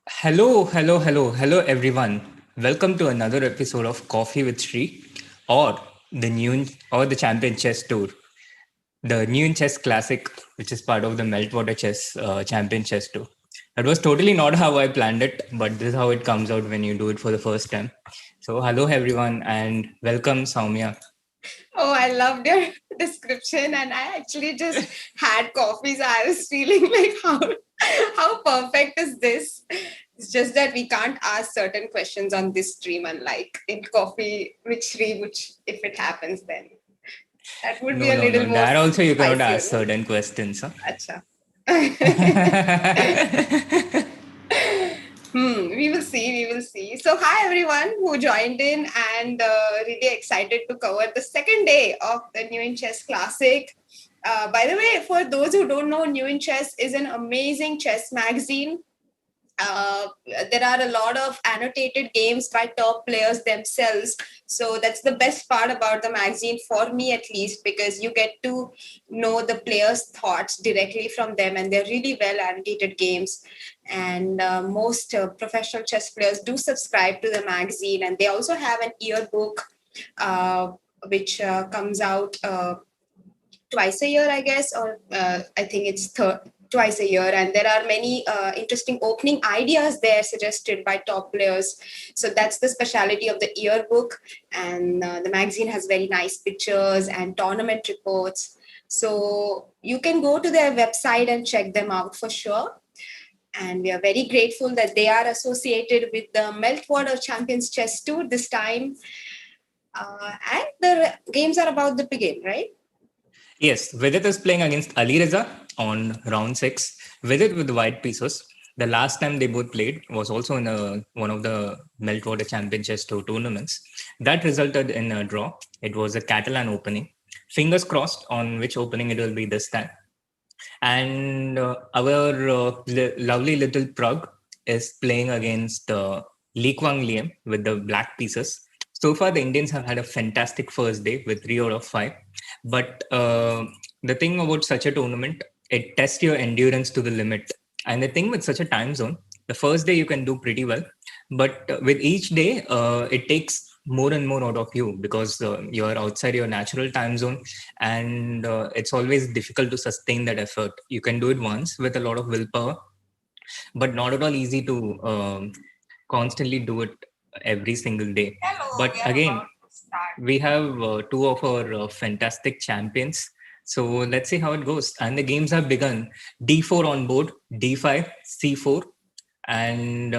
Hello, everyone. Welcome to another episode of Coffee with Sri, or the Champion Chess Tour, the New Chess Classic, which is part of the Meltwater Champion Chess Tour. That was totally not how I planned it, but this is how it comes out when you do it for the first time. So, hello, everyone, and welcome, Soumya. Oh, I loved your description, and I actually just had coffee, so I was feeling like how perfect is this? It's just that we can't ask certain questions on this stream, unlike in coffee, which if it happens, then that would be No, a no, little no. more There also you cannot spicier, ask no? certain questions. Huh? Acha. We will see. We will see. So, hi everyone who joined in and really excited to cover the second day of the New in Chess Classic. By the way, for those who don't know, New in Chess is an amazing chess magazine. uh, there are a lot of annotated games by top players themselves. So that's the best part about the magazine, for me at least, because you get to know the players' thoughts directly from them, and they're really well annotated games. And most professional chess players do subscribe to the magazine, and they also have an yearbook which comes out twice a year, I guess, or I think it's twice a year. And there are many interesting opening ideas there suggested by top players. So that's the speciality of the yearbook. And the magazine has very nice pictures and tournament reports. So you can go to their website and check them out for sure. And we are very grateful that they are associated with the Meltwater Champions Chess Tour this time. And the games are about to begin, right? Yes, Vidit is playing against Ali Reza on round six. Vidit with the white pieces. The last time they both played was also in one of the Meltwater Champion Chess Tour tournaments. That resulted in a draw. It was a Catalan opening. Fingers crossed on which opening it will be this time. And our lovely little Prague is playing against Lee Kwang Liam with the black pieces. So far, the Indians have had a fantastic first day with 3 out of 5. But the thing about such a tournament, it tests your endurance to the limit. And the thing with such a time zone, the first day you can do pretty well, but with each day, it takes more and more out of you because you're outside your natural time zone, and it's always difficult to sustain that effort. You can do it once with a lot of willpower, but not at all easy to constantly do it every single day. Hello, But we are again, about to start. we have two of our fantastic champions. So let's see how it goes. And the games have begun. D4 on board, D5, C4, and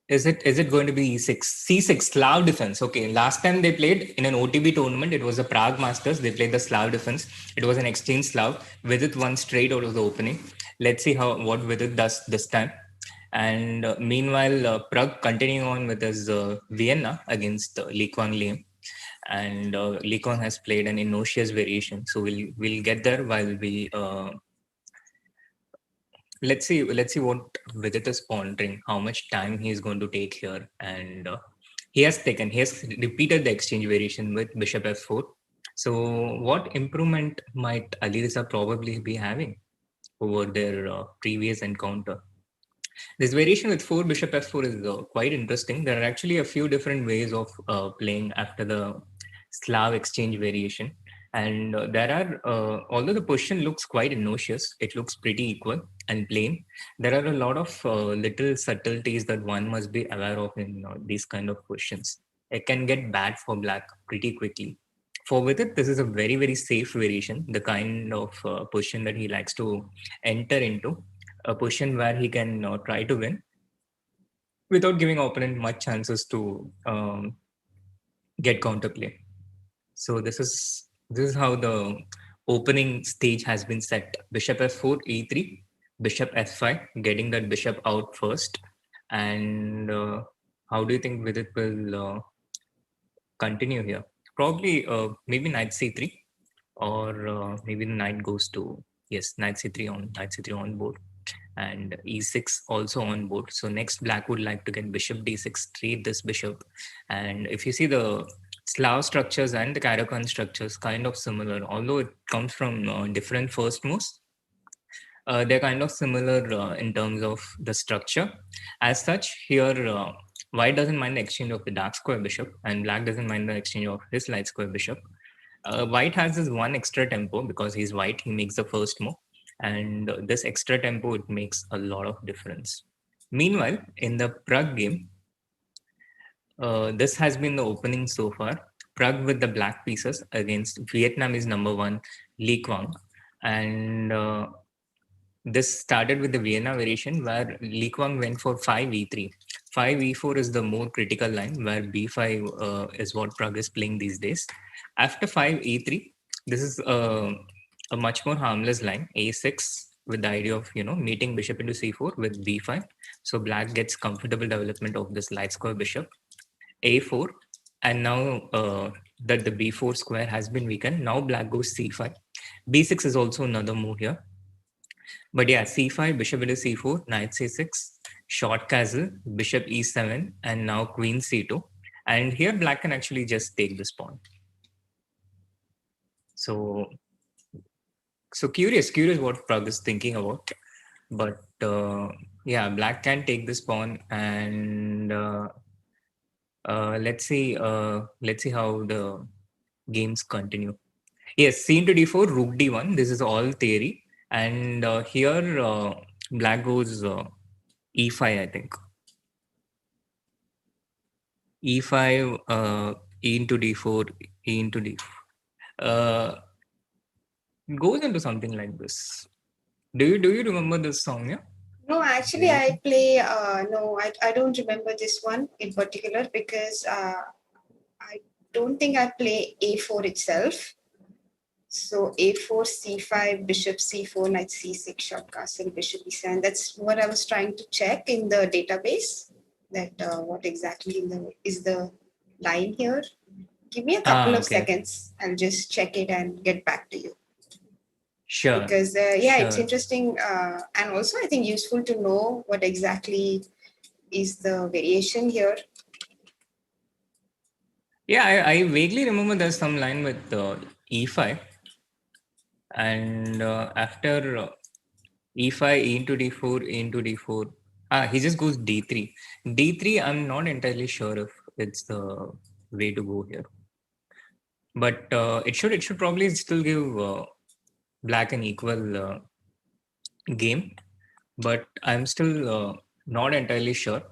is it going to be E6? C6, Slav defense. Okay, last time they played in an OTB tournament, it was the Prague Masters. They played the Slav defense. It was an exchange Slav. Vidit won straight out of the opening. Let's see what Vidit does this time. And meanwhile, Prague continuing on with his Vienna against Lee Kwang Liam. And Lee Kwang has played an innocuous variation. So we'll get there while we let's see what Vidit is pondering, how much time he is going to take here, and he has repeated the exchange variation with Bishop F4. So, what improvement might Alireza probably be having over their previous encounter? This variation with 4 Bishop F4 is quite interesting. There are actually a few different ways of playing after the Slav exchange variation. And although the position looks quite innocuous, it looks pretty equal and plain. There are a lot of little subtleties that one must be aware of in these kind of positions. It can get bad for black pretty quickly. For with it, this is a very, very safe variation, the kind of position that he likes to enter into, a position where he can try to win without giving opponent much chances to get counterplay. So this is how the opening stage has been set. Bishop f4, e3, bishop f5, getting that bishop out first. And how do you think Vidit will continue here? Probably maybe knight c3, or maybe the knight goes to, yes, knight c3 on board, and e6 also on board. So next black would like to get bishop d6, trade this bishop. And if you see the Slav structures and the Karakan structures kind of similar, although it comes from different first moves. They're kind of similar in terms of the structure. As such, here white doesn't mind the exchange of the dark square bishop, and black doesn't mind the exchange of his light square bishop. White has this one extra tempo because he's white. He makes the first move, and this extra tempo, it makes a lot of difference. Meanwhile, in the Prague game, this has been the opening so far. Prague with the black pieces against Vietnamese number one Lee Kwang, and this started with the Vienna variation where Lee Kwang went for 5e3. 5e4 is the more critical line where b5 is what Prague is playing these days. After 5e3, this is a much more harmless line, a6, with the idea of meeting bishop into c4 with b5. So black gets comfortable development of this light square bishop. A4, and now that the b4 square has been weakened, now black goes c5. b6 is also another move here. But yeah, c5, bishop into c4, knight c6, short castle, bishop e7, and now queen c2. And here black can actually just take this pawn. So curious what Prague is thinking about. But yeah, black can take this pawn, and let's see how the games continue. Yes, c into d4, rook d1. This is all theory. And here black goes e5, I think. E5, e into d4, e into d4. It goes into something like this. Do you remember this song? Yeah. No, actually, I play. No, I don't remember this one in particular because I don't think I play A4 itself. So A4, C5, bishop C4, knight C6, short castle, bishop E7. That's what I was trying to check in the database. That what exactly is the line here. Give me a couple of seconds. I'll just check it and get back to you. Sure. Because it's interesting and also I think useful to know what exactly is the variation here. Yeah, I vaguely remember there's some line with e5, and after e5, e into d4, e into d4. He just goes d3. D3, I'm not entirely sure if it's the way to go here, but it should probably still give black an equal game, but I'm still not entirely sure.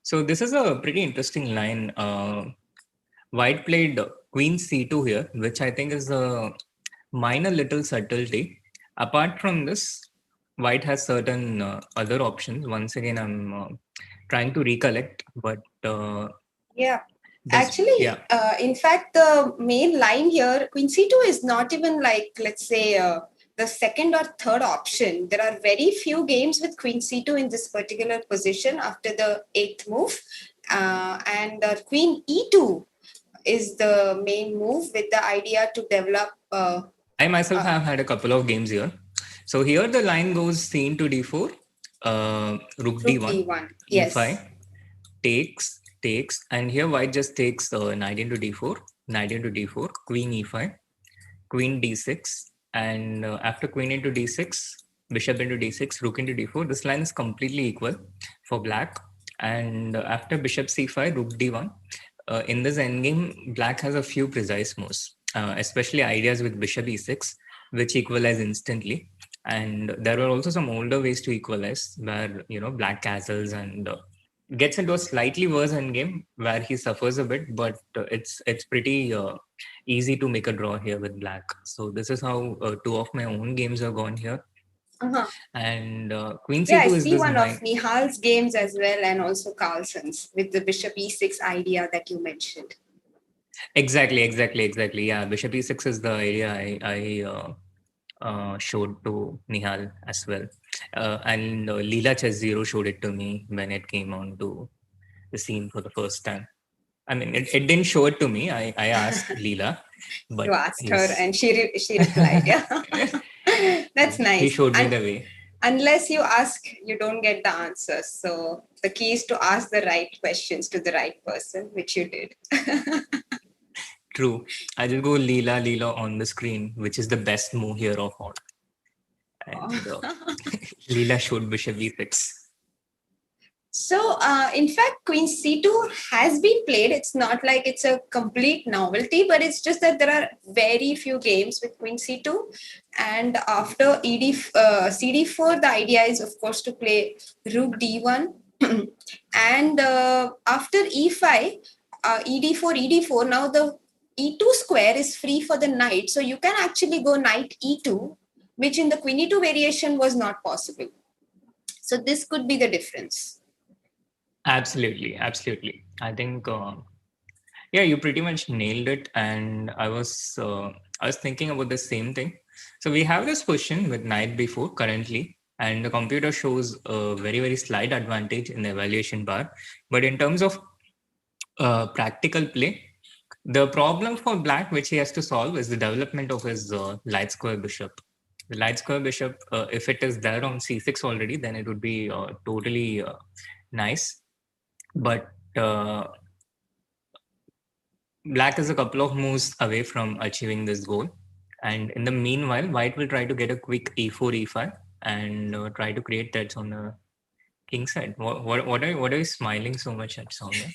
So this is a pretty interesting line. White played queen c2 here, which I think is a minor little subtlety. Apart from this, white has certain other options. Once again, I'm trying to recollect, but actually, in fact, the main line here, queen c2 is not even like, let's say, the second or third option. There are very few games with queen c2 in this particular position after the 8th move, and queen e2 is the main move with the idea to develop. I myself have had a couple of games here. So here the line goes c into d4, rook d1, e5, takes, and here white just takes knight into d4, queen e5, queen d6, and after queen into d6, bishop into d6, rook into d4. This line is completely equal for black. And after bishop c5, rook d1, in this endgame, black has a few precise moves, especially ideas with bishop e6, which equalize instantly. And there were also some older ways to equalize where, black castles and gets into a slightly worse endgame where he suffers a bit, but it's pretty easy to make a draw here with black. So this is how two of my own games have gone here. And queen c2 I is see one of Nihal's games as well, and also Carlsen's with the bishop e6 idea that you mentioned. Exactly. Yeah, bishop e6 is the idea I showed to Nihal as well. And Leela Chess Zero showed it to me when it came onto the scene for the first time. I mean, it didn't show it to me. I asked Leela. But you asked her and she replied. Yeah. That's nice. He showed me the way. Unless you ask, you don't get the answers. So the key is to ask the right questions to the right person, which you did. True. I just go Leela on the screen, which is the best move here of all. and Leela showed bishop e6. So, in fact, Queen C2 has been played. It's not like it's a complete novelty, but it's just that there are very few games with Queen C2. And after CD4, the idea is, of course, to play Rook D1. And after E5, ED4, ED4, now the E2 square is free for the knight. So you can actually go knight E2, which in the Queen E2 variation was not possible. So this could be the difference. Absolutely, absolutely. I think, yeah, you pretty much nailed it. And I was thinking about the same thing. So we have this position with knight b4 currently, and the computer shows a very, very slight advantage in the evaluation bar. But in terms of practical play, the problem for black, which he has to solve, is the development of his light square bishop. The light square bishop, if it is there on c6 already, then it would be totally nice. But black is a couple of moves away from achieving this goal. And in the meanwhile, white will try to get a quick e4, e5, and try to create threats on the king side. What are you smiling so much at, Soumya?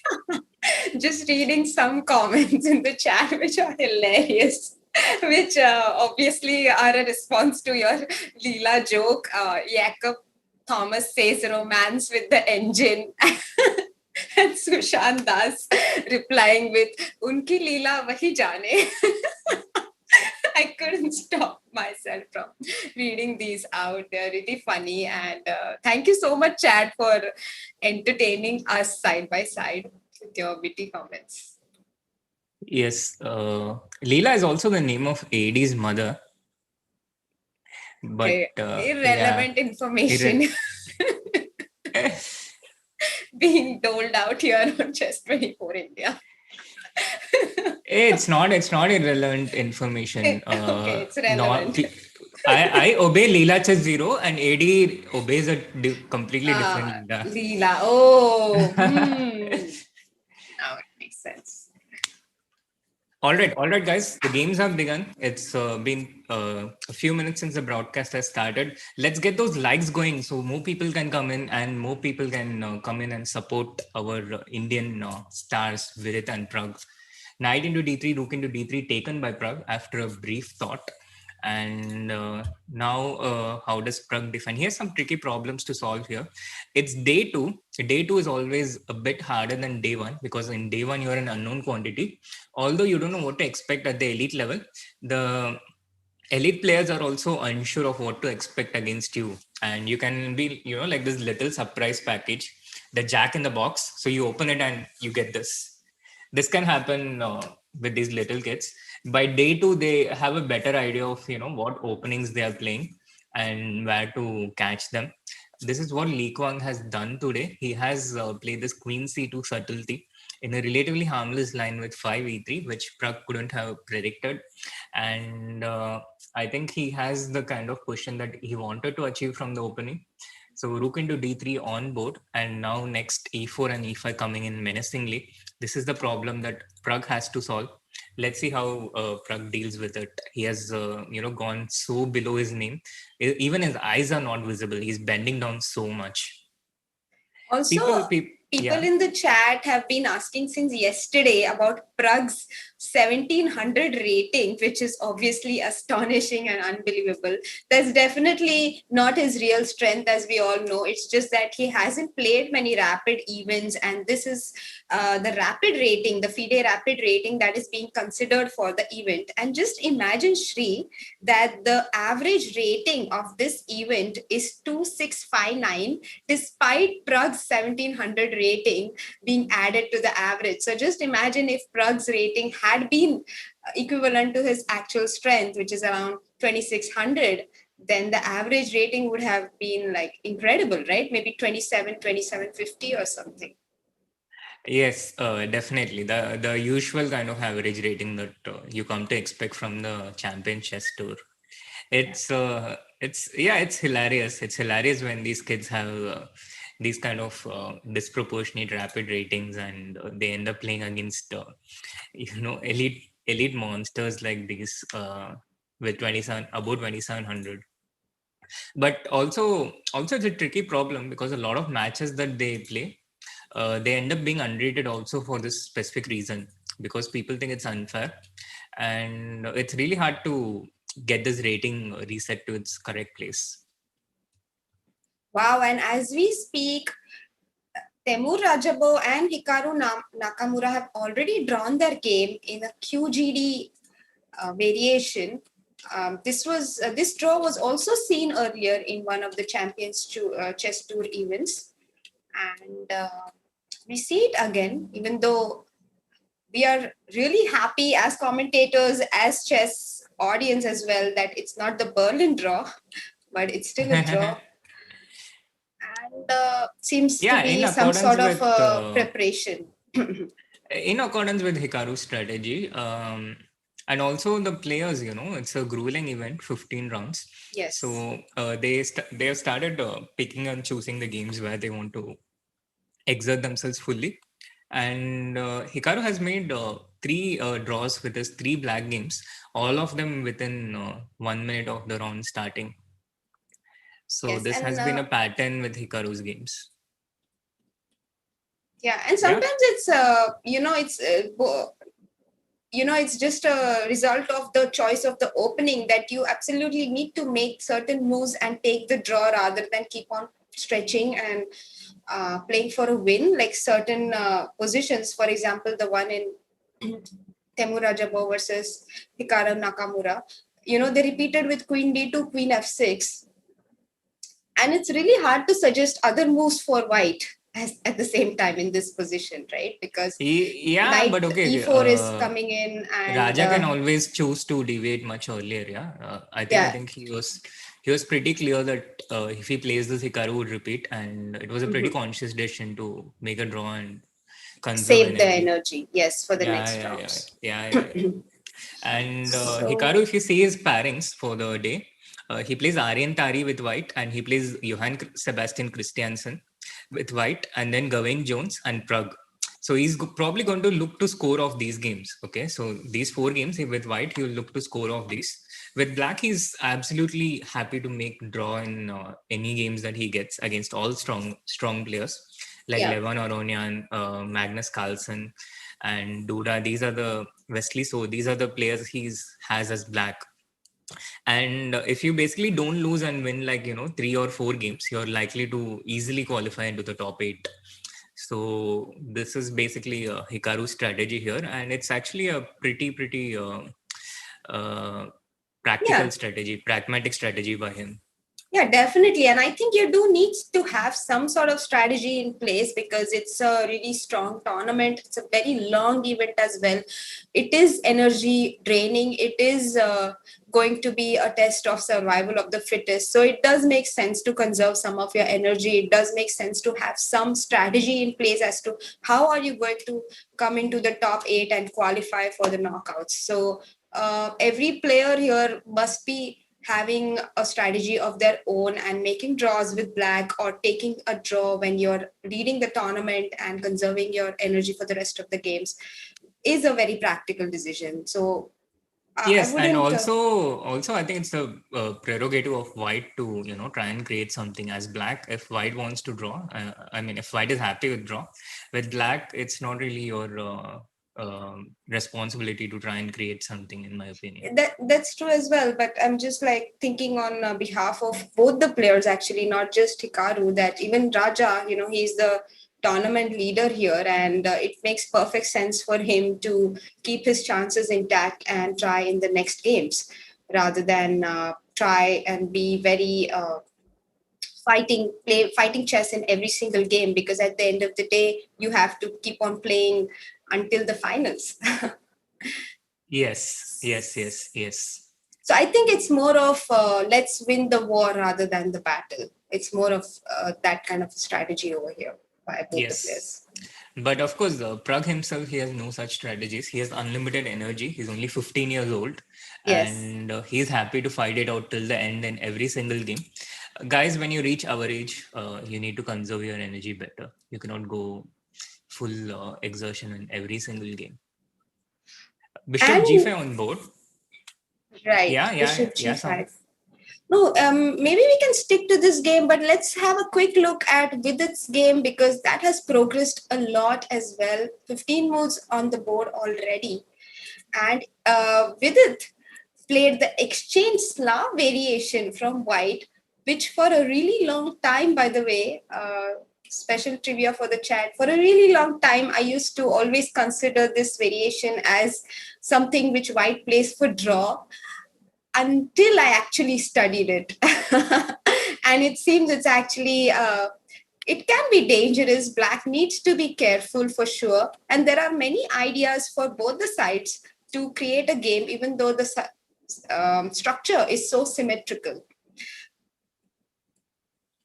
Just reading some comments in the chat, which are hilarious, which obviously are a response to your Leela joke. Jacob Thomas says romance with the engine. And Sushant Das replying with Unki Leela wahi jane. I couldn't stop myself from reading these out. They're really funny. And thank you so much, chat, for entertaining us side by side with your witty comments. Yes, Leela is also the name of AD's mother. But irrelevant information being doled out here on Chess 24 India. It's not irrelevant information. Okay, it's relevant. I obey Leela Chess Zero, and AD obeys a completely different Leela. Leela. Oh, now it makes sense. All right, guys. The games have begun. It's been a few minutes since the broadcast has started. Let's get those likes going so more people can come in and more people can come in and support our Indian stars, Vidit and Prague. Knight into d3, rook into d3 taken by Prague after a brief thought. And now how does Prague defend? Here's some tricky problems to solve here. It's day two. Day two is always a bit harder than day one because in day one, you're an unknown quantity. Although you don't know what to expect at the elite level, the elite players are also unsure of what to expect against you. And you can be, like this little surprise package, the jack in the box. So you open it and you get this. This can happen with these little kids. By day two, they have a better idea of what openings they are playing and where to catch them. This is what Li Kuang has done today. He has played this queen c2 subtlety in a relatively harmless line with 5e3, which Prague couldn't have predicted. And I think he has the kind of position that he wanted to achieve from the opening. So rook into d3 on board, and now next e4 and e5 coming in menacingly. This is the problem that Prague has to solve. Let's see how Prague deals with it. He has, gone so below his name. Even his eyes are not visible. He's bending down so much. Also, people in the chat have been asking since yesterday about Prague's 1700 rating, which is obviously astonishing and unbelievable. That's definitely not his real strength, as we all know. It's just that he hasn't played many rapid events, and this is the rapid rating, the FIDE rapid rating that is being considered for the event. And just imagine, Shri, that the average rating of this event is 2659, despite Prague's 1700 rating being added to the average. So just imagine if Prague's rating had been equivalent to his actual strength, which is around 2600, then the average rating would have been like incredible, right? Maybe 2750 or something. Yes, definitely. The usual kind of average rating that you come to expect from the Champion Chess Tour. It's hilarious. It's hilarious when these kids have these kind of disproportionate rapid ratings, and they end up playing against elite monsters like these with about 2700. But also it's a tricky problem because a lot of matches that they play, they end up being underrated also for this specific reason, because people think it's unfair, and it's really hard to get this rating reset to its correct place. Wow, and as we speak, Temur Rajabo and Hikaru Nakamura have already drawn their game in a QGD variation. This draw was also seen earlier in one of the Chess Tour events, and we see it again. Even though we are really happy as commentators, as chess audience as well, that it's not the Berlin draw, but it's still a draw, and seems to Yeah, in be some accordance sort of with preparation. Hikaru's strategy, and also the players, it's a grueling event, 15 rounds. Yes. So they have started picking and choosing the games where they want to exert themselves fully. And Hikaru has made 3 draws with his 3 black games, all of them within 1 minute of the round starting. So Yes, this and has been a pattern with Hikaru's games. yeah, and sometimes it's it's just a result of the choice of the opening, that you absolutely need to make certain moves and take the draw rather than keep on stretching and playing for a win, like certain positions. For example, the one in Temur Rajabo versus Hikaru Nakamura, they repeated with Queen D2, Queen F6. And it's really hard to suggest other moves for white at the same time in this position, right? Because Yeah, knight but okay, e4 is coming in, and Raja can always choose to deviate much earlier. Yeah, I think he was pretty clear that if he plays this, Hikaru would repeat, and it was a pretty conscious decision to make a draw and conserve save the energy. energy, yes, for the Yeah, next yeah, yeah, rounds. yeah, yeah, yeah. And Hikaru, So if you see his pairings for the day, he plays Aryan Tari with white, and he plays Johann Sebastian Christiansen with white, and then Gawain Jones and Prague. So he's probably going to look to score off these games. Okay, so these 4 games with white, he'll look to score off these. With black, he's absolutely happy to make draw in any games that he gets against all strong players like yeah, Levan Aronian, Magnus Carlsen, and Duda. These are the Wesley So. These are the players has as black. And if you basically don't lose and win 3 or 4 games, you're likely to easily qualify into the top 8. So this is basically Hikaru's strategy here, and it's actually a pretty uh, practical yeah. strategy, pragmatic strategy by him. Yeah, definitely. And I think you do need to have some sort of strategy in place, because it's a really strong tournament. It's a very long event as well. It is energy draining. It is going to be a test of survival of the fittest. So it does make sense to conserve some of your energy. It does make sense to have some strategy in place as to how are you going to come into the top 8 and qualify for the knockouts. So every player here must be having a strategy of their own, and making draws with black or taking a draw when you're leading the tournament and conserving your energy for the rest of the games is a very practical decision. So I Yes, and wouldn't. also I think it's a prerogative of white to try and create something as black. If white wants to draw, I mean, if white is happy with draw, with black, it's not really your responsibility to try and create something, in my opinion. That's true as well, but I'm just like thinking on behalf of both the players, actually, not just Hikaru, that even Raja, he's the tournament leader here, and it makes perfect sense for him to keep his chances intact and try in the next games, rather than try and be very fighting chess in every single game, because at the end of the day you have to keep on playing until the finals. Yes, yes, yes, yes. So I think it's more of let's win the war rather than the battle. It's more of that kind of strategy over here by both the Yes. players. But of course, Pragg himself, he has no such strategies. He has unlimited energy. He's only 15 years old, Yes. and he's happy to fight it out till the end in every single game. Guys, when you reach our age, you need to conserve your energy better. You cannot go full exertion in every single game. Bishop And G5 on board. right, Yeah, yeah, Bishop yeah, Soumya. G5. No, maybe we can stick to this game, but let's have a quick look at Vidit's game because that has progressed a lot as well. 15 moves on the board already. And Vidit played the exchange Slav variation from white, which for a really long time, by the way, special trivia for the chat, for a really long time, I used to always consider this variation as something which white plays for draw until I actually studied it. And it seems it's actually, it can be dangerous. Black needs to be careful for sure. And there are many ideas for both the sides to create a game, even though the structure is so symmetrical.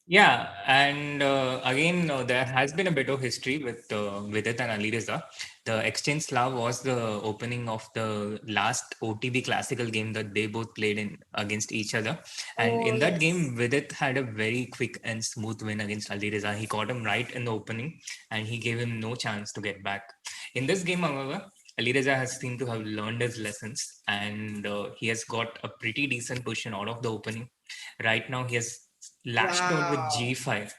Yeah, and again, there has been a bit of history with Vidit and Alireza. The Exchange Slav was the opening of the last OTB classical game that they both played in against each other. And Oh, in that yes. game, Vidit had a very quick and smooth win against Alireza. He caught him right in the opening, and he gave him no chance to get back. In this game, however, Alireza has seemed to have learned his lessons, and he has got a pretty decent position out of the opening. Right now, he has lashed out with Wow. G5.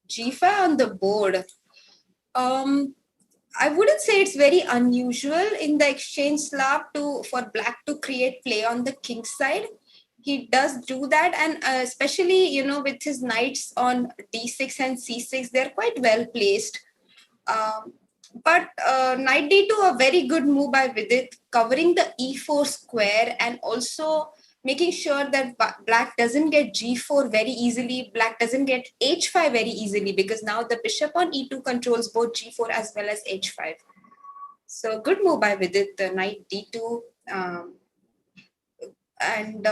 G5 on the board. Um, I wouldn't say it's very unusual in the exchange Slav to for black to create play on the king side. He does do that, and especially with his knights on d6 and c6, they're quite well placed. Um, but knight d2, a very good move by Vidit, covering the e4 square and also making sure that black doesn't get g4 very easily, black doesn't get h5 very easily, because now the bishop on e2 controls both g4 as well as h5. So good move by Vidit, the knight d2. And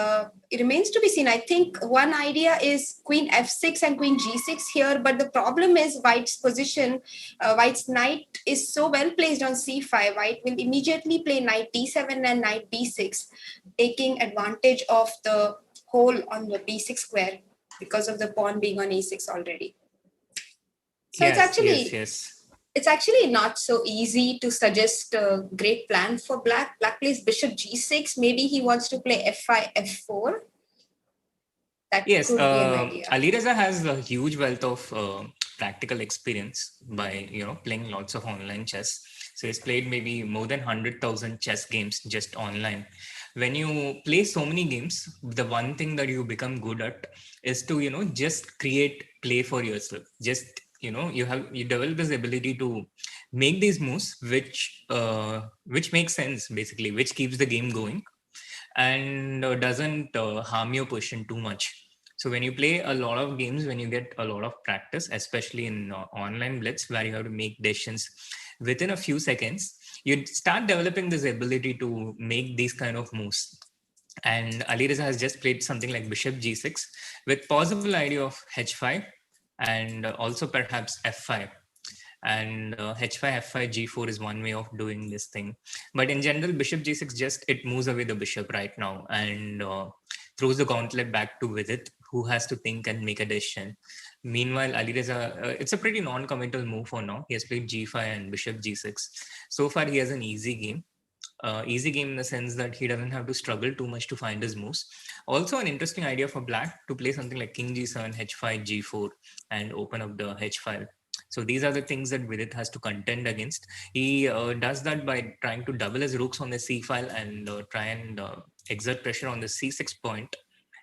it remains to be seen. I think one idea is queen f6 and queen g6 here, but the problem is white's position. White's knight is so well placed on c5. White will immediately play knight d7 and knight b6, taking advantage of the hole on the b6 square because of the pawn being on a6 already. So Yes, yes, yes. it's actually not so easy to suggest a great plan for black. Black plays bishop g6. Maybe he wants to play f5, f4. That Yes, could be an idea. Alireza has a huge wealth of practical experience by playing lots of online chess. So he's played maybe more than 100,000 chess games just online. When you play so many games, the one thing that you become good at is to just create play for yourself. Just you develop this ability to make these moves which makes sense, basically, which keeps the game going and doesn't harm your position too much. So when you play a lot of games, when you get a lot of practice, especially in online blitz where you have to make decisions within a few seconds, you start developing this ability to make these kind of moves. And Alireza has just played something like bishop g6 with possible idea of h5 and also perhaps f5. And h5 f5 g4 is one way of doing this thing, but in general bishop g6 just it moves away the bishop right now and throws the gauntlet back to Vidit, who has to think and make a decision. Meanwhile, Alireza, it's a pretty non-committal move for now. He has played g5 and bishop g6. So far he has an easy game. Easy game in the sense that he doesn't have to struggle too much to find his moves. Also, an interesting idea for black to play something like king g7, h5, g4, and open up the h file. So these are the things that Vidit has to contend against. He does that by trying to double his rooks on the c file and try and exert pressure on the c6 point,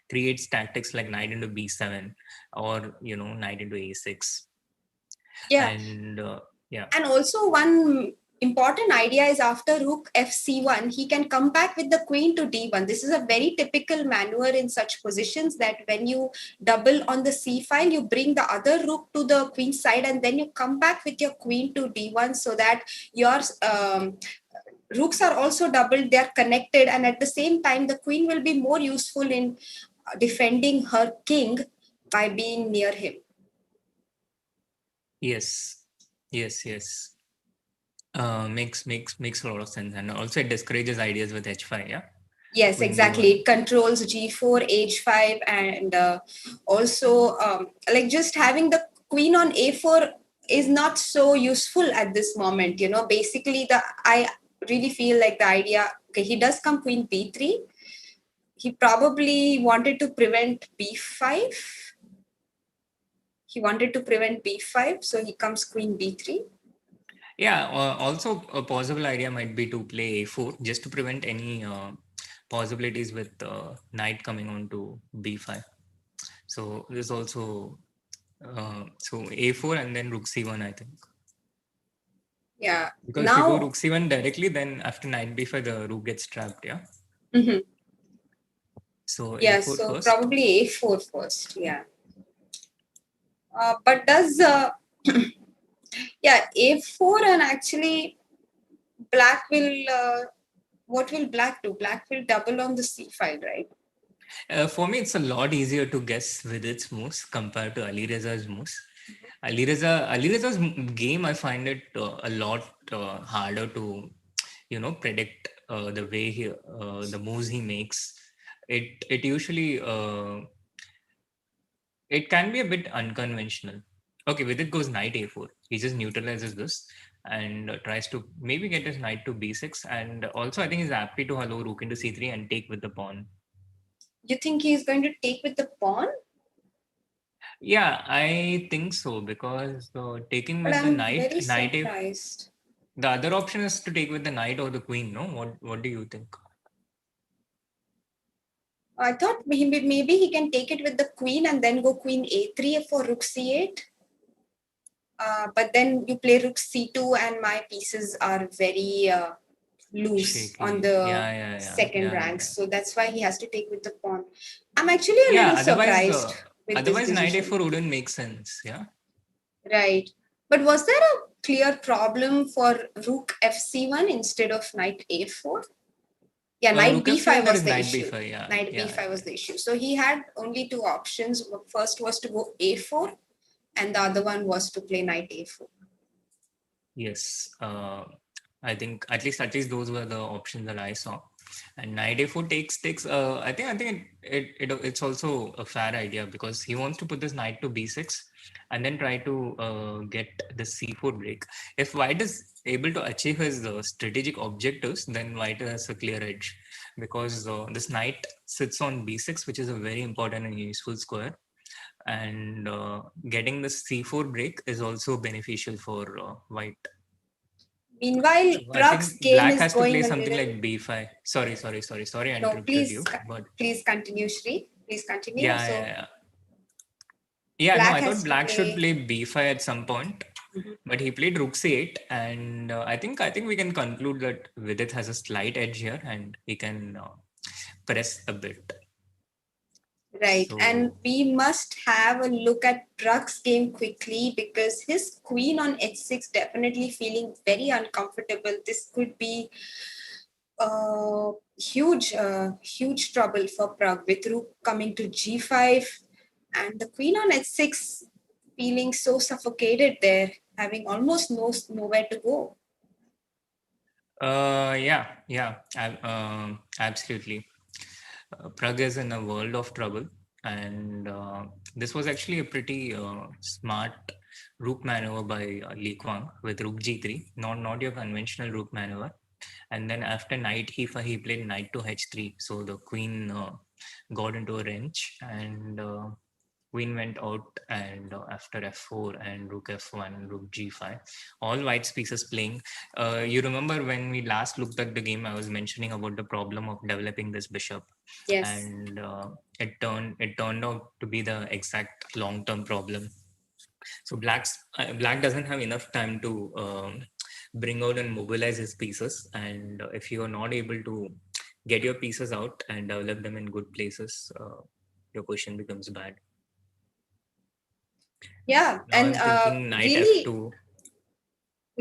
creates tactics like knight into b7 or knight into a6. Yeah. And yeah. And also one important idea is after rook fc1, he can come back with the queen to d1. This is a very typical maneuver in such positions, that when you double on the c file, you bring the other rook to the queen side and then you come back with your queen to d1, so that your rooks are also doubled, they are connected, and at the same time the queen will be more useful in defending her king by being near him. Yes, yes, yes. Makes a lot of sense, and also it discourages ideas with h5. Yeah, Yes, queen exactly. d1. It controls g4, h5, and also like just having the queen on a4 is not so useful at this moment. Basically, I really feel like the idea. Okay, he does come queen b3. he probably wanted to prevent b5. He wanted to prevent b5, so he comes queen b3. Yeah, also a possible idea might be to play a4 just to prevent any possibilities with knight coming on to b5. So there's also so a4 and then rook c1, I think. Yeah. Because if you go Now, rook c1 directly, then after knight b5, the rook gets trapped. Yeah. mhm. So Yeah, a4 so first. probably a4 first. Yeah. But does yeah, a4, and actually black will what will black do? Black will double on the c file, right? For me, it's a lot easier to guess with its moves compared to Ali Reza's moves. Ali Reza's game, I find it a lot harder to, predict the way the moves he makes. It usually it can be a bit unconventional. Okay, with it goes knight a4. He just neutralizes this and tries to maybe get his knight to b6. And also, I think he's happy to allow rook into c3 and take with the pawn. You think he's going to take with the pawn? Yeah, I think so because taking But with the I'm very knight a. surprised. The other option is to take with the knight or the queen. No, what do you think? I thought maybe he can take it with the queen and then go queen a3 for rook c8. But then you play rook c2 and my pieces are very loose on Shaky. the Yeah, yeah, yeah, second yeah, ranks. yeah. So that's why he has to take with the pawn. I'm actually a Yeah. little surprised with this Otherwise knight decision. a4 wouldn't make sense. Yeah. Right. But was there a clear problem for rook fc1 instead of knight a4? Yeah, knight Rook f3 b5 and there was is the knight issue. b5. Yeah, Knight yeah, b5 was yeah. the issue. So he had only two options. First was to go a4 and the other one was to play knight a4. Yes. I think at least those were the options that I saw. And knight a4 takes. I think it's also a fair idea because he wants to put this knight to b6 and then try to get the c4 break. If white is able to achieve his strategic objectives, then white has a clear edge because this knight sits on b6, which is a very important and useful square. And getting the c4 break is also beneficial for white. Meanwhile, So I Prague's think game black is has to going play a something little. like b5. Sorry, I No, interrupted you. But please continue, Shri. Please continue. yeah, So yeah, yeah. No, black I thought has to black should play. play b5 at some point, Mhm. but he played rook c8, and I think we can conclude that Vidit has a slight edge here, and he can press a bit. Right. And So we must have a look at Prague's game quickly because his queen on h6 definitely feeling very uncomfortable. This could be huge trouble for Prague with rook coming to g5 and the queen on h6 feeling so suffocated there, having almost nowhere to go. Absolutely. Prague is in a world of trouble, and this was actually a pretty smart rook maneuver by Li Kuang with rook g3, not your conventional rook maneuver. And then after knight he played knight to h3, so the queen got into a wrench, and queen went out, and after f4 and rook f1, rook g5, all white's pieces playing. You remember when we last looked at the game, I was mentioning about the problem of developing this bishop, Yes. and it turned out to be the exact long term problem. So black doesn't have enough time to bring out and mobilize his pieces, and if you are not able to get your pieces out and develop them in good places, your position becomes bad. Yeah. Now And I'm thinking knight really f2.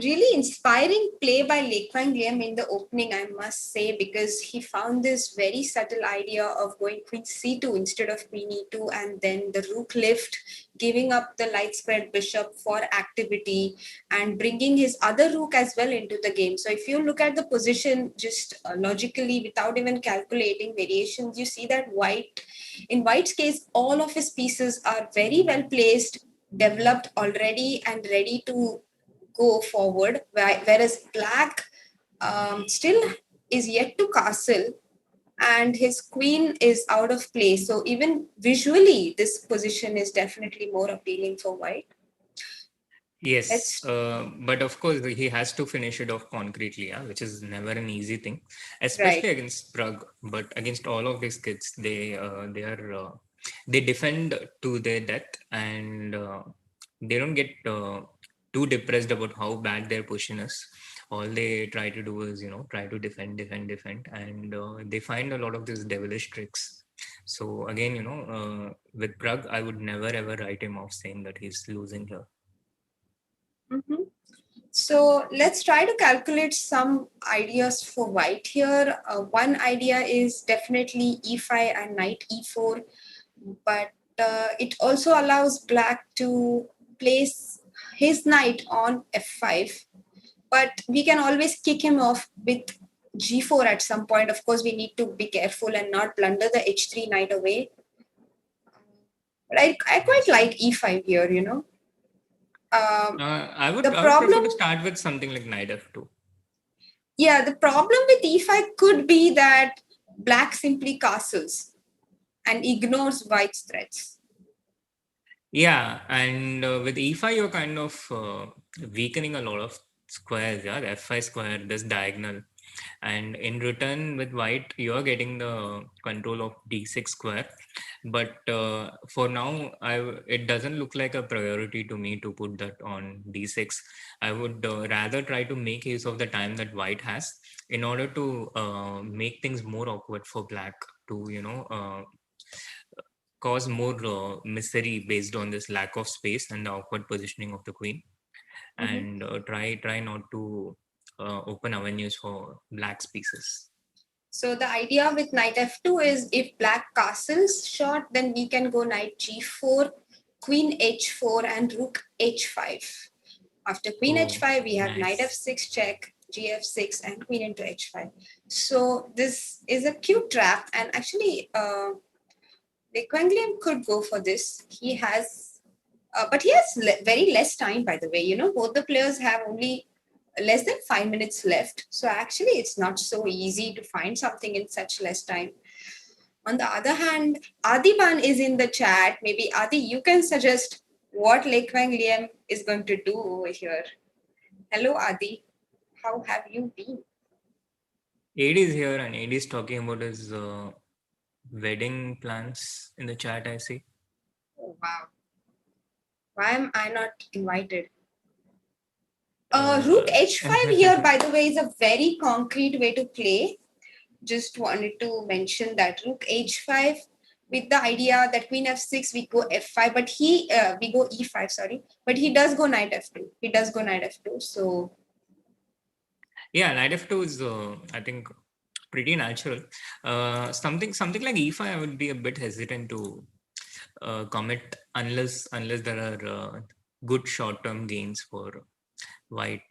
really inspiring play by Lei Kwang Liam in the opening, I must say, because he found this very subtle idea of going queen c2 instead of queen e2, and then the rook lift, giving up the light squared bishop for activity, and bringing his other rook as well into the game. So if you look at the position just logically, without even calculating variations, you see that in White's case, all of his pieces are very well placed, developed already, and ready to go forward, whereas black still is yet to castle. and his queen is out of place. So even visually, this position is definitely more appealing for white. Yes, Let's but of course he has to finish it off concretely, yeah, which is never an easy thing, right. especially against Prague. But against all of these kids, they defend to their death, and they don't get too depressed about how bad their position is. All they try to do is, try to defend, and they find a lot of these devilish tricks. So again, with Prague, I would never ever write him off saying that he's losing here. Mhm. So let's try to calculate some ideas for white here. One idea is definitely e5 and knight e4, but it also allows black to place his knight on f5. But we can always kick him off with g4 at some point. Of course, we need to be careful and not blunder the h3 knight away. But I quite Yes. like e5 here, you know. I would The I would prefer problem to start with something like knight f2. Yeah, the problem with e5 could be that black simply castles and ignores white's threats. Yeah, and with e5 you're kind of weakening a lot of squares. Yeah, the f5 square, this diagonal, and in return with white you're getting the control of d6 square. But for now, it doesn't look like a priority to me to put that on d6. I would rather try to make use of the time that white has in order to make things more awkward for black to cause more misery based on this lack of space and the awkward positioning of the queen, Mhm. and try not to open avenues for black's pieces. So the idea with knight f2 is if black castles short, then we can go knight g4, queen h4, and rook h5. After queen Oh, h5, we have knight nice. f6 check, gf6, and queen into h5. So this is a cute trap, and actually, Quanglian could go for this. He has, but he has very less time, by the way. You know, both the players have only less than 5 minutes left. So actually, it's not so easy to find something in such less time. On the other hand, Adiban is in the chat. Maybe Adi, you can suggest what Lei Liam is going to do over here. Hello, Adi. How have you been? AD is here, and AD is talking about his wedding plans in the chat, I see. Oh, wow. Why am I not invited? Rook Uh, h5 here, by the way, is a very concrete way to play. Just wanted to mention that rook h5 with the idea that queen f6 we go f5, but we go e5, sorry, but he does go knight f2. He does go knight f2. So yeah, knight f2 is I think pretty natural. Something like e5, I would be a bit hesitant to commit unless there are good short-term gains for white,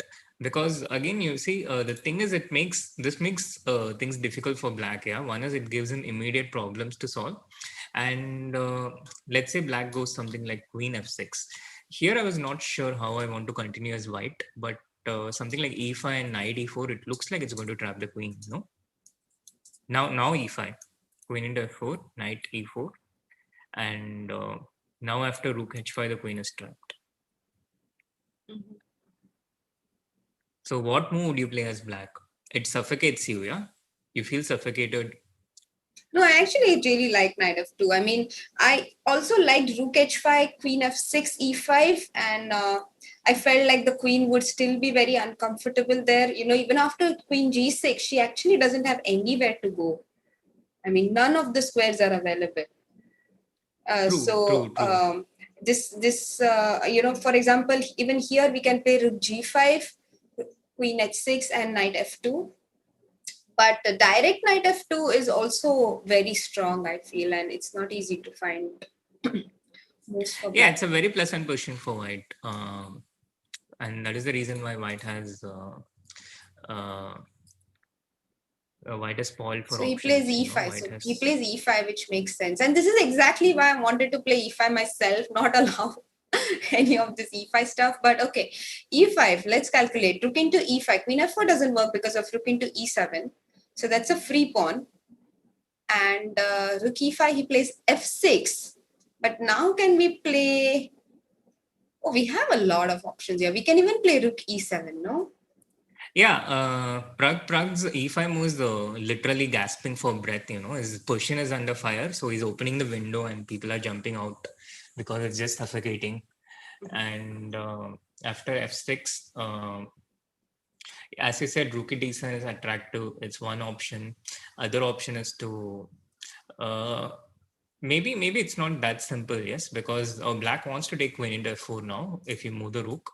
because again you see the thing is this makes things difficult for black. Yeah, one is it gives him immediate problems to solve, and let's say black goes something like queen f6. Here I was not sure how I want to continue as white, but something like e5 and knight e4, it looks like it's going to trap the queen. No, now e5, queen into f4, knight e4, and now after rook h5 the queen is trapped. So what move would you play as black? It suffocates you, yeah? You feel suffocated. no, I actually really like knight f2. I mean, I also liked rook h5, queen f6, e5, and I felt like the queen would still be very uncomfortable there. You know, even after queen g6, she actually doesn't have anywhere to go. I mean, none of the squares are available. So True. for example, even here we can play rook g5, queen h6, and knight f2. But the direct knight f2 is also very strong, I feel, and it's not easy to find moves for Yeah, black. it's a very pleasant position for white. And that is the reason why uh, white has spoiled for So he plays options. e5. White So he has. plays e5, which makes sense. And this is exactly why I wanted to play e5 myself, not allow any of this e5 stuff. But okay, e5, let's calculate. Rook into e5. Queen f4 doesn't work because of rook into e7. So that's a free pawn. and rook e5, he plays f6. But now can we play... Oh, we have a lot of options here. We can even play rook e7, no? Yeah, Prague's E5 move is literally gasping for breath, His position is under fire, so he's opening the window and people are jumping out because it's just suffocating. And after F6, as you said, rook d7 is attractive. It's one option. Other option is to uh, maybe it's not that simple, yes, because black wants to take queen into f4 now if you move the rook.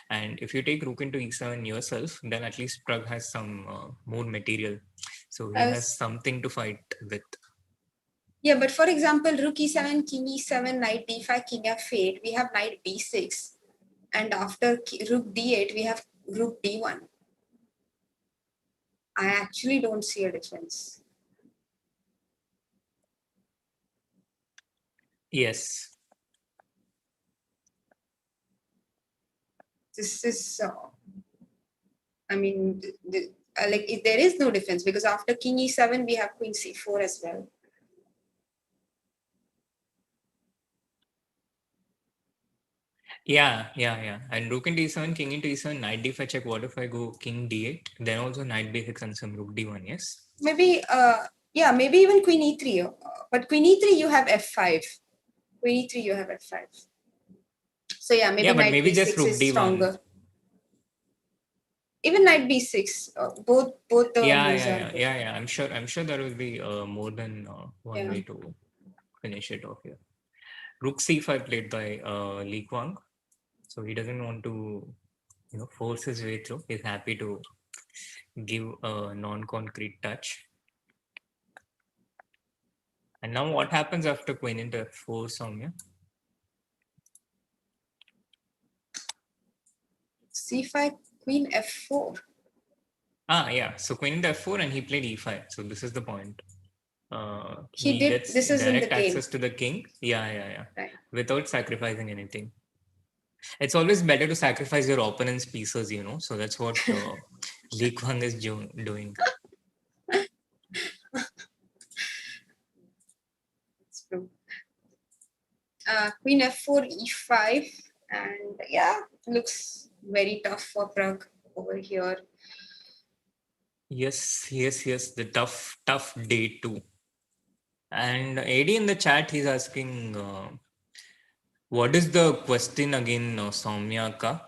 And if you take rook into e7 yourself, then at least Prague has some more material. So he has something to fight with. Yeah, but for example, rook e7, king e7, knight d5, king f8, we have knight b6. And after rook d8, we have rook d1. I actually don't see a difference. Yes. This is, I mean, like there is no difference because after king e7, we have queen c4 as well. Yeah. And rook into e7, king into e7, knight d5 check. What if I go king d8? Then also knight b6 and some rook d1, yes? Maybe, yeah, maybe even queen e3. But queen e3, you have f5. Queen e3, you have f5. So yeah, maybe knight maybe b6 just rook is d1. stronger. Even knight b6, both the moves are good. Yeah. I'm sure there will be more than one way to finish it off here. Rook c5 played by Li Kuang. So he doesn't want to, force his way through. He's happy to give a non-concrete touch. And now what happens after queen into f4, Soumya? c5, queen f4. Yeah. So queen into f4 and he played e5. So this is the point. He did. Gets This is in the direct game. access to the king. Yeah. Right. Without sacrificing anything. It's always better to sacrifice your opponent's pieces, So that's what Li Kuang is doing. It's true. Queen f4, e5, and yeah, looks very tough for Prague over here. Yes. The tough day too. And AD in the chat, he's asking, what is the question again, Soumya ka?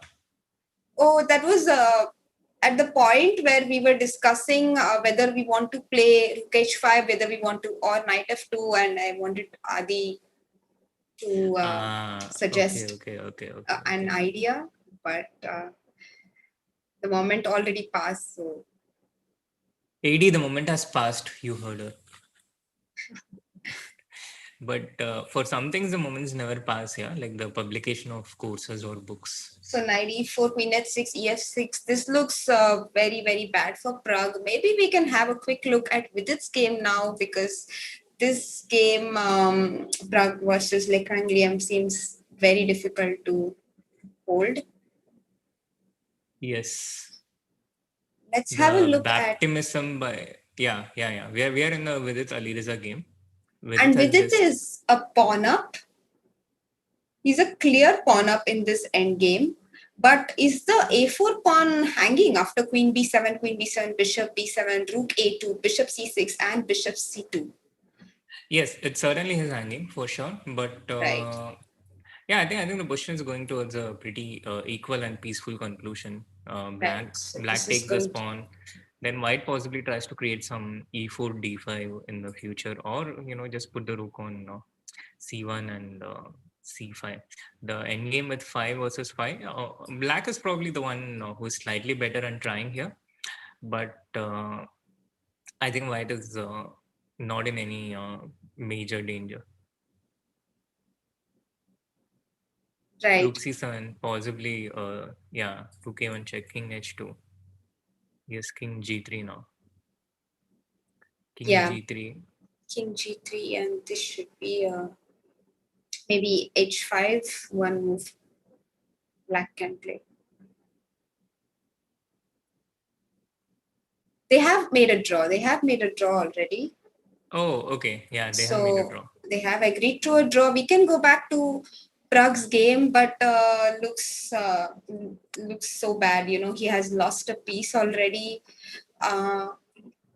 Oh, that was at the point where we were discussing whether we want to play rook h5, whether we want to, or knight f2, and I wanted Adi to suggest Okay. an idea, but the moment already passed. So AD, the moment has passed, you heard her. But for some things, the moments never pass, yeah, like the publication of courses or books. So knight e4, queen h6, ef6. This looks very, very bad for Prague. Maybe we can have a quick look at Vidit's game now because this game, Prague versus Lekangliam, seems very difficult to hold. Yes. Let's have a look Baptism by We are in the Vidit Alireza game. And Vidit is a pawn up. He's a clear pawn up in this endgame. But is the a4 pawn hanging after queen b7, bishop b7, rook a2, bishop c6, and bishop c2? Yes, it certainly is hanging for sure. But Right. yeah, I think the position is going towards a pretty equal and peaceful conclusion. Right. So Black takes this pawn. Then white possibly tries to create some e4, d5 in the future, or just put the rook on c1 and c5. The endgame with 5 versus 5. Black is probably the one who is slightly better and trying here, but I think white is not in any major danger. Right. Rook c7, possibly, rook a1 check, king h2. Yes, king g3 now. King g3. King g3, and this should be maybe h5, one move black can play. They have made a draw. They have made a draw already. Oh, okay. Yeah, they have made a So draw. they have agreed to a draw. We can go back to Prague's game, but looks so bad. You know, he has lost a piece already. Uh,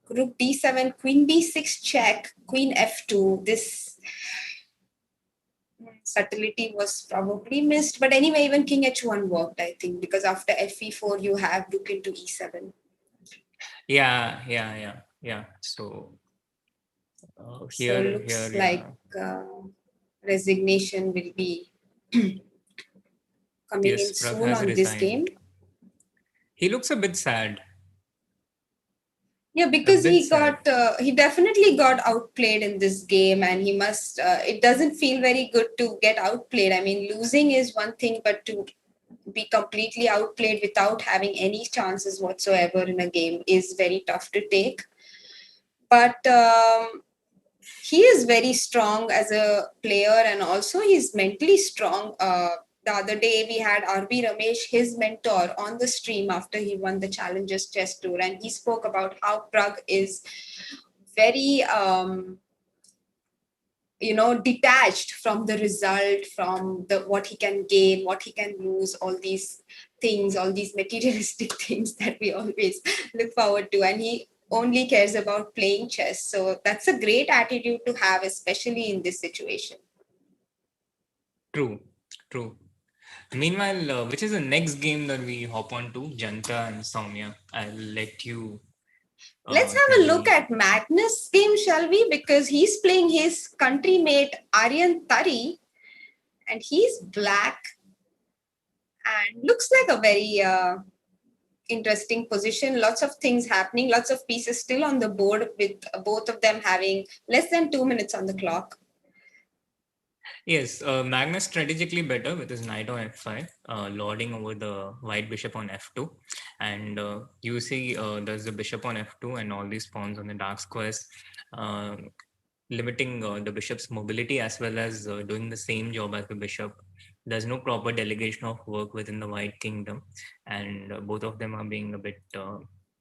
Rook d7, Queen b6 check, Queen f2. This subtlety was probably missed, but anyway, even King h1 worked, I think, because after fe4 you have Rook into e7. Yeah. So So here, looks like yeah. resignation will be coming Yes, in Prag soon has on this game. resigned. He looks a bit sad. Yeah, A because bit sad. he definitely got outplayed in this game, and he must. It doesn't feel very good to get outplayed. I mean, losing is one thing, but to be completely outplayed without having any chances whatsoever in a game is very tough to take. But he is very strong as a player, and also he's mentally strong. The other day we had RB Ramesh, his mentor, on the stream after he won the Challengers Chess Tour, and he spoke about how Prague is very detached from the result, from the what he can gain, what he can lose, all these things, all these materialistic things that we always look forward to, and he only cares about playing chess. So that's a great attitude to have, especially in this situation. True, true. Meanwhile, which is the next game that we hop on to? Janta and Soumya. I'll let you Let's have tell a look me. at Magnus' game, shall we? Because he's playing his country mate Aryan Tari, and he's black and looks like a very interesting position. Lots of things happening, lots of pieces still on the board, with both of them having less than 2 minutes on the clock. Yes, Magnus strategically better with his knight on f5, lording over the white bishop on f2. And you see there's the bishop on f2 and all these pawns on the dark squares, uh, limiting the bishop's mobility as well as doing the same job as the bishop. There's no proper delegation of work within the white kingdom, and both of them are being a bit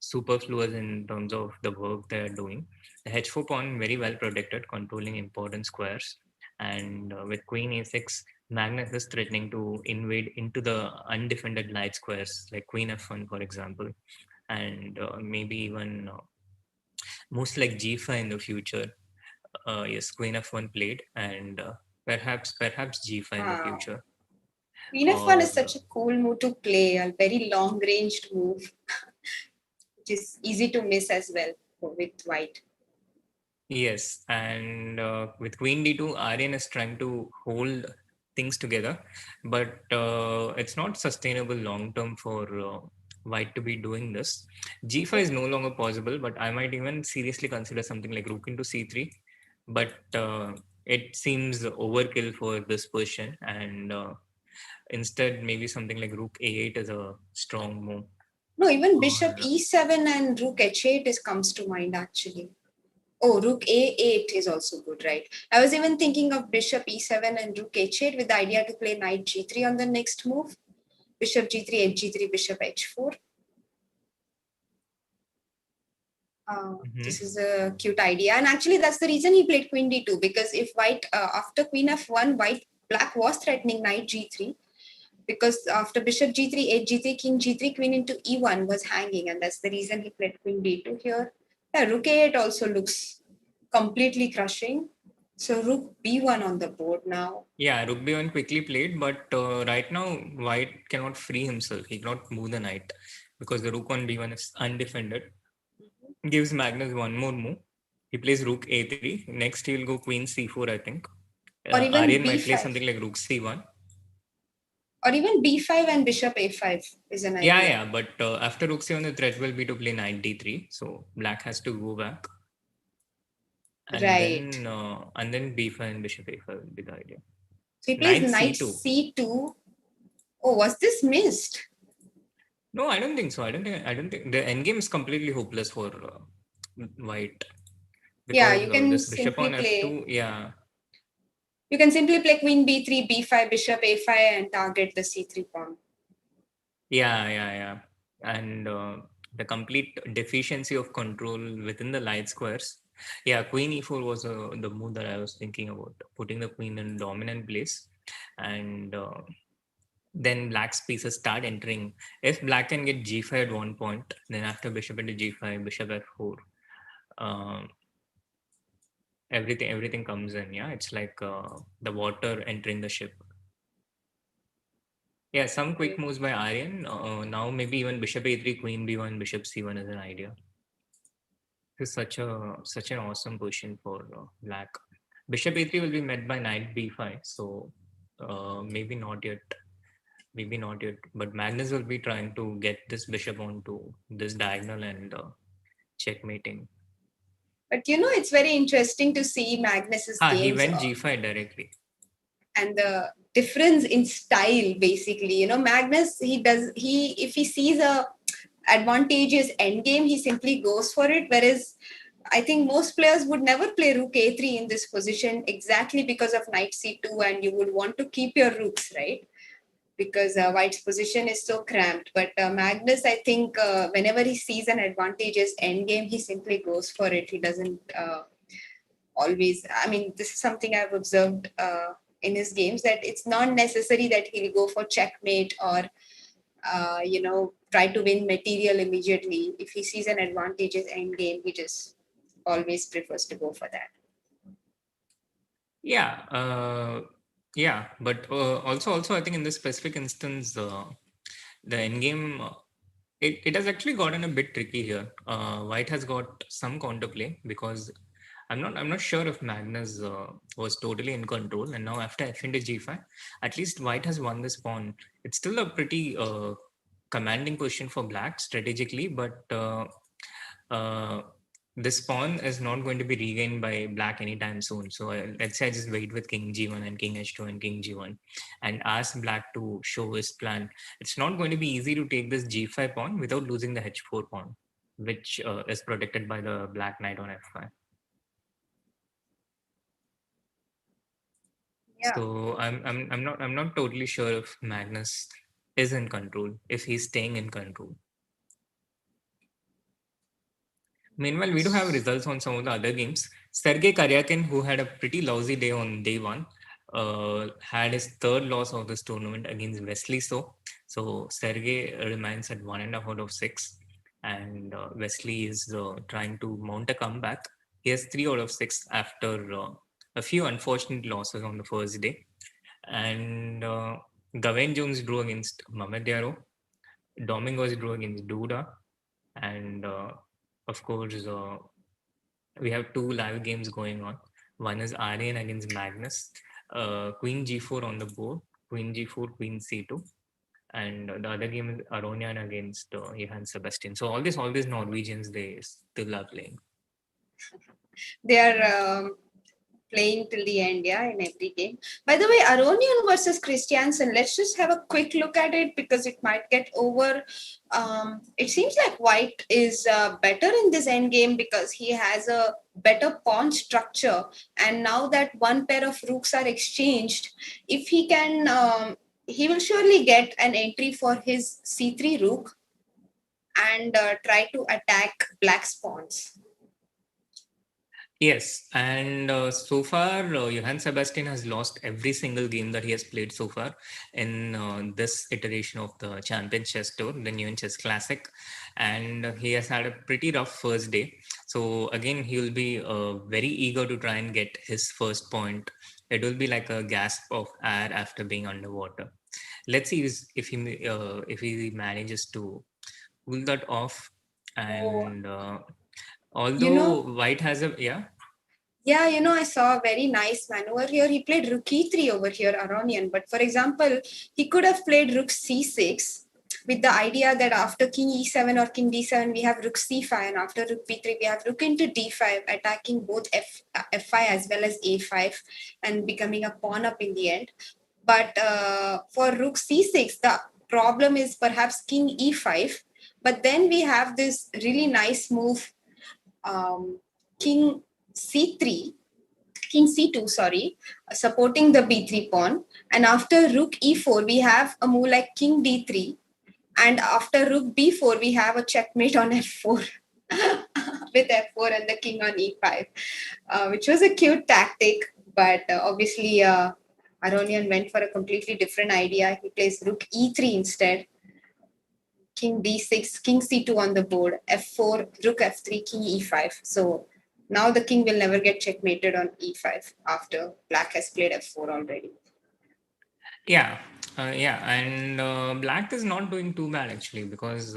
superfluous in terms of the work they're doing. The h4 pawn very well protected, controlling important squares, and with queen a6, Magnus is threatening to invade into the undefended light squares like queen f1, for example, and maybe even most like g5 in the future. Yes, queen f1 played, and perhaps g5 in the Wow. future. Queen f1 Or is such a cool move to play, a very long ranged move, which is easy to miss as well with white. yes, and with queen d2, Aryan is trying to hold things together, but it's not sustainable long term for white to be doing this. G5 is no longer possible, but I might even seriously consider something like rook into c3, but it seems overkill for this position, and instead maybe something like rook a8 is a strong move. No, even bishop Or e7 and rook h8 comes to mind actually. Oh, rook a8 is also good, right? I was even thinking of bishop e7 and rook h8 with the idea to play knight g3 on the next move. Bishop g3, hg3, bishop h4. Mhm. This is a cute idea, and actually that's the reason he played queen d2, because if white after queen f1, black was threatening knight g3, because after bishop g3, hg3, king g3, queen into e1 was hanging, and that's the reason he played queen d2 here. Yeah, rook a8 also looks completely crushing. So rook b1 on the board now. Yeah, rook b1 quickly played, but right now white cannot free himself. He cannot move the knight because the rook on b1 is undefended. Gives Magnus one more move. He plays rook a3. Next, he will go queen c4, I think. Or even Aryan might play b5. something like rook c1. Or even b5 and bishop a5 is an Yeah, idea. yeah, but after rook c1, the threat will be to play knight d3. So black has to go back, and Right. then b5 and bishop a5 will be the idea. So he plays Knight knight c2. c2. Oh, was this missed? No, I don't think so. I don't think the endgame is completely hopeless for white Yeah, because this bishop on f2. Yeah, you can simply play queen b3, b5, bishop a5 and target the c3 pawn. yeah, and the complete deficiency of control within the light squares Yeah, queen e4 was the move that I was thinking about, putting the queen in dominant place, and then black's pieces start entering. If black can get g5 at one point, then after bishop into g5, bishop f4, um, everything comes in. Yeah, it's like the water entering the ship. Yeah, some quick moves by Aryan. Now maybe even bishop a3, queen b1, bishop c1 is an idea. This is such an awesome position for black. Bishop a3 will be met by knight b5, so maybe not yet. Maybe not yet. But Magnus will be trying to get this bishop onto this diagonal and checkmating. But it's very interesting to see Magnus's He games went g5 directly. and the difference in style. Basically, Magnus, if he sees a advantageous endgame, he simply goes for it. Whereas I think most players would never play rook a3 in this position exactly because of knight c2, and you would want to keep your rooks, right? Because white's position is so cramped. But Magnus, I think whenever he sees an advantageous endgame, he simply goes for it. He doesn't always. I mean, this is something I've observed in his games, that it's not necessary that he'll go for checkmate or try to win material immediately. If he sees an advantageous endgame, he just always prefers to go for that. Yeah, but also I think in this specific instance, the endgame it has actually gotten a bit tricky here. White has got some counterplay because I'm not sure if Magnus was totally in control, and now after f into g5, at least White has won this pawn. It's still a pretty commanding position for Black strategically, but uh, this pawn is not going to be regained by Black anytime soon. So let's say I just wait with King G1 and King H2 and King G1 and ask Black to show his plan. It's not going to be easy to take this G5 pawn without losing the H4 pawn, which is protected by the Black Knight on F5. Yeah. So I'm not totally sure if Magnus is in control, if he's staying in control. Meanwhile, we do have results on some of the other games. Sergei Karyakin, who had a pretty lousy day on day one, had his third loss of this tournament against Wesley So. So Sergei remains at 1.5 out of 6, and Wesley is trying to mount a comeback. He has 3 out of 6 after a few unfortunate losses on the first day. And Gawain Jones drew against Mamed Yarrow. Domingos drew against Duda. And of course, we have two live games going on. One is Aryan against Magnus. Queen g4 on the board. Queen g4, Queen c2. And the other game is Aronian against Johann Sebastian. So all these Norwegians, they still are playing. They are playing till the end, yeah, in every game. By the way, Aronian versus Christiansen, let's just have a quick look at it because it might get over. It seems like White is better in this end game because he has a better pawn structure. And now that one pair of rooks are exchanged, if he can, he will surely get an entry for his c3 rook and try to attack Black's pawns. Yes, and so far, Johann Sebastian has lost every single game that he has played so far in this iteration of the Champion Chess Tour, the New Chess Classic, and he has had a pretty rough first day. So again, he will be very eager to try and get his first point. It will be like a gasp of air after being underwater. Let's see if he manages to pull that off. Oh, And you know, although White has a yeah, I saw a very nice maneuver here. He played rook e3 over here, Aronian. But for example, he could have played rook c6 with the idea that after king e7 or king d7, we have rook c5. And after rook b3, we have rook into d5, attacking both f5 as well as a5 and becoming a pawn up in the end. But for rook c6, the problem is perhaps king e5. But then we have this really nice move, king c3, king c2, sorry, supporting the b3 pawn. And after rook e4, we have a move like king d3. And after rook b4, we have a checkmate on f4. with f4 and the king on e5, which was a cute tactic. But obviously, Aronian went for a completely different idea. He plays rook e3 instead. King d6, king c2 on the board, f4, rook f3, king e5. So now the king will never get checkmated on e5 after black has played f4 already. Yeah, and black is not doing too bad actually, because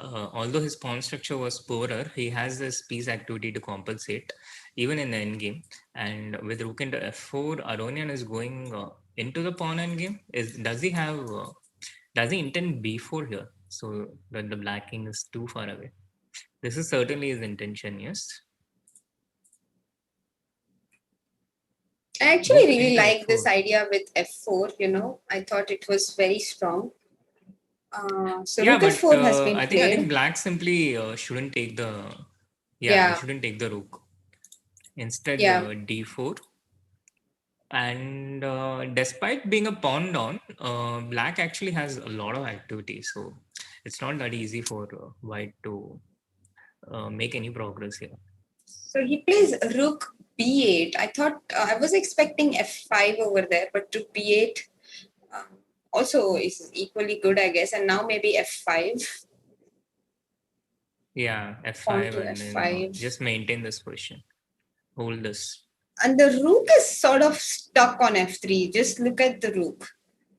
although his pawn structure was poorer, he has this piece activity to compensate even in the endgame. And with rook into f4, Aronian is going into the pawn endgame. Does he have does he intend b4 here, so that the black king is too far away? This is certainly his intention, yes. I actually Rook really into like this f4. idea with f4, I thought it was very strong. So Yeah, rook but f4 has been I think played. black simply shouldn't take the he Yeah, shouldn't take the rook. Instead, yeah. d4. And despite being a pawn down, black actually has a lot of activity. So it's not that easy for white to make any progress here. So he plays rook b8. I thought I was expecting f5 over there, but rook b8 also is equally good, I guess. And now maybe f5. Yeah, Pawn f5, to and then f5. just maintain this position. Hold this. And the rook is sort of stuck on f3. Just look at the rook.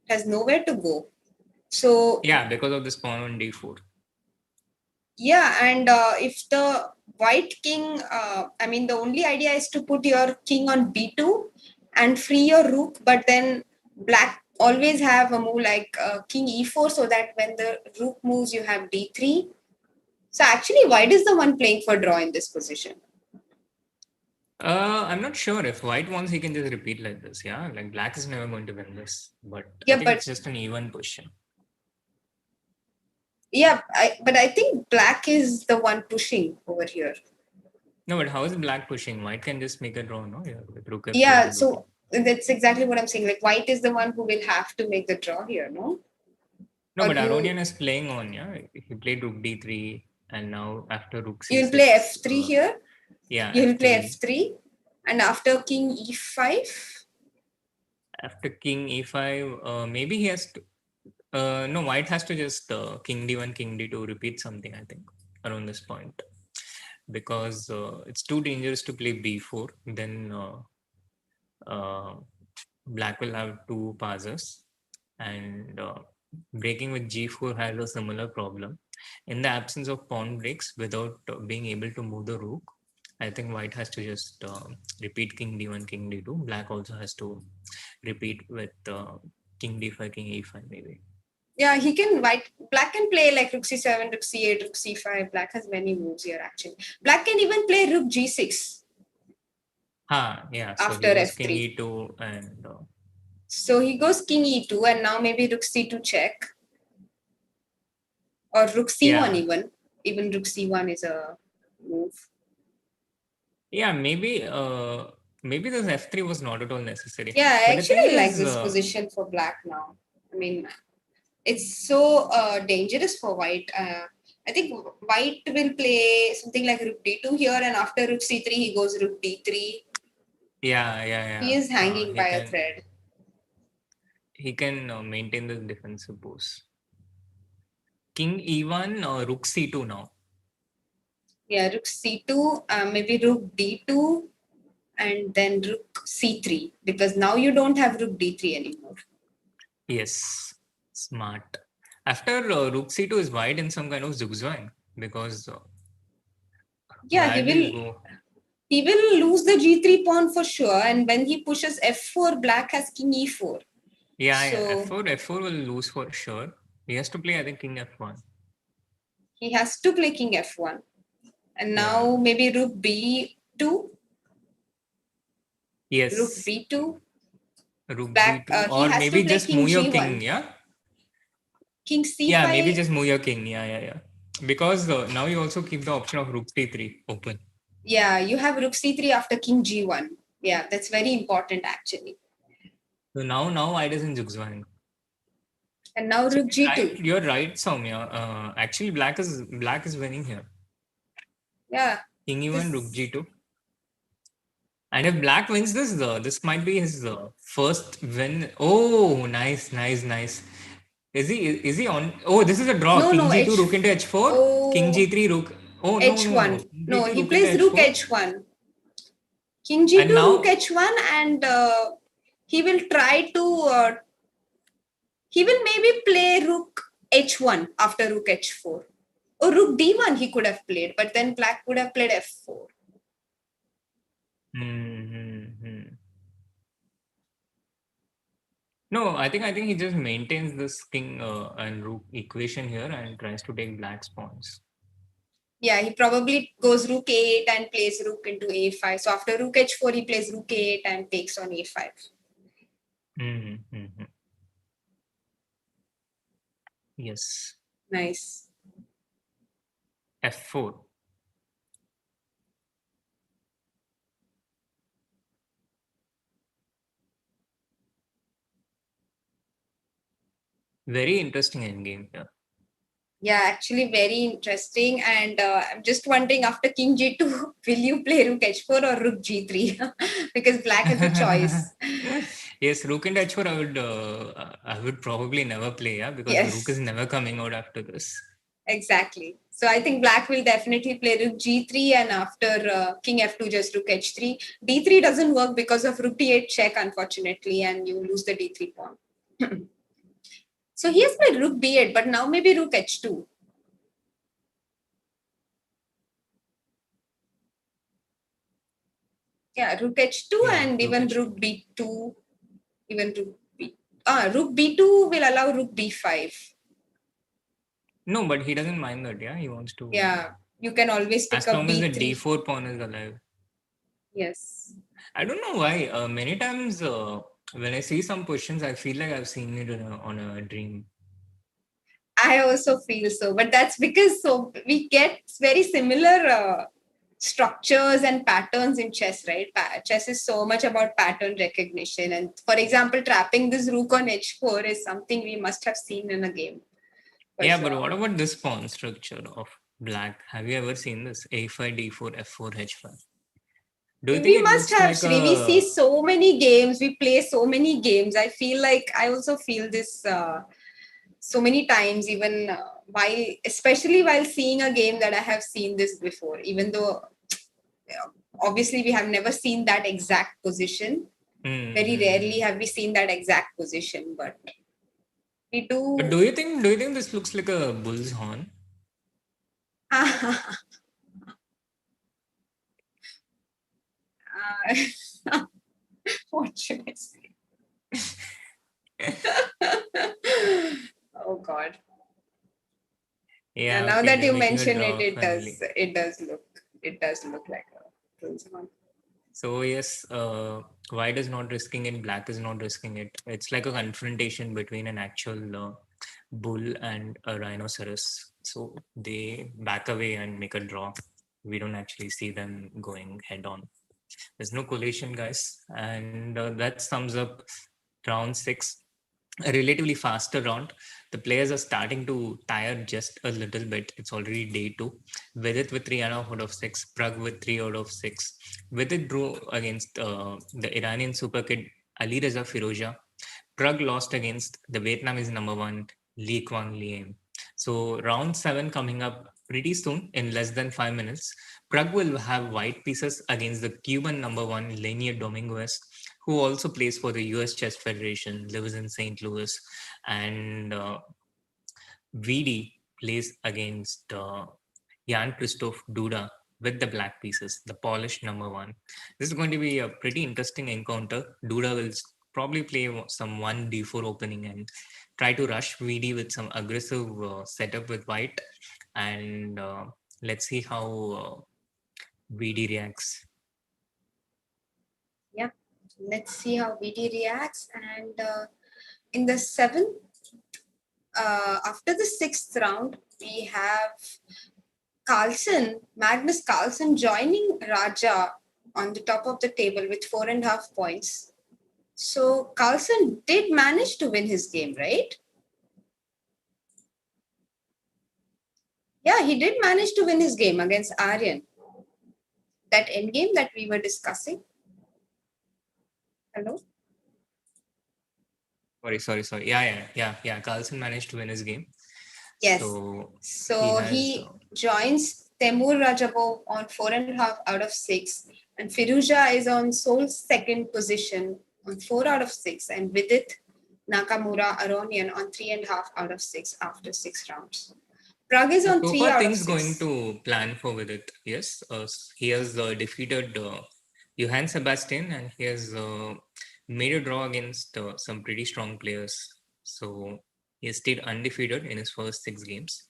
It has nowhere to go. So Yeah, because of this pawn on d4. yeah, and if the white king, the only idea is to put your king on b2 and free your rook, but then black always have a move like king e4, so that when the rook moves, you have d3. So actually, white is the one playing for draw in this position. I'm not sure if white wants, he can just repeat like this. Yeah, like black is never going to win this, but I Yeah, think but it's just an even position. but I think black is the one pushing over here. No, but how is black pushing? White can just make a draw, no? Yeah, with rook f4 Yeah, and rook. so that's exactly what I'm saying. Like white is the one who will have to make the draw here, no? No, Or but you Aronian is playing on, yeah. He played rook d3, and now after rook you'll play c6, f3 here. yeah, You'll play f3. f3, and after king e5. After king e5, maybe he has to. No, white has to just king d1, king d2, repeat something, I think, around this point. Because it's too dangerous to play b4. Then uh, black will have two passes, and breaking with g4 has a similar problem. In the absence of pawn breaks, without being able to move the rook, I think white has to just repeat king d1, king d2. Black also has to repeat with king d5, king e5 maybe. Yeah, black can play like rook c7, rook c8, rook c5. Black has many moves here actually. Black can even play rook g6 Yeah. So he after goes king f3. e2 and So he goes king e2, and now maybe rook c2 check, or rook c1 yeah, even. Even rook c1 is a move. yeah. Maybe this f3 was not at all necessary. Yeah, I But the thing actually like is, this position for black now. I mean, it's so dangerous for white. I think white will play something like rook d2 here, and after rook c3, he goes rook d3. He is hanging he by a can thread. maintain the defensive pose. King e1 or rook c2 now. Yeah, rook c2, maybe rook d2, and then rook c3, because now you don't have rook d3 anymore. Yes, smart. After rook c2 is white in some kind of zugzwang, because Yeah, where do you go? he will lose the g3 pawn for sure, and when he pushes f4, black has king e4. Yeah, So f4 will lose for sure. He has to play, I think, king f1. he has to play king f1. And Yeah. now maybe rook b2, rook Yes. b2, Rook black, g2, he or has to maybe play just king move your g1, king. Yeah. king Yeah, maybe c5. just move your king. Yeah. Because now you also keep the option of rook c3 open. Yeah, you have rook c3 after king g1. Yeah, that's very important actually. So now white is in zugzwang. And now So rook g2. you're right, Soumya. Actually, black is winning here. Yeah. King E1, Rook G2. And if Black wins this, this might be his first win. Oh, nice, nice, nice. Is he on? Oh, this is a draw. No, King no, G2, Rook into H4. King oh, G3, Rook. Oh, no, no, no. H1. King No, G2, he Rook into plays Rook H4. H1. King And G2, Rook now, H1, and he will try to. He will maybe play Rook H1 after Rook H4. Or Rook D1 he could have played, but then Black would have played F4. hmm. No, I think he just maintains this king and rook equation here and tries to take black's pawns. Yeah, he probably goes Rook A8 and plays Rook into A5. So after Rook H4, he plays Rook A8 and takes on A5. Mm-hmm. Yes. Nice. F4. Very interesting endgame here. Yeah, actually very interesting. And I'm just wondering after King G2, will you play Rook H4 or Rook G3? Because Black has a choice. Yes, rook into H4 I would probably never play, yeah, because the rook is Yes, never coming out after this. exactly. So I think Black will definitely play Rook G3 and after King F2 just Rook H3. D3 doesn't work because of Rook D8 check, unfortunately, and you lose the D3 pawn. So he has played Rook B8, but now maybe Rook H2. Yeah, Rook H2 Yeah, and rook even H2. Rook B2. Even Rook B2 will allow Rook B5. No, but he doesn't mind that, yeah. He wants to, Yeah, you can always pick as up long as the B3. D4 pawn is alive. Yes. I don't know why. Many times when I see some questions, I feel like I've seen it on a dream. I also feel so, but that's because so we get very similar structures and patterns in chess, right? Chess is so much about pattern recognition, and for example, trapping this rook on h4 is something we must have seen in a game. For Yeah, but sure. what about this pawn structure of black? Have you ever seen this? A5, D4, F4, H5. Do you think We it must looks have, like Shri. We see a... so many games. We play so many games. I feel like I also feel this so many times, even while, especially while seeing a game that I have seen this before, even though obviously we have never seen that exact position. Very rarely Mm-hmm. have we seen that exact position, but we But do. do you think this looks like a bull's horn? What should I say? Oh God. Yeah, Yeah, now okay, that they're you making a mention draw finally. it does look like a bull's horn. So yes, white is not risking it, black is not risking it. It's like a confrontation between an actual bull and a rhinoceros. So they back away and make a draw. We don't actually see them going head on. There's no collation, guys, and that sums up round 6. A relatively faster round. The players are starting to tire just a little bit. It's already day 2. Vidit with 3.5 out of 6, Pragg with 3 out of 6. Vidit drew against the Iranian super kid Ali Reza Firoja. Pragg lost against the Vietnamese number 1 Lee Kwang Liem. So round 7 coming up pretty soon in less than 5 minutes. Pragg will have white pieces against the Cuban number 1 Lenia Dominguez, who also plays for the US Chess Federation, lives in St. Louis, and VD plays against Jan Christoph Duda with the black pieces, the Polish number 1. This is going to be a pretty interesting encounter. Duda will probably play some 1d4 opening and try to rush VD with some aggressive setup with white, and let's see how VD reacts. Yeah, let's see how VD reacts. And in the 7th, after the 6th round, we have Magnus Carlsen joining Raja on the top of the table with 4.5 points. So Carlsen did manage to win his game, right? Yeah, he did manage to win his game against Aryan. that endgame that we were discussing. Hello? Sorry. Yeah. Carlsen managed to win his game. Yes. So he So has. he joins Temur Rajabov on 4.5 out of 6, and Firuza is on sole second position on 4 out of 6, and Vidit Nakamura Aronian on 3.5 out of 6 after 6 rounds. Prague is on So 3 far, out of things 6. going to plan for with it. Yes, he has defeated Johann Sebastian, and he has made a draw against some pretty strong players. So he has stayed undefeated in his first 6 games.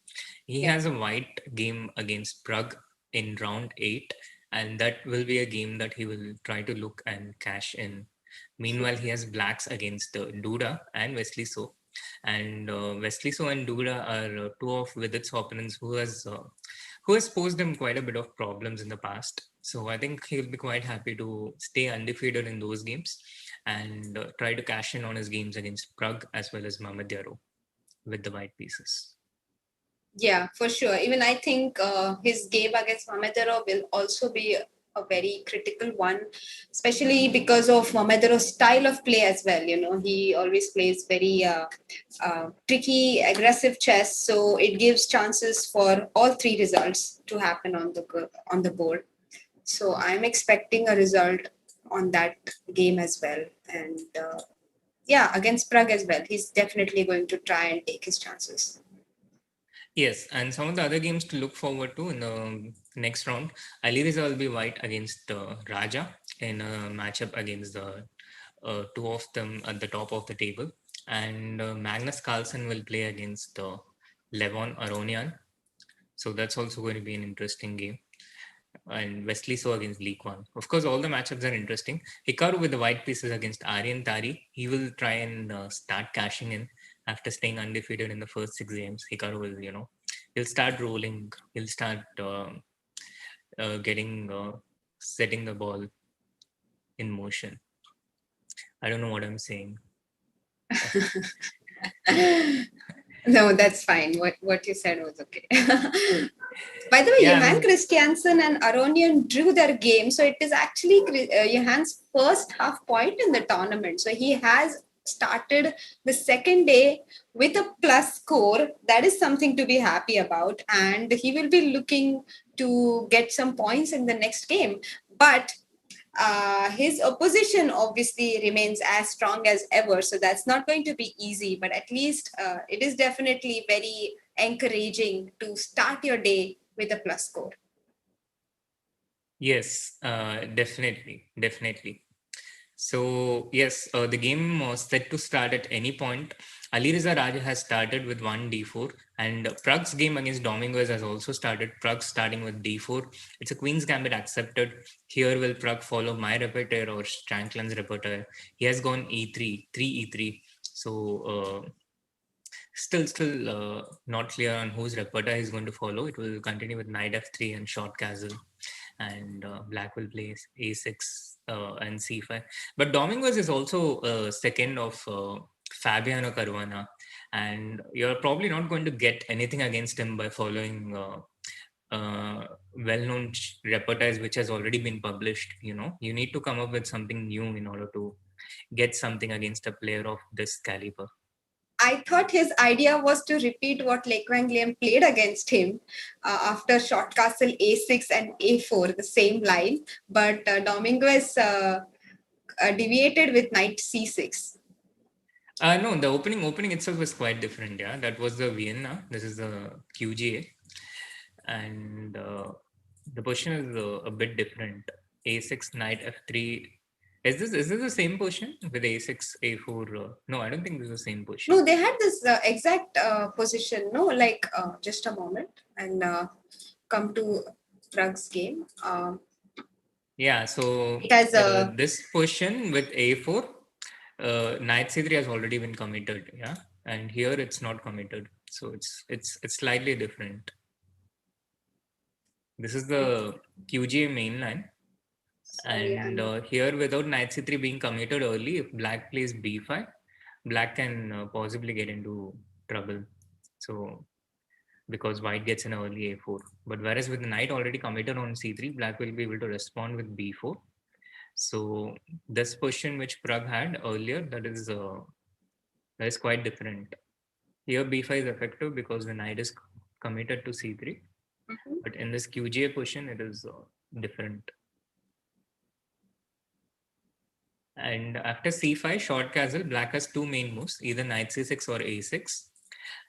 He Yeah. has a white game against Prague in round 8, and that will be a game that he will try to look and cash in. Meanwhile, he has blacks against Duda and Wesley So, and Wesley So and Duda are two of Vidit's opponents who has posed him quite a bit of problems in the past. So I think he'll be quite happy to stay undefeated in those games and try to cash in on his games against Prague as well as Mamadjaro with the white pieces. Yeah, for sure. Even I think his game against Mamedero will also be a very critical one, especially because of Mamedaro's style of play as well. You know, he always plays very tricky, aggressive chess, so it gives chances for all three results to happen on the board. So I'm expecting a result on that game as well, and yeah, against Prague as well. He's definitely going to try and take his chances. Yes, and some of the other games to look forward to in the next round, Alireza will be white against Raja in a matchup against the two of them at the top of the table. And Magnus Carlsen will play against Levon Aronian. So that's also going to be an interesting game. And Wesley So against Lee Kwan. Of course, all the matchups are interesting. Hikaru with the white pieces against Aryan Tari. He will try and start cashing in after staying undefeated in the first 6 games. Hikaru will, he'll start rolling. He'll start setting the ball in motion. I don't know what I'm saying. No, that's fine. What you said was okay. By the way, Yeah, Johan Christiansen and Aronian drew their game, so it is actually Johan's first half point in the tournament. So he has started the second day with a plus score. That is something to be happy about, and he will be looking to get some points in the next game. But his opposition obviously remains as strong as ever, so that's not going to be easy, but at least it is definitely very encouraging to start your day with a plus score. yes, definitely. So yes, the game was set to start at any point. Alireza Raja has started with 1 d4, and Prague's game against Domingos has also started. Prague starting with d4. It's a Queen's Gambit accepted. Here will Prague follow my repertoire or Strankland's repertoire? He has gone e3, 3 e3. So still not clear on whose repertoire he's going to follow. It will continue with knight f3 and short castle, and black will play a6 and c5. But Domingos is also second of Fabiano Caruana, and you're probably not going to get anything against him by following well-known repertoires which has already been published. You need to come up with something new in order to get something against a player of this caliber. I thought his idea was to repeat what Le Quang Liem played against him after short castle a6 and a4, the same line, but Dominguez deviated with knight c6. No, the opening itself was quite different. Yeah, that was the Vienna. This is the QGA, and the position is a bit different. A6 knight f3. Is this the same position with a6 a4? No, I don't think this is the same position. No, they had this exact position. No, like just a moment and come to Prague's game. Yeah, so It has this position with a4, knight c3 has already been committed. Yeah, and here it's not committed, so it's slightly different. This is the QGA mainline. sorry, And here, without knight c3 being committed early, if black plays b5, black can possibly get into trouble. So because white gets an early a4. But whereas with the knight already committed on c3, black will be able to respond with b4. So this position which Pragg had earlier, that is quite different. Here b5 is effective because the knight is committed to c3. But in this QGA position, it is different. And after c5, short castle, black has two main moves, either knight c6 or a6.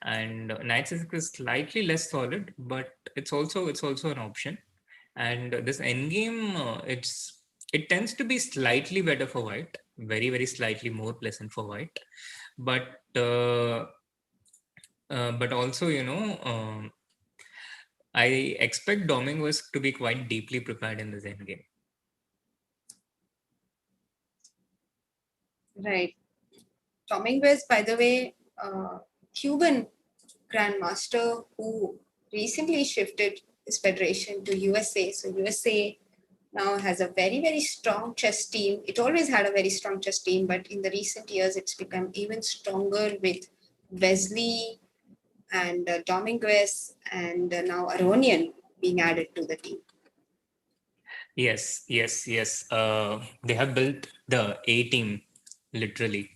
And knight c6 is slightly less solid, but it's also an option. And this endgame, it tends to be slightly better for white, very very slightly more pleasant for white, but also I expect Dominguez to be quite deeply prepared in this endgame. Right. Dominguez, by the way, Cuban grandmaster who recently shifted his federation to USA. So USA now has a very, very strong chess team. It always had a very strong chess team, but in the recent years, it's become even stronger with Wesley and Dominguez and now Aronian being added to the team. Yes. They have built the A team, literally.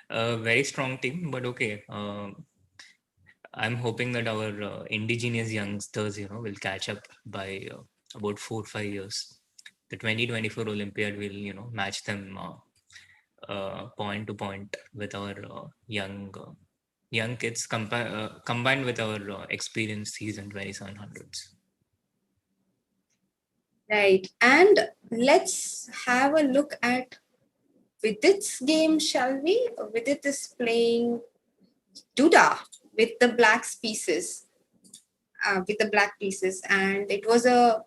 A very strong team, but okay. I'm hoping that our indigenous youngsters, will catch up by about 4 or 5 years. The 2024 Olympiad will, match them point to point with our young kids combined with our experienced seasoned 2700s. Right. And let's have a look at Vidit's game, shall we? Vidit is playing Duda with the black pieces, and it was a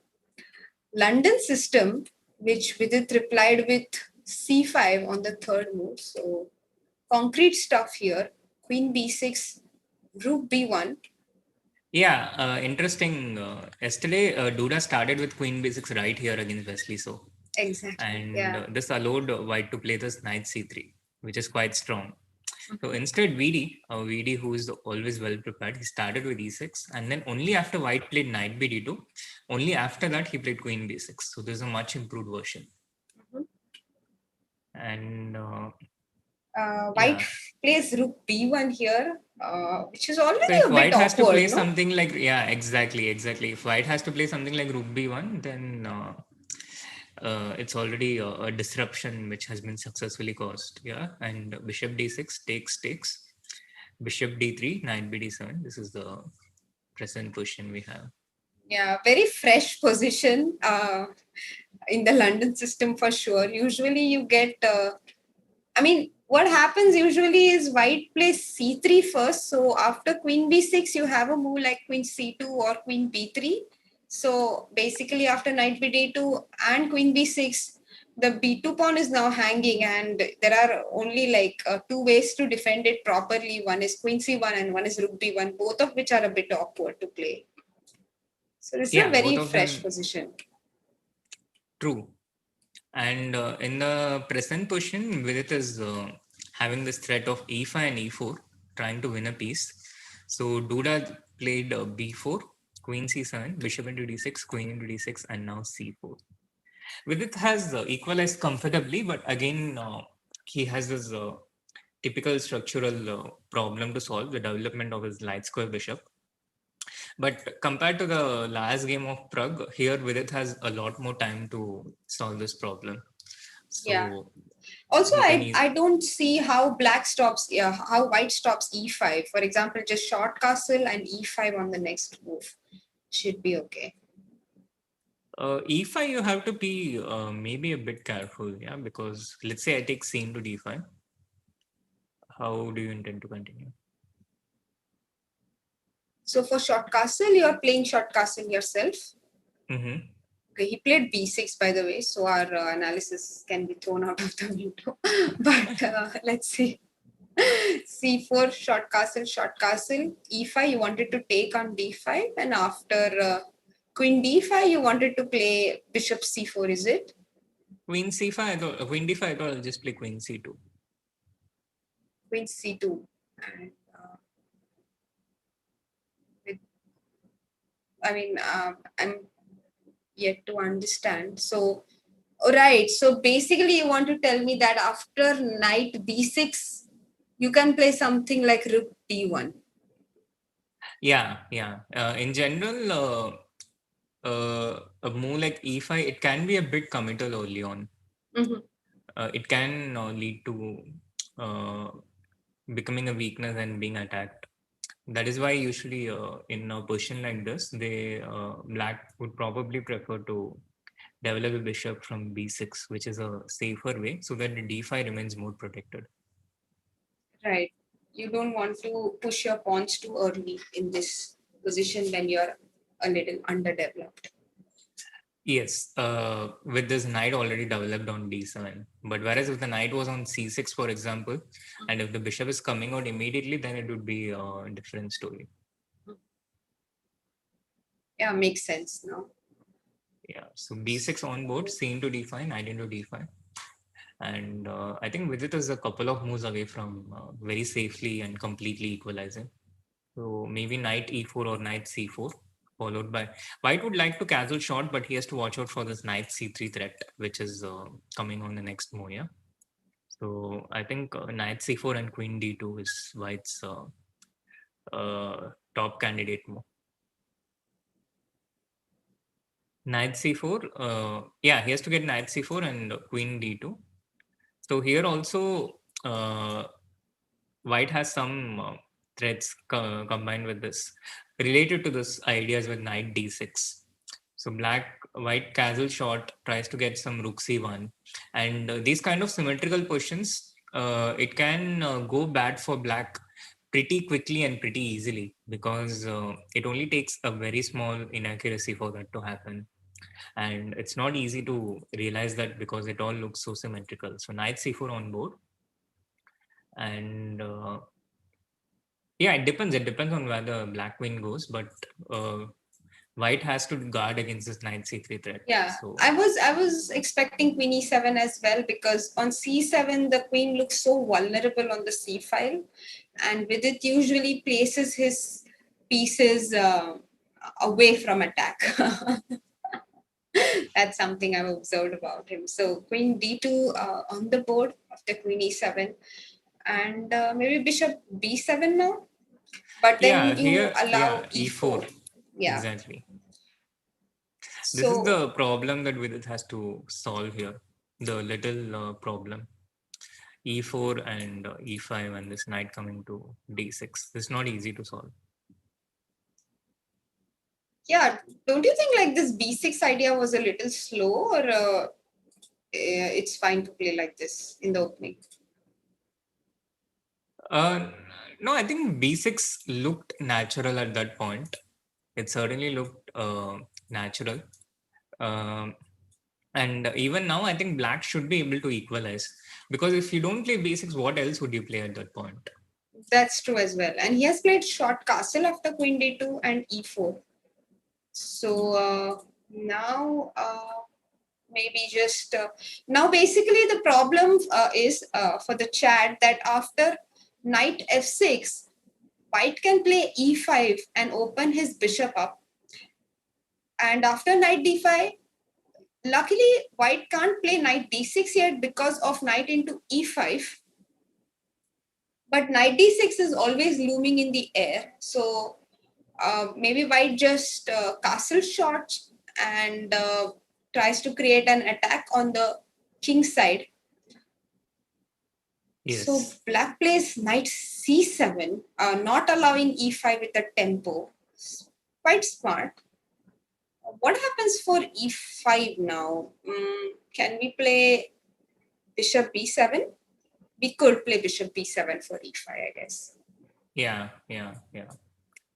London system which Vidit replied with c5 on the third move. So concrete stuff here. Queen b6, rook b1. Yeah, interesting. Yesterday, Duda started with Queen b6 right here against Wesley So. Exactly. And this allowed white to play this knight c3, which is quite strong. So instead, VD, who is always well prepared, he started with e6, and then only after white played knight bd2, only after that he played queen b6. So this is a much improved version. And white plays rook b1 here, which is already so if a white bit has awkward, to play something like exactly. If white has to play something like rook b1, then it's already a disruption which has been successfully caused. Yeah, and bishop d6 takes. Bishop d3, knight bd7. This is the present position we have. Yeah, very fresh position in the London system for sure. Usually you get, what happens usually is white plays c3 first. So after queen b6, you have a move like queen c2 or queen b3. So basically after knight bd2 and queen b6, the b2 pawn is now hanging, and there are only like two ways to defend it properly. One is queen c1 and one is rook b1, both of which are a bit awkward to play. So this is a very fresh position. True. And in the present position, Vidit is having this threat of e5 and e4, trying to win a piece. So Duda played b4, queen c7, bishop into d6, queen into d6, and now c4. Vidit has equalized comfortably, but again, he has this typical structural problem to solve, the development of his light square bishop. But compared to the last game of Prague, here Vidit has a lot more time to solve this problem. So also, I don't see how how white stops e5. For example, just short castle and e5 on the next move should be okay. e5, you have to be maybe a bit careful, because let's say I take c into d5. How do you intend to continue? So for short castle, you are playing short castle yourself. Mm-hmm. Okay, he played b6, by the way, so our analysis can be thrown out of the window. But let's see. c4, short castle, e5, you wanted to take on d5, and after queen d5, you wanted to play bishop c4, is it? Queen c5, queen d5, I thought I'll just play queen c2. Queen c2. And I mean, I'm yet to understand. So, right. So basically, you want to tell me that after knight b6, you can play something like rook d1. Yeah, yeah. In general, a move like e5, it can be a bit committal early on. Mm-hmm. It can lead to uh, becoming a weakness and being attacked. That is why usually in a position like this, they black would probably prefer to develop a bishop from b6, which is a safer way, so that the d5 remains more protected. Right. You don't want to push your pawns too early in this position when you're a little underdeveloped. Yes, with this knight already developed on d7. But whereas if the knight was on c6, for example, and if the bishop is coming out immediately, then it would be a different story. Yeah, makes sense now. Yeah, so b6 on board, c into d5, knight into d5. And I think Vidit is a couple of moves away from very safely and completely equalizing. So maybe knight e4 or knight c4, followed by white would like to casual shot, but he has to watch out for this knight c3 threat, which is coming on the next move. Yeah. So I think knight c4 and queen d2 is white's top candidate move. Knight c4. Yeah, he has to get knight c4 and queen d2. So here also, white has some threads combined with this, related to this ideas with knight d6. So white casual shot tries to get some rook c1, and these kind of symmetrical positions, it can go bad for black pretty quickly and pretty easily, because it only takes a very small inaccuracy for that to happen, and it's not easy to realize that because it all looks so symmetrical. So knight c4 on board, and yeah, it depends on where the black queen goes, but uh, white has to guard against this knight c3 threat. Yeah, So I was expecting queen e7 as well, because on c7 the queen looks so vulnerable on the c file, and with it usually places his pieces away from attack. That's something I've observed about him. So queen d2 on the board after queen e7, and maybe bishop b7 now. But yeah, then you here, allow yeah, e4. e4. Yeah. Exactly. This is So the problem that Vidit has to solve here. The little problem. E4 and E5 and this knight coming to D6. It's not easy to solve. yeah, don't you think like this b6 idea was a little slow, or it's fine to play like this in the opening? Uh, no, I think B6 looked natural at that point. It certainly looked natural. Um, and even now, I think black should be able to equalize. Because if you don't play B6, what else would you play at that point? That's true as well. And he has played short castle after queen d2 and e4. So now maybe just now basically the problem is for the chat that after knight f6, white can play e5 and open his bishop up. And after knight d5, luckily white can't play knight d6 yet because of knight into e5. But knight d6 is always looming in the air. So maybe white just castle shots and tries to create an attack on the king side. So Yes. black plays knight c7, not allowing e5 with a tempo. Quite smart. What happens for e5 now? Can we play bishop b7? We could play bishop b7 for e5, I guess. Yeah, yeah, yeah.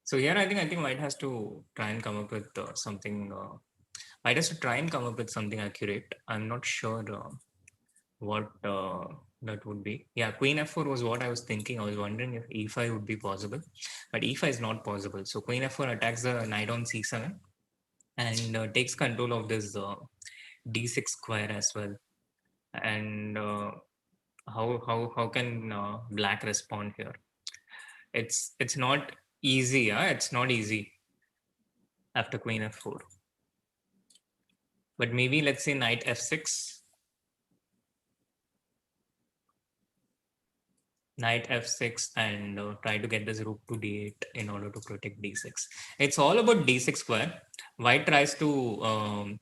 So here, I think white has to try and come up with something. White has to try and come up with something accurate. I'm not sure what that would be. Yeah, queen f4 was what I was thinking. I was wondering if e5 would be possible, but e5 is not possible. So queen f4 attacks the knight on c7 and takes control of this d6 square as well. And how can black respond here? It's not easy. Yeah, it's not easy. after queen f4. But maybe let's say knight f6. Knight f6 and try to get this rook to d8 in order to protect d6. It's all about d6 square. White tries to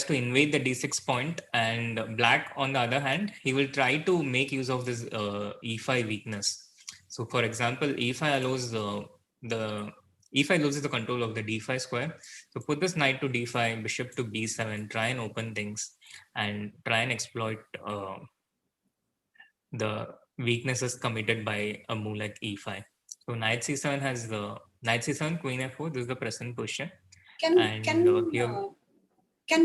invade the d6 point, and black, on the other hand, he will try to make use of this e5 weakness. So, for example, e5 allows the e5 loses the control of the d5 square. So, put this knight to d5, bishop to b7, try and open things, and try and exploit the weaknesses committed by a move like e5. So, knight c7 has the knight c7, queen f4. This is the present position. Can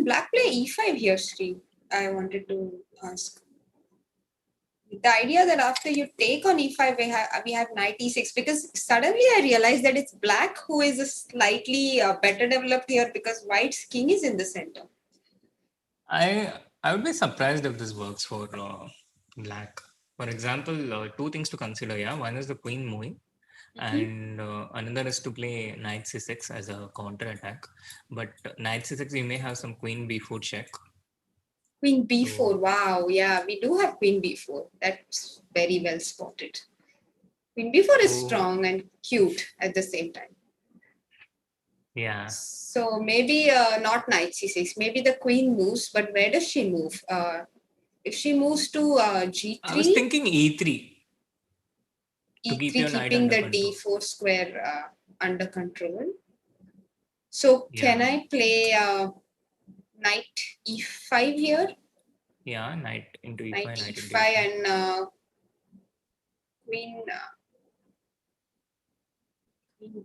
black play e5 here, Sri? I wanted to ask. The idea that after you take on e5, we have knight e6, because suddenly I realized that it's black who is a slightly better developed here because white's king is in the center. I would be surprised if this works for black. For example, two things to consider. Yeah, one is the queen moving, and another is to play knight c6 as a counter attack. But knight c6, you may have some queen b4 check. Queen b4, so, wow, yeah, we do have queen b4. That's very well spotted. Queen b4 is strong and cute at the same time. Yeah. So maybe not knight c6. Maybe the queen moves, but where does she move? If she moves to g3, I was thinking e3. E3 keeping the d4 square under control. So can I play knight e5 here? Yeah, knight into e5. Knight e5 and queen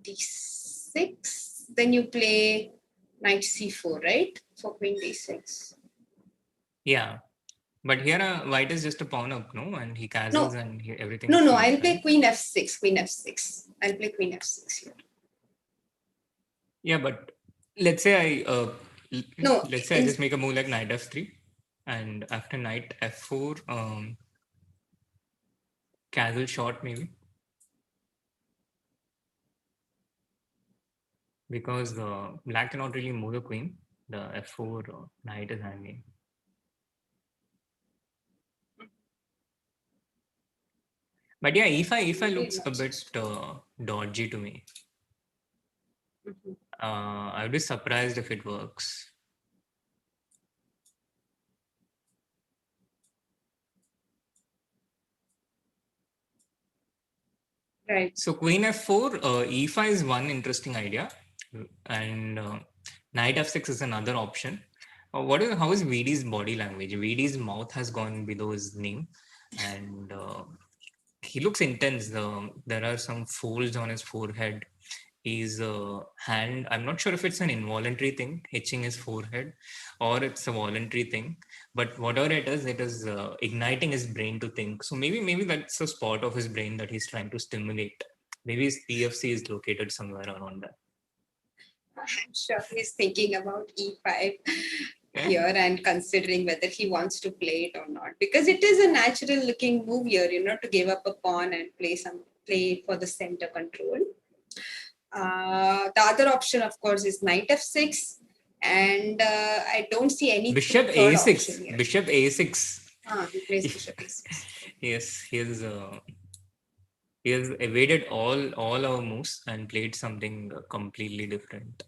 d6. Then you play knight c4, right? For queen d6. Yeah. But here, white is just a pawn up, no? And he castles and everything. No, I'll play queen f6. Queen f6. I'll play queen f6 here. Yeah, but let's say I just make a move like knight f3, and after knight f4, castle shot maybe, because black cannot really move the queen. The f4 knight is hanging. But yeah, e5 looks a bit dodgy to me. I would be surprised if it works. Right. So queen f4, e5 is one interesting idea, and knight f6 is another option. How is Vidit's body language? Vidit's mouth has gone below his name, and he looks intense. There are some folds on his forehead. His hand, I'm not sure if it's an involuntary thing, hitching his forehead, or it's a voluntary thing. But whatever it is igniting his brain to think. So maybe that's a spot of his brain that he's trying to stimulate. Maybe his PFC is located somewhere around that. I'm sure he's thinking about e5 here and considering whether he wants to play it or not, because it is a natural looking move here, to give up a pawn and play for the center control. The other option, of course, is knight f6, and I don't see any bishop a6. Bishop a6. He plays bishop a6. Yes, he has evaded all our moves and played something completely different.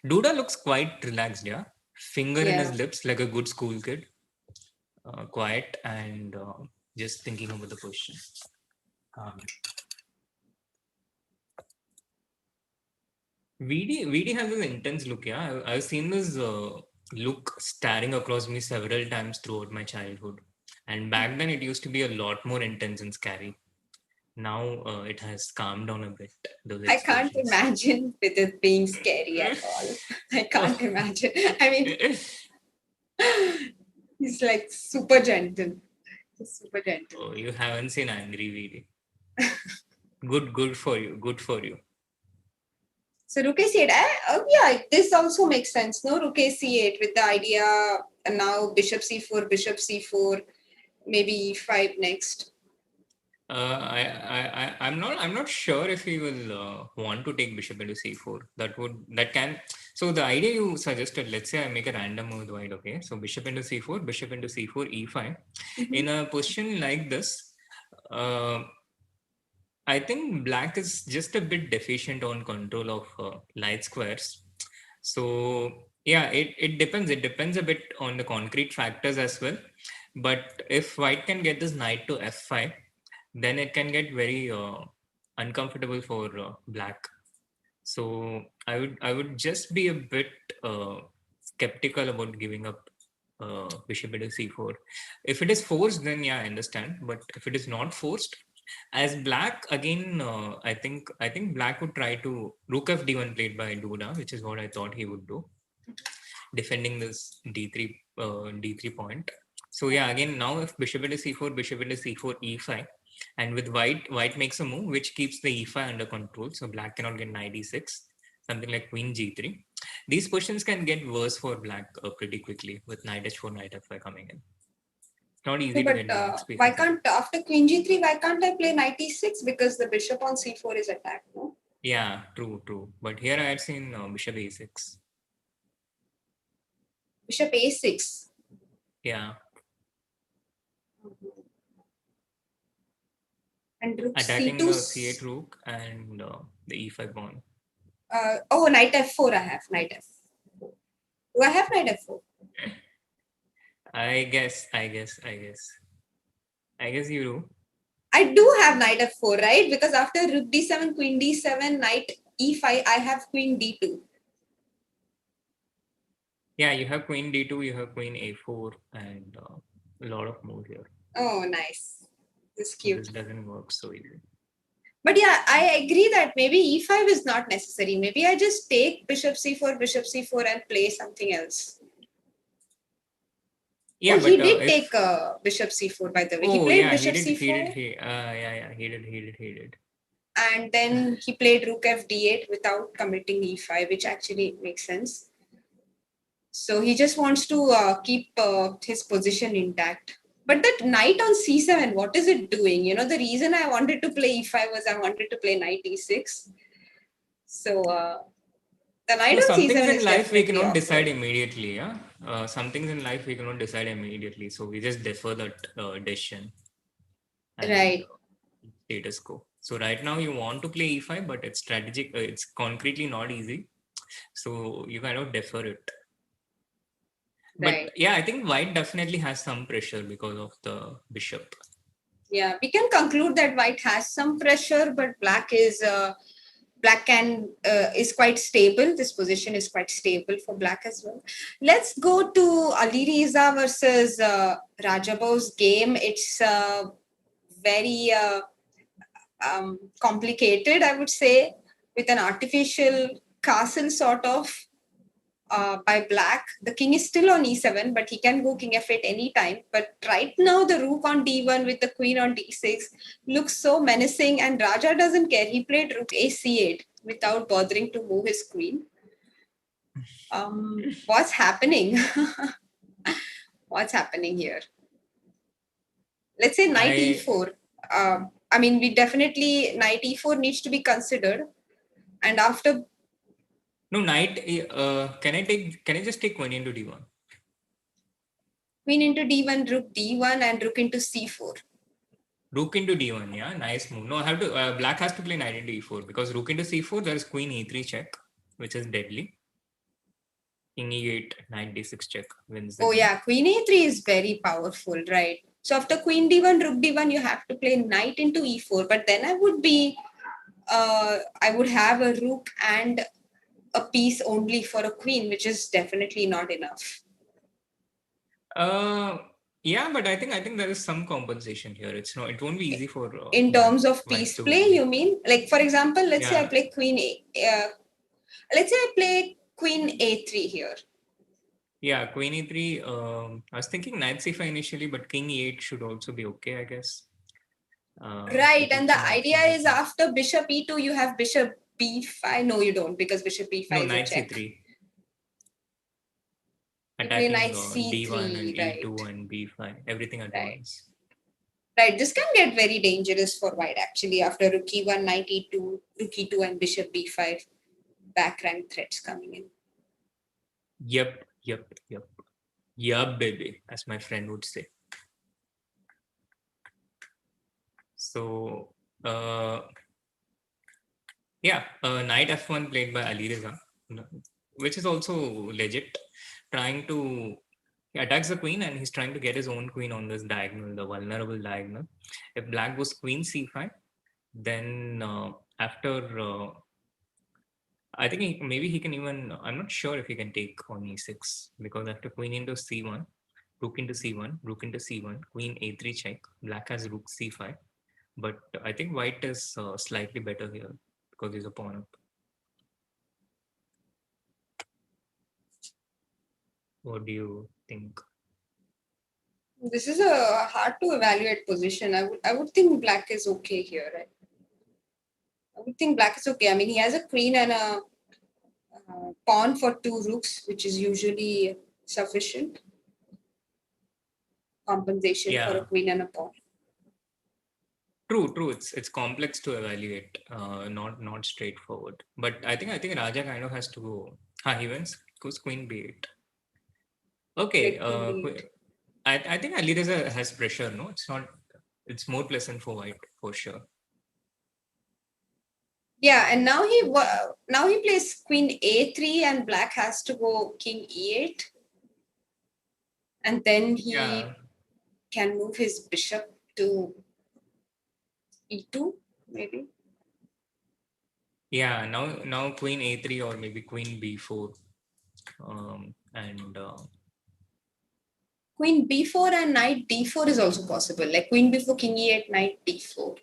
Duda looks quite relaxed, yeah. Finger in his lips like a good school kid. Quiet and just thinking about the question. VD has this intense look, yeah. I've seen this look staring across me several times throughout my childhood. And back then it used to be a lot more intense and scary. Now it has calmed down a bit. I can't imagine with it being scary at all. I can't imagine. I mean, he's like super gentle. He's super gentle. Oh, you haven't seen angry VD. Good for you. Good for you. So rook a8. Yeah, this also makes sense. No, rook a8 with the idea now bishop c4, maybe e5 next. I'm not sure if he will want to take bishop into c4. That can. So the idea you suggested, let's say I make a random move with white. Okay, so bishop into c4, bishop into c4, e5. In a position like this, uh, I think black is just a bit deficient on control of light squares. So yeah, it depends. It depends a bit on the concrete factors as well. But if white can get this knight to f5, then it can get very uncomfortable for black. So I would just be a bit skeptical about giving up bishop into c4. If it is forced, then yeah, I understand. But if it is not forced, as black again, I think black would try to rook f d1 played by Duda, which is what I thought he would do, defending this d3 point. So yeah, again now if bishop into c4, bishop into c4, e5, and with white makes a move which keeps the e5 under control, so black cannot get knight e6, something like queen g3. These positions can get worse for black pretty quickly with knight h4, knight f5 coming in. It's not No, easy to but get blank why spaces. can't after queen g3? Why can't I play knight e6 because the bishop on c4 is attacked? No, Yeah, true. But here I had seen bishop a6. bishop a6. Yeah, And rook attacking c2. the c8 rook and the e5 pawn. Oh, knight f4. I have knight f4. Do I have knight f4? I guess you do. I do have knight f4, right? Because after rook d7, queen d7, knight e5, I have queen d2. Yeah, you have queen d2, you have queen a4, and a lot of moves here. Oh, nice. This is So cute. this doesn't work so easy. But yeah, I agree that maybe e5 is not necessary. Maybe I just take bishop c4, and play something else. Yeah, Oh, but he did if take bishop c4, by the way. He oh played yeah, bishop c4, he did. and then he played rook f d8 without committing e5, which actually makes sense. So he just wants to keep his position intact. But that knight on c7, what is it doing? You know, the reason I wanted to play e5 was I wanted to play knight e6. So the knight No, on some things c7 in is life we definitely cannot decide awkward. immediately. Yeah, some things in life we cannot decide immediately, so we just defer that decision and Right, status quo. So right now you want to play e5, but it's strategic. It's concretely not easy, so you kind of defer it. But right. yeah, I think white definitely has some pressure because of the bishop. Yeah, we can conclude that white has some pressure, but black can is quite stable. This position is quite stable for black as well. Let's go to Ali Riza versus Rajabov's game. It's very complicated, I would say, with an artificial castle sort of by black. The king is still on e7, but he can go king f8 anytime. But right now, the rook on d1 with the queen on d6 looks so menacing, and Raja doesn't care. He played rook a c8 without bothering to move his queen. What's happening? What's happening here? Let's say knight I e4. I mean, we definitely knight e4 needs to be considered. And after no knight. Can I just take queen into d1? queen into d1, rook d1, and rook into c4. Rook into d1, yeah, nice move. No, I have to. Black has to play knight into e4 because rook into c4 there is queen e3 check, which is deadly. King e8, knight d6 check wins the Oh game. yeah, queen a3 is very powerful, right? So after queen d1, rook d1, you have to play knight into e4. But then I would have a rook and a piece only for a queen, which is definitely not enough. Uh, yeah, but I think there is some compensation here. It won't be easy for In terms of white piece to play, win. you mean? Like for example, let's say I Yeah, play let's say I play queen a3 here. yeah, queen e3. I was thinking knight c5 initially, but king e8 should also be okay, I guess. To Right, and keep the some idea options is open. after bishop e2, you have bishop b5. No, you don't, because bishop No, b5 is a knight check. c3. You play Attacking knight d1 and c3, e2 right? and b5, everything at Right. once. Right, this can get very dangerous for white actually after rook e1, knight e2, rook e2 and bishop b5, back rank threats coming in. Yep. Yup, baby, as my friend would say. So, knight f1 played by Ali Reza, which is also legit, trying to he attacks the queen and he's trying to get his own queen on this diagonal, the vulnerable diagonal. If black goes queen c5, then after I think maybe he can even, I'm not sure if he can take on e6 because after queen into c1, rook into c1, rook into c1, queen a3 check, black has rook c5. But I think white is slightly better here because he's a pawn up. What do you think? This is a hard to evaluate position. I would think black is okay here, right? I would think black is okay. I mean, he has a queen and a pawn for two rooks, which is usually sufficient compensation for a queen and a pawn. True. It's complex to evaluate, not straightforward. But I think Raja kind of has to go. He wins. Goes queen b8. Okay. I think Ali Reza has pressure. No, it's not. It's more pleasant for white for sure. Yeah, and now he plays queen a3 and black has to go king e8, and then he can move his bishop to e2 maybe. Yeah, now queen a3 or maybe queen b4, and queen b4 and knight d4 is also possible. Like queen b4, king e8, knight d4.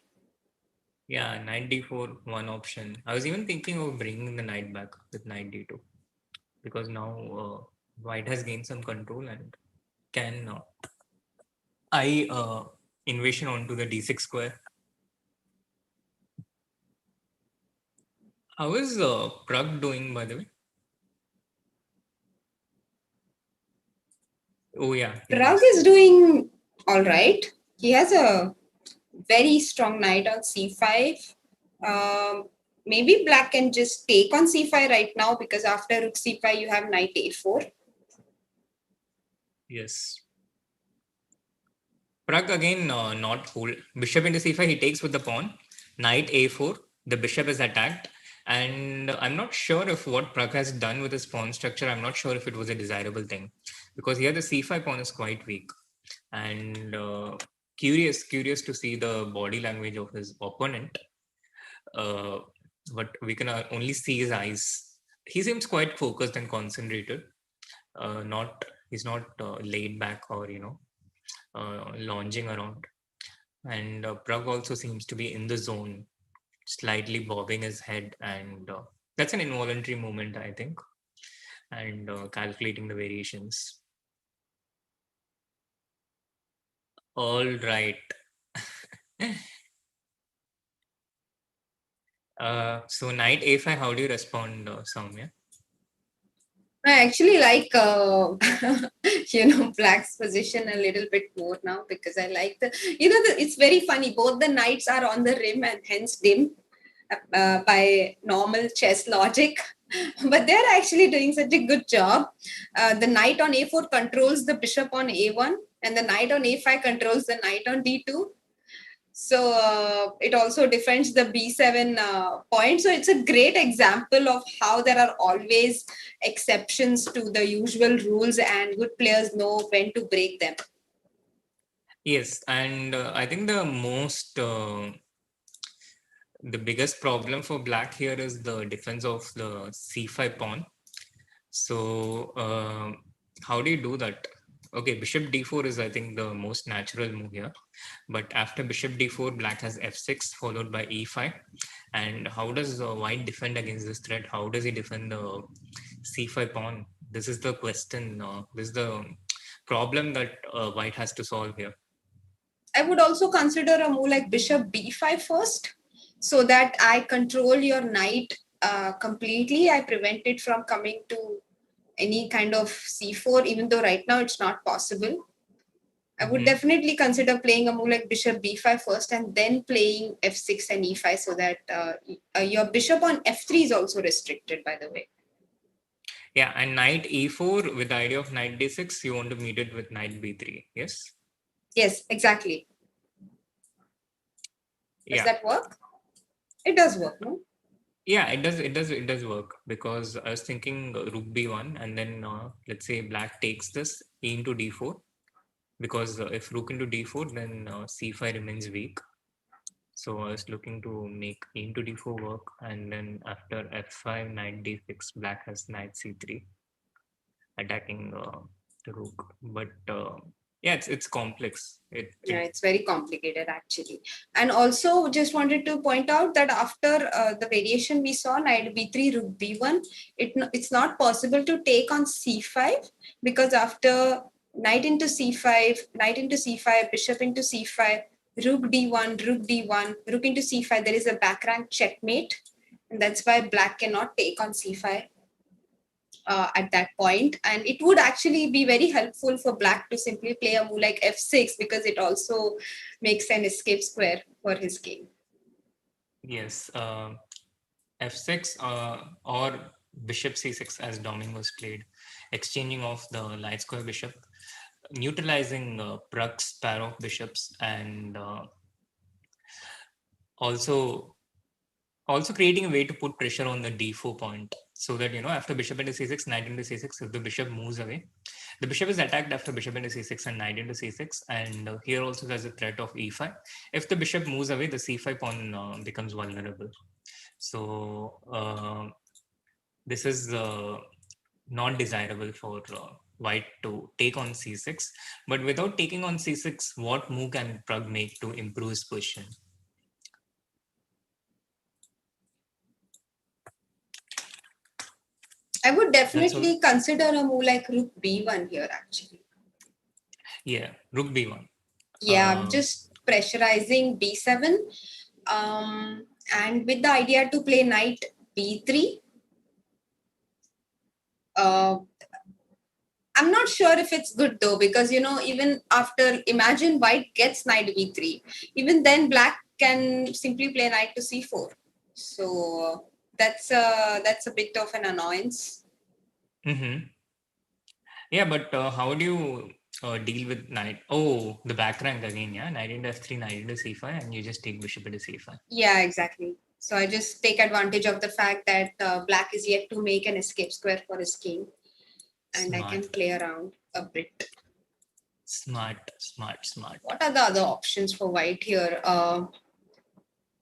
Yeah, knight d4, one option. I was even thinking of bringing the knight back with knight d2 because now white has gained some control and can invasion onto the d6 square. How is Prague doing, by the way? Oh yeah, Prague is doing all right. He has a very strong knight on c5. Maybe black can just take on c5 right now because after rook c5 you have knight a4. Yes. Prague again not hold. Bishop into c5, he takes with the pawn. Knight a4, the bishop is attacked. And I'm not sure if what Prague has done with his pawn structure, I'm not sure if it was a desirable thing. Because here the c5 pawn is quite weak. And curious to see the body language of his opponent. But we can only see his eyes. He seems quite focused and concentrated. He's not laid back or lounging around. And Pragg also seems to be in the zone, slightly bobbing his head, and that's an involuntary movement, I think, and calculating the variations. All right. So knight a5, how do you respond, Soumya? I actually like black's position a little bit more now because I like it's very funny. Both the knights are on the rim and hence dim by normal chess logic, but they're actually doing such a good job. The knight on a4 controls the bishop on a1, and the knight on a5 controls the knight on d2. So it also defends the b7 point. So it's a great example of how there are always exceptions to the usual rules and good players know when to break them. Yes, and I think the biggest problem for black here is the defense of the c5 pawn. So how do you do that? Okay, bishop d4 is, I think, the most natural move here. But after bishop d4, black has f6 followed by e5. And how does white defend against this threat? How does he defend the c5 pawn? This is the question. This is the problem that white has to solve here. I would also consider a move like bishop b5 first, so that I control your knight completely. I prevent it from coming to any kind of c4, even though right now it's not possible. I would definitely consider playing a move like bishop b5 first and then playing f6 and e5 so that your bishop on f3 is also restricted, by the way. Yeah, and knight e4 with the idea of knight d6, you want to meet it with knight b3, yes? Yes, exactly. Does Yeah. that work? It does work, no? Yeah, it does work, because I was thinking rook b1 and then let's say black takes this e into d4, because if rook into d4 then c5 remains weak. So I was looking to make e into d4 work, and then after f5 knight d6 black has knight c3 attacking the rook. But yeah, it's complex. Yeah, it's very complicated actually. And also just wanted to point out that after the variation we saw knight b3 rook b1, it's not possible to take on c5, because after knight into c5 bishop into c5, rook d1 rook into c5, there is a back rank checkmate, and that's why black cannot take on c5 at that point. And it would actually be very helpful for black to simply play a move like f6, because it also makes an escape square for his game. Yes, f6 or bishop c6 as Doming was played, exchanging off the light square bishop, neutralizing Prague's pair of bishops, and also creating a way to put pressure on the d4 point, so that after bishop into c6 knight into c6, if the bishop moves away, the bishop is attacked after bishop into c6 and knight into c6, and here also there's a threat of e5. If the bishop moves away, the c5 pawn becomes vulnerable. So this is not desirable for white to take on c6. But without taking on c6, what move can Prague make to improve his position? I would definitely consider a move like rook b1 here actually. Yeah, rook b1. Yeah, just pressurizing b7, and with the idea to play knight b3. I'm not sure if it's good though, because even after, imagine white gets knight b3, even then black can simply play knight to c4. So that's a bit of an annoyance. Yeah, but how do you deal with knight? Oh, the back rank again, yeah? Knight into f3, knight into c5, and you just take bishop into c5. Yeah, exactly. So I just take advantage of the fact that black is yet to make an escape square for his king, and Smart. I can play around a bit. Smart. What are the other options for white here?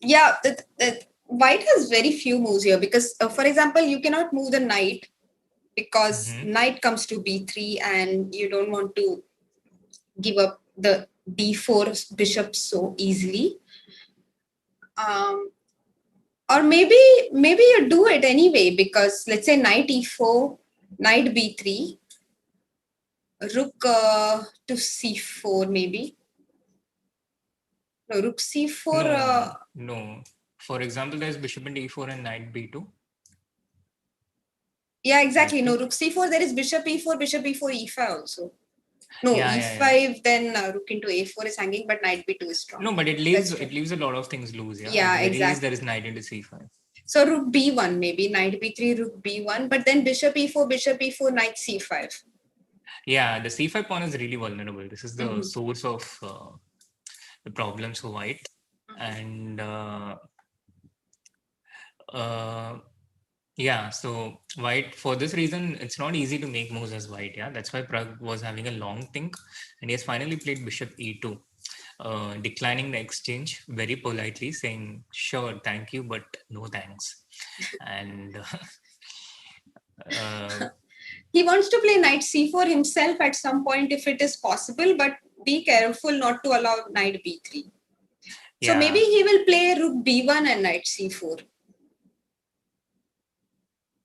Yeah, white has very few moves here, because, for example, you cannot move the knight, because knight comes to b3 and you don't want to give up the d4 bishop so easily. Or maybe you do it anyway, because let's say knight e4, knight b3, rook to c4 maybe. No, rook c4. No. For example, there's bishop into e4 and knight b2. Yeah, exactly. No, rook c4, there is bishop e4, e5 also. No, e5, then rook into a4 is hanging, but knight b2 is strong. No, but it leaves a lot of things loose. Yeah, At the very exactly. least, there is knight into c5. So rook b1 maybe, knight b3, rook b1, but then bishop e4, knight c5. Yeah, the c5 pawn is really vulnerable. This is the source of the problems for white. And yeah, so white, for this reason, it's not easy to make moves as white. Yeah, that's why Prague was having a long think, and he has finally played bishop e2, declining the exchange very politely, saying, "Sure, thank you, but no thanks." And he wants to play knight c4 himself at some point if it is possible, but be careful not to allow knight b3. So maybe he will play rook b1 and knight c4.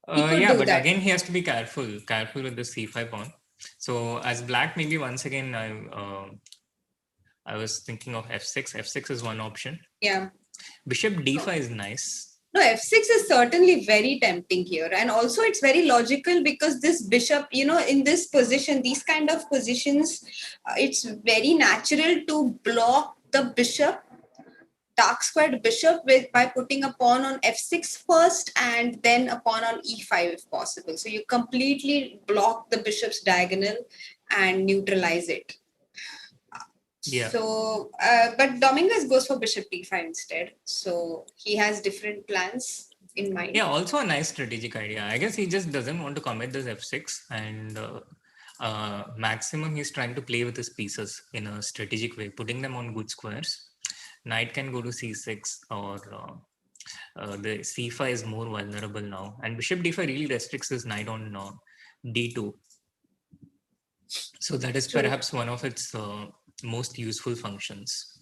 Yeah, but that. Again, he has to be careful with the c5 pawn. So as black, maybe once again, I was thinking of f6. F6 is one option. Yeah. Bishop d5 is nice. No, f6 is certainly very tempting here. And also it's very logical because this bishop, in this position, these kind of positions, it's very natural to block the bishop, dark squared bishop by putting a pawn on f6 first and then a pawn on e5 if possible. So you completely block the bishop's diagonal and neutralize it. Yeah. So, but Dominguez goes for bishop d5 instead. So he has different plans in mind. Yeah, also a nice strategic idea. I guess he just doesn't want to commit this f6, and maximum he's trying to play with his pieces in a strategic way, putting them on good squares. Knight can go to c6, or the c5 is more vulnerable now, and bishop d5 really restricts his knight on d2. So that is True. perhaps one of its most useful functions.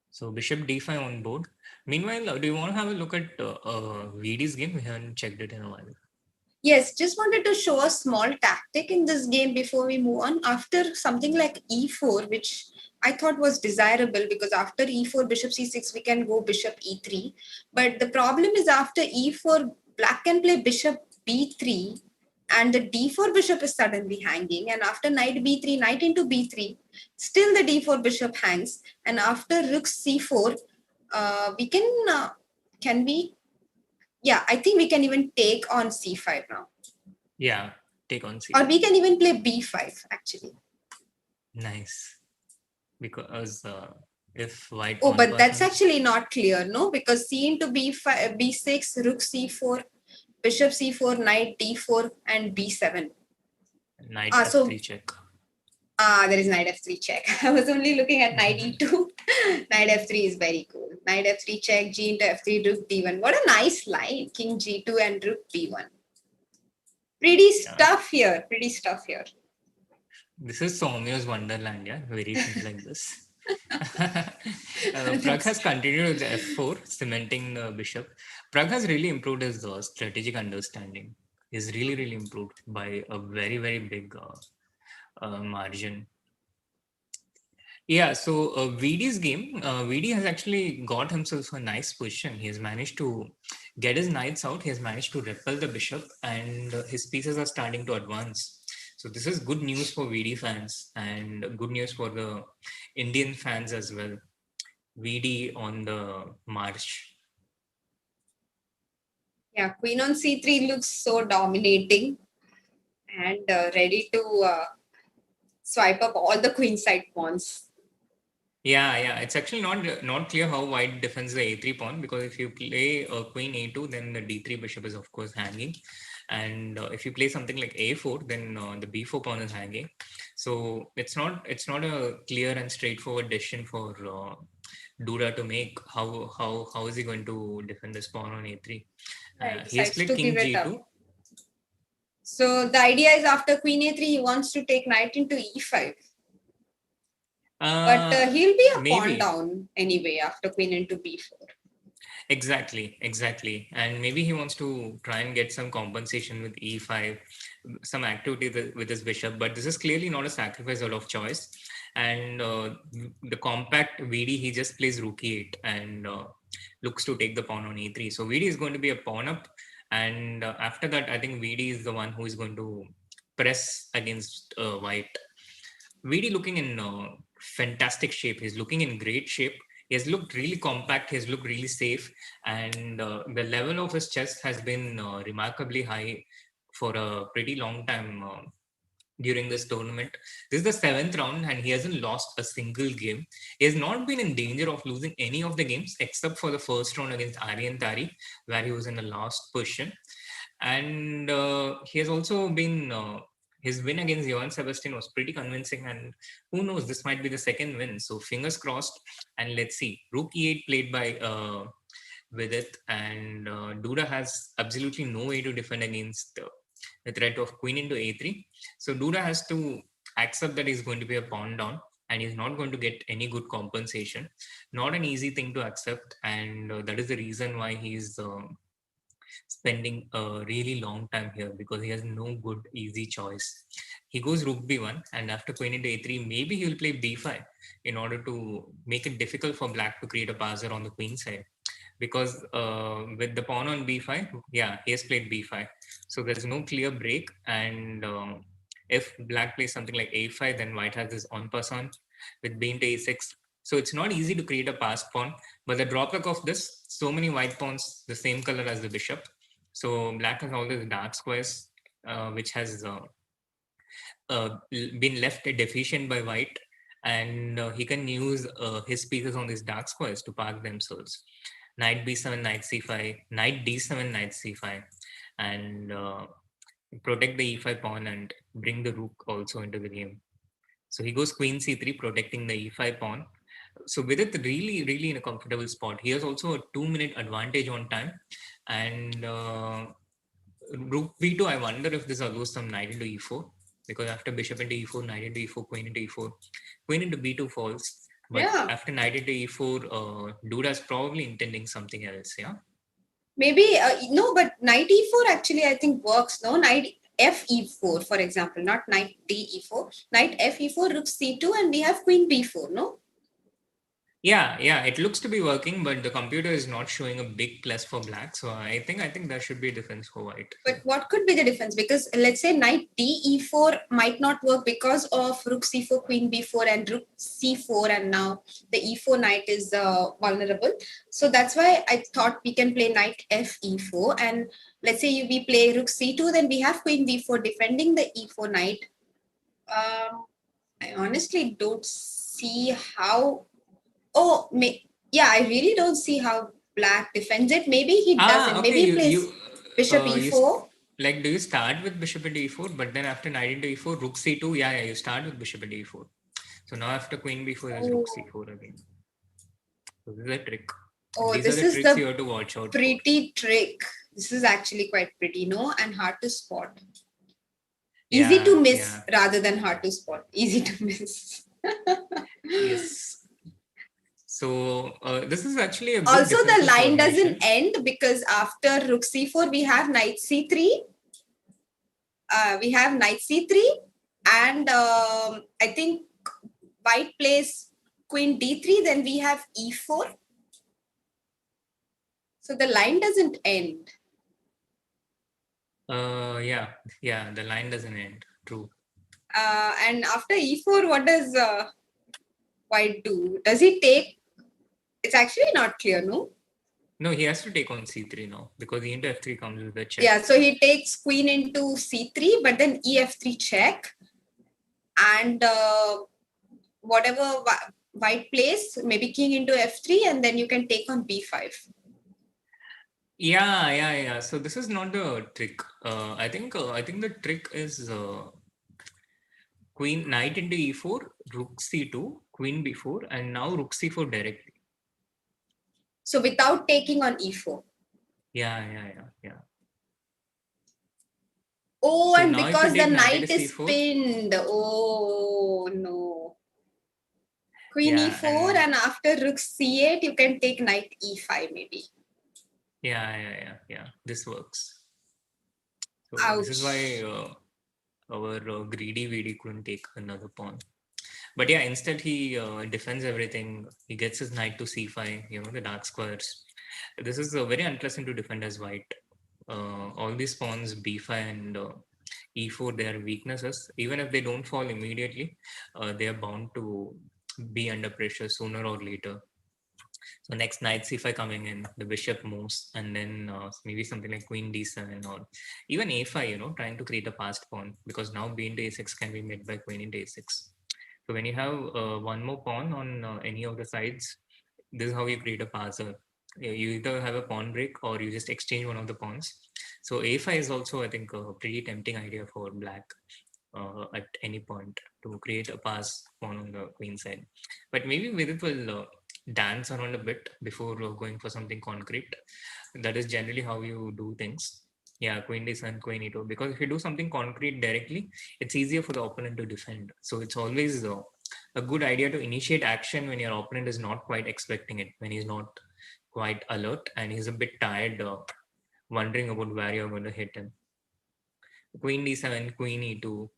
So bishop d5 on board. Meanwhile, do you want to have a look at VD's game? We haven't checked it in a while. Yes, just wanted to show a small tactic in this game before we move on. After something like e4, which I thought was desirable because after e4, bishop c6, we can go bishop e3. But the problem is after e4, black can play bishop b3 and the d4 bishop is suddenly hanging. And after knight b3, knight into b3, still the d4 bishop hangs. And after rook c4, we can we? Yeah, I think we can even take on c5 now. Yeah, take on c5. Or we can even play b5 actually. Nice. Because if white... Oh, but that's actually not clear, no? Because c into b5, b6, rook c4, bishop c4, knight d4, and b7. Knight f3 check. There is knight f3 check. I was only looking at knight e2. Knight f3 is very cool. Knight f3 check, g into f3, rook d1. What a nice line. King g2 and rook b1. Pretty stuff here. Pretty stuff here. This is Soumya's wonderland, yeah. Very things like this. Pragg has continued with f4, cementing the bishop. Pragg has really improved his strategic understanding. He's really, really improved by a very, very big margin. Yeah, so VD's game, VD has actually got himself a nice position. He has managed to get his knights out. He has managed to repel the bishop, and his pieces are starting to advance. So this is good news for VD fans and good news for the Indian fans as well. VD on the march. Yeah, queen on c3 looks so dominating and ready to swipe up all the queenside pawns. Yeah, it's actually not clear how white defends the a3 pawn, because if you play queen a2, then the d3 bishop is of course hanging, and if you play something like a4, then the b4 pawn is hanging. So it's not a clear and straightforward decision for Duda to make. How is he going to defend this pawn on a3? He has played king g2. So the idea is after queen a3, he wants to take knight into e5. But he'll be a pawn down anyway after queen into b4. Exactly. And maybe he wants to try and get some compensation with e5, some activity with his bishop. But this is clearly not a sacrifice out of choice. And the compact VD, he just plays rook e8 and looks to take the pawn on e3. So VD is going to be a pawn up. And after that, I think VD is the one who is going to press against white. VD looking in fantastic shape. He's looking in great shape. He has looked really compact. He has looked really safe. And the level of his chess has been remarkably high for a pretty long time during this tournament. This is the 7th round and he hasn't lost a single game. He has not been in danger of losing any of the games except for the first round against Aryan Tari, where he was in the last position. And he has also been... his win against Johann Sebastian was pretty convincing, and who knows, this might be the second win. So fingers crossed, and let's see. Rook e8 played by Vidit, and Duda has absolutely no way to defend against the threat of queen into a3. So Duda has to accept that he's going to be a pawn down, and he's not going to get any good compensation. Not an easy thing to accept, and that is the reason why he's spending a really long time here, because he has no good easy choice. He goes rook b1, and after queen into a3, maybe he'll play b5 in order to make it difficult for black to create a passer on the queen side. because with the pawn on b5, yeah, he has played b5. So there is no clear break. And if black plays something like a5, then white has this on pass on with b into a6. So it's not easy to create a passed pawn. But the drawback of this, so many white pawns, the same color as the bishop. So black has all these dark squares, which has been left deficient by white, and he can use his pieces on these dark squares to park themselves. Knight b7, knight c5, knight d7, knight c5, and protect the e5 pawn and bring the rook also into the game. So he goes queen c3, protecting the e5 pawn. So Vidit really in a comfortable spot. He has also a 2-minute advantage on time, and rook b2. I wonder if this allows some knight into e4, because after bishop into e4, knight into e4, queen into e4, queen into b2 falls. But Yeah. after knight into e4, Duda is probably intending something else. Yeah. Maybe no, but knight e4 actually I think works. No, knight f e4, for example, not knight d e4. Knight f e4, rook c2, and we have queen b4. No. Yeah, it looks to be working, but the computer is not showing a big plus for black. So I think there should be a defense for white. But what could be the difference? Because let's say knight d e4 might not work because of rook c4, queen b4, and rook c4, and now the e4 knight is vulnerable. So that's why I thought we can play knight f e4, and let's say we play rook c2, then we have queen b4 defending the e4 knight. I honestly don't see how. Oh, yeah, I really don't see how black defends it. Maybe he doesn't. Okay, Maybe he plays bishop e4. Like, do you start with bishop into e4, but then after knight into e4, rook c2? Yeah, you start with bishop into e4. So now after queen b4, there's rook c4 again. So this is a trick. Oh, These this are the is tricks the you have to watch out pretty trick. This is actually quite pretty, no? And hard to spot. for. Easy to Yeah, miss rather than hard to spot. Easy to miss. Yes. So this is actually a good Also, the defensive line formation. doesn't end because after rook c4, we have knight c3. We have knight c3, and I think white plays queen d3, then we have e4. So the line doesn't end. Yeah, the line doesn't end. True. And after e4, what does white do? Does he take? It's actually not clear, no? No, he has to take on c3 now, because e into f3 comes with a check. Yeah, so he takes queen into c3, but then ef3 check. And whatever white plays, maybe king into f3, and then you can take on b5. Yeah. So this is not the trick. I think the trick is queen, knight into e4, rook c2, queen b4, and now rook c4 directly. So without taking on e4. Yeah. Oh, So and now if you because the take knight into is c4, pinned. Oh no. Queen e4, and after rook c8, you can take knight e5 maybe. Yeah. This works. So Ouch. this is why our greedy VD couldn't take another pawn. But yeah, instead he defends everything. He gets his knight to c5, the dark squares. This is very unpleasant to defend as white. All these pawns, b5 and e4, they are weaknesses. Even if they don't fall immediately, they are bound to be under pressure sooner or later. So next knight c5 coming in, the bishop moves, and then maybe something like queen d7 or even a5, trying to create a passed pawn, because now b into a6 can be met by queen into a6. So when you have one more pawn on any of the sides, this is how you create a passer. You either have a pawn break or you just exchange one of the pawns. So a5 is also, I think, a pretty tempting idea for black at any point to create a pass pawn on the queen side. But maybe Vidit will dance around a bit before going for something concrete. That is generally how you do things. Yeah, queen d7, queen e2. Because if you do something concrete directly, it's easier for the opponent to defend. So it's always a good idea to initiate action when your opponent is not quite expecting it, when he's not quite alert and he's a bit tired, wondering about where you're going to hit him. Queen d7, queen e2,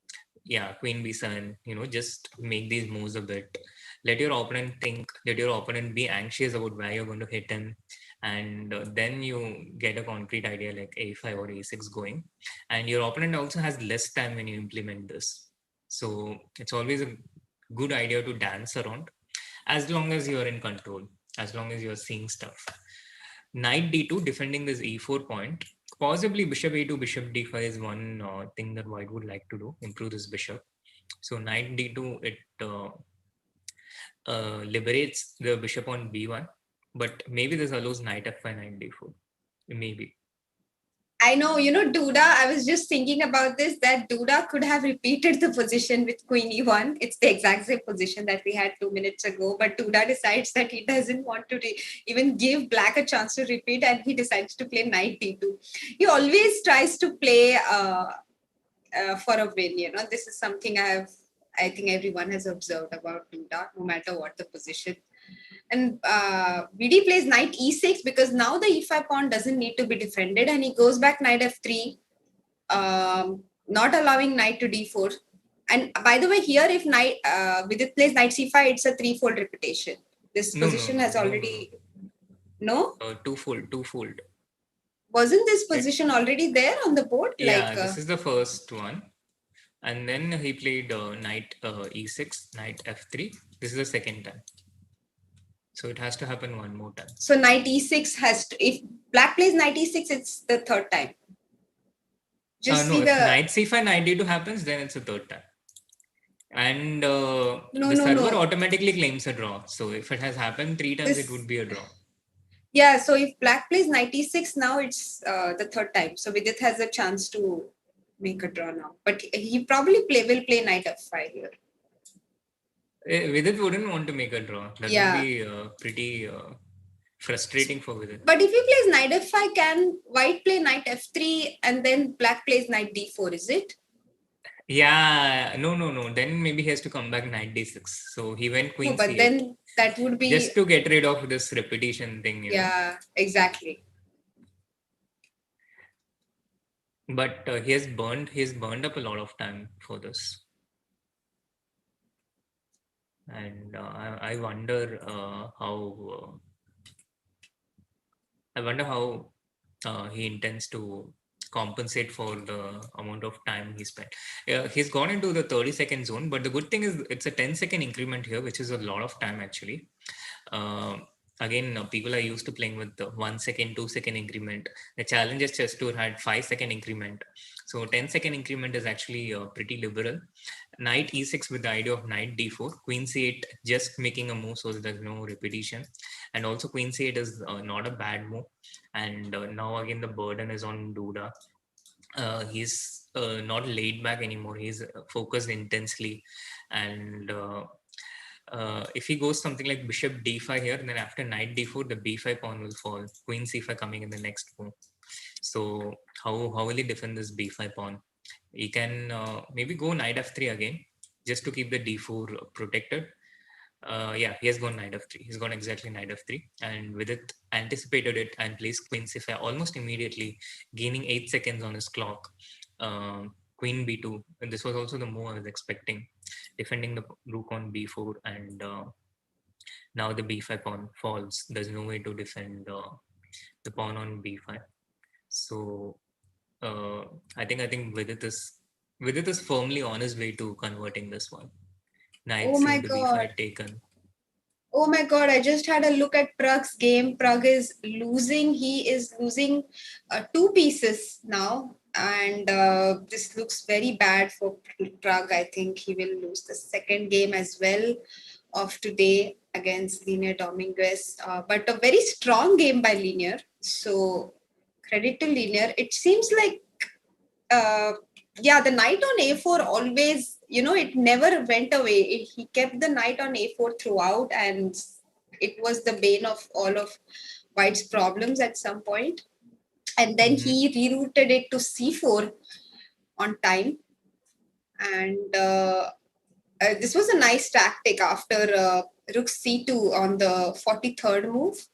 yeah, queen b7, just make these moves a bit. Let your opponent think, let your opponent be anxious about where you're going to hit him. and then you get a concrete idea like a5 or a6 going, and your opponent also has less time when you implement this. So it's always a good idea to dance around, as long as you're in control, as long as you're seeing stuff. Knight d2, defending this e4 point. Possibly bishop a2, bishop d5 is one thing that white would like to do, improve this bishop. So knight d2, it liberates the bishop on b1, but maybe this allows knight f5, knight d4. Maybe. I know, Duda, I was just thinking about this, that Duda could have repeated the position with Queen E1. It's the exact same position that we had 2 minutes ago, but Duda decides that he doesn't want to even give Black a chance to repeat, and he decides to play Knight D2. He always tries to play for a win, This is something I think everyone has observed about Duda, no matter what the position. And Vidit plays knight e6 because now the e5 pawn doesn't need to be defended, and he goes back knight f3, not allowing knight to d4. And by the way, here if Vidit plays knight c5, it's a threefold repetition. This position has already... No? Twofold. Wasn't this position already there on the board? Yeah, this is the first one. And then he played knight e6, knight f3. This is the second time. So it has to happen one more time. So knight e6 has to... If Black plays knight e6, it's the third time. Just no, if knight c5, knight d2 happens, then it's a third time. And the server automatically claims a draw. So if it has happened 3 times, it would be a draw. Yeah, so if Black plays knight e6, now it's the third time. So Vidit has a chance to make a draw now. But he probably will play knight f5 here. Vidit wouldn't want to make a draw. That would be pretty frustrating for Vidit. But if he plays knight f5, can White play knight f3 and then Black plays knight d4, is it? Yeah, no. Then maybe he has to come back knight d6. So he went queen c8. But then that would be... Just to get rid of this repetition thing. Yeah, exactly. But he has burned up a lot of time for this. And I wonder how he intends to compensate for the amount of time he spent. He's gone into the 30-second zone, but the good thing is it's a 10-second increment here, which is a lot of time actually. Again, people are used to playing with the 1 second, 2 second increment. The Challengers Chess Tour had 5-second increment. So 10-second increment is actually pretty liberal. Knight e6 with the idea of knight d4, queen c8 just making a move so that there's no repetition. And also queen c8 is not a bad move. And now again the burden is on Duda. He's not laid back anymore. He's focused intensely. And if he goes something like bishop d5 here, then after knight d4, the b5 pawn will fall. Queen c5 coming in the next move. So how will he defend this b5 pawn? He can maybe go knight f3 again, just to keep the d4 protected. Yeah, he has gone knight f3. He's gone exactly knight f3, and Vidit anticipated it and plays queen c5 almost immediately, gaining 8 seconds on his clock. Queen b2, and this was also the move I was expecting, defending the rook on b4, and now the b5 pawn falls. There's no way to defend the pawn on b5. So I think Vidit is firmly on his way to converting this one. Knight c to b5 taken. Oh my God, I just had a look at Prague's game. Prague is losing. He is losing 2 pieces now. And this looks very bad for Prague. I think he will lose the second game as well of today against Linear Dominguez. But a very strong game by Linear. So credit to Linear. It seems like, the knight on a4 always, it never went away. He kept the knight on a4 throughout, and it was the bane of all of White's problems at some point. And then he rerouted it to c4 on time. And this was a nice tactic after rook c2 on the 43rd move.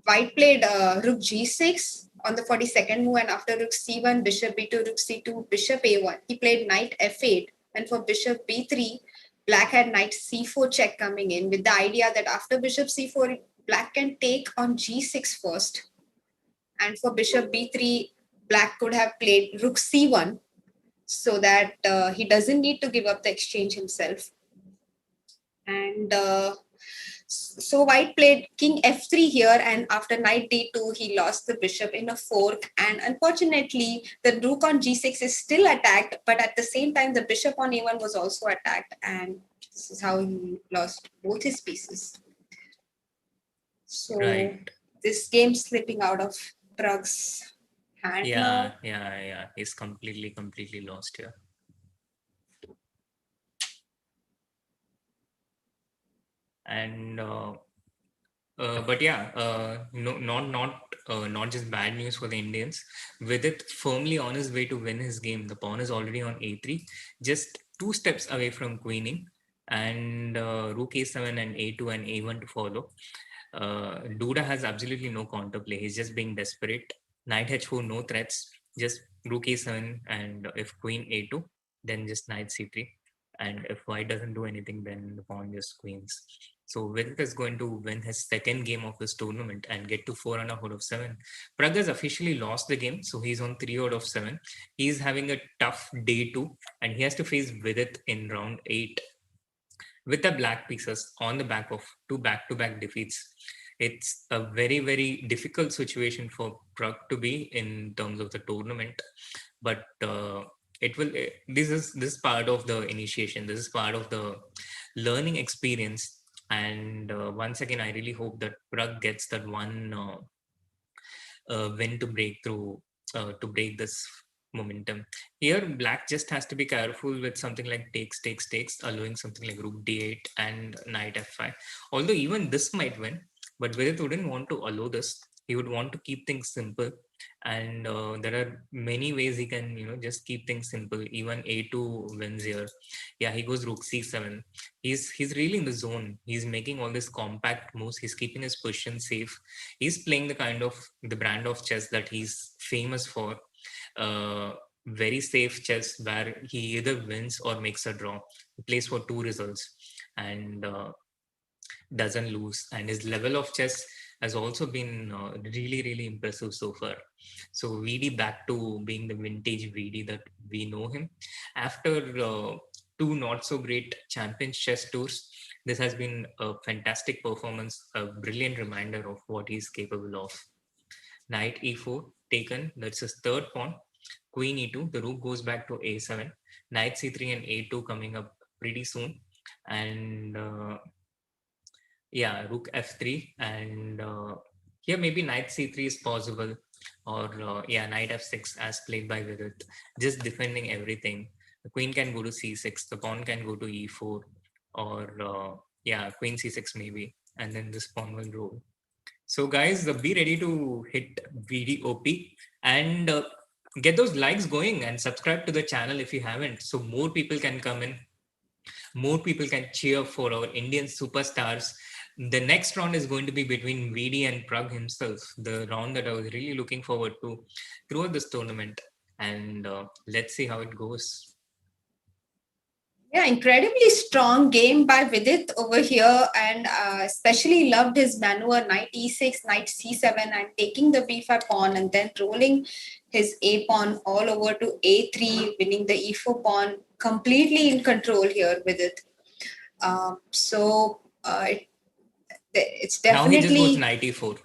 White played rook g6 on the 42nd move, and after rook c1, bishop b2, rook c2, bishop a1. He played knight f8, and for bishop b3, Black had knight c4 check coming in with the idea that after bishop c4, black can take on g6 first. And for bishop b3, black could have played rook c1 so that he doesn't need to give up the exchange himself. And so white played king f3 here, and after knight d2, he lost the bishop in a fork. And unfortunately, the rook on g6 is still attacked, but at the same time, the bishop on a1 was also attacked, and this is how he lost both his pieces. So Right. this game slipping out of Prague's hand now. Yeah. He's completely lost here. And but yeah, no, not just bad news for the Indians. Vidit firmly on his way to win his game. The pawn is already on a3, just 2 steps away from queening, and rook a7 and a2 and a1 to follow. Duda has absolutely no counterplay. He's just being desperate. Knight h4, no threats. Just rook a7, and if queen a2, then just knight c3. And if white doesn't do anything, then the pawn just queens. So Vidit is going to win his second game of this tournament and get to 4.5 out of 7. Pragg has officially lost the game, so he's on 3 out of 7. He's having a tough day too, and he has to face Vidit in round 8 with the black pieces on the back of 2 back-to-back defeats. It's a very difficult situation for Pragg to be in terms of the tournament, but it will. This is part of the initiation. This is part of the learning experience. And once again, I really hope that Pragg gets that one win to break through, to break this momentum. Here, black just has to be careful with something like takes, allowing something like rook d8 and knight f5. Although even this might win, but Vidit wouldn't want to allow this. He would want to keep things simple, and there are many ways he can, just keep things simple. Even a2 wins here. Yeah, he goes rook c7. He's really in the zone. He's making all these compact moves. He's keeping his position safe. He's playing the brand of chess that he's famous for. Very safe chess where he either wins or makes a draw. He plays for 2 results and doesn't lose. And his level of chess has also been really impressive so far. So VD back to being the vintage VD that we know him. After 2 not so great Champions Chess Tours, this has been a fantastic performance, a brilliant reminder of what he's capable of. Knight e4 taken, that's his third pawn. Queen e2, the rook goes back to a7. Knight c3 and a2 coming up pretty soon. And yeah, rook f3, and here maybe knight c3 is possible, or yeah, knight f6 as played by Vidit, just defending everything. The queen can go to c6, the pawn can go to e4, or yeah, queen c6 maybe, and then this pawn will roll. So guys, be ready to hit VDOP and get those likes going and subscribe to the channel if you haven't, so more people can come in, more people can cheer for our Indian superstars. The next round is going to be between VD and Pragg himself, the round that I was really looking forward to throughout this tournament. And let's see how it goes. Yeah, incredibly strong game by Vidit over here, and especially loved his maneuver knight e6, knight c7, and taking the b5 pawn and then rolling his a pawn all over to a3, winning the e4 pawn, completely in control here with it. It's definitely. Now he just goes knight e4.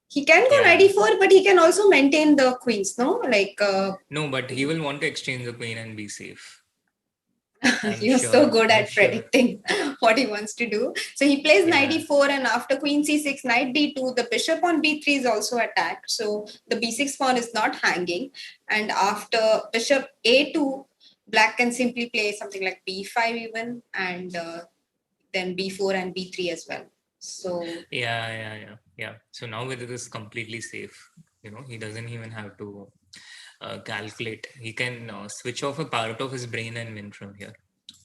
He can go knight e4, but he can also maintain the queens, no? No, but he will want to exchange the queen and be safe. You're so good at predicting what he wants to do. So he plays knight e4, and after queen c6, knight d2, the bishop on b3 is also attacked. So the b6 pawn is not hanging. And after bishop a2, black can simply play something like b5 even, and then b4 and b3 as well. So yeah. So now Vidit is completely safe. He doesn't even have to calculate. He can switch off a part of his brain and win from here.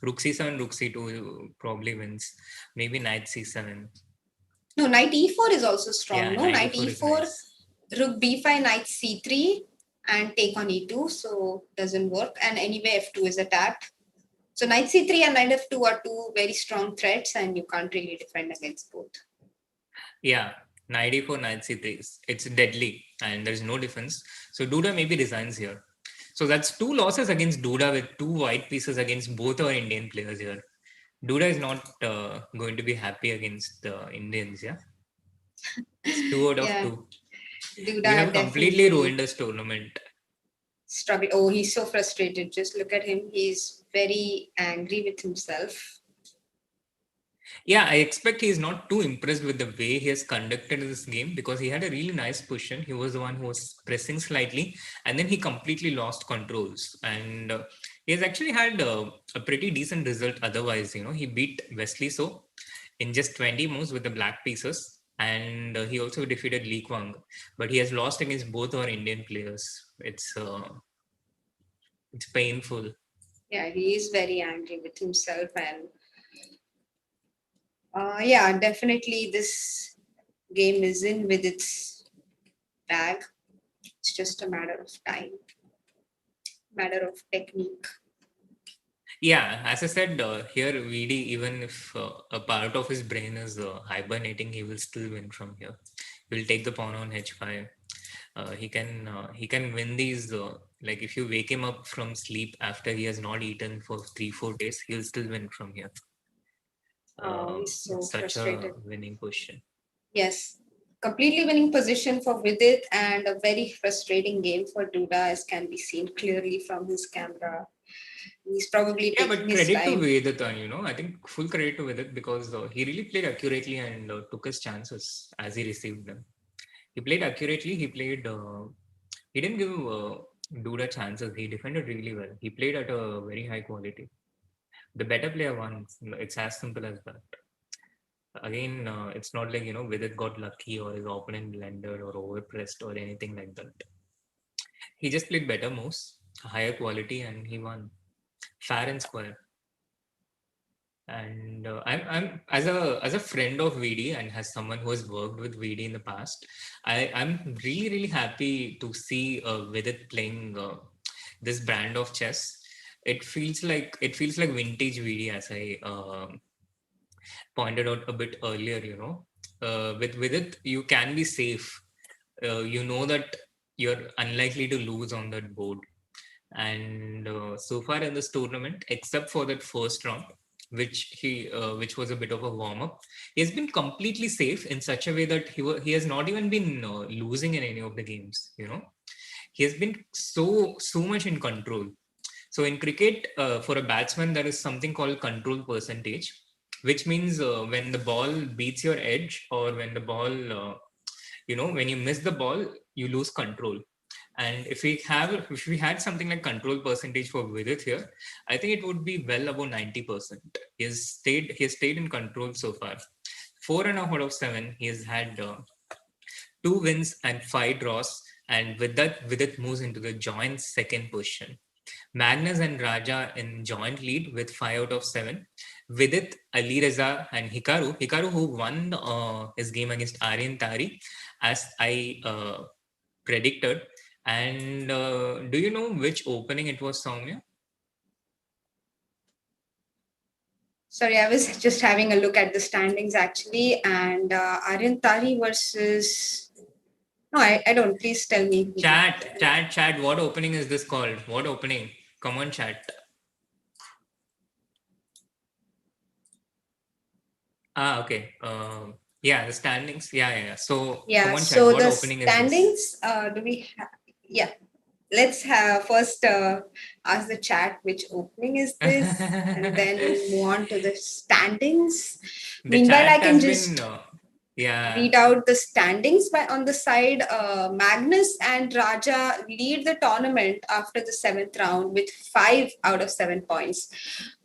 Rook c7, rook c2 probably wins. Maybe knight c7. No, knight e4 is also strong. Yeah, no, knight e4, nice. Rook b5, knight c3, and take on e2. So doesn't work. And anyway, f2 is attacked. So knight c3 and knight f2 are 2 very strong threats, and you can't really defend against both. Yeah, knight e4, knight c3. It's deadly and there's no defense. So Duda maybe resigns here. So that's two losses against Duda with two white pieces against both our Indian players here. Duda is not going to be happy against the Indians, yeah? It's 2 out of Yeah, 2. We Duda have completely definitely ruined this tournament. struggle. Oh, he's so frustrated. Just look at him. He's very angry with himself. Yeah, I expect he's not too impressed with the way he has conducted this game because he had a really nice position. He was the one who was pressing slightly, and then he completely lost controls. And he has actually had a pretty decent result otherwise. He beat Wesley So in just 20 moves with the black pieces, and he also defeated Lee Kwang. But he has lost against both our Indian players. It's painful. Yeah, he is very angry with himself, and yeah, definitely this game is in with its bag. It's just a matter of time, matter of technique. Yeah, as I said, here VD, even if a part of his brain is hibernating, he will still win from here. He will take the pawn on h5. He can win these. Like if you wake him up from sleep after he has not eaten for 3-4 days, he'll still win from here. Oh, he's so It's such a frustrated. winning position. Yes, completely winning position for Vidit and a very frustrating game for Duda, as can be seen clearly from his camera. He's probably Yeah, taking but his credit to time. Vedit, I think full credit to Vedit because he really played accurately and took his chances as he received them. He played accurately. He didn't give Duda chances. He defended really well. He played at a very high quality. The better player won. It's as simple as that. Again, it's not like Vidit got lucky or his opponent blundered or overpressed or anything like that. He just played better moves, higher quality, and he won fair and square. And I'm as a friend of VD and as someone who has worked with VD in the past, I'm really really happy to see Vidit playing this brand of chess. It feels like vintage VD, as I pointed out a bit earlier. With it you can be safe. You know that you're unlikely to lose on that board. And so far in this tournament, except for that first round, which was a bit of a warm up, he has been completely safe in such a way that he has not even been losing in any of the games. He has been so much in control. So in cricket, for a batsman, there is something called control percentage, which means when the ball beats your edge or when the ball, when you miss the ball, you lose control. And if we had something like control percentage for Vidit here, I think it would be well above 90%. He has stayed in control so far. 4.5 out of 7. He has had 2 wins and 5 draws, and with that, Vidit moves into the joint second position. Magnus and Raja in joint lead with 5 out of 7. Vidit, Ali Reza, and Hikaru who won his game against Aryan Tari, as I predicted. And do you know which opening it was, Soumya? Sorry, I was just having a look at the standings actually, and Aryan Tari versus. No, I don't. Please tell me. Chat. What opening is this called? What opening? Come on, chat. Okay. Yeah, the standings. Yeah. So come Yeah, on, chat. so What the opening is this? standings, do we have? Yeah, let's have first ask the chat which opening is this, and then move on to the standings. The Meanwhile, I chat can has been. just Yeah. read out the standings. By on the side, Magnus and Raja lead the tournament after the seventh round with 5 out of 7 points.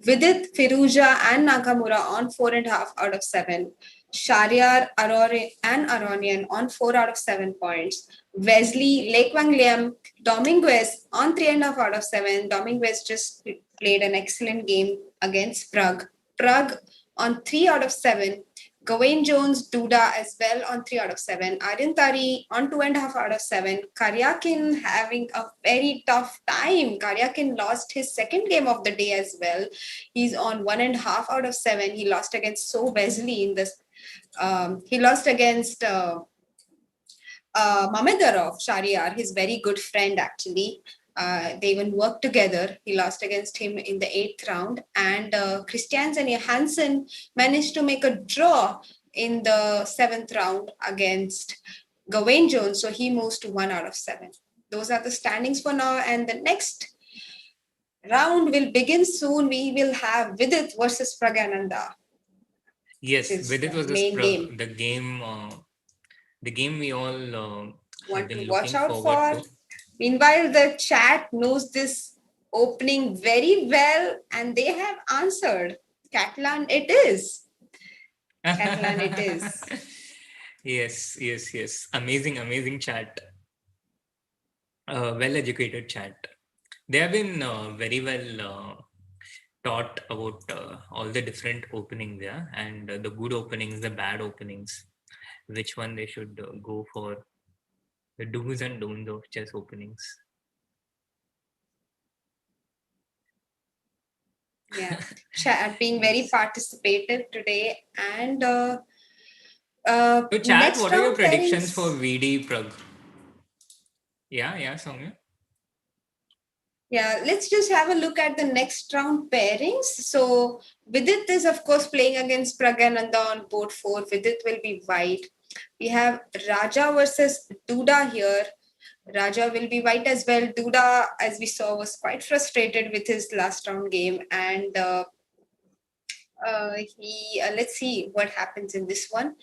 Vidit, Firuja, and Nakamura on 4.5 out of 7. Shariar, Arore, and Aronian on 4 out of 7 points. Wesley, Lekwang Liam, Dominguez on 3.5 out of 7. Dominguez just played an excellent game against Prague. Prague on 3 out of 7. Gawain Jones, Duda as well on 3 out of 7. Aryan Tari on 2.5 out of 7. Karyakin having a very tough time. Karyakin lost his second game of the day as well. He's on 1.5 out of 7. He lost against So Wesley in this He lost against Mamedov Shariar, his very good friend actually. They even worked together. He lost against him in the 8th round. And Christiansen Hansen managed to make a draw in the 7th round against Gawain Jones. So he moves to 1 out of 7. Those are the standings for now. And the next round will begin soon. We will have Vidit versus Praggnanandhaa. Yes, Which is Vidit the was main game. the game we all have Want been to watch looking out forward for. to. Meanwhile, the chat knows this opening very well and they have answered. Catalan it is. Catalan it is. Yes. Amazing chat. Well-educated chat. They have been very well taught about all the different openings, yeah, and the good openings, the bad openings, which one they should go for, the do's and don'ts of chess openings. Yeah, chat being very participative today. And So, chat, next what are your round predictions for pairings. VD Prague? Yeah, Soumya. Yeah, let's just have a look at the next round pairings. So Vidit is of course playing against Praggnanandhaa on board 4. Vidit will be white. We have Raja versus Duda here. Raja will be white as well. Duda, as we saw, was quite frustrated with his last round game. And let's see what happens in this one.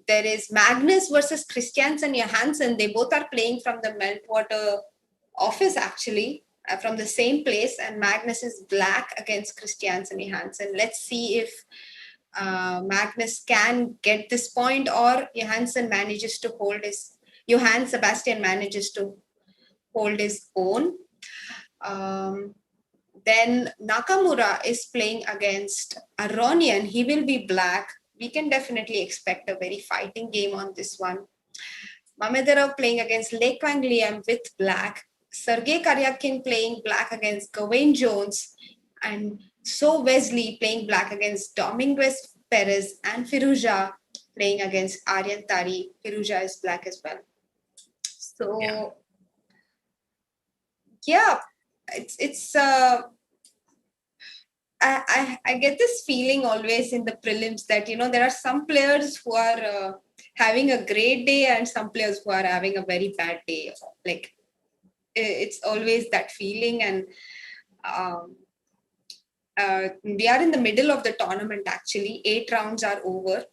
There is Magnus versus Christiansen Johansson. They both are playing from the Meltwater office actually, from the same place. And Magnus is black against Christiansen Johansson. Let's see if Magnus can get this point or Johansson manages to hold his, Johann Sebastian manages to hold his own. Then Nakamura is playing against Aronian. He will be black. We can definitely expect a very fighting game on this one. Mamedov playing against Lei Kwang Liam with black. Sergei Karyakin playing black against Gawain Jones. And So Wesley playing black against Dominguez Perez. And Firuza playing against Aryan Tari. Firuza is black as well. So, yeah, it's I get this feeling always in the prelims that, you know, there are some players who are having a great day and some players who are having a very bad day. Like, it's always that feeling. And we are in the middle of the tournament, actually. 8 rounds are over.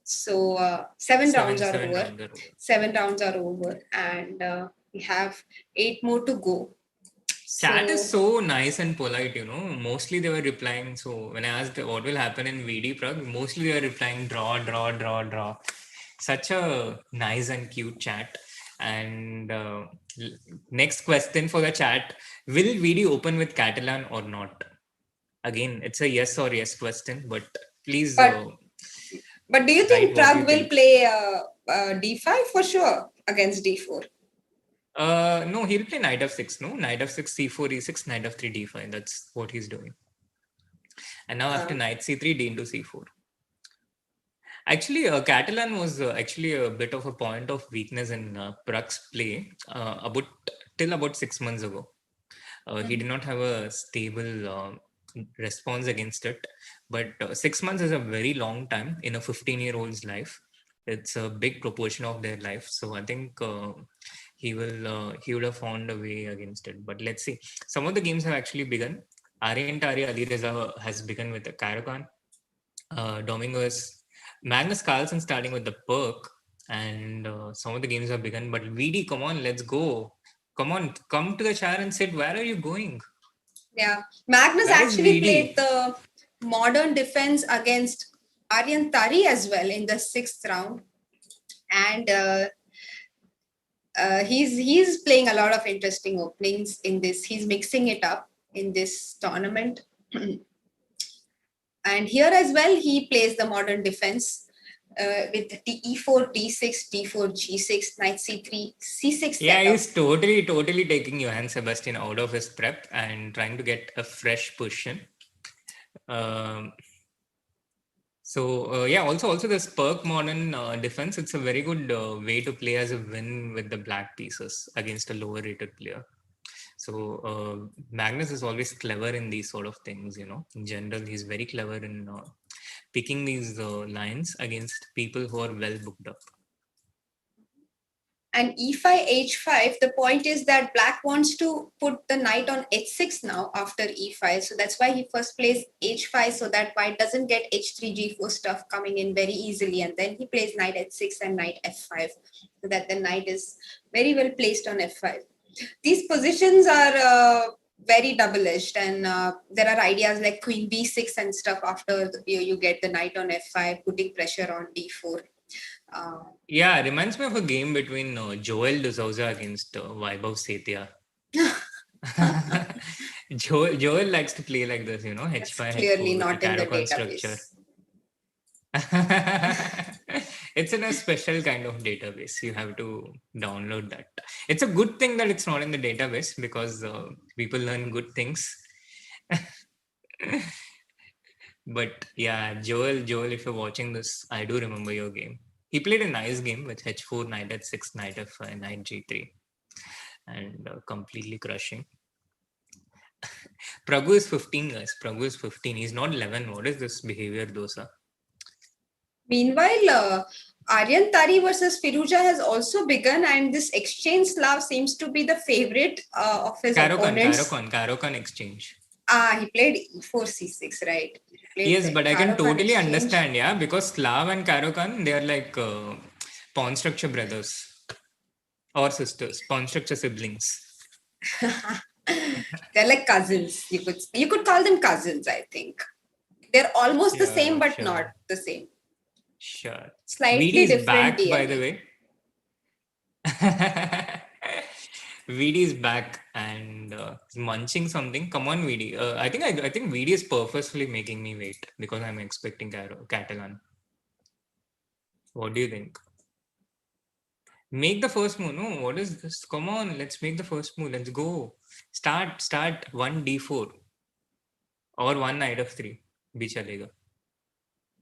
So 7 rounds are over. Rounds are over. 7 rounds are over. And we have 8 more to go. Chat is so nice and polite, you know. Mostly they were replying. So when I asked what will happen in VD Prague, mostly they were replying draw. Such a nice and cute chat. And next question for the chat: will VD open with Catalan or not? Again, it's a yes or yes question, but please. But do you think Prague will play d5 for sure against d4? No, he'll play knight f6. No, knight f6, c4, e6, knight f3, d5. That's what he's doing. And now after knight c3, d into c4. Actually, Catalan was actually a bit of a point of weakness in Prague's play till about 6 months ago. He did not have a stable response against it. But 6 months is a very long time in a 15-year-old's life. It's a big proportion of their life. So I think he would have found a way against it. But let's see. Some of the games have actually begun. Aryan Tari Ali Reza has begun with the Caracan. Dominguez, Magnus Carlsen starting with the Perk. And some of the games have begun. But VD, come on, let's go. Come on, come to the chair and sit. Where are you going? Yeah, Magnus actually played the modern defense against Aryan Tari as well in the 6th round. And he's playing a lot of interesting openings in this. He's mixing it up in this tournament. And here as well, he plays the modern defense with e4, d6, d4, g6, knight c3, c6. Yeah, he's totally taking Johann Sebastian out of his prep and trying to get a fresh position. So yeah, also this perk modern defense. It's a very good way to play as a win with the black pieces against a lower rated player. So Magnus is always clever in these sort of things. In general, he's very clever in picking these lines against people who are well booked up. And e5, h5, the point is that black wants to put the knight on h6 now after e5. So that's why he first plays h5, so that white doesn't get h3, g4 stuff coming in very easily. And then he plays knight h6 and knight f5, so that the knight is very well placed on f5. These positions are very double-edged, and there are ideas like queen b6 and stuff after you get the knight on f5, putting pressure on d4. Yeah, it reminds me of a game between Joel D'Souza against Vaibhav Sethia. Joel likes to play like this, That's H5, clearly H4, not in the Caro-Kann structure. database. It's in a special kind of database. You have to download that. It's a good thing that it's not in the database because people learn good things. But yeah, Joel, if you're watching this, I do remember your game. He played a nice game with h4, knight h6, knight f5, knight g3, and completely crushing. Praggu is 15, guys. Praggu is 15. He's not 11. What is this behavior, Dosa? Meanwhile, Aryan Tari versus Firuja has also begun, and this exchange Slav seems to be the favorite of his opponents. Caro-Kann exchange. He played e4 c6, right? Yes, but I can totally understand, yeah, because Slav and Caro-Kann, they are like pawn structure brothers or sisters, pawn structure siblings. They're like cousins. You could call them cousins, I think. They're almost the same, but not the same. Sure. Slightly VD is different back, DNA. by the way. VD is back and munching something. Come on, VD. I think VD is purposefully making me wait because I'm expecting Catalan. What do you think? Make the first move. No, what is this? Come on, let's make the first move. Let's go. Start 1 d4 or 1 knight f3. Bhi chalega.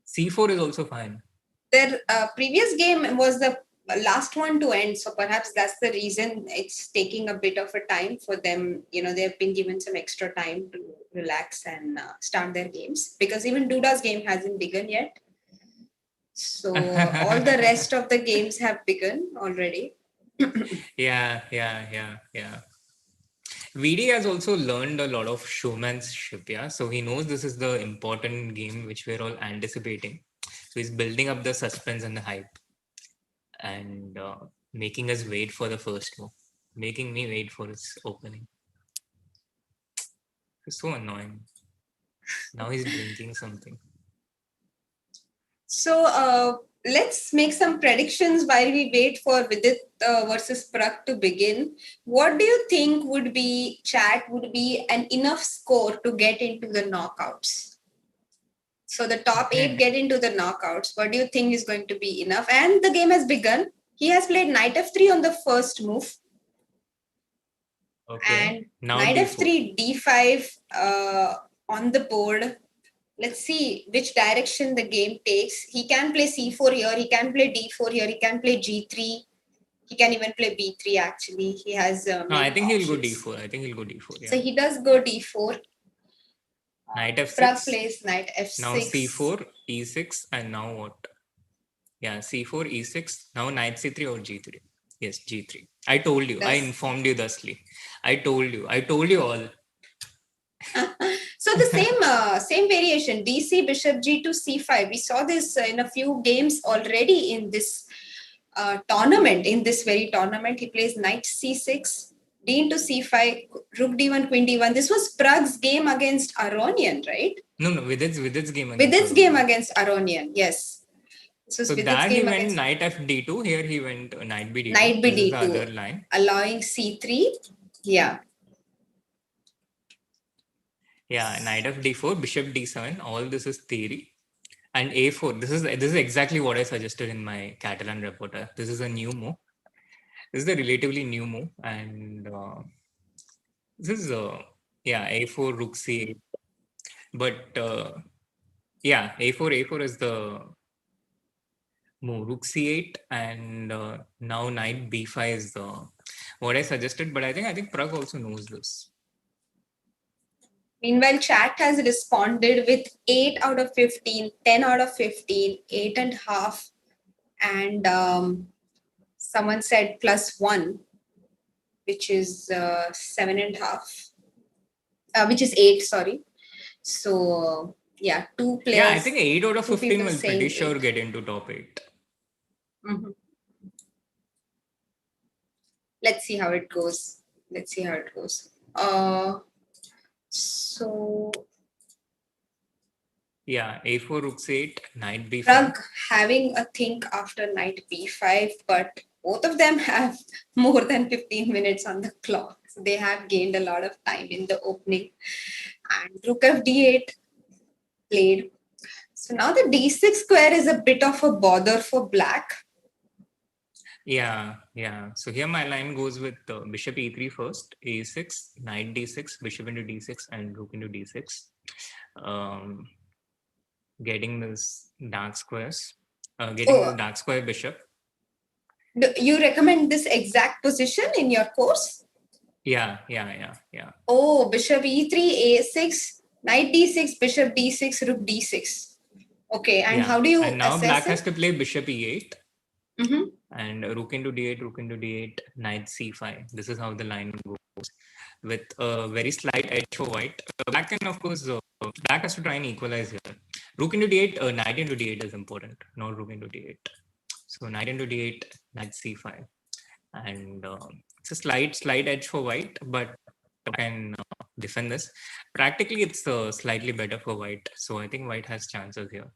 C4 is also fine. Their previous game was the last one to end, so perhaps that's the reason it's taking a bit of a time for them. They've been given some extra time to relax and start their games, because even Duda's game hasn't begun yet. So all the rest of the games have begun already. Yeah. VD has also learned a lot of showmanship, yeah. So he knows this is the important game which we're all anticipating. So he's building up the suspense and the hype, and making us wait for the first move, making me wait for his opening. It's so annoying. Now he's drinking something. So let's make some predictions while we wait for Vidit versus Prague to begin. What do you think would be an enough score to get into the knockouts? So the top 8 get into the knockouts. What do you think is going to be enough? And the game has begun. He has played knight f3 on the first move. Okay. And now knight f3, d5 on the board. Let's see which direction the game takes. He can play c4 here. He can play d4 here. He can play g3. He can even play b3 actually. He has no, I think options. He'll go d4. Yeah. So he does go d4. Knight f6. Prague plays knight f6. Now c4, e6, and now what? Yeah, c4, e6. Now knight c3 or g3. Yes, g3. I told you. I informed you thusly. I told you all. So the same variation, dc, bishop g2, c5. We saw this in a few games already in this tournament. In this very tournament, he plays knight c6, d into c5, rook d1, queen d1. This was Prague's game against Aronian, right? No, Vidit's game against Vidit's game against Aronian, yes. So that he went knight fd2. Here he went knight bd2. Knight bd2. This is the other line. Allowing c3. Yeah. Yeah, knight fd4, bishop d7. All this is theory. And a4. This is exactly what I suggested in my Catalan reporter. This is a new move. This is a relatively new move, and this is a a4 rook c8. But Yeah, a4 is the move. Rook c8, and now knight b5 is the what I suggested. But I think Prag also knows this. Meanwhile, chat has responded with 8 out of 15, 10 out of 15, 8.5, and someone said +1, which is 7.5, which is 8, sorry. So, yeah, two Yeah, I players, think 8 out of two 15 people will pretty saying sure 8. get into top 8. Mhm. Let's see how it goes. Let's see how it goes. So Yeah, a4 rook c8, knight b5. Prag having a think after knight b5, but both of them have more than 15 minutes on the clock. So they have gained a lot of time in the opening. And rook of d8 played. So now the d6 square is a bit of a bother for black. Yeah. So here my line goes with bishop e3 first, a6, knight d6, bishop into d6, and rook into d6. Getting this dark squares, getting the Oh, dark square bishop. do you recommend this exact position in your course? Yeah. Oh, bishop e3, a6, knight d6, bishop d6, rook d6. Okay, and Yeah. how do you And now assess black has it? to play bishop e8, Mm-hmm. and rook into d8, rook into d8, knight c5. This is how the line goes, with a very slight edge for white. Black can, of course, black has to try and equalize here. Rook into d8, knight into d8 is important, not rook into d8. So knight into d8, knight c5, and it's a slight edge for white, but can defend this. Practically, it's slightly better for white, so I think white has chances here.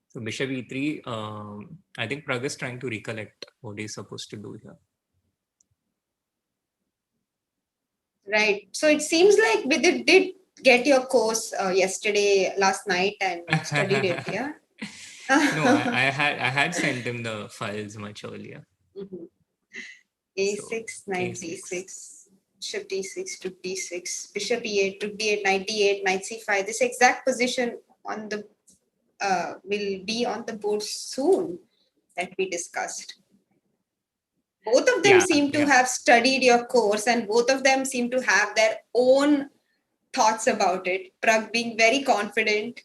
So bishop e3. I think Pragg is trying to recollect what he's supposed to do here. Right. So it seems like Vidit did get your course yesterday, last night, and studied it. Yeah. No, I had sent him the files much earlier. Mhm. So A6, knight a6. d6, bishop d6, rook d6, bishop e8, rook d8, knight d8, knight c5. This exact position on the will be on the board soon that we discussed. Both of them Yeah. seem to have studied your course, and both of them seem to have their own thoughts about it. Pragg being very confident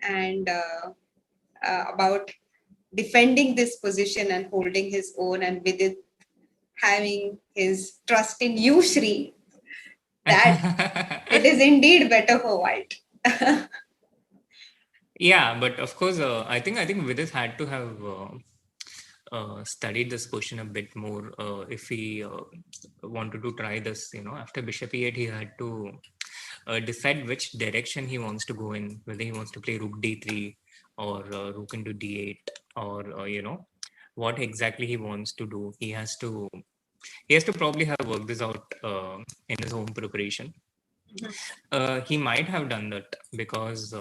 and about defending this position and holding his own, and Vidit having his trust in you, Shri, that it is indeed better for white. Yeah, but of course, I think Vidit had to have studied this question a bit more if he wanted to try this. After bishop e8, he had to decide which direction he wants to go in, whether he wants to play rook d3 or rook into d8, or what exactly he wants to do. He has to probably have worked this out in his own preparation. He might have done that because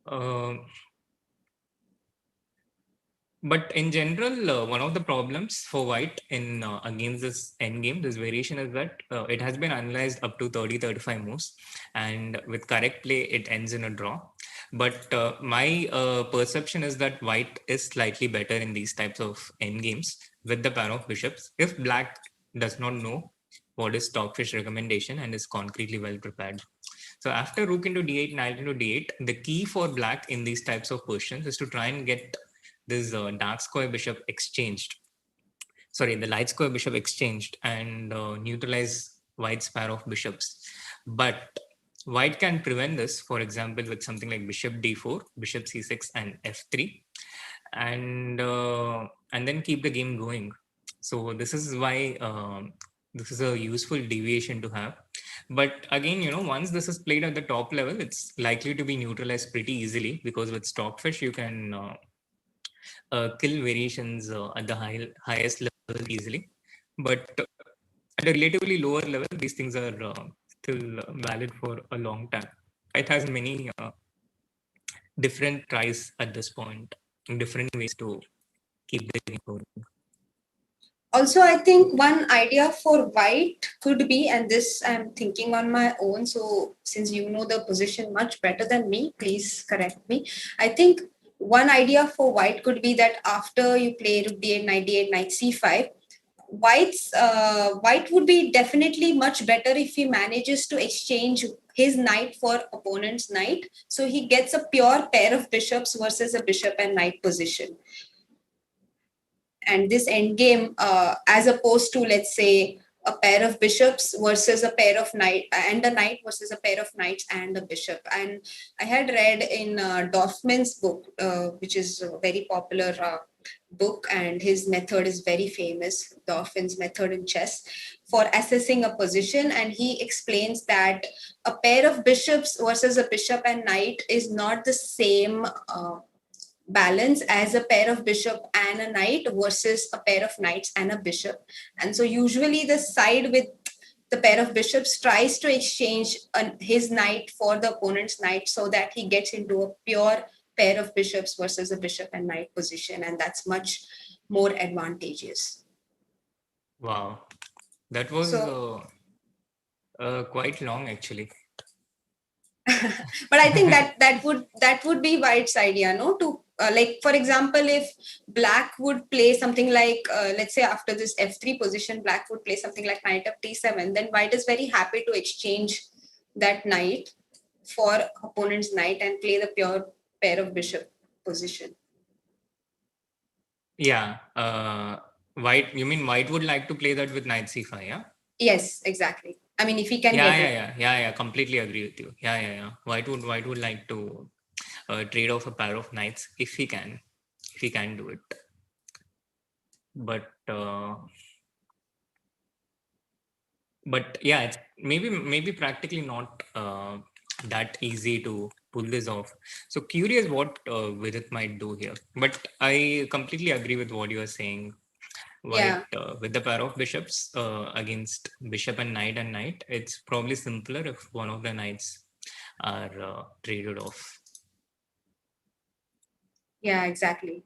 uh, but in general, one of the problems for white in against this endgame, this variation, is that it has been analyzed up to 30, 35 moves, and with correct play, it ends in a draw. But my perception is that white is slightly better in these types of endgames with the pair of bishops. If black does not know what is Stockfish recommendation and is concretely well prepared. So after rook into d8, knight into d8, the key for black in these types of positions is to try and get this dark square bishop exchanged. Sorry, the light square bishop exchanged and neutralize white's pair of bishops. But white can prevent this, for example, with something like bishop d4, bishop c6, and f3, and then keep the game going. So this is why this is a useful deviation to have. But again, once this is played at the top level, it's likely to be neutralized pretty easily, because with Stockfish you can kill variations at the highest level easily. But at a relatively lower level, these things are still valid for a long time. It has many different tries at this point, in different ways to keep the game going. Also, I think one idea for white could be, and this I'm thinking on my own. So, since you know the position much better than me, please correct me. I think one idea for white could be that after you play rook d8, knight d8, knight c5, white would be definitely much better if he manages to exchange his knight for opponent's knight. So he gets a pure pair of bishops versus a bishop and knight position. And this endgame, as opposed to, let's say, a pair of bishops versus a pair of knight, and a knight versus a pair of knights and a bishop. And I had read in Dorfman's book, which is a very popular book, and his method is very famous, Dorfman's method in chess for assessing a position. And he explains that a pair of bishops versus a bishop and knight is not the same balance as a pair of bishop and a knight versus a pair of knights and a bishop. And so usually the side with the pair of bishops tries to exchange his knight for the opponent's knight so that he gets into a pure pair of bishops versus a bishop and knight position, and that's much more advantageous. Wow, that was So quite long actually. but I think that would be white's idea, no, to like, for example, if black would play something like, let's say after this f3 position, black would play something like knight of d7, then white is very happy to exchange that knight for opponent's knight and play the pure pair of bishop position. Yeah, white. You mean white would like to play that with knight c5? Yeah. Yes, exactly. I mean, if he can Yeah, get yeah, it. yeah. Completely agree with you. Yeah. White would like to trade off a pair of knights if he can do it. But yeah, it's maybe practically not that easy to pull this off. So curious what Vidit might do here. But I completely agree with what you are saying. Yeah. White with the pair of bishops against bishop and knight, it's probably simpler if one of the knights are traded off. Yeah, exactly.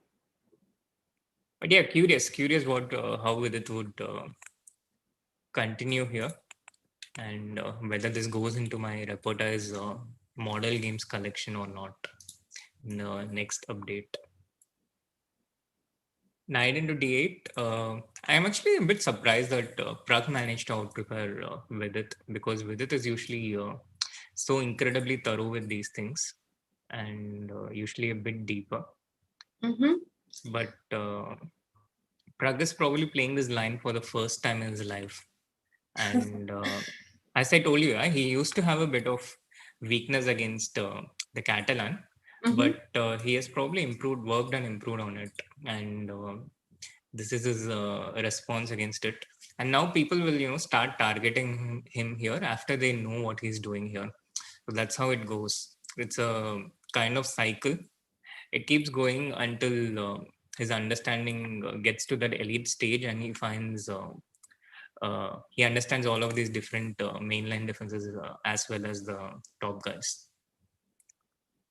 But yeah, curious what how Vidit would continue here, and whether this goes into my repertoire's model games collection or not in the next update. Knight into d8. I'm actually a bit surprised that Pragg managed to out-prepare Vidit, because Vidit is usually so incredibly thorough with these things, and usually a bit deeper. Mm-hmm. But Pragg is probably playing this line for the first time in his life. And as I told you, he used to have a bit of weakness against the Catalan, Mm-hmm. but he has probably worked and improved on it. And this is his response against it. And now people will, start targeting him here after they know what he's doing here. So that's how it goes. It's a kind of cycle. It keeps going until his understanding gets to that elite stage, and he finds he understands all of these different mainline defenses as well as the top guys.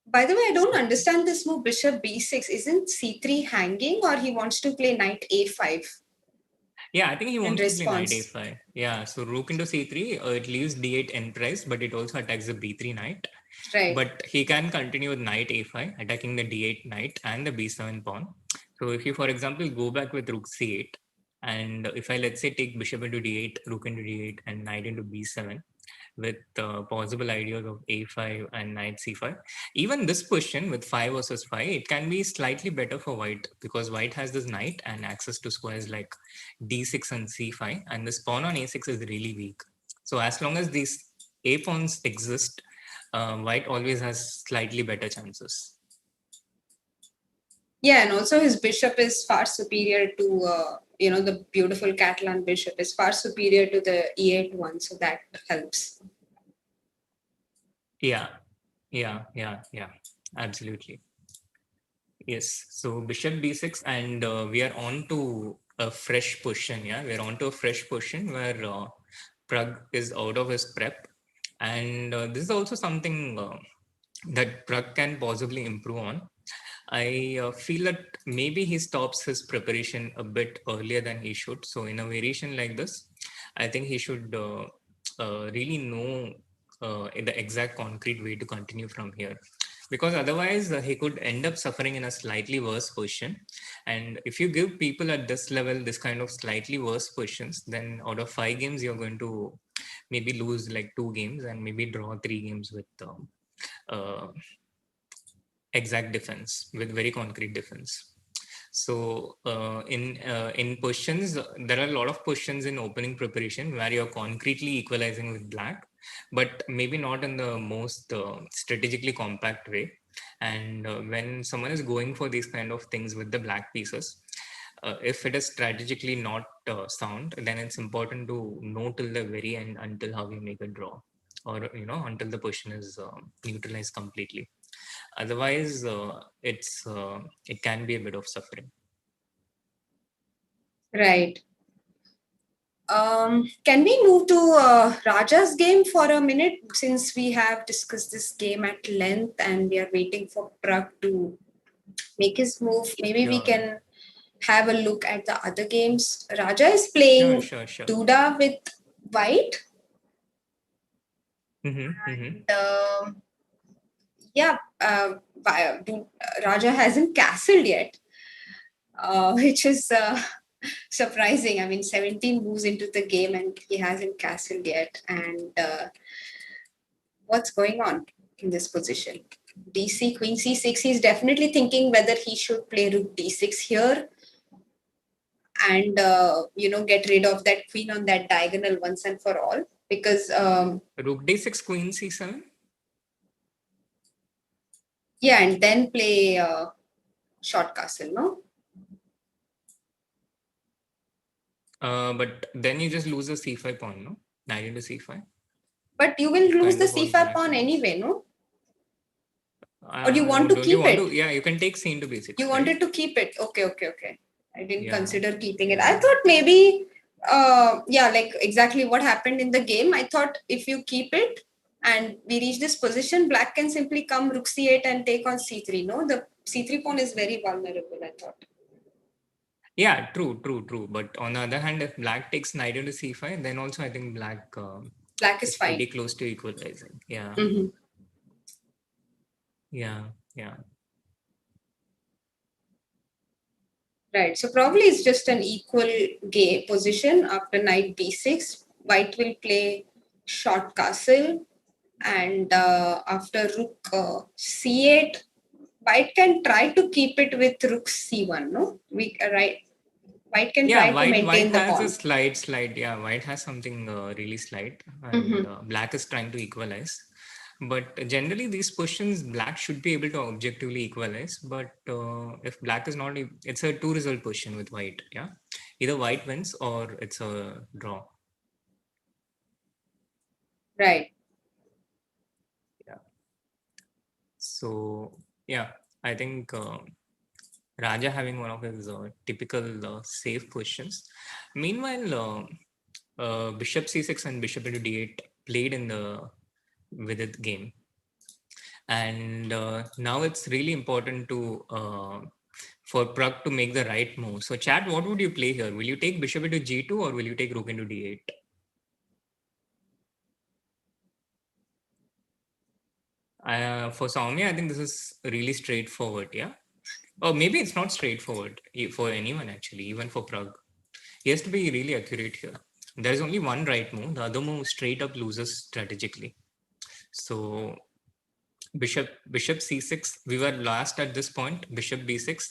By the way, I don't So understand this move bishop b6. Isn't c3 hanging, or he wants to play knight a5 yeah, I think he in wants to play knight response? a5. Yeah, so rook into c3, it leaves d8 end price, but it also attacks the b3 knight. Right. But he can continue with knight a5, attacking the d8 knight and the b7 pawn. So if you, for example, go back with rook c8, and if I, let's say, take bishop into d8, rook into d8, and knight into b7, with possible ideas of a5 and knight c5. Even this position with 5 versus 5, it can be slightly better for white, because white has this knight and access to squares like d6 and c5, and this pawn on a6 is really weak. So as long as these a pawns exist, white always has slightly better chances. Yeah, and also his bishop is far superior to, the beautiful Catalan bishop is far superior to the e8 one, so that helps. Yeah, absolutely. Yes, so bishop b6, and we are on to a fresh position. Yeah, we're on to a fresh position where Pragg is out of his prep, and this is also something that Pragg can possibly improve on. I feel that maybe he stops his preparation a bit earlier than he should. So in a variation like this, I think he should really know the exact concrete way to continue from here. Because otherwise he could end up suffering in a slightly worse position. And if you give people at this level this kind of slightly worse positions, then out of 5 games, you're going to maybe lose like 2 games and maybe draw 3 games with uh, exact defense, with very concrete defense. So in positions, there are a lot of positions in opening preparation where you're concretely equalizing with black, but maybe not in the most strategically compact way. And when someone is going for these kind of things with the black pieces, if it is strategically not sound, then it's important to know till the very end until how you make a draw, or until the position is neutralized completely. Otherwise, it can be a bit of suffering. Right. Can we move to Raja's game for a minute, since we have discussed this game at length and we are waiting for Pragg to make his move? Maybe we can have a look at the other games. Raja is playing Sure. Duda with white. Mm-hmm. And, yeah, Raja hasn't castled yet, which is surprising. I mean, 17 moves into the game and he hasn't castled yet. And what's going on in this position? DC, Queen C6. He's definitely thinking whether he should play Rook D6 here and get rid of that queen on that diagonal once and for all. Because Rook D6, Queen C7. yeah, and then play short castle, no? But then you just lose the C5 pawn, no? Knight into C5. But you will lose the C5 pawn anyway, no? Or you want to keep it? Yeah, you can take C into B6. You right? wanted to keep it. Okay. I didn't consider keeping it. Yeah. I thought maybe, like exactly what happened in the game. I thought if you keep it and we reach this position, black can simply come Rook C8 and take on C3. No, the C3 pawn is very vulnerable, I thought. Yeah, true. But on the other hand, if black takes knight into C5, then also I think black is fine. Pretty close to equalizing. Yeah. Mm-hmm. Yeah. Right. So probably it's just an equal game position after knight b6. White will play short castle, and after rook c8, white can try to keep it with rook c1. No, White can try to maintain the pawn. White has a slight. Yeah, white has something really slight, and black is trying to equalize. But generally, these positions, black should be able to objectively equalize. But if black is not, it's a 2-result position with white. Yeah, either white wins or it's a draw. Right. Yeah. So yeah, I think Raja having one of his typical safe positions. Meanwhile, bishop c6 and bishop into d8 played in the Vidit game. And now it's really important to for Pragg to make the right move. So chat, what would you play here? Will you take bishop into g2 or will you take rook into d8? For Soumya, I think this is really straightforward, yeah? Or maybe it's not straightforward for anyone actually, even for Pragg. He has to be really accurate here. There is only one right move. The other move straight up loses strategically. So bishop c6, we were last at this point, bishop b6,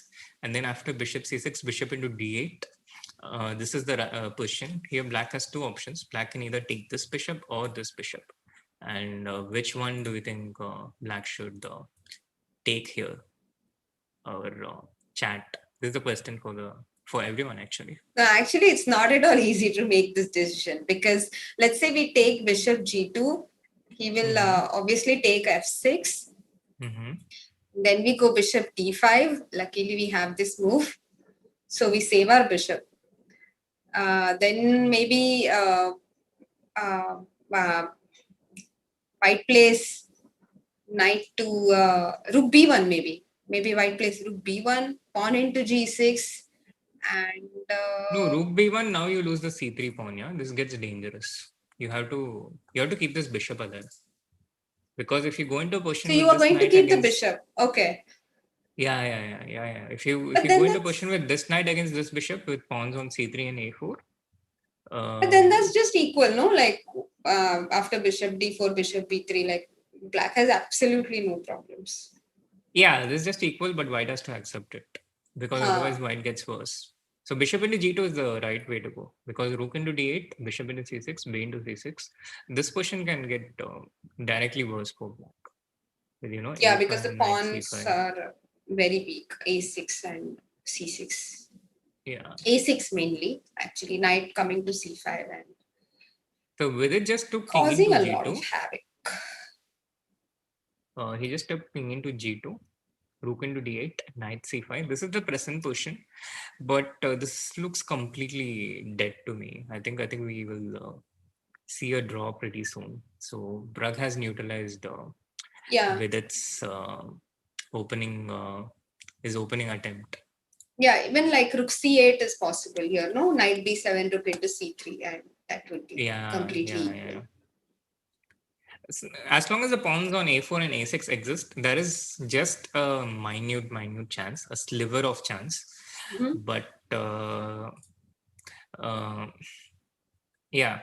and then after bishop c6, bishop into d8. This is the position. Here black has two options. Black can either take this bishop or this bishop. And which one do you think black should take here? Or chat? This is a question for everyone actually. No, actually, it's not at all easy to make this decision, because let's say we take bishop g2, he will obviously take f6. Then we go bishop d5. Luckily, we have this move, so we save our bishop. Then maybe white plays knight to rook b1 maybe. Maybe white plays rook b1, pawn into g6, and No, rook b1. Now you lose the c3 pawn. Yeah, this gets dangerous. You have to keep this bishop alive, because if you go into a so position you with are this going to knight keep the against, bishop. Okay. yeah. If But you go then into a that's position with this knight against this bishop with pawns on c3 and a4, but then that's um, just equal, no? Like after bishop d4, bishop b3, like black has absolutely no problems. yeah, this is just equal, but white has to accept it, because Huh. otherwise white gets worse. So bishop into g2 is the right way to go, because rook into d8, bishop into c6, b into c6. This position can get directly worse for black. With Yeah, because the a5, knight pawns c5. are very weak, a6 and c6. Yeah. A6 mainly, actually, knight coming to c5 and So with it just took king causing into a lot of g2. havoc. He just took king into g2, rook into d8, knight c5. This is the present position, but this looks completely dead to me. I think we will see a draw pretty soon. So Bragg has neutralized Yeah, with its opening his opening attempt. yeah, even like rook c8 is possible here, no? Knight b7, rook into c3, and that would be Yeah, completely yeah, equal. yeah. As long as the pawns on a4 and a6 exist, there is just a minute chance, a sliver of chance. Mhm. But uh, yeah,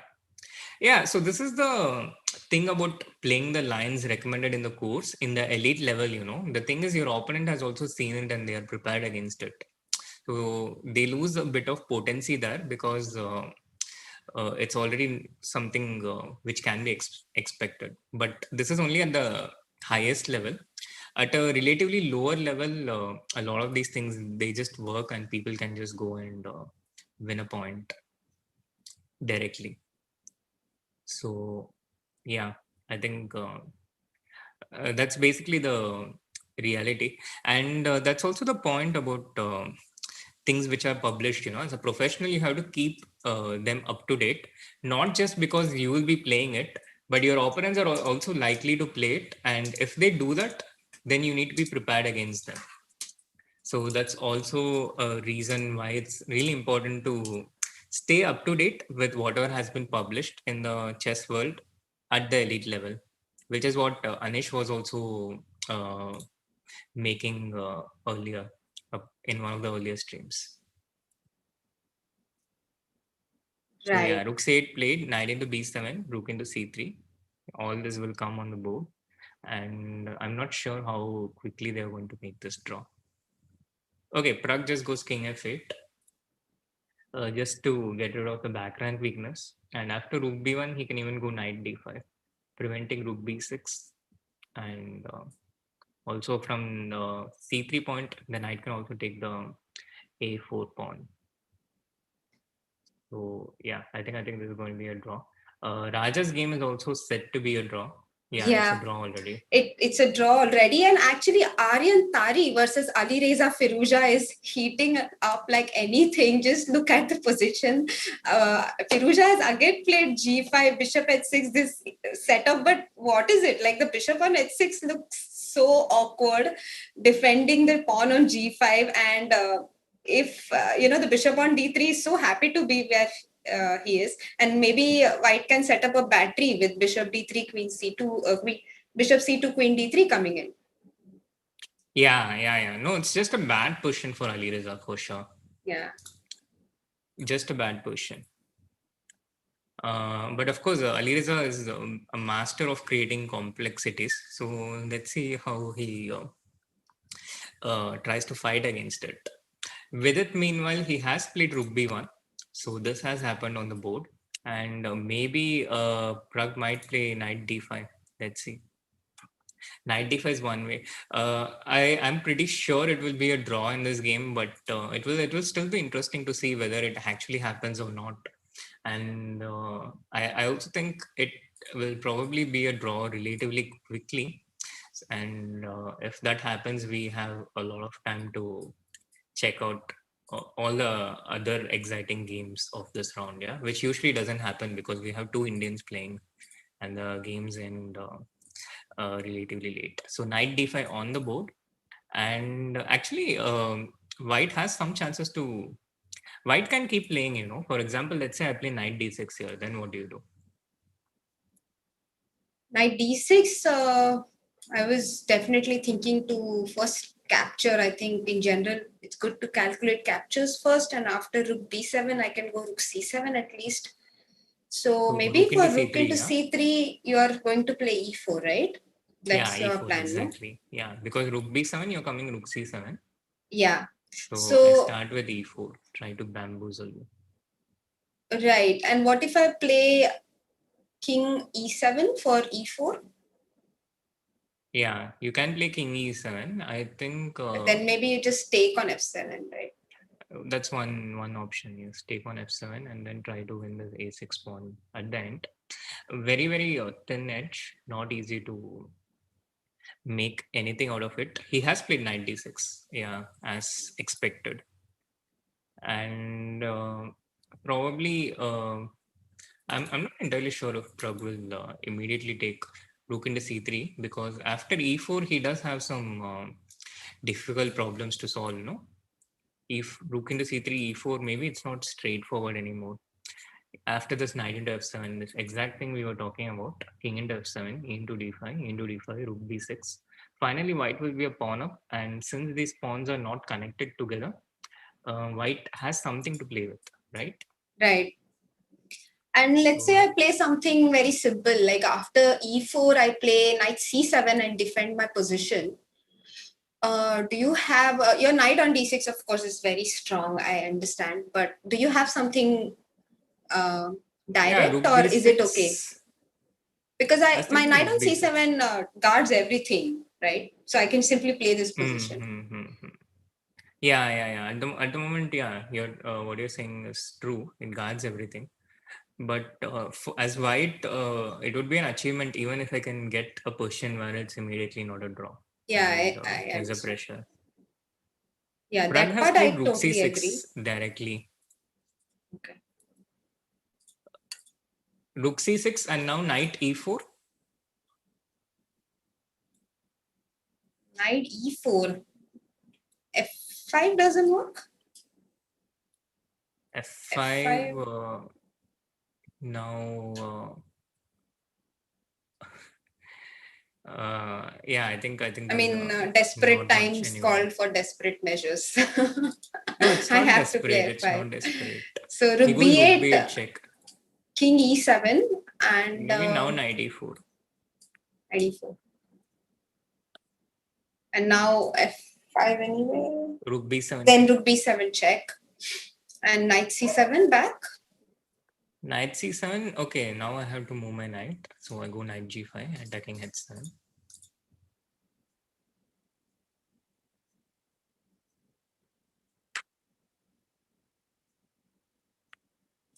yeah. So this is the thing about playing the lines recommended in the course in the elite level. The thing is, your opponent has also seen it and they are prepared against it. So they lose a bit of potency there, because it's already something which can be expected. But this is only at the highest level. At a relatively lower level, a lot of these things, they just work and people can just go and win a point directly. So yeah, I think that's basically the reality. And that's also the point about things which are published. As a professional, you have to keep them up to date, not just because you will be playing it, but your opponents are also likely to play it, and if they do that, then you need to be prepared against them. So that's also a reason why it's really important to stay up to date with whatever has been published in the chess world at the elite level, which is what Anish was also making earlier in one of the earlier streams. So yeah, Right. rook c8 played, knight into b7, rook into c3. All this will come on the board, and I'm not sure how quickly they're going to make this draw. Okay, Prague just goes king f8, just to get rid of the back rank weakness. And after rook b1, he can even go knight d5, preventing rook b6. And also from the c3 point, the knight can also take the a4 pawn. So yeah, I think this is going to be a draw. Raja's game is also set to be a draw. Yeah, it's a Yeah, draw already. it's a draw already. And actually, Aryan Tari versus Ali Reza Firuza is heating up like anything. Just look at the position. Firuza has again played g5, bishop h6, this setup. But what is it? Like the bishop on h6 looks so awkward, defending the pawn on g5. And if, the bishop on d3 is so happy to be where he is, and maybe white can set up a battery with bishop d3, queen c2, bishop c2, queen d3 coming in. Yeah. No, it's just a bad position for Ali Reza for sure. Yeah. Just a bad position. But of course, Ali Reza is a master of creating complexities. So let's see how he tries to fight against it. Vidit, meanwhile, he has played rook b1. So this has happened on the board. And maybe Pragg might play knight d5. Let's see. Knight d5 is one way. I'm pretty sure it will be a draw in this game, but it will still be interesting to see whether it actually happens or not. And I also think it will probably be a draw relatively quickly. And if that happens, we have a lot of time to check out all the other exciting games of this round, yeah, which usually doesn't happen because we have two Indians playing and the games end relatively late. So knight d5 on the board, and actually white has some chances to. White can keep playing, you know. For example, let's say I play knight d6 here. Then what do you do? Knight d6, I was definitely thinking to first capture. I think in general, it's good to calculate captures first, and after rook b7, I can go rook c7 at least. So maybe rook for into rook c3, into yeah? c3, you are going to play e4, right? That's Yeah, your e4 plan, no? exactly. Yeah, because rook b7, you're coming rook c7. Yeah. So I So, start with e4, try to bamboozle you. right. And what if I play king e7 for e4? Yeah, you can play king e7. I think Then maybe you just take on f7, right? that's one option. Yes, take on f7 and then try to win the a6 pawn at the end. Very, very thin edge, not easy to make anything out of it. He has played knight d6, yeah, as expected. And probably, I'm not entirely sure if Pragg will immediately take rook into c3, because after e4, he does have some difficult problems to solve, no? If rook into c3, e4, maybe it's not straightforward anymore. After this knight into f7, this exact thing we were talking about, king into f7, e into d5, e into d5, rook b6. Finally, white will be a pawn up, and since these pawns are not connected together, white has something to play with, right? Right. And let's say I play something very simple, like after e4, I play knight c7 and defend my position. Do you have your knight on d6? Of course, is very strong. I understand, but do you have something uh, Yeah, direct, rook or is it okay? b6. Because I was my thinking knight rook on b6. c7 guards everything, right? So I can simply play this position. Mm-hmm. Yeah. At the moment, yeah, what you're saying is true. It guards everything. But as white, it would be an achievement even if I can get a position where it's immediately not a draw. Yeah, And I there's a understand. pressure. Yeah, Pragg that has part I played rook totally agree. c6 directly. Okay. Rook c6 and now knight e4. Knight e4. F5 doesn't work. f5. F5. Now, yeah, I think I there's mean, desperate not much times anymore. called for desperate measures. No, it's I not have to play desperate. It's F5. not desperate. So He rook goes rook b8, b8 check. king e7, and Maybe now knight e4. knight e4. And now f5 anyway. Rook b7 Then check. rook b7 check. And knight c7 back. Knight c7. Okay, now I have to move my knight. So I go knight g5, attacking h7.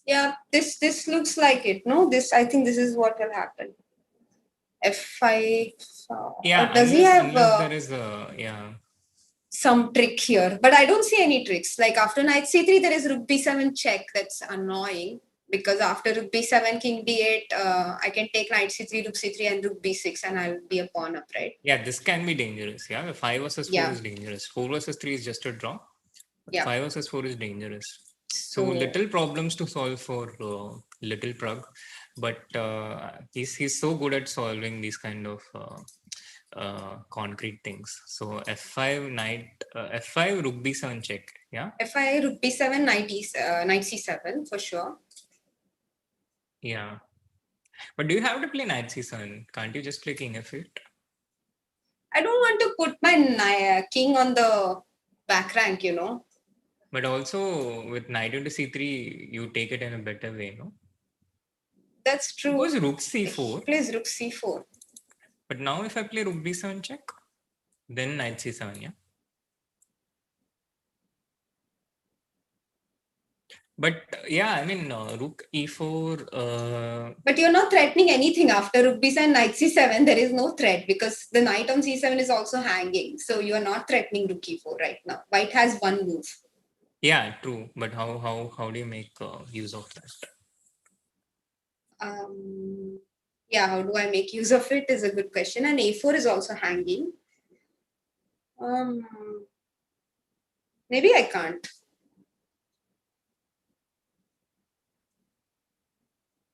Yeah, this looks like it. No, I think this is what will happen. F5. Or Yeah, does he have unless there is a, yeah. some trick here? But I don't see any tricks. Like after knight c3, there is rook b7 check. That's annoying because after rook b7, king d8, I can take knight c3, rook c3, and rook b6, and I'll be a pawn up, right? Yeah, this can be dangerous. Yeah, the 5 versus 4 Yeah, is dangerous. 4 versus 3 is just a draw. yeah. 5 versus 4 is dangerous. So So little problems to solve for little Pragg, but he's so good at solving these kind of concrete things. So f5 knight, f5 rook b7 check. Yeah. f5, rook b7, knight c7 for sure. Yeah. But do you have to play knight c7? Can't you just play king f8? I don't want to put my king on the back rank, you know. But also with knight into c3, you take it in a better way, no? That's true. Suppose rook He c4. plays rook c4. But now if I play rook b7 check, then knight c7, yeah. But yeah, I mean, rook e4. But you're not threatening anything after rook b7, knight c7. There is no threat because the knight on c7 is also hanging. So you are not threatening rook e4 right now. White has one move. Yeah, true. But how do you make use of that? Um, Yeah, how do I make use of it is a good question. And a4 is also hanging. Maybe I can't.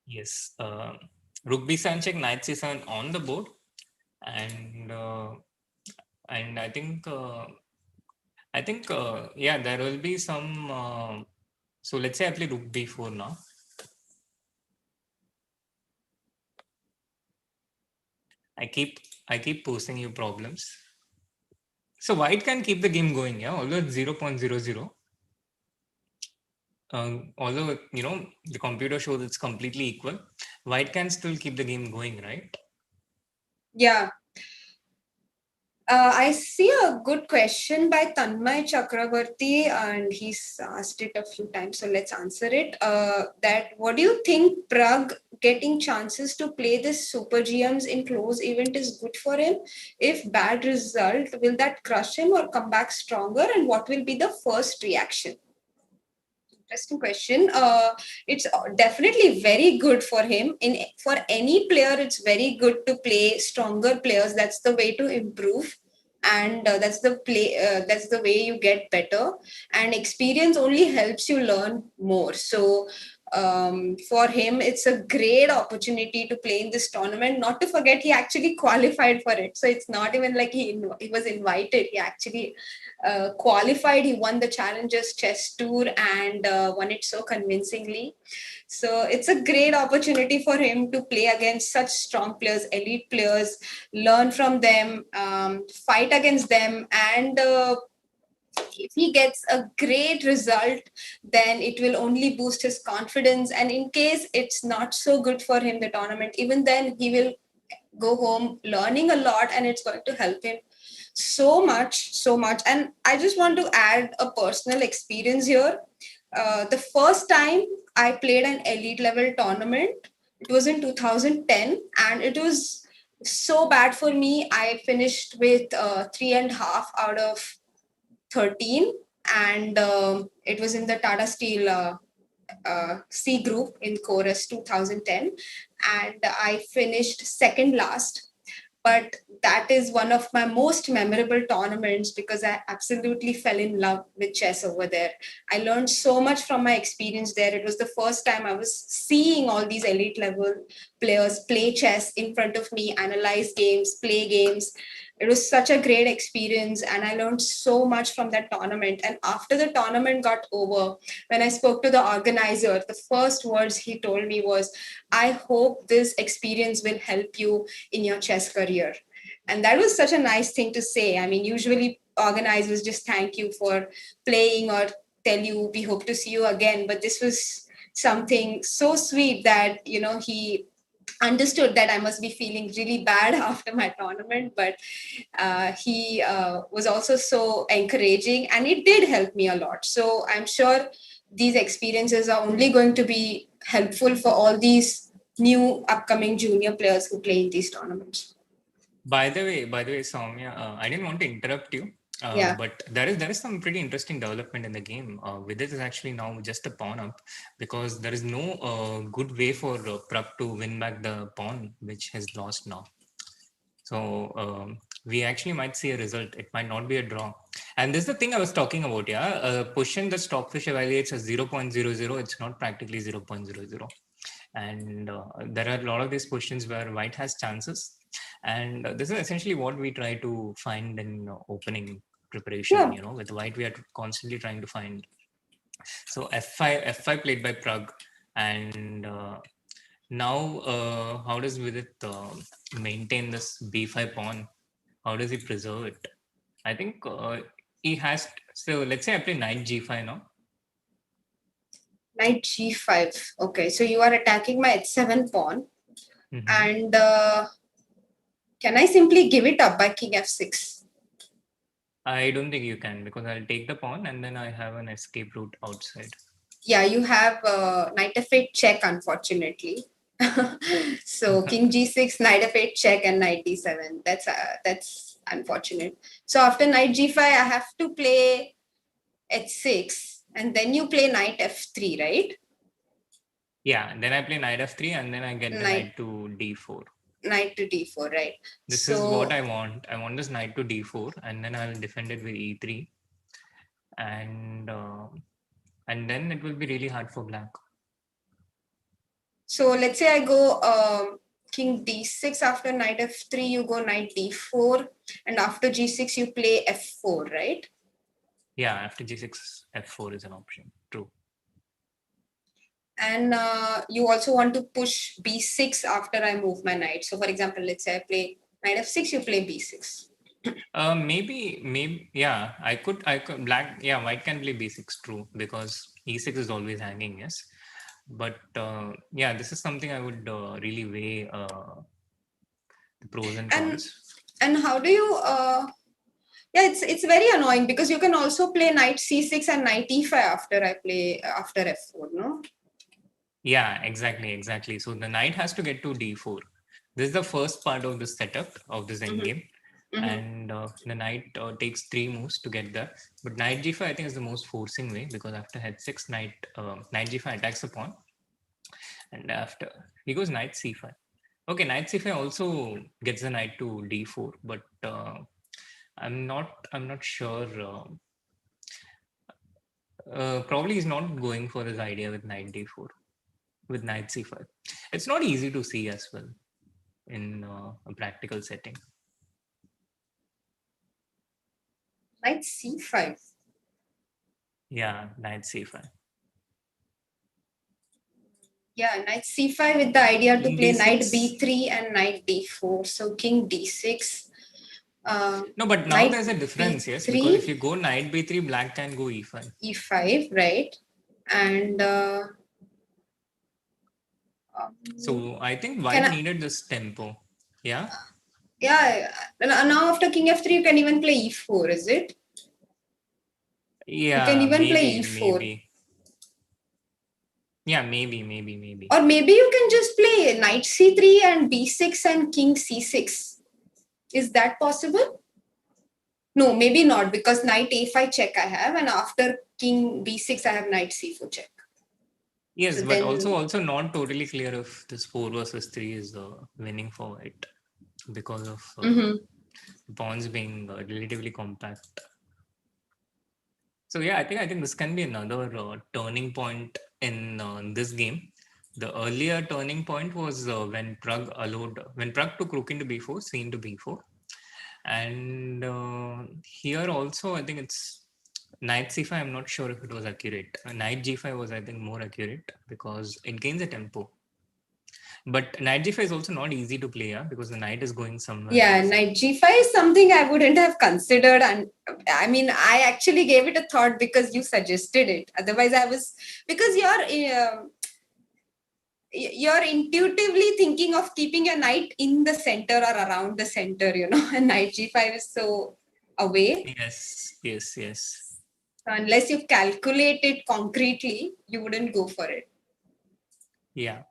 Yes. Rook b7 check, knight c7 on the board, and I think yeah, there will be some. So let's say I play rook b4 now. I keep posing you problems. So white can keep the game going, yeah, although it's 0.00. Although the computer shows it's completely equal, white can still keep the game going, right? Yeah. I see a good question by Tanmay Chakravarti, and he's asked it a few times, so let's answer it. That what do you think Prague getting chances to play this Super GMs in close event is good for him? If bad result, will that crush him or come back stronger? And what will be the first reaction? Interesting question. It's definitely very good for him. For any player, it's very good to play stronger players. That's the way to improve, and that's the play. That's the way you get better. And experience only helps you learn more. So. For him, it's a great opportunity to play in this tournament. Not to forget, he actually qualified for it. So it's not even like he was invited. He actually qualified. He won the Challengers Chess Tour and won it so convincingly. So it's a great opportunity for him to play against such strong players, elite players, learn from them, fight against them, and if he gets a great result, then it will only boost his confidence. And in case it's not so good for him, the tournament, even then he will go home learning a lot, and it's going to help him so much. And I just want to add a personal experience here. The first time I played an elite level tournament, it was in 2010, and it was so bad for me. I finished with 3.5 out of 13, and it was in the Tata Steel C group in Chorus 2010, and I finished second last. But that is one of my most memorable tournaments because I absolutely fell in love with chess over there. I learned so much from my experience there. It was the first time I was seeing all these elite level players play chess in front of me, analyze games, play games. It was such a great experience, and I learned so much from that tournament. And after the tournament got over, when I spoke to the organizer, the first words he told me was, I hope this experience will help you in your chess career. And that was such a nice thing to say. I mean, usually organizers just thank you for playing or tell you, we hope to see you again. But this was something so sweet that, he understood that I must be feeling really bad after my tournament, but he was also so encouraging, and it did help me a lot. So I'm sure these experiences are only going to be helpful for all these new upcoming junior players who play in these tournaments. By the way, Soumya, I didn't want to interrupt you, Yeah. but there is some pretty interesting development in the game. Vidit is actually now just a pawn up because there is no good way for Prag to win back the pawn which has lost now. So we actually might see a result. It might not be a draw. And this is the thing I was talking about. Yeah, position the Stockfish evaluates as 0.00. It's not practically 0.00. And there are a lot of these positions where white has chances. And this is essentially what we try to find in opening preparation. Yeah. With white, we are constantly trying to find. So f5 played by Prague. And now, how does Vidit maintain this b5 pawn? How does he preserve it? I think he has. So let's say I play knight g5 now. Knight g5. Okay, so you are attacking my h7 pawn. Mm-hmm. And can I simply give it up by king f6? I don't think you can because I'll take the pawn and then I have an escape route outside. Yeah, you have knight f8 check, unfortunately. So king g6, knight f8 check, and knight d7. That's unfortunate. So after knight g5, I have to play h6, and then you play knight f3, right? Yeah, then I play knight f3 and then I get the Knight, knight to d4. knight to d4, right? This is what So I want. I want this knight to d4 and then I'll defend it with e3. And then it will be really hard for black. so let's say I go king d6 after knight f3, you go knight d4, and after g6 you play f4, right? Yeah, after g6, f4 is an option. True. And you also want to push b6 after I move my knight. So for example, let's say I play knight f6, you play b6. Maybe, yeah. I could. Black. Yeah, white can play b6. True, because e6 is always hanging. Yes, but yeah, this is something I would really weigh the pros and And cons. how do you yeah, it's very annoying because you can also play knight c6 and knight e5 after I play after f4, no? Yeah, exactly. So the knight has to get to d4. This is the first part of the setup of this endgame. And the knight takes 3 moves to get there. But knight g5 I think is the most forcing way, because after h6 knight g5 attacks the pawn, and after he goes knight c5. Okay, knight c5 also gets the knight to d4, but I'm not sure. Probably he's not going for his idea with knight d4 with knight c5. It's not easy to see as well in a practical setting. Knight c5. Yeah, knight c5. Yeah, knight c5 with the idea to King play knight d6. b3 and knight d4. So king d6. No, but now Knight there's a difference, yes, because if b3, you go knight b3, black can go e5. e5, right? And So I think can white I, needed this tempo. Yeah. yeah, now after king f3, you can even play e4, is it? You can Yeah, even maybe, play e4. maybe. Yeah, maybe. Or maybe you can just play knight c3 and b6 and king c6. Is that possible? No, maybe not, because knight a5 check I have, and after king b6 I have knight c4 check. Yes, So but then, also not totally clear if this 4 versus 3 is winning for white, because of pawns being relatively compact. So yeah, I think this can be another turning point in this game. The earlier turning point was when Prague took rook into b4, c into b4, and here also I think it's knight c5. I'm not sure if it was accurate. Knight g5 was, I think, more accurate because it gains a tempo. But knight g5 is also not easy to play, yeah, because the knight is going somewhere yeah, else. knight g5 is something I wouldn't have considered. And I mean, I actually gave it a thought because you suggested it. Otherwise, because you're intuitively thinking of keeping your knight in the center or around the center, and knight g5 is so away. Yes. So unless you calculate it concretely, you wouldn't go for it. Yeah.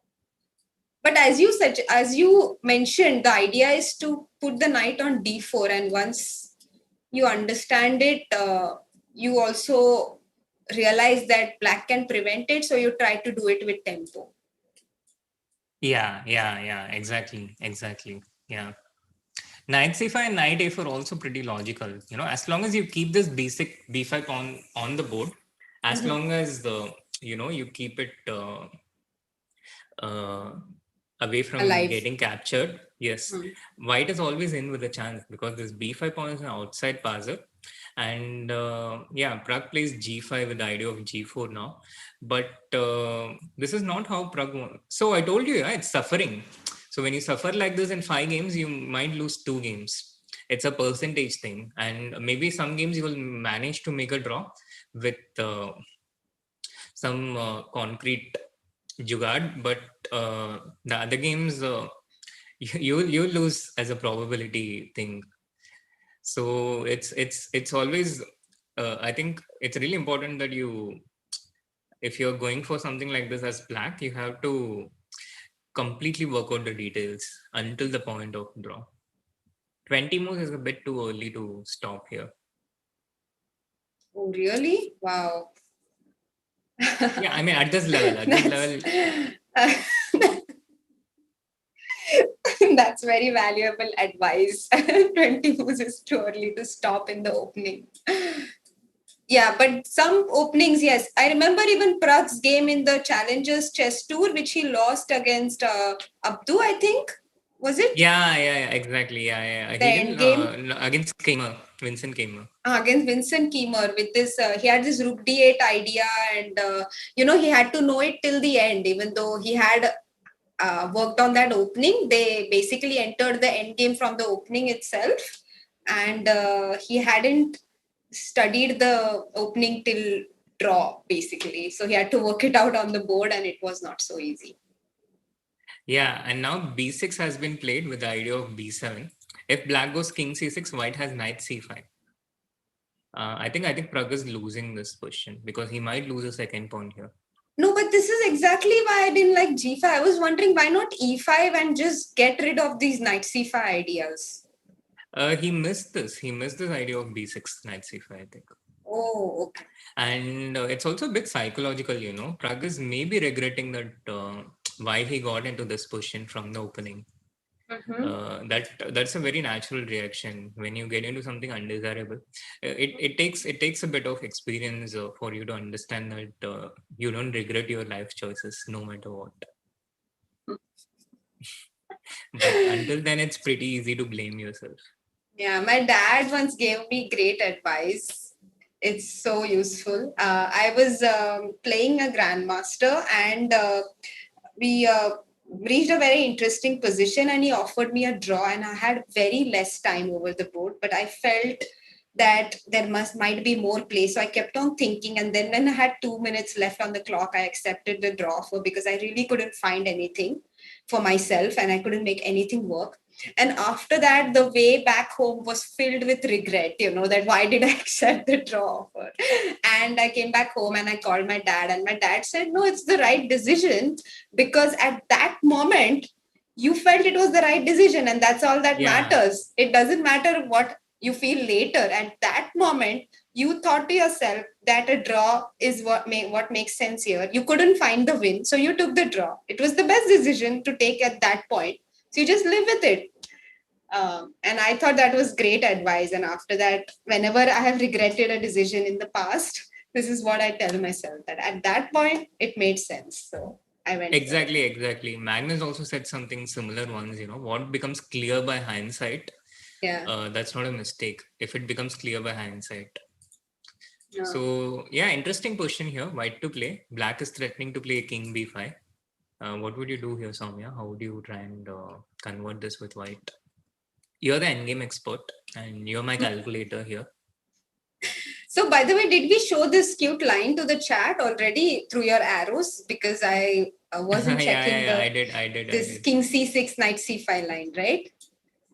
But as you mentioned, the idea is to put the knight on d4, and once you understand it, you also realize that black can prevent it, so you try to do it with tempo. Yeah, exactly. Yeah. Knight c5 and knight a4 also pretty logical. As long as you keep this b6, b5 on the board, as long as you keep it uh, away from Alive. getting captured. Yes, white is always in with a chance because this b5 pawn is an outside passer, and yeah, Prague plays g5 with the idea of g4 now, but this is not how Prague. So I told you, yeah, it's suffering. So when you suffer like this in 5 games, you might lose 2 games. It's a percentage thing, and maybe some games you will manage to make a draw with some concrete jugad, but the other games you lose as a probability thing. So it's always I think it's really important that if you're going for something like this as black, you have to completely work out the details until the point of draw. 20 moves is a bit too early to stop here. Oh, really? Wow. Yeah, I mean at this level That's very valuable advice. 20 moves is too early to stop in the opening. Yeah, but some openings, yes. I remember even Prague's game in the Challengers Chess Tour, which he lost against Abdu, I think. Was it? Yeah, exactly. Yeah. The He end didn't game against Kamer, Vincent Kamer. against Vincent Kiemer with this, he had this Rook D8 idea, and he had to know it till the end, even though he had worked on that opening. They basically entered the end game from the opening itself, and he hadn't studied the opening till draw, basically. So he had to work it out on the board, and it was not so easy. Yeah, and now b6 has been played with the idea of b7. If black goes king c6, white has knight c5. I think Pragg is losing this position because he might lose a second pawn here. No, but this is exactly why I didn't like g5. I was wondering why not e5 and just get rid of these knight c5 ideas. He missed this. He missed this idea of b6, knight c5, I think. Oh, okay. And it's also a bit psychological, Pragg is maybe regretting that why he got into this position from the opening. That's a very natural reaction when you get into something undesirable. It takes a bit of experience for you to understand that you don't regret your life choices no matter what. But until then, it's pretty easy to blame yourself. Yeah, my dad once gave me great advice. It's so useful. I was playing a grandmaster, and we reached a very interesting position, and he offered me a draw, and I had very less time over the board, but I felt that there might be more play. So I kept on thinking, and then when I had 2 minutes left on the clock, I accepted the draw for because I really couldn't find anything for myself and I couldn't make anything work. And after that, the way back home was filled with regret, that why did I accept the draw offer? And I came back home and I called my dad, and my dad said, no, it's the right decision, because at that moment, you felt it was the right decision, and that's all that matters. It doesn't matter what you feel later. At that moment, you thought to yourself that a draw is what makes sense here. You couldn't find the win, so you took the draw. It was the best decision to take at that point. So you just live with it. And I thought that was great advice. And after that, whenever I have regretted a decision in the past, this is what I tell myself, that at that point, it made sense. So I went. Exactly. Magnus also said something similar once, what becomes clear by hindsight. Yeah. That's not a mistake if it becomes clear by hindsight. Yeah. So, interesting position here. White to play. Black is threatening to play king b5. What would you do here, Soumya? How would you try and convert this with white? You're the endgame expert and you're my calculator here. So, by the way, did we show this cute line to the chat already through your arrows? Because I wasn't checking I did. This king c6, knight c5 line, right?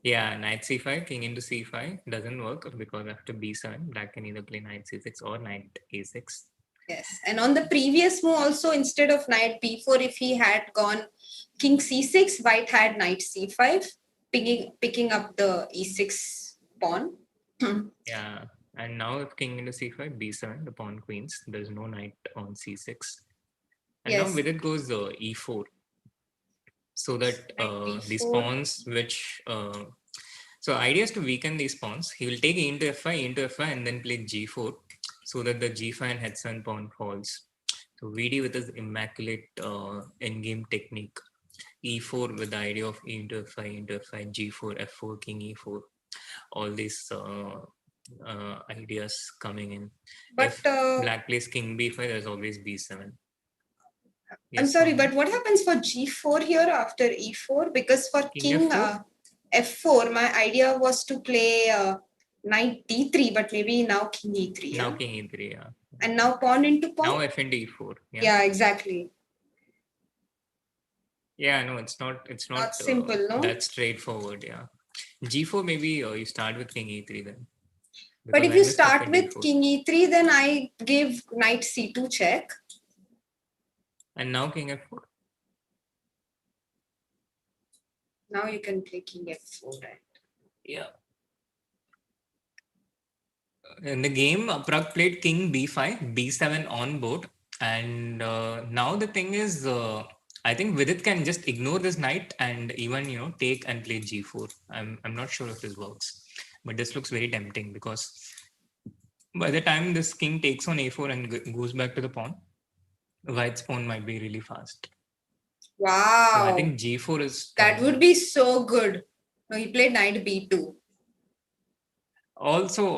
Yeah, knight c5, king into c5 doesn't work because after b7, black can either play knight c6 or knight a6. Yes, and on the previous move also, instead of knight b4, if he had gone king c6, white had knight c5, picking up the e6 pawn. Yeah, and now if king into c5, b7, the pawn queens, there's no knight on c6. And now Vidit goes e4. So that these pawns which... so idea is to weaken these pawns. He will take into f5, and then play g4 so that the g5 and h7 pawn falls. So VD with his immaculate endgame technique. E4 with the idea of e into f5, g4, f4, king e4. All these ideas coming in. But if black plays king b5, there's always b7. Yes, I'm sorry, but what happens for g4 here after e4? Because for king f4, my idea was to play knight d3, but maybe now king e3. Yeah? Now king e3, yeah. And now pawn into pawn? Now f into e4. Yeah, exactly. Yeah, no, it's not simple, no? That's straightforward, yeah. G4, maybe you start with king e3 then. But if you start with king e3, then I give knight c2 check. And now king f4. Now you can play king f4, right? Yeah. In the game, Pragg played king b5, b7 on board. And now the thing is, I think Vidit can just ignore this knight and even take and play g4. I'm not sure if this works, but this looks very tempting because by the time this king takes on a4 and goes back to the pawn, white's pawn might be really fast. So I Wow. think g4 is That would be so good. No, he played knight b2. also.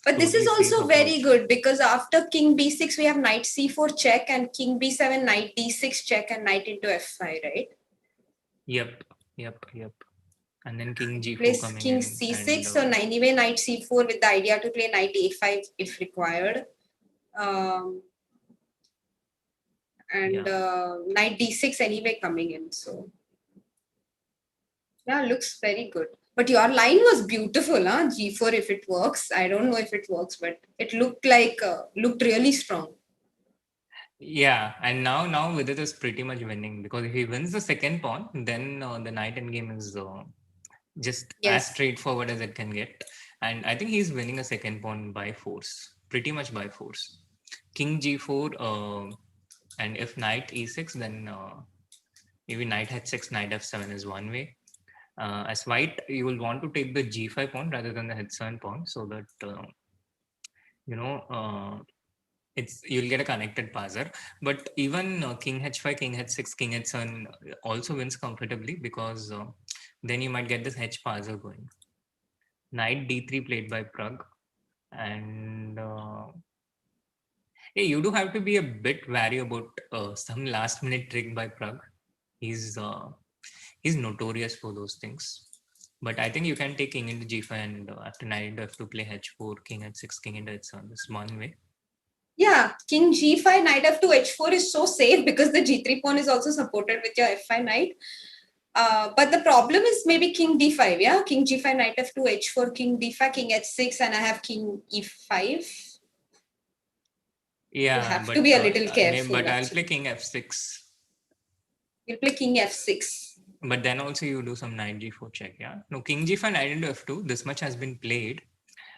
But this is Totally safe also very approach. good because after king b6, we have knight c4 check and king b7, knight d6 check and knight into f5, right? Yep. And then king g4 Plays coming king in. c6, And, so anyway, knight c4 with the idea to play knight a5 if required. Knight d6 anyway coming in. So yeah, looks very good. But your line was beautiful, huh? G4 if it works. I don't know if it works, but it looked like looked really strong. yeah, and now Vidit is pretty much winning because if he wins the second pawn, then the knight endgame is just as straightforward as it can get. And I think he's winning a second pawn by force, pretty much by force. King g4, and if knight e6, then maybe knight h6, knight f7 is one way. As white, you will want to take the g5 pawn rather than the h7 pawn so that you know it's you'll get a connected passer. But even king h5, king h6, king h7 also wins comfortably because then you might get this h passer going. Knight d3 played by Prague, and you do have to be a bit wary about some last minute trick by Prague. He's uh, he's notorious for those things. But I think you can take king into g5 and after knight into f2 play h4, king h6, king into h7. This is one way. Yeah, king g5, knight f2, h4 is so safe because the g3 pawn is also supported with your f5 knight. But the problem is maybe king d5, yeah? King g5, knight f2, h4, king d5, king h6, and I have king e5. Yeah, you have to be a little careful. But I'll play king f6. You'll play king f6. But then also you do some knight g4 check, yeah? No, king g5, knight into f2. This much has been played.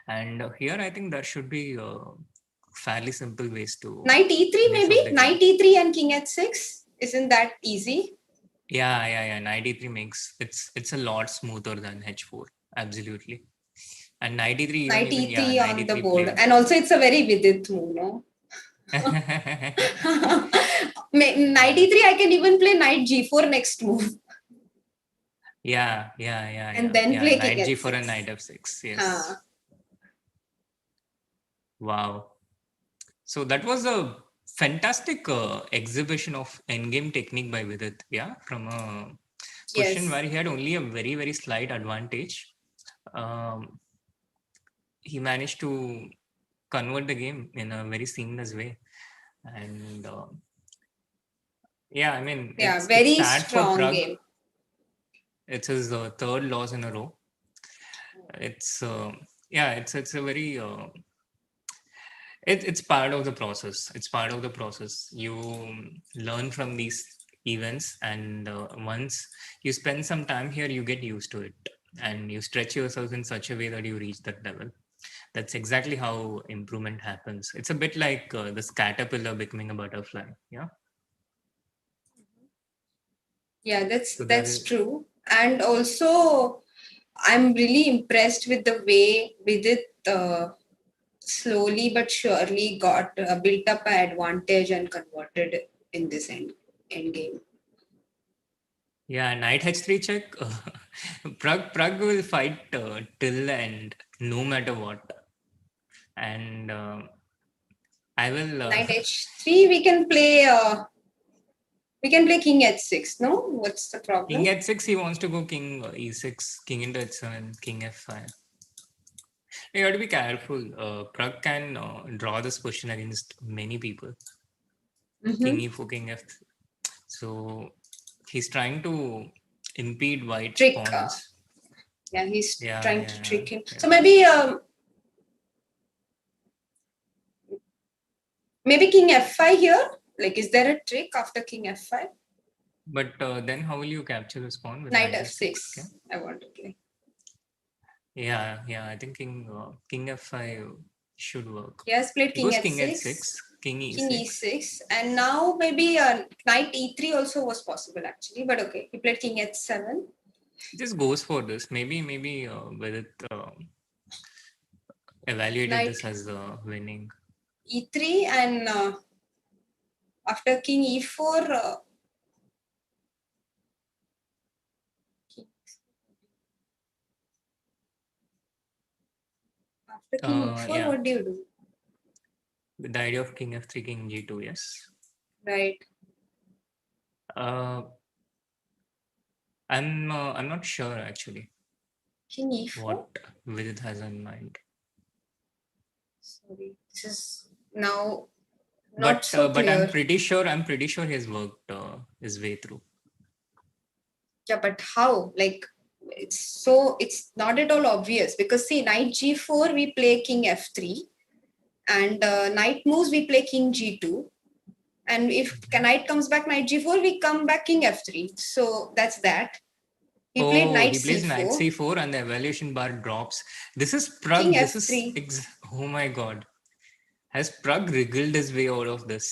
And here I think there should be fairly simple ways to... Knight e3 maybe? Knight e3 and king h6? Isn't that easy? Yeah. Knight e3 makes... It's a lot smoother than h4. Absolutely. And knight e3 Knight e3 on knight the e3 board. played. And also it's a very Vidit move, no? Knight e3, I can even play knight g4 next move. Yeah. And then play knight king g4 h6. and knight f6. Yes. Wow. So that was a fantastic exhibition of endgame technique by Vidit. Yeah, from a position where he had only a very, very slight advantage. He managed to convert the game in a very seamless way. And I mean, it's very sad for strong Prague. Game. It's his third loss in a row. It's it's a very it's part of the process. It's part of the process. You learn from these events, and once you spend some time here, you get used to it, and you stretch yourself in such a way that you reach that level. That's exactly how improvement happens. It's a bit like this caterpillar becoming a butterfly. Yeah. Yeah, that's true. And also, I'm really impressed with the way Vidit slowly but surely got built up an advantage and converted in this end game. Yeah, knight h3 check. Prague will fight till the end, no matter what. And I will. Knight h3. We can play king h6. No, what's the problem? King h6. He wants to go king e6, king into h7, king f5. You have to be careful. Prague can draw this position against many people. King e4, king f. So he's trying to impede white's pawns. He's trying to trick him. So maybe king f5 here. Like, is there a trick after king f5? But then how will you capture this pawn with knight f6? Okay? I want to play. Yeah. I think king f5 should work. He has played king h6. King King E6. E6, and now maybe knight E3 also was possible actually, but okay, he played King H7. Just goes for this. Maybe Vidit evaluated Knight this as winning. E3, and after King E4, after King E4, Yeah, what do you do? the idea of King F3, King G2. Yes. Right. Uh, I'm not sure actually King E4. what Vidit has in mind. Sorry, this is now not so But I'm clear. pretty sure he's worked his way through. Yeah, but how? Like, it's not at all obvious, because see, knight G4 we play King F3, and knight moves we play King G2, and if knight comes back knight G4 we come back King F3. So that's that. We played Oh, knight he plays knight C4, C4 and the evaluation bar drops. This is King Prague. This is F3. oh my god. Has Prague wriggled his way out of this?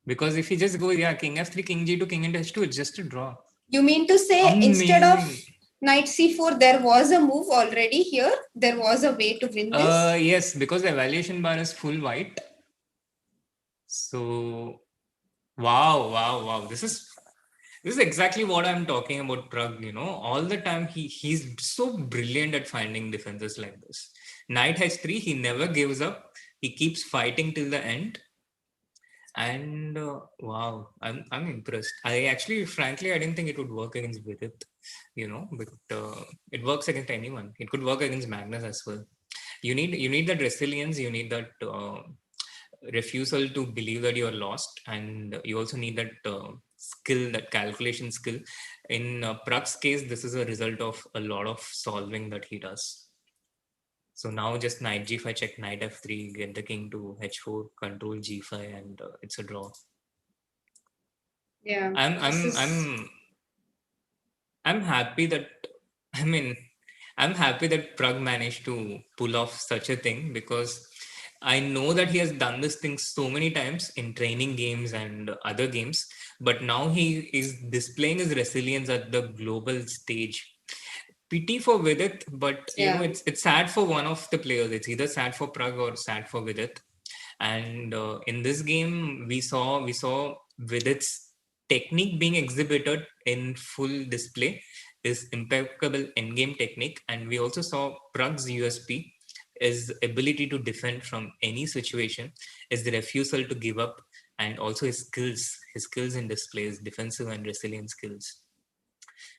Because if he just goes, yeah, King F3, King G2, King into H2, it's just a draw. You mean to say instead of Amazing. knight C4 there was a move already here? There was a way to win this? Yes, because the evaluation bar is full white. So wow. This is exactly what I'm talking about Prague, All the time he's so brilliant at finding defenses like this. Knight H3, he never gives up. He keeps fighting till the end. And wow, I'm impressed. I actually, frankly, I didn't think it would work against Vidit, but it works against anyone. It could work against Magnus as well. You need that resilience. You need that refusal to believe that you're lost, and you also need that skill, that calculation skill. In Prague's case, this is a result of a lot of solving that he does. So now just knight g5 check, knight f3, get the king to h4, control g5, and it's a draw. Yeah, I'm this I'm is I'm I'm happy that I mean I'm happy that Prague managed to pull off such a thing, because I know that he has done this thing so many times in training games and other games, but now he is displaying his resilience at the global stage. Pity for Vidit, but yeah. it's sad for one of the players. It's either sad for Prague or sad for Vidit. And in this game, we saw Vidit's technique being exhibited in full display, his impeccable endgame technique, and we also saw Prague's USP, his ability to defend from any situation, his refusal to give up, and also his skills in display, his defensive and resilient skills.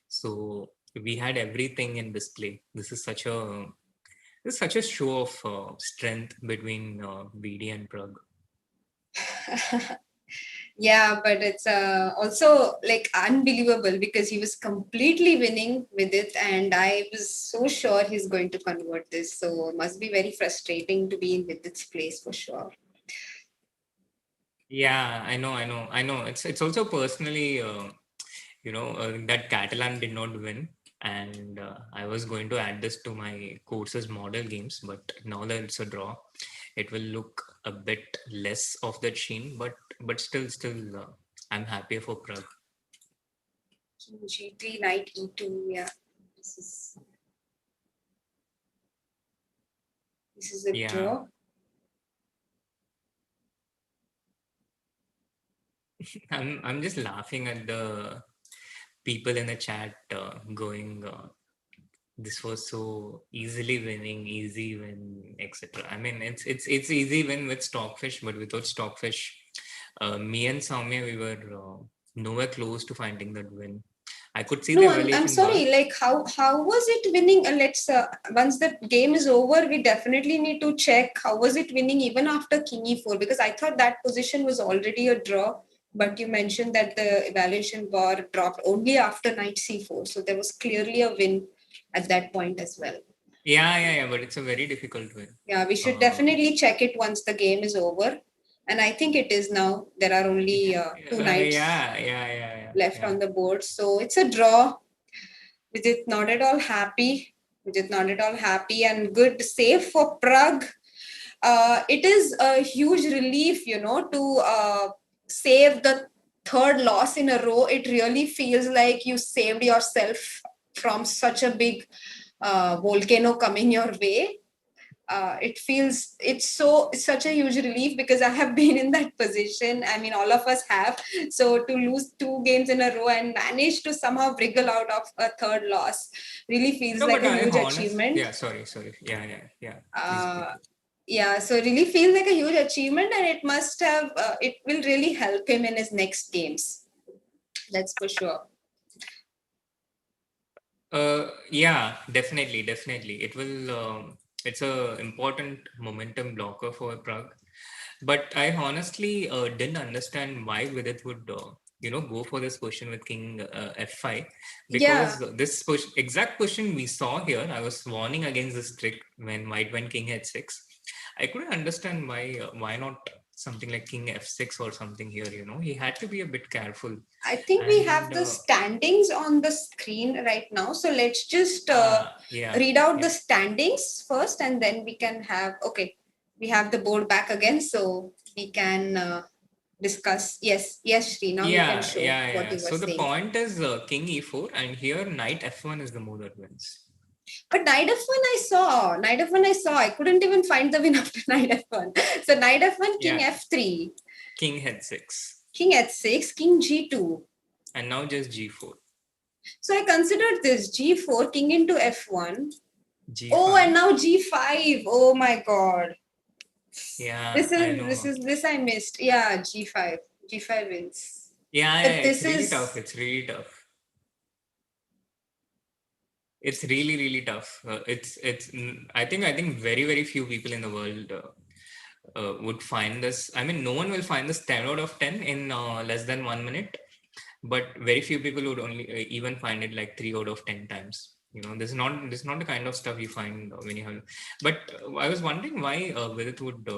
So we had everything in display. This is such a show of strength between BD and Prague. Yeah, but it's also like unbelievable, because he was completely winning with it, and I was so sure he's going to convert this. So it must be very frustrating to be in Vidit's place for sure. Yeah, I know. It's also personally, that Catalan did not win, and I was going to add this to my course's model games, but now that it's a draw, it will look a bit less of that sheen, but still, I'm happier for Prague. King G3, knight E2. Yeah, this is this is a Yeah, draw. I'm just laughing at the people in the chat going. This was so easily winning, easy win, etc. I mean, it's easy win with Stockfish, but without Stockfish, me and Soumya, we were nowhere close to finding that win. I could see the No, I'm evaluation bar. sorry. Like, how was it winning? Let's once the game is over, we definitely need to check how was it winning even after King E4, because I thought that position was already a draw. But you mentioned that the evaluation bar dropped only after knight C4, so there was clearly a win at that point as well. Yeah. But it's a very difficult win. Yeah, we should Uh, definitely check it once the game is over, and I think it is now. There are only two knights left yeah. on the board, so it's a draw. Vidit not at all happy. Vidit not at all happy, and good save for Prague. it is a huge relief, to save the third loss in a row. It really feels like you saved yourself from such a big volcano coming your way. It's such a huge relief because I have been in that position. I mean, all of us have. So to lose 2 games in a row and manage to somehow wriggle out of a third loss really feels No, like but a I huge honest. achievement. Yeah, sorry. Yeah. Please. Uh, yeah, so really feels like a huge achievement, and it will really help him in his next games. That's for sure. Yeah, definitely. It will. It's a important momentum blocker for Prague. But I honestly didn't understand why Vidit would, go for this question with King F5, Yeah, because exact question we saw here. I was warning against this trick when White went King H6. I couldn't understand why not something like King F6 or something here. He had to be a bit careful. I think we have And the standings on the screen right now. So let's just yeah, read out the yeah. standings first, and then we can have, okay, we have the board back again. So we can discuss. Yes, Shri, now you can show what Yeah. you were So the saying. point is King E4, and here Knight F1 is the move that wins. But Knight F1 I saw. Knight F1 I saw. I couldn't even find the win after Knight F1. So Knight F1, King Yeah, F3. King H6. King H6, King G2. And now just G4. So I considered this G4, King into F1. Oh, G5. and now G5. Oh my God. Yeah, This I is this know. is this I missed. Yeah, G5. G5 wins. Yeah, But it's this really tough. is It's really tough. It's really, really tough. I think very few people in the world would find this. I mean, no one will find this 10 out of 10 in less than 1 minute, but very few people would only even find it like 3 out of 10 times. This is not the kind of stuff you find when you have. But I was wondering why Vidit would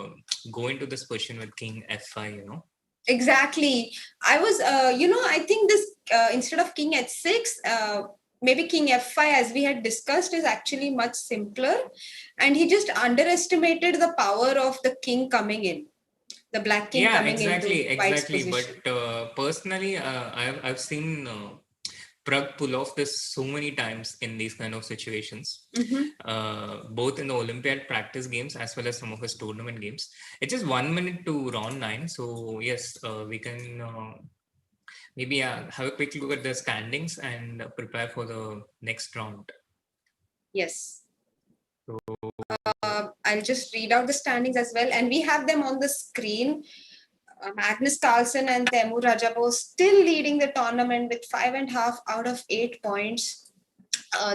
go into this position with King F5. exactly. I think this instead of King H6, maybe King F5, as we had discussed, is actually much simpler. And he just underestimated the power of the king coming in, the black king Yeah, coming into white's exactly. But position. personally, I've seen Prague pull off this so many times in these kind of situations, Mm-hmm. both in the Olympiad practice games as well as some of his tournament games. It's just 1 minute to round 9, so yes, we can maybe have a quick look at the standings and prepare for the next round. Yes. So I'll just read out the standings as well. And we have them on the screen. Magnus Carlsen and Temur Rajapov still leading the tournament with 5.5 out of 8 points.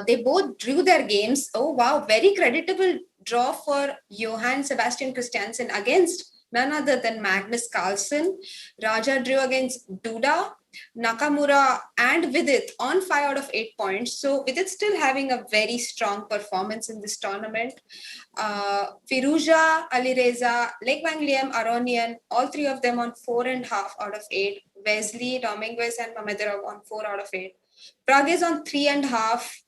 They both drew their games. Oh, wow. Very creditable draw for Johann Sebastian Christiansen against none other than Magnus Carlsen. Raja drew against Duda, Nakamura, and Vidit on 5 out of 8 points. So Vidit still having a very strong performance in this tournament. Firuza, Alireza, Lake Liam, Aronian, all three of them on 4.5 out of 8. Wesley, Dominguez, and Mamedov on 4 out of 8. Prague is on 3.5.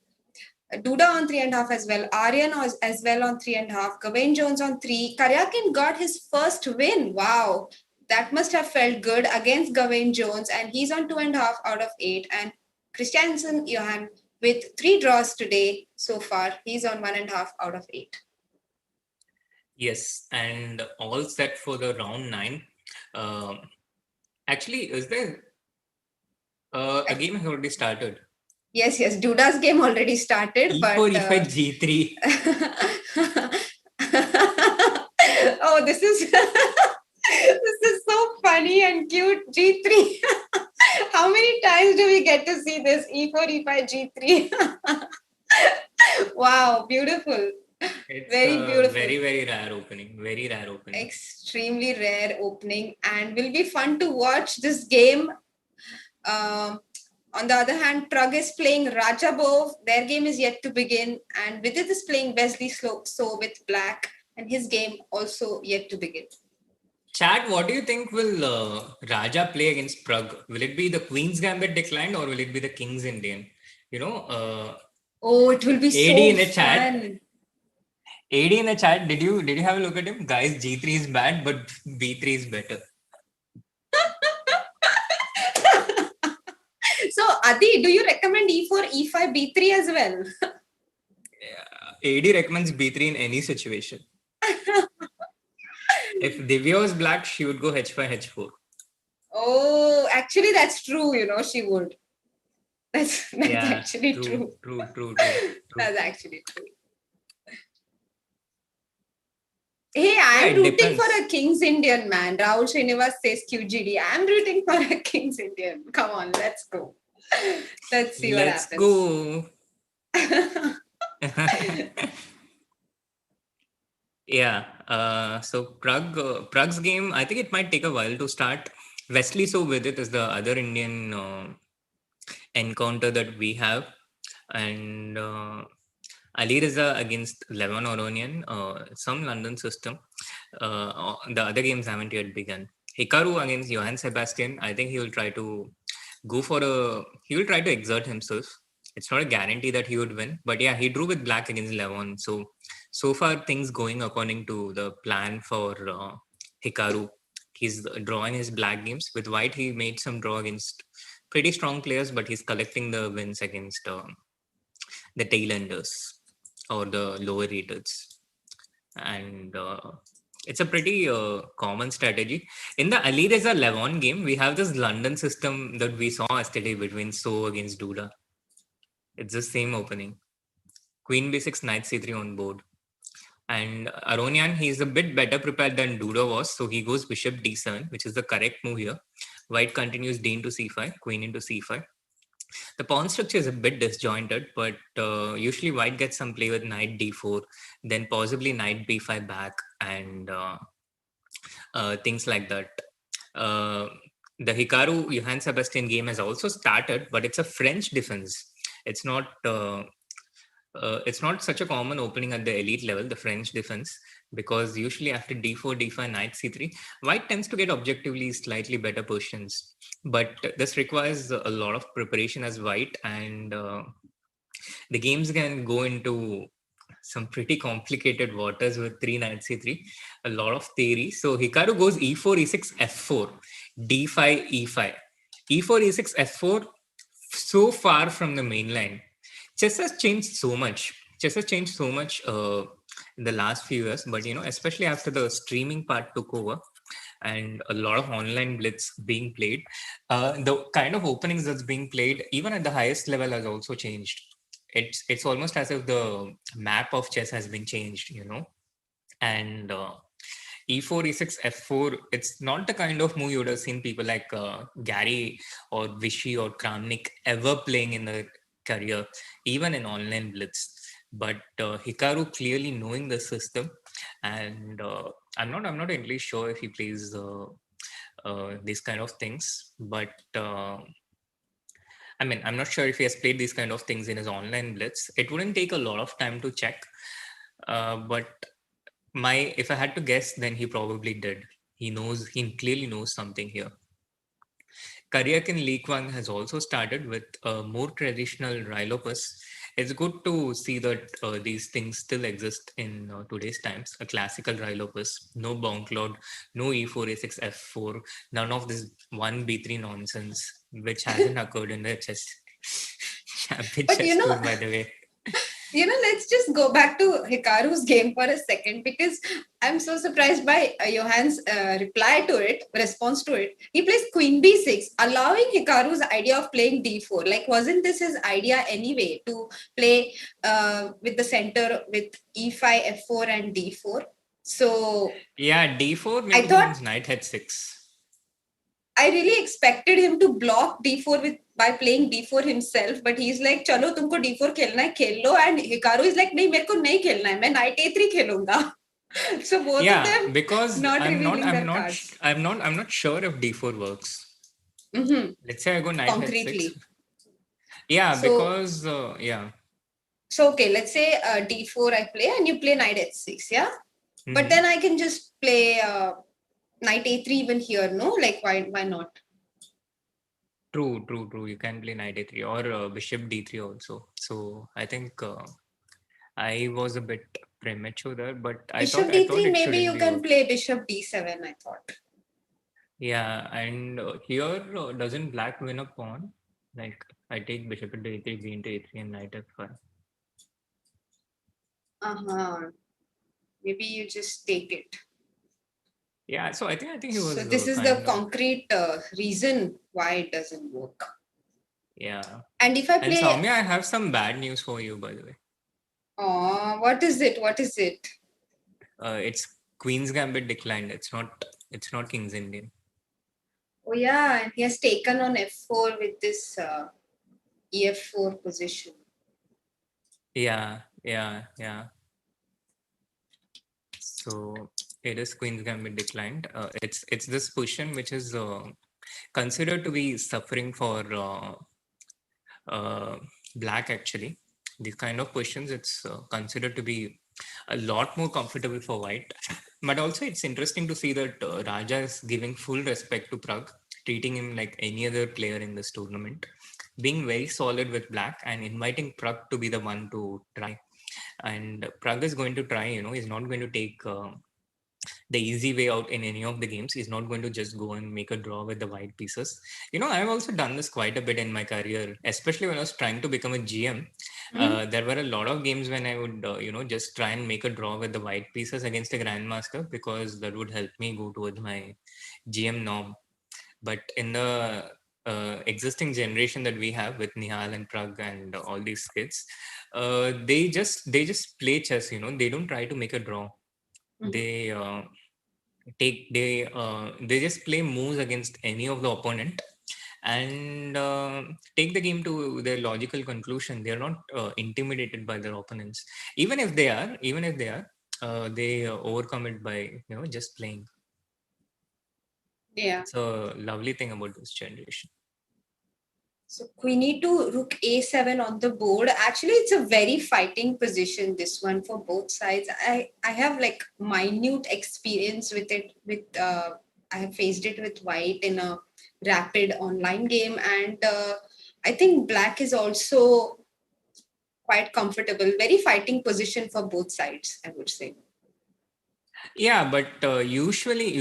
Duda on 3.5 as well. Aryan as well on 3.5. Gawain Jones on 3. Karyakin got his first win. Wow. That must have felt good against Gawain Jones. And he's on 2.5 out of 8. And Christiansen Johan with 3 draws today so far. He's on 1.5 out of 8. yes, and all set for the round 9. Um Actually, is there a game has already started? Yes, Duda's game already started, E4, but E5, G3. oh, this is this is so funny and cute. G3. How many times do we get to see this? E4, E5, G3. Wow, beautiful. It's Very a beautiful. very rare opening. Very rare opening. Extremely rare opening, and will be fun to watch this game. Um, on the other hand, Prague is playing Rajabov. Their game is yet to begin. And Vidit is playing Wesley So with black. And his game also yet to begin. Chad, what do you think will Raja play against Prague? Will it be the Queen's Gambit declined or will it be the King's Indian? Oh, it will be AD so in the chat. fun. AD in the chat, did you have a look at him? Guys, G3 is bad, but B3 is better. So, Adi, do you recommend E4, E5, B3 as well? AD recommends B3 in any situation. If Divya was black, she would go H5, H4. Oh, actually, that's true. She would. That's actually true. True. That's actually true. Hey, Yeah, I'm it rooting depends. for a King's Indian, man. Rahul Srinivas says QGD. I'm rooting for a King's Indian. Come on, let's go. Let's see what Let's happens. go. Yeah. So Prague's game, I think it might take a while to start. Wesley So Vidit is the other Indian encounter that we have, and Ali Reza against Levon Oronian, some London system. The other games haven't yet begun. Hikaru against Johann Sebastian. I think he will try to he will try to exert himself. It's not a guarantee that he would win, but yeah, he drew with black against Levon. So far things going according to the plan for Hikaru. He's drawing his black games. With white, he made some draw against pretty strong players, but he's collecting the wins against the tailenders or the lower rateds. And it's a pretty common strategy. In the Ali Reza Levon game, we have this London system that we saw yesterday between So against Duda. It's the same opening. Queen b6, knight c3 on board. And Aronian, he's a bit better prepared than Duda was, so he goes bishop d7, which is the correct move here. White continues d into c5, queen into c5. The pawn structure is a bit disjointed, but usually white gets some play with knight d4, then possibly knight b5 back, and things like that. The Hikaru Johann Sebastian game has also started, but it's a French defense. It's not such a common opening at the elite level, the French defense, because usually after d4, d5, knight c3, white tends to get objectively slightly better positions. But this requires a lot of preparation as white, and the games can go into some pretty complicated waters with 3 knight c3, a lot of theory. So Hikaru goes e4, e6, f4, d5, e5, e4, e6, f4, so far from the main line. Chess has changed so much. Chess has changed so much in the last few years, but especially after the streaming part took over and a lot of online blitz being played, the kind of openings that's being played, even at the highest level, has also changed. It's almost as if the map of chess has been changed, and e4, e6, f4, it's not the kind of move you would have seen people like Gary or Vishy or Kramnik ever playing in their career, even in online blitz. But Hikaru clearly knowing the system, and I'm not entirely sure if he plays these kind of things, but I mean, I'm not sure if he has played these kind of things in his online blitz. It wouldn't take a lot of time to check, but if I had to guess, then he probably did. He clearly knows something here. Karyak in League One has also started with a more traditional Rilopus. It's good to see that these things still exist in today's times. A classical Rilopus, no Bonkload, no E4, A6, F4, none of this 1B3 nonsense, which hasn't occurred in the chess champion But chess tour, by the way. Let's just go back to Hikaru's game for a second, because I'm so surprised by Johann's response to it. He plays Queen b6, allowing Hikaru's idea of playing d4. Like, wasn't this his idea anyway, to play with the center with e5, f4, and d4? So yeah, d4 I maybe he thought means knight h6. I really expected him to block d4 by playing d4 himself, but he's like, "Chalo, तुमको d4 खेलना है खेल लो," and Hikaru is like, "नहीं, मेरे को नहीं खेलना है, मैं knight a3 खेलूंगा." So both of Yeah, them because not revealing their cards. I'm not sure if d4 works. Mm-hmm. Let's say I go knight h6. Concretely. Yeah, So because yeah. so okay, let's say d4 I play and you play knight h6, yeah. But then I can just play knight a3 even here, no? Like, why not? True. You can play knight a3 or bishop d3 also. So I think I was a bit premature there, but I Bishop thought d3, it maybe shouldn't you be can over. play bishop d7, I thought. Yeah, and here doesn't black win a pawn? Like I take bishop into a3, b into a3, and knight f5. Uh-huh. Maybe you just take it. Yeah, so I think he So was this is the kind of, concrete reason why it doesn't work. yeah. And if I And play, Soumya, I have some bad news for you, by the way. oh, what is it? What is it? It's Queen's Gambit declined. It's not King's Indian. Oh yeah, and he has taken on f4 with this ef4 position. Yeah, yeah, yeah. So it is Queen's Gambit declined. It's this position which is considered to be suffering for black actually. These kind of positions, it's considered to be a lot more comfortable for white. But also it's interesting to see that Raja is giving full respect to Prague, treating him like any other player in this tournament, being very solid with black and inviting Prague to be the one to try. And Prague is going to try, he's not going to take the easy way out in any of the games. He's not going to just go and make a draw with the white pieces. I've also done this quite a bit in my career, especially when I was trying to become a GM. There were a lot of games when I would, just try and make a draw with the white pieces against a grandmaster, because that would help me go towards my GM norm. But in the existing generation that we have with Nihal and Prag and all these kids, they just play chess. They don't try to make a draw. They they just play moves against any of the opponent, and take the game to their logical conclusion. They are not intimidated by their opponents. Even if they are they overcome it by just playing. Yeah. It's a lovely thing about this generation. So queen e2, rook a7 on the board. Actually, it's a very fighting position, this one, for both sides. I have like minute experience with it. I have faced it with white in a rapid online game, and I think black is also quite comfortable. Very fighting position for both sides, I would say. Yeah, but usually,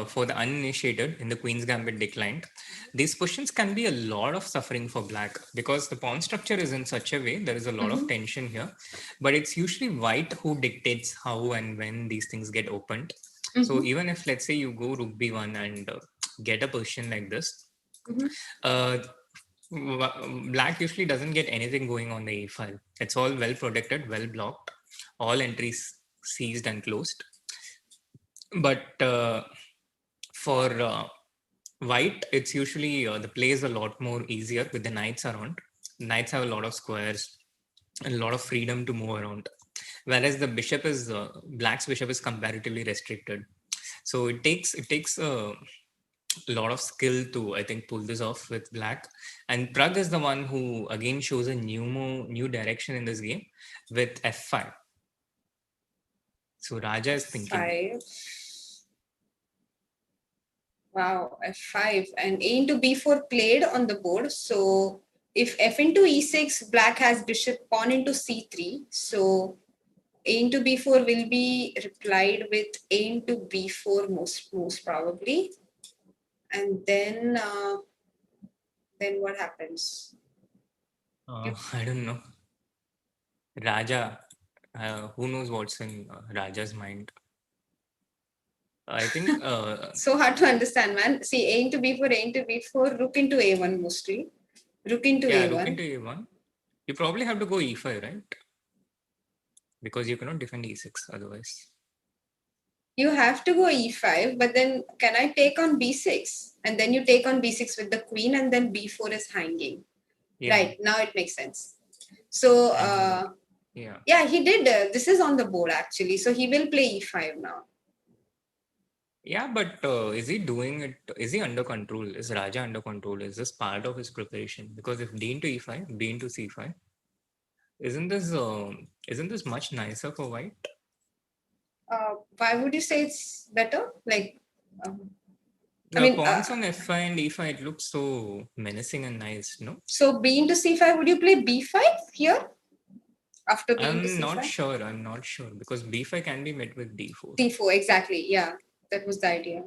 for the uninitiated in the Queen's Gambit declined, these positions can be a lot of suffering for black, because the pawn structure is in such a way there is a lot of tension here. But it's usually white who dictates how and when these things get opened. So even if, let's say, you go rook b1 and get a position like this, uh, black usually doesn't get anything going on the a file. It's all well protected, well blocked, all entries seized and closed. But for white, it's usually the play is a lot more easier with the knights around. Knights have a lot of squares and a lot of freedom to move around, whereas the bishop is black's bishop is comparatively restricted. So it takes a lot of skill to, I think, pull this off with black. And Prag is the one who again shows a new direction in this game with f5. So Raja is thinking. Five. Wow, f5 and a into b4 played on the board. So if f into e6, black has bishop pawn into c3. So a into b4 will be replied with a into b4 most probably. And then what happens? I don't know. Raja, who knows what's in Raja's mind? I think. So hard to understand, man. See, a into b4, a into b4, rook into a1 mostly. Rook into Yeah, rook a1. into a1. You probably have to go e5, right? Because you cannot defend e6 otherwise. You have to go e5, but then can I take on b6? And then you take on b6 with the queen, and then b4 is hanging. Yeah. Right, now it makes sense. So, And, yeah, he did. This is on the board actually. So he will play e5 now. Yeah, but is he doing it? Is he under control? Is Raja under control? Is this part of his preparation? Because if d into e5, b into c5, isn't this much nicer for white? Why would you say it's better? Like, I The mean, pawns on f5 and e5, it looks so menacing and nice, no? so b into c5, would you play b5 here? after being to I'm not c5? sure. I'm not sure because b5 can be met with d4. d4, exactly. Yeah, that was the idea.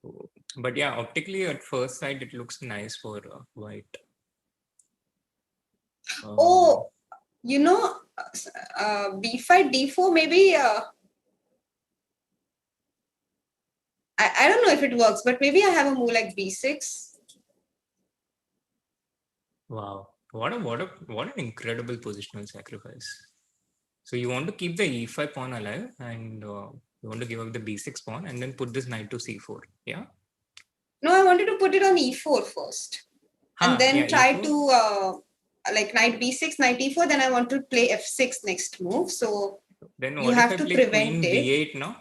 So, but yeah, optically at first sight it looks nice for white. Oh, b5, d4, maybe. I don't know if it works, but maybe I have a move like b6. Wow, what an incredible positional sacrifice. So you want to keep the e5 pawn alive, and you want to give up the b6 pawn, and then put this knight to c4. Yeah. No, I wanted to put it on e4 first, and Yeah, then try e4. to like knight b6, knight e4. Then I want to play f6 next move. So Then you what if have I to play prevent queen it. b8 now?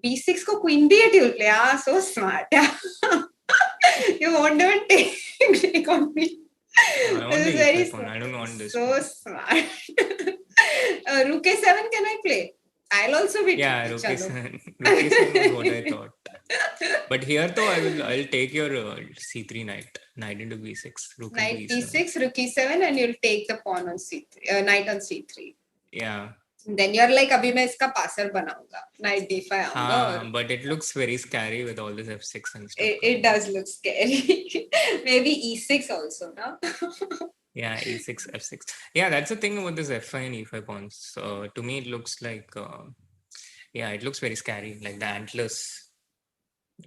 b6 ko queen b8 you'll play. Ah, so smart. Yeah. You won't even take on me. I want This is the very e5 pawn. I don't want this so pawn. smart. Rook a7 can I play? I'll also be Yeah, tricky. rook Chalo. a7. Rook a7 was what I thought. But here though, I'll take your c3 knight into b6, rook into Knight e7. d6, rook e7, and you'll take the pawn on c3, knight on c3. Yeah. Then you're like, अभी मैं इसका passer बनाऊंगा, knight d5 आऊंगा और But it looks very scary with all this f6 and stuff. it does look scary. Maybe e6 also, no? Yeah, e6, f6. Yeah, that's the thing about this f5 and e5 pawns. To me, it looks like, yeah, it looks very scary, like the antlers.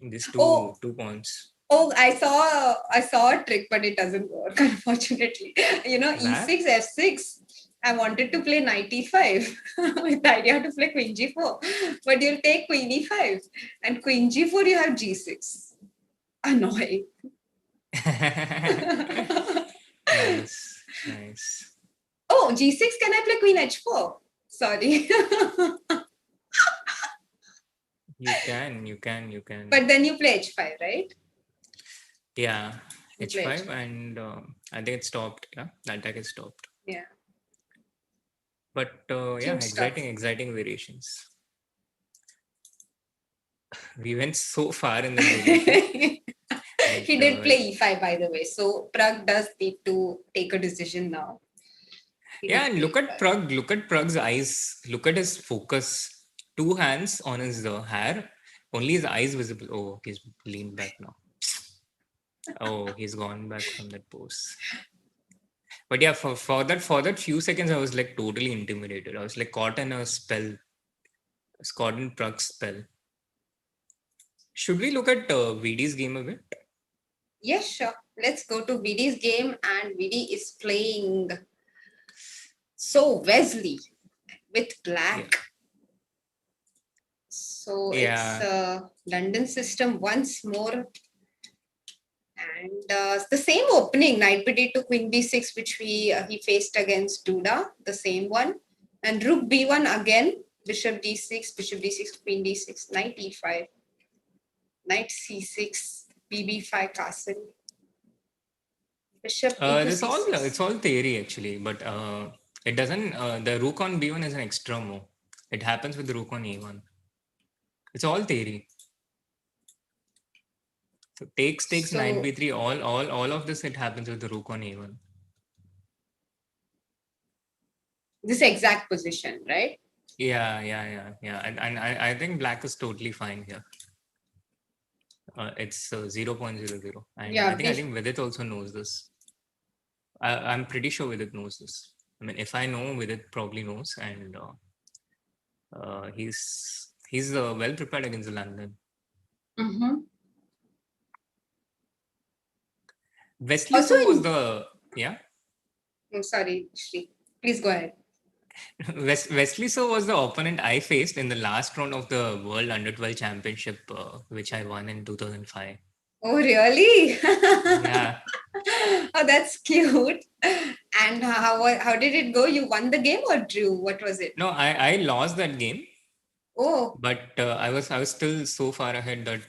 These Oh, two pawns. I saw a trick, but it doesn't work, unfortunately. That? e6, f6. I wanted to play knight e5 with the idea to play queen g4, but you'll take queen e5 and queen g4. You have g6. Annoying. Nice. Oh, g6. Can I play queen h4? Sorry. You can. But then you play h5, right? Yeah, You play h5 and I think it stopped. Yeah, the attack is stopped. Yeah. But yeah, Cute stuff. exciting variations. We went so far in the variation. He did play e5, by the way. So Prague does need to take a decision now. Yeah, and look at Prague. Look at Prague's eyes. Look at his focus. Two hands on his hair. Only his eyes visible. Oh, he's leaned back now. Oh, he's gone back from that pose. But yeah, for that few seconds, I was like totally intimidated. I was like caught in a spell. Caught in Prague's spell. Should we look at VD's game a bit? Yes, sure. Let's go to Vidit's game, and Vidit is playing So Wesley with black. Yeah. So Yeah. it's London system once more. And the same opening, knight b8 to queen b6, which he faced against Duda, the same one. And rook b1 again, bishop d6, queen d6, knight e5, knight c6, bb5 castle, bishop into c6. It's all theory actually, but it doesn't. The rook on b1 is an extra move. It happens with the rook on a1. It's all theory. So takes knight b3. All of this, it happens with the rook on a1. This exact position, right? Yeah. And I think black is totally fine here. It's 0.00. And Yeah, I think Vidit also knows this. I'm pretty sure Vidit knows this. I mean, if I know, Vidit probably knows, and he's well prepared against London. Mm-hmm. Wesley So was the I'm sorry, Shri. Please go ahead. Wesley So was the opponent I faced in the last round of the World Under-12 Championship, which I won in 2005. Oh, really? Yeah. Oh, that's cute. And how did it go? You won the game or drew? What was it? No, I lost that game. Oh. But I was still so far ahead that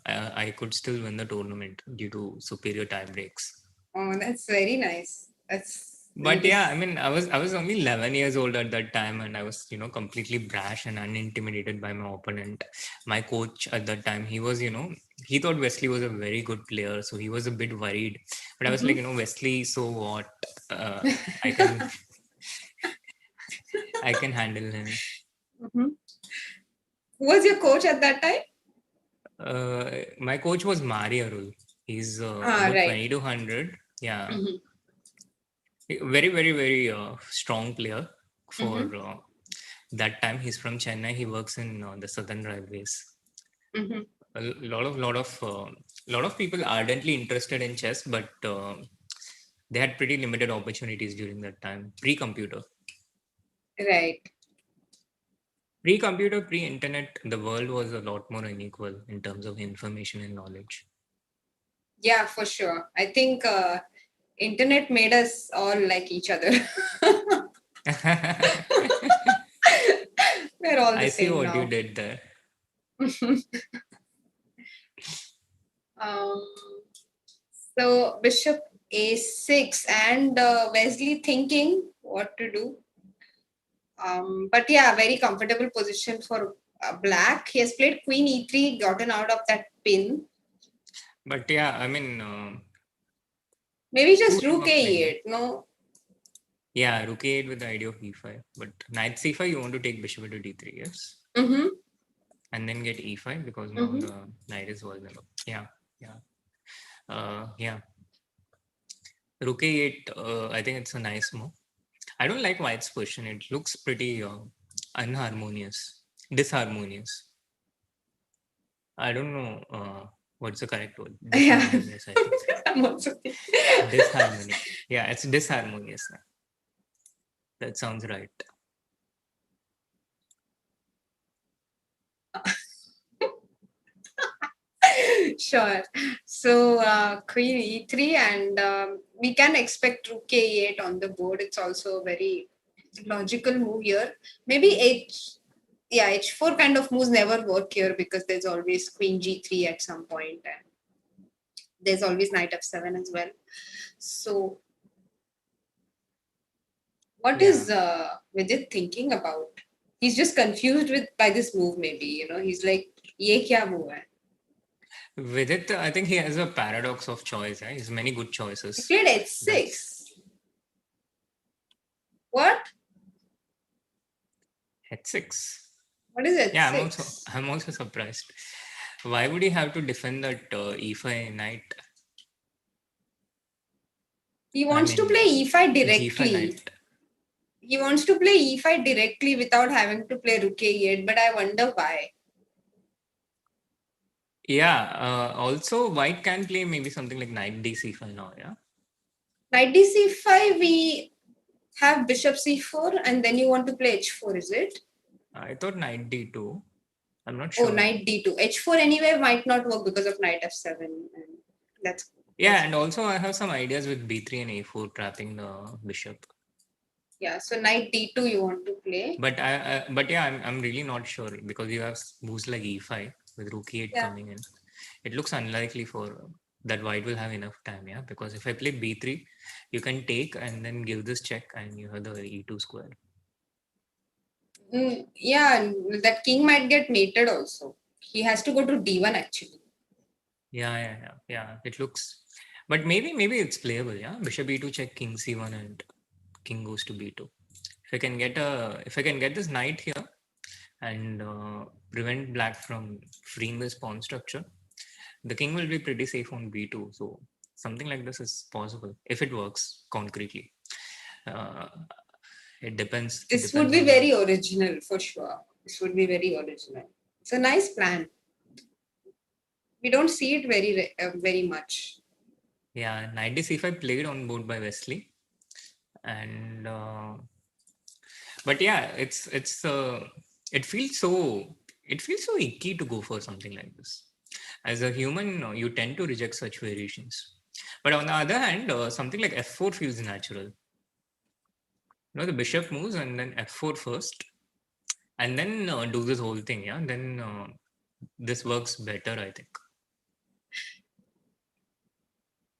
I could still win the tournament due to superior tie breaks. Oh, that's very nice. That's But yeah, I mean, I was only 11 years old at that time, and I was, completely brash and unintimidated by my opponent. My coach at that time, he was, he thought Wesley was a very good player, so he was a bit worried. But I was like, Wesley, so what? I can I can handle him. Mhm. Who was your coach at that time? My coach was Mariarul. He's about Right. 2200. Yeah, Mhm. very, very, very strong player for Mhm. that time. He's from Chennai. He works in the Southern Railways. Mhm. A lot of people ardently interested in chess, but they had pretty limited opportunities during that time. Pre-computer, Right. pre-computer, pre-internet, the world was a lot more unequal in terms of information and knowledge. Yeah, for sure. I think internet made us all like each other. We're all the I see same what you now. did there. um, so Bishop A6 and Wesley thinking what to do. But yeah, very comfortable position for Black. He has played Queen E3, gotten out of that pin. But yeah, I mean, Maybe two just way Rook of playing. A8. No. Yeah, rook a8 with the idea of e5. But knight c5, you want to take bishop into d3, yes? Mm-hmm. And then get e5 because now Mm-hmm. the knight is vulnerable. Yeah, yeah. Yeah. Rook a8, I think it's a nice move. I don't like white's position. It looks pretty unharmonious, disharmonious. I don't know what's the correct word. Yeah. Disharmonious, I think. I'm also thinking. Disharmony. Yeah, it's disharmonious. That sounds right. Sure. So Queen E3 and we can expect Rook A8 on the board. It's also a very logical move here. Maybe H4 kind of moves never work here because there's always Queen G3 at some point and there's always Knight F7 as well. So what Yeah. is Vidit thinking about? He's just confused with by this move maybe, he's like, ye kya move hai? With it, I think he has a paradox of choice. He has many good He choices. played That's H6. What? h6. What is Yeah, H6? I'm also surprised. Why would he have to defend that e5 knight? He I wants to mean, play E5 g5 directly. knight. He wants to play E5 directly without having to play Rook A8, but I wonder why. Yeah. Also, white can play maybe something like knight d5 now. Yeah. Knight D5, we have Bishop C4, and then you want to play H4, is it? I thought knight d2. I'm not Oh, sure. Knight D2. H4 anyway might not work because of Knight F7. And that's Yeah, and also I have some ideas with b3 and a4 trapping the bishop. yeah. So Knight D2 you want to play. But yeah, I'm really not sure because you have moves like e5 with rook e8 Yeah. coming in. It looks unlikely for that white will have enough time. Yeah, because if I play b3, you can take and then give this check, and you have the e2 square. Yeah, that king might get mated also. He has to go to D1 actually. Yeah. It looks, but maybe it's playable. Yeah, bishop e2 check, king c1, and king goes to b2. If I can get this knight here and prevent black from freeing this pawn structure, the king will be pretty safe on b2. So something like this is possible if it works concretely. Uh, it depends. It This would depends be on the. very original for sure. This would be very original. It's a nice plan. We don't see it very much. Yeah, knight d5 played on board by Wesley, and but yeah, it feels so icky to go for something like this. As a human, you tend to reject such variations. But on the other hand, something like f4 feels natural. The bishop moves and then f4 first, and then do this whole thing. Yeah, then this works better, I think.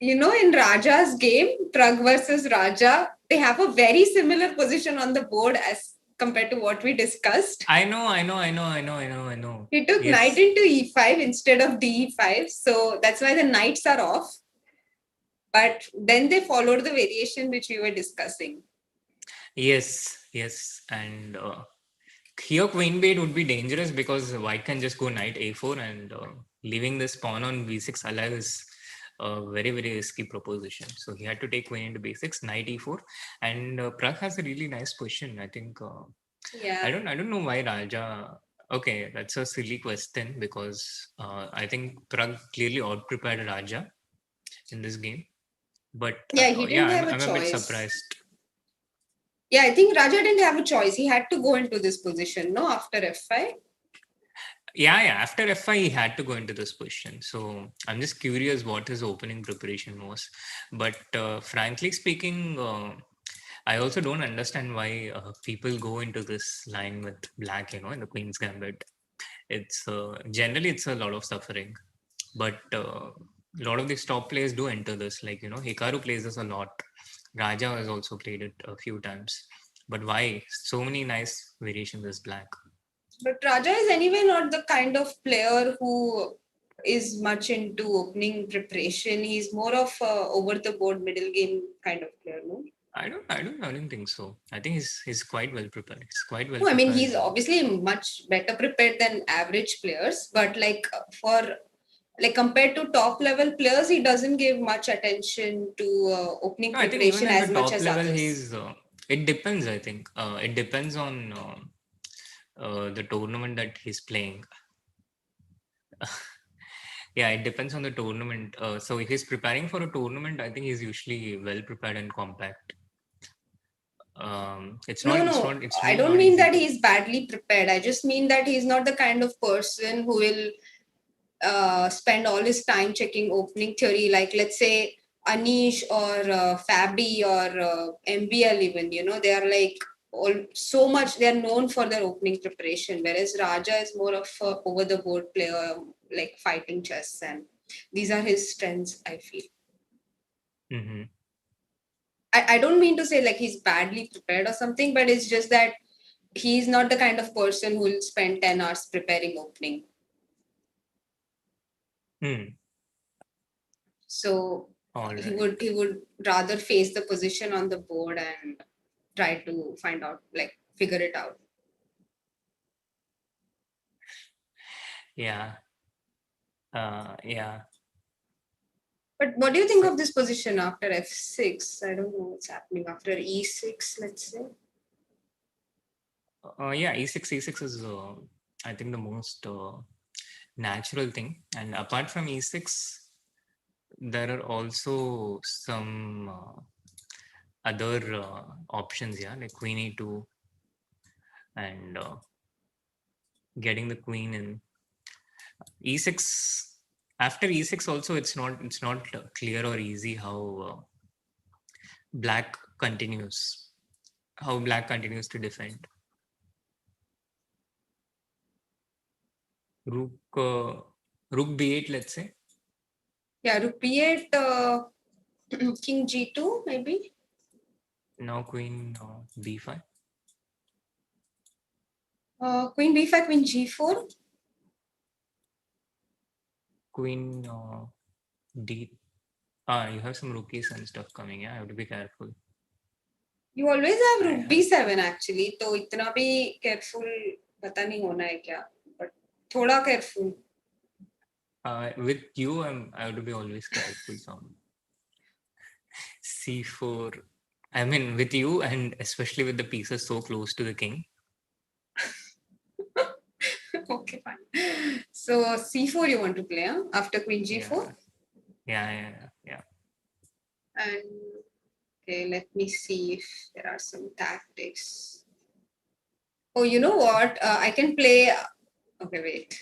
In Raja's game, Pragg versus Raja, they have a very similar position on the board as compared to what we discussed. I know. He took Yes. knight into e5 instead of d5, so that's why the knights are off. But then they followed the variation which we were discussing. Yes. And here queen b8 would be dangerous because white can just go knight a4 and leaving this pawn on b6 alive is a very, very risky proposition. So he had to take queen into b6, knight e4, and Pragg has a really nice position. I think Yeah. I don't know why Raja. Okay, that's a silly question because I think Pragg clearly out-prepared Raja in this game. But Yeah, he didn't have a I'm a bit choice. surprised. Yeah, I think Raja didn't have a choice. He had to go into this position, no, after f5. Yeah, after f5 he had to go into this position. So I'm just curious what his opening preparation was. But frankly speaking, I also don't understand why people go into this line with black, in the Queen's Gambit. It's generally it's a lot of suffering, but a lot of these top players do enter this. Like Hikaru plays this a lot. Raja has also played it a few times. But why so many nice variations as black? But Raja is anyway not the kind of player who is much into opening preparation. He's more of a over the board middle game kind of player, no? I don't think so. I think he's quite well prepared. He's quite well No, I mean prepared. he's obviously much better prepared than average players, but compared to top level players, he doesn't give much attention to opening No, I think even preparation at as the much top as level, others. he's. It depends. I think it depends on the tournament that he's playing. Yeah, it depends on the tournament. So if he's preparing for a tournament, I think he's usually well prepared and compact. It's not. It's No, not. It's I really don't not mean easy that to. he's badly prepared. I just mean that he's not the kind of person who will spend all his time checking opening theory. Like, let's say, Anish or Fabi or MBL even, they are like so much, they are known for their opening preparation, whereas Raja is more of a over the board player, like fighting chess, and these are his strengths, I feel. Mm-hmm. I don't mean to say like he's badly prepared or something, but it's just that he's not the kind of person who will spend 10 hours preparing opening. So All he right. would rather face the position on the board and try to find out, like figure it out. Yeah. Yeah. But what do you think of this position after f6? I don't know what's happening after e6, let's say. Yeah. E6 is I think the most natural thing. And apart from e6, there are also some other options. Yeah, like queen e2 and getting the queen in e6. After e6 also it's not clear or easy how black continues to defend. rook uh, Rook b8, let's say. Yeah, rook b8, king g2 maybe. Now queen b5. Queen b5, queen g4. Queen d. You have some rookies and stuff coming. Yeah, I have to be careful. You always have rook b7 actually, तो इतना भी careful पता नहीं होना है क्या, but थोड़ा careful. With you, I have to be always careful. Some c4. I mean, with you, and especially with the pieces so close to the king. Okay, fine. So c4 you want to play, huh? After queen g4? Yeah. And okay, let me see if there are some tactics. Oh, you know what? I can play. Okay, wait.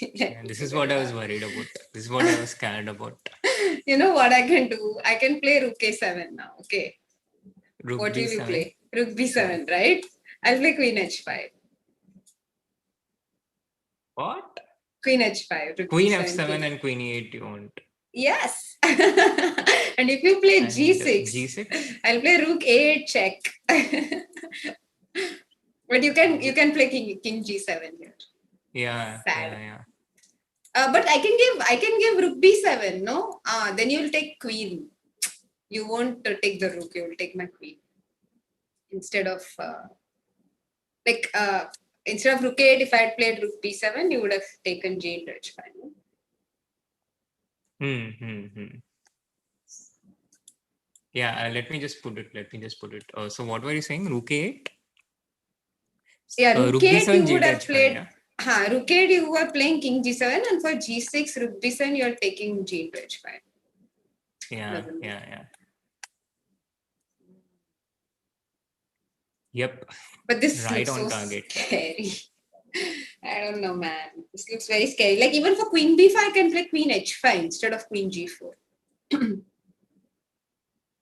Yeah, this is what I was worried about. This is what I was scared about. You know what I can do? I can play rook a7 now. Okay. Rook What will you b7. play? Rook b7, right? I'll play queen h5. What? Queen h5. Rook Queen b7, f7 and queen e8 you want? Yes. And if you play And G6, G6? I'll play Rook A8 check. But you can play King G7 here. Yeah, Sad. yeah. But I can give Rook B7. No, then you'll take Queen. You won't take the Rook. You will take my Queen instead of instead of Rook A8. If I had played Rook B7, you would have taken G into H5. No? Yeah, let me just put it. So what were you saying? Rook A8? Yeah, Rook Rook A8 B7, you G would to have H5, played. yeah? Rook A8 you were playing King G7, and for G6, Rook B7 you're taking G into H5. Yeah. Yep. But this Right looks on so target. scary. I don't know, man. This looks very scary. Like even for Queen B5, I can play Queen H5 instead of Queen G4.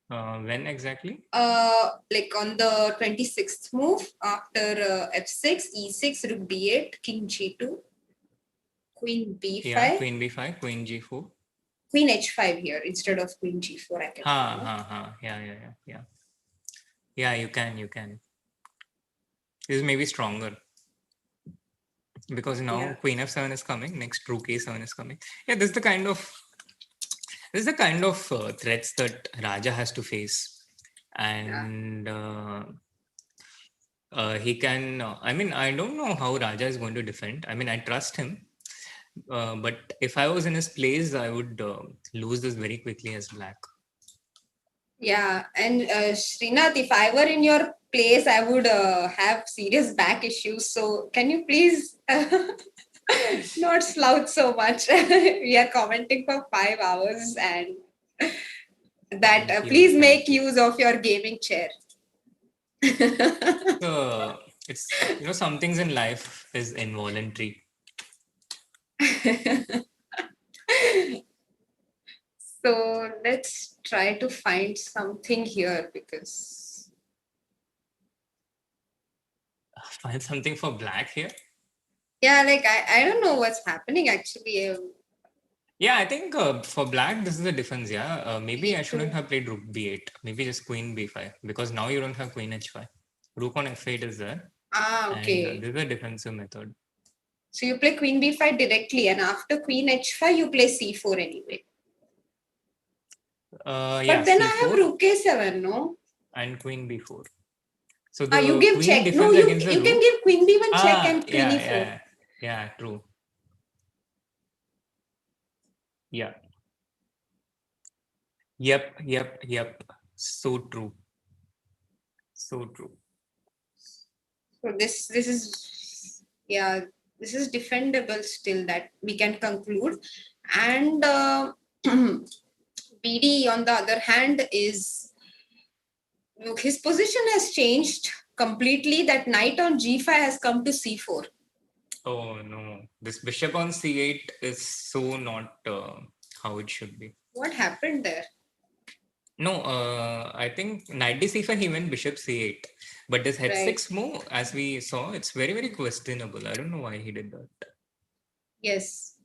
When exactly? Like on the 26th move after F6, E6, Rook D8, King G2, Queen B5. Yeah, Queen B5, Queen G4. Queen H5 here instead of Queen G4. I can. Yeah. Yeah, you can. This may be stronger because now Queen F7 is coming. Next, Rook A7 is coming. Yeah, this is the kind of threats that Raja has to face, and he can. I mean, I don't know how Raja is going to defend. I mean, I trust him, but if I was in his place, I would lose this very quickly as black. Yeah, and Srinath, if I were in your place, I would have serious back issues. So can you please not slouch so much? We are commenting for 5 hours, and that please make use of your gaming chair. It's some things in life is involuntary. So let's try to find something here because Find something for black here. Yeah, like I don't know what's happening actually. Yeah, I think for black, this is the difference. Yeah, maybe I shouldn't have played Rook B8. Maybe just Queen B5 because now you don't have Queen H5. Rook on F8 is there. Okay. And this is a defensive method. So you play Queen B5 directly, and after Queen H5, you play C4 anyway. Yeah, but then C4, I have Rook A7, no? And Queen B4. So the you give Queen check. defends No, you against the can Rook. give Queen B1 check and Queen E4. Yeah, true. Yeah. Yep. So true. So this is this is defendable still, that we can conclude. And BD on the other hand is his position has changed completely. That knight on G5 has come to C4. Oh no, this bishop on C8 is so not how it should be. What happened there? No, I think knight d5 he went bishop c8, but this h6 move, as we saw, it's very, very questionable. I don't know why he did that. Yes,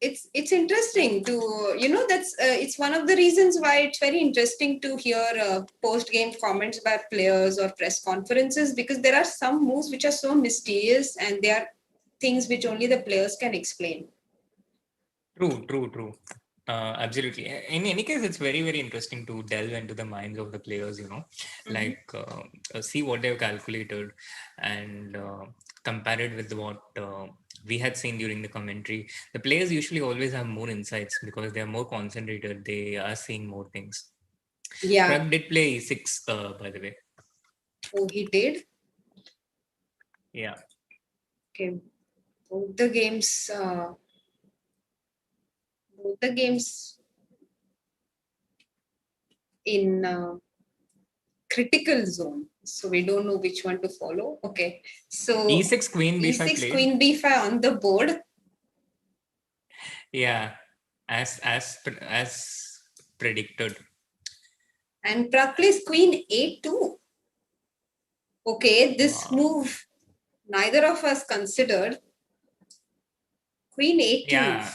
it's interesting to that's it's one of the reasons why it's very interesting to hear post game comments by players or press conferences, because there are some moves which are so mysterious and they are things which only the players can explain. True. Absolutely. In any case, it's very, very interesting to delve into the minds of the players, like see what they've calculated and compare it with what we had seen during the commentary. The players usually always have more insights because they are more concentrated. They are seeing more things. Yeah. Pragg did play e6, by the way. Oh, he did? Yeah. Okay. Both the games in critical zone, so we don't know which one to follow. Okay, so e6 queen b5 e6 played. queen b5 on the board. Yeah, as predicted. And Pragg plays queen a2. Okay, this move neither of us considered. Queen a2. Yeah.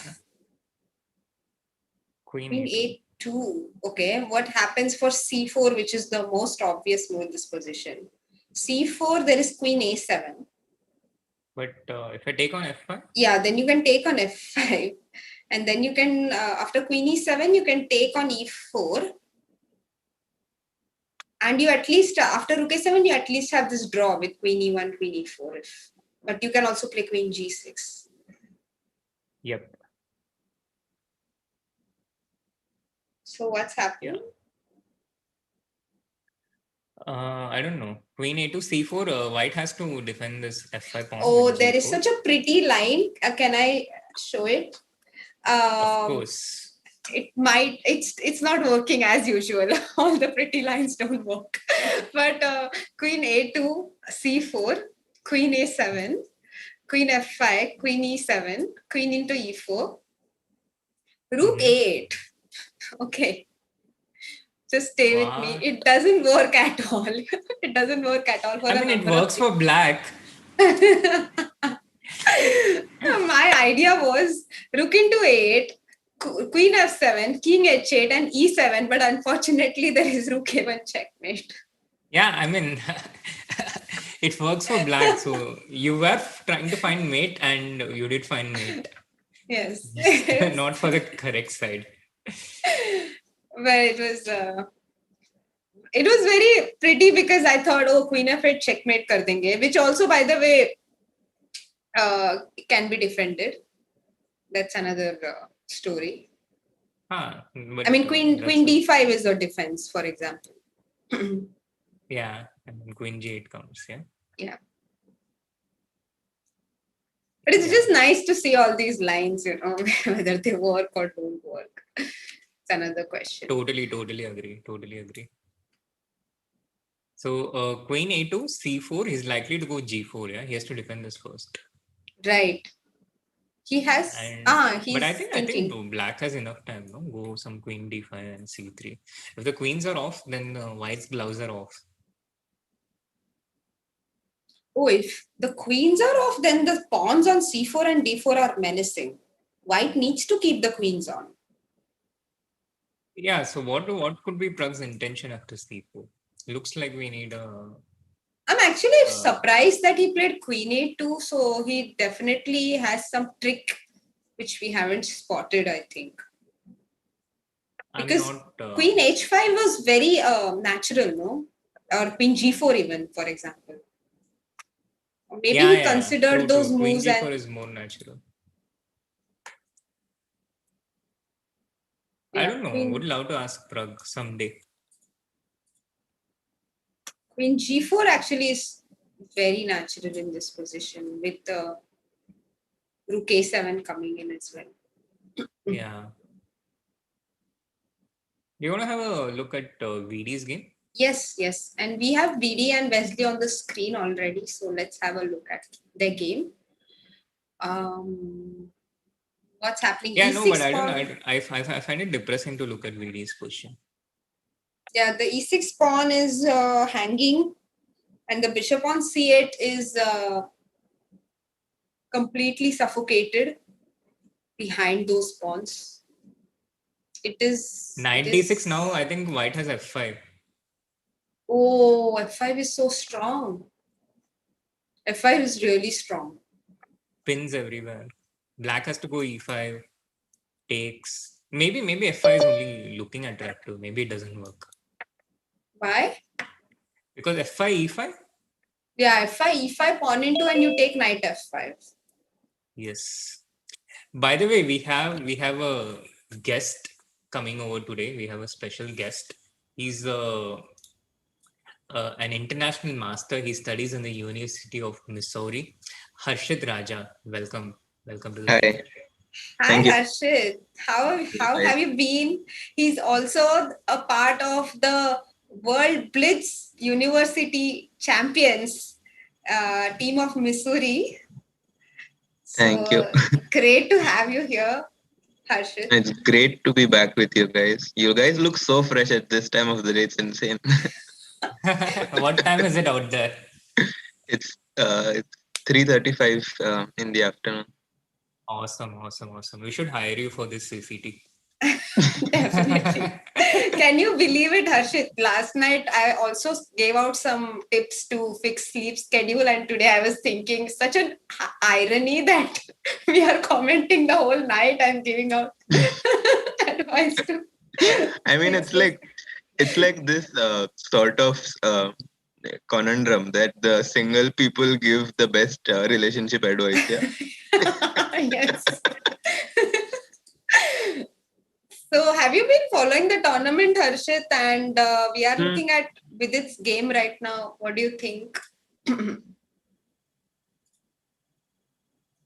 Queen Queen A2. A2. Okay, what happens for C4, which is the most obvious move in this position? C4, there is Queen A7. But if I take on F5? Yeah, then you can take on F5. And then you can, after Queen E7, you can take on E4. And you at least, after Rook A7, you at least have this draw with Queen E1, Queen E4. But you can also play Queen G6. Yep. So what's happening? Yeah. I don't know. Queen A2, C4. White has to defend this F5 pawn. Oh, with there is G4. such a pretty line. Can I show it? Of course. It's not working as usual. All the pretty lines don't work. But Queen A2, C4, Queen A7, Queen F5, Queen E7, Queen into E4, Rook A8. Okay. Just stay with me. What? It doesn't work at all. It doesn't work at all for I a mean, it number works of for black. My idea was Rook into 8, Queen F7, King H8, and E7, but unfortunately there is Rook A1 checkmate. Yeah, I mean, it works for black. So you were trying to find mate and you did find mate. Yes. Not for the correct side. But it was very pretty because I thought, oh, Queen F8 checkmate kar denge, which also, by the way, can be defended. That's another story. But, I mean, Queen D5 is a defense, for example. Yeah, and then Queen G8 comes. Yeah. Yeah. But it's just nice to see all these lines, whether they work or don't work. It's another question. Totally agree. So Queen A2, C4, he's likely to go G4. Yeah, he has to defend this first. Right. He has. He's but I thinking. think black has enough time. No, go some Queen D5 and C3. If the queens are off, then white's gloves are off. Oh, if the queens are off, then the pawns on C4 and D4 are menacing. White needs to keep the queens on. Yeah. So what could be Prag's intention after C4? Looks like we need a. I'm actually surprised that he played Queen A2, so he definitely has some trick which we haven't spotted, I think. Because Queen H5 was very natural, no? Or Queen G4 even, for example. Maybe he considered those moves. Queen G4 is more natural. Yeah, I don't know. Would love to ask Prag someday. Queen G4 actually is very natural in this position with the Rook A7 coming in as well. Yeah. Do you want to have a look at VD's game? Yes. And we have VD and Wesley on the screen already. So let's have a look at their game. What's happening? Yeah, E6 no, but I don't. I find it depressing to look at VD's position. Yeah, the E6 pawn is hanging, and the bishop on C8 is completely suffocated behind those pawns. It is Knight D6 now. I think white has F5. Oh, F5 is so strong. F5 is really strong. Pins everywhere. Black has to go E5. Takes. Maybe F5 is only looking attractive. Maybe it doesn't work. Why? Because F5, E5? Yeah, F5, E5, pawn into, and you take knight F5. Yes. By the way, we have a guest coming over today. We have a special guest. He's an international master. He studies in the University of Missouri. Harshit Raja, welcome to the show. Hi Harshit. How have you been? He's also a part of the World Blitz University Champions team of Missouri. Thank you. Great to have you here, Harshit. It's great to be back with you guys. You guys look so fresh at this time of the day. It's insane. What time is it out there? It's 3:35 in the afternoon. Awesome. We should hire you for this CCT. Definitely. Can you believe it, Harshit? Last night I also gave out some tips to fix sleep schedule, and today I was thinking such an irony that we are commenting the whole night and giving out advice to I mean, fix this. it's like this sort of conundrum that the single people give the best relationship advice. Yeah. Yes. So, have you been following the tournament, Harshit? And we are Hmm. looking at Vidit's game right now. What do you think?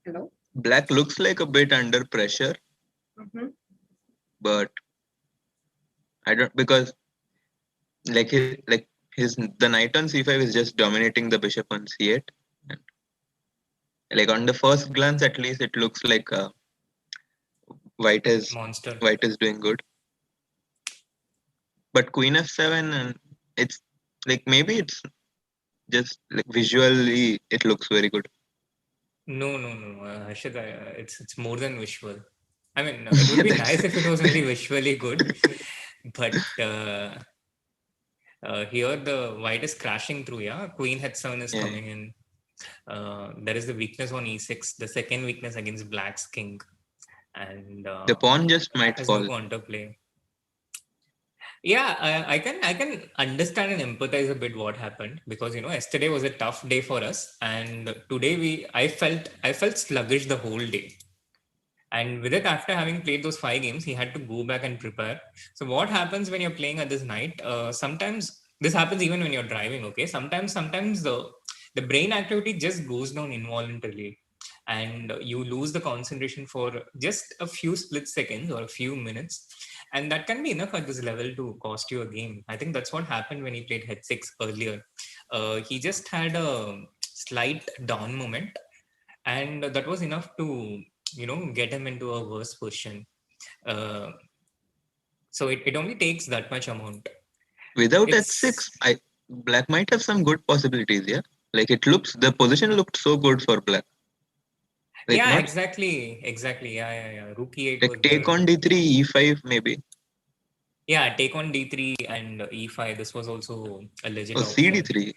Hello. Black looks like a bit under pressure, Mhm. but I don't because like the knight on c5 is just dominating the bishop on c8. And, like on the first glance, at least it looks like white is Monster. white is doing good. But queen f7, and it's like maybe it's just like visually it looks very good. No. Harshit, it's more than visual. I mean, it would be That's nice if it was only visually good, but here the white is crashing through. Yeah, queen h7 is yeah. coming in. There is the weakness on e6, the second weakness against black's king, and The pawn just black might has no fall. counterplay. Yeah, I can understand and empathize a bit what happened, because yesterday was a tough day for us, and today I felt sluggish the whole day. And with it, after having played those 5 games, he had to go back and prepare. So what happens when you're playing at this night? Sometimes this happens even when you're driving. Okay, sometimes the brain activity just goes down involuntarily, and you lose the concentration for just a few split seconds or a few minutes, and that can be enough at this level to cost you a game. I think that's what happened when he played h6 earlier. He just had a slight down moment, and that was enough to get him into a worse position. uh, so it only takes that much amount. Without It's h6, I black might have some good possibilities. Yeah, like the position looked so good for black. Like yeah, not exactly, yeah. Rook e8 like was take there. on d3, e5 maybe. Yeah, take on d3 and e5, this was also a legit Oh, option. cd3.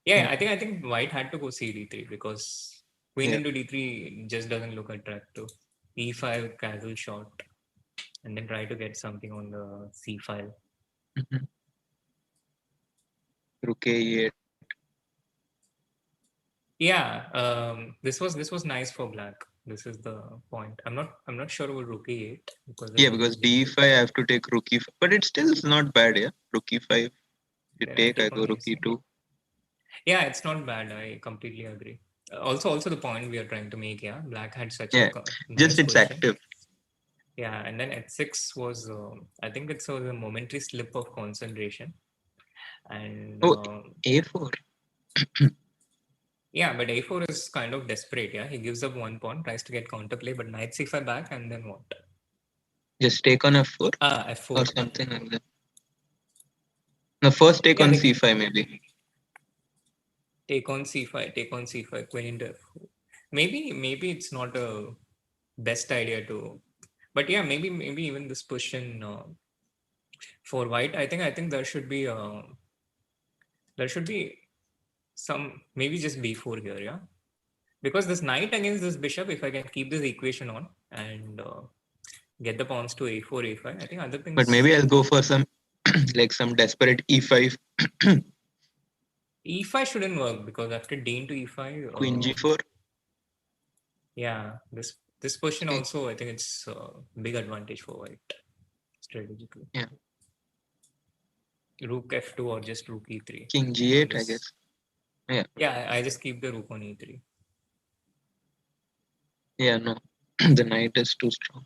Yeah, I think white had to go cd3, because queen Yeah. into d3 just doesn't look attractive. E5 casual shot, and then try to get something on the c file. Mhm. Rook a8. Yeah, this was nice for black. This is the point. I'm not sure about rook e8, because Yeah, there's a because bishop. d5 I have to take rook e5, but it still is not bad. Yeah, rook e5. You Yeah, take, I take go on rook e6. e2. Yeah, it's not bad. I completely agree. Also the point we are trying to make. Yeah, black had such a Yeah, just nice it's position. active. Yeah, and then h6 was. I think it's a momentary slip of concentration, and Oh, a4. yeah, but a4 is kind of desperate. Yeah, he gives up one pawn, tries to get counterplay, but knight c5 back, and then what? Just take on f4 or F4. something like that. No, first take Yeah, on the c5 maybe. take on c5, take on c5, queen into f4. Maybe it's not a best idea to, but yeah, maybe even this position for white. I think there should be some, maybe just b4 here, yeah, because this knight against this bishop, if I can keep this equation on and get the pawns to a4 a5, I think other But things. maybe I'll go for some like some desperate e5, E5 shouldn't work, because after d into e5, queen g4. yeah, this position Okay. also, I think it's a big advantage for white strategically. Yeah, Rook f2 or just rook e3. king g8, I This, guess. Yeah, yeah, I just keep the rook on e3. yeah, no, the knight is too strong.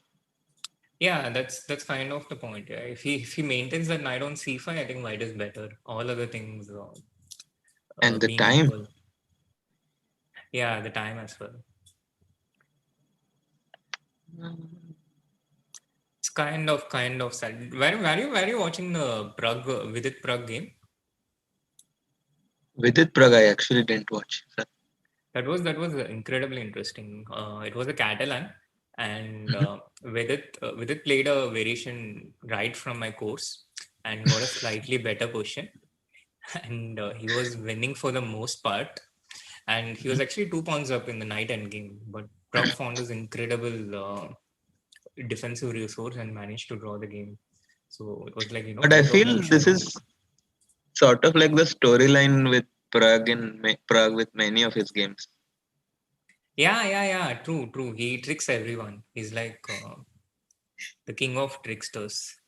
Yeah, that's kind of the point. Yeah, if he maintains that knight on c5, I think white is better. All other things And the being time. equal. Yeah, the time as well. It's kind of sad. Were you watching the Vidit Prague game? Vidit Prague, I actually didn't watch. That was incredibly interesting. It was a Catalan, And Vidit played a variation right from my course and got a slightly better position. And he was winning for the most part. And he was actually 2 pawns up in the night endgame. But Prague found his incredible defensive resource and managed to draw the game. So it was like, But I photo feel motion. this is sort of like the storyline with Prague Prague with many of his games. Yeah. True. He tricks everyone. He's like the king of tricksters.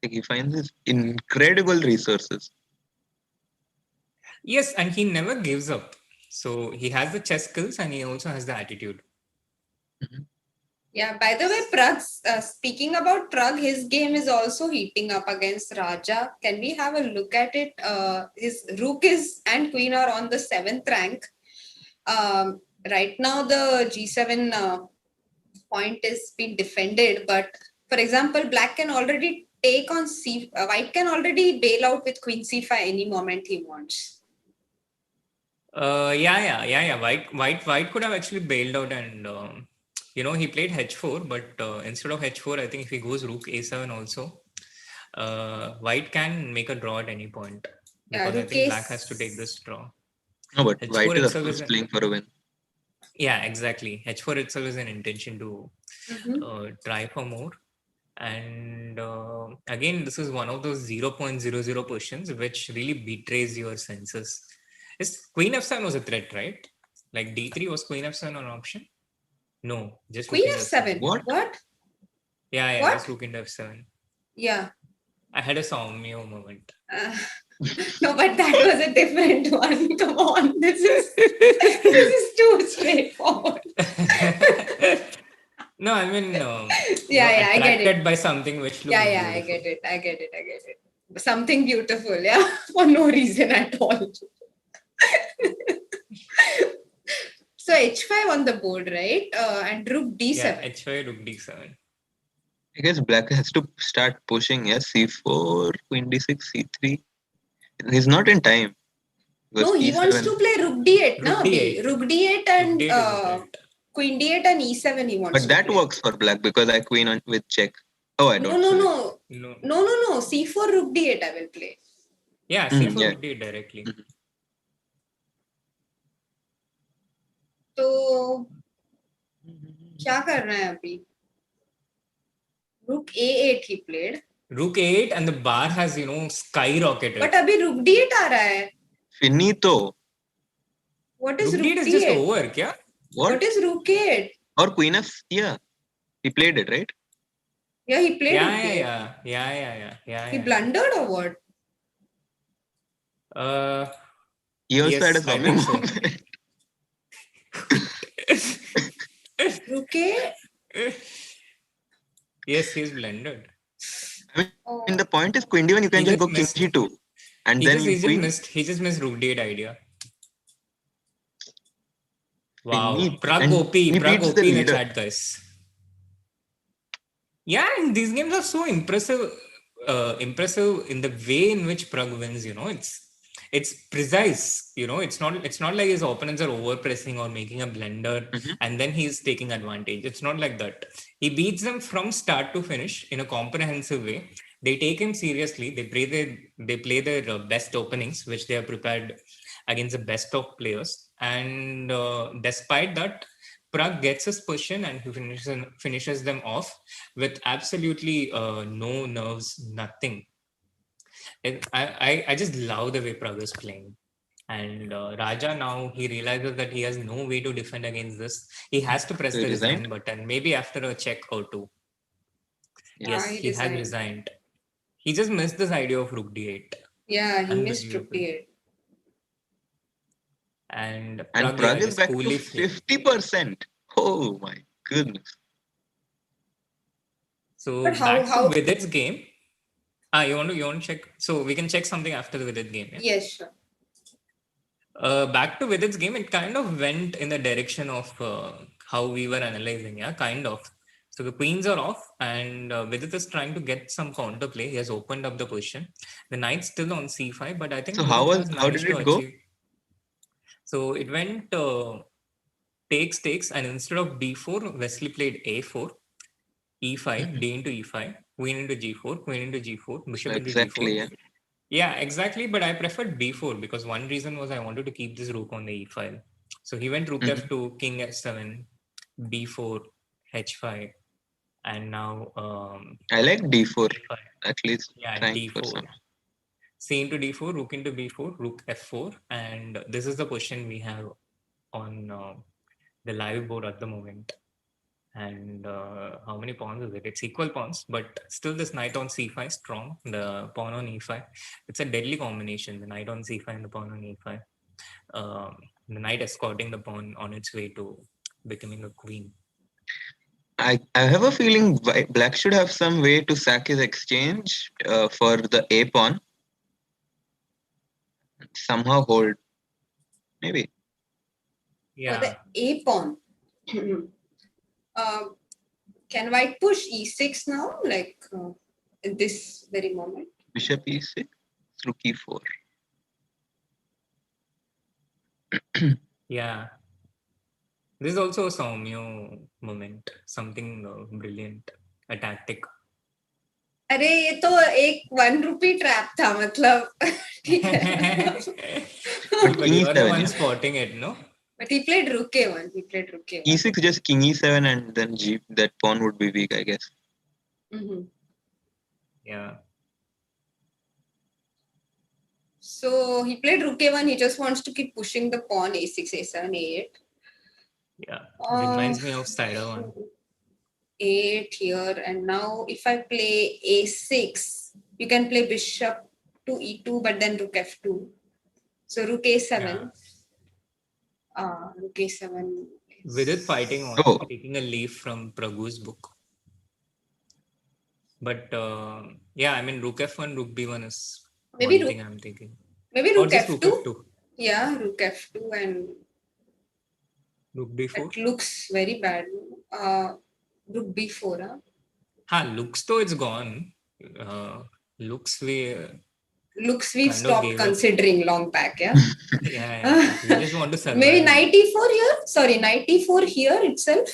Like he finds his incredible resources. Yes, and he never gives up. So he has the chess skills and he also has the attitude. Yeah, by the way, Prague, speaking about Prague, his game is also heating up against Raja. Can we have a look at it? His rook and queen are on the 7th rank. Right now, the G7 point is being defended, but for example, black can already take on white can already bail out with queen c5 any moment he wants. Yeah. White could have actually bailed out and he played h4, but instead of h4, I think if he goes rook a7 also, white can make a draw at any point because I think black has to take this draw. No, but h4 white is of itself course playing for a win. Yeah, exactly. h4 itself is an intention to try for more. And again, this is one of those 0.00 positions which really betrays your senses. Queen f7 was a threat, right? Like d3 was queen f7 an option? No, just Queen rook into f7. What? Yeah, What? just rook into f7. Yeah. I had a Soumya moment. No, but that was a different one. Come on, this is too straightforward. No, I mean, Yeah, I get attracted it. by something which looks Yeah, beautiful. I get it. Something beautiful, yeah, for no reason at all. So h5 on the board, right? And rook d7. Yeah, h5, rook d7. I guess black has to start pushing. Yes, c4, queen d6, c3. He's not in time. No, he wants to play rook d8, Rook d8. Rook d8 and Rook d8 is a threat. queen d8 and e7 he wants But to that play. works for black because I queen on with check. Oh, I don't. No. C4 rook d8 I will play. Yeah, c4 rook d8 directly. तो क्या कर रहे हैं अभी? Rook a8 he played. Rook a8 and the bar has skyrocketed. But अभी rook d8 आ रहा है. Finito. What is rook rook d8 d8? is just over, क्या? What is rook a8? Or queen f, yeah. He played it, right? Yeah, he played rook a8. Yeah. He blundered or what? He also had a I think so. Rook a? Yes, he's blundered. I mean, the point is queen d1, you can just go king g2. And then he just missed rook d8 idea. Wow. Prague OP in the chat, guys. Yeah, and these games are so impressive in the way in which Prague wins, it's precise, it's not like his opponents are overpressing or making a blunder and then he's taking advantage. It's not like that. He beats them from start to finish in a comprehensive way. They take him seriously. They play their best openings, which they have prepared against the best of players. And despite that, Prague gets his position and he finishes them off with absolutely no nerves, nothing. I just love the way Prague is playing. And Raja now, he realizes that he has no way to defend against this. He has to press the resign button, maybe after a check or two. Yes, he has resigned. He just missed this idea of rook d8. Yeah, he missed rook d8. And Prague is back to 50%. Oh my goodness. So back to Vidit's game. You want to check? So we can check something after the Vidit game. Yeah? Yes, sure. Back to Vidit's game, it kind of went in the direction of how we were analyzing. Yeah, kind of. So the queens are off, and Vidit is trying to get some counterplay. He has opened up the position. The knight's still on c5, but I think so. How did it go? So it went takes, and instead of d4, Wesley played a4, e5, d into e5, queen into g4, queen into g4, bishop into Exactly, g4. yeah. Yeah, exactly. But I preferred b4 because one reason was I wanted to keep this rook on the e file. So he went rook f2, king f7, b4, h5, and now I like d4, e5. at least Yeah, trying for d4. some. C into d4, rook into b4, rook f4, and this is the position we have on the live board at the moment. And how many pawns is it? It's equal pawns, but still this knight on c5 strong. The pawn on e5, it's a deadly combination. The knight on c5 and the pawn on e5. The knight escorting the pawn on its way to becoming a queen. I have a feeling black should have some way to sack his exchange for the a pawn. Somehow hold. Maybe. For the Yeah, A pawn. Can white push e6 now? Like in this very moment? Bishop e6, rook e4. yeah. This is also a Soumya moment. Something brilliant, a tactic. अरे ये तो एक 1 rupee trap था मतलब ठीक है But you are the one spotting it, no? But he played rook a1. He played rook a1. E6, just king e7 and then g. That pawn would be weak, I guess. Mm-hmm. Yeah. So he played rook a1. He just wants to keep pushing the pawn a6, a7, a8. Yeah. Reminds me of Styler one. 8 here, and now if I play a6, you can play bishop to e2, but then rook f2. So rook a7. Rook a7. Vidit fighting on taking a leaf from Praghu's book. But yeah, I mean rook f1, rook b1 is maybe one thing I'm thinking. Maybe rook f2? Rook f2. Yeah, rook f2 and rook b4. It looks very bad. Rook b4. Looks though it's gone. Looks we stopped considering long back, yeah. yeah. We just want to survive. Maybe knight e4 here. Sorry, knight e4 here itself.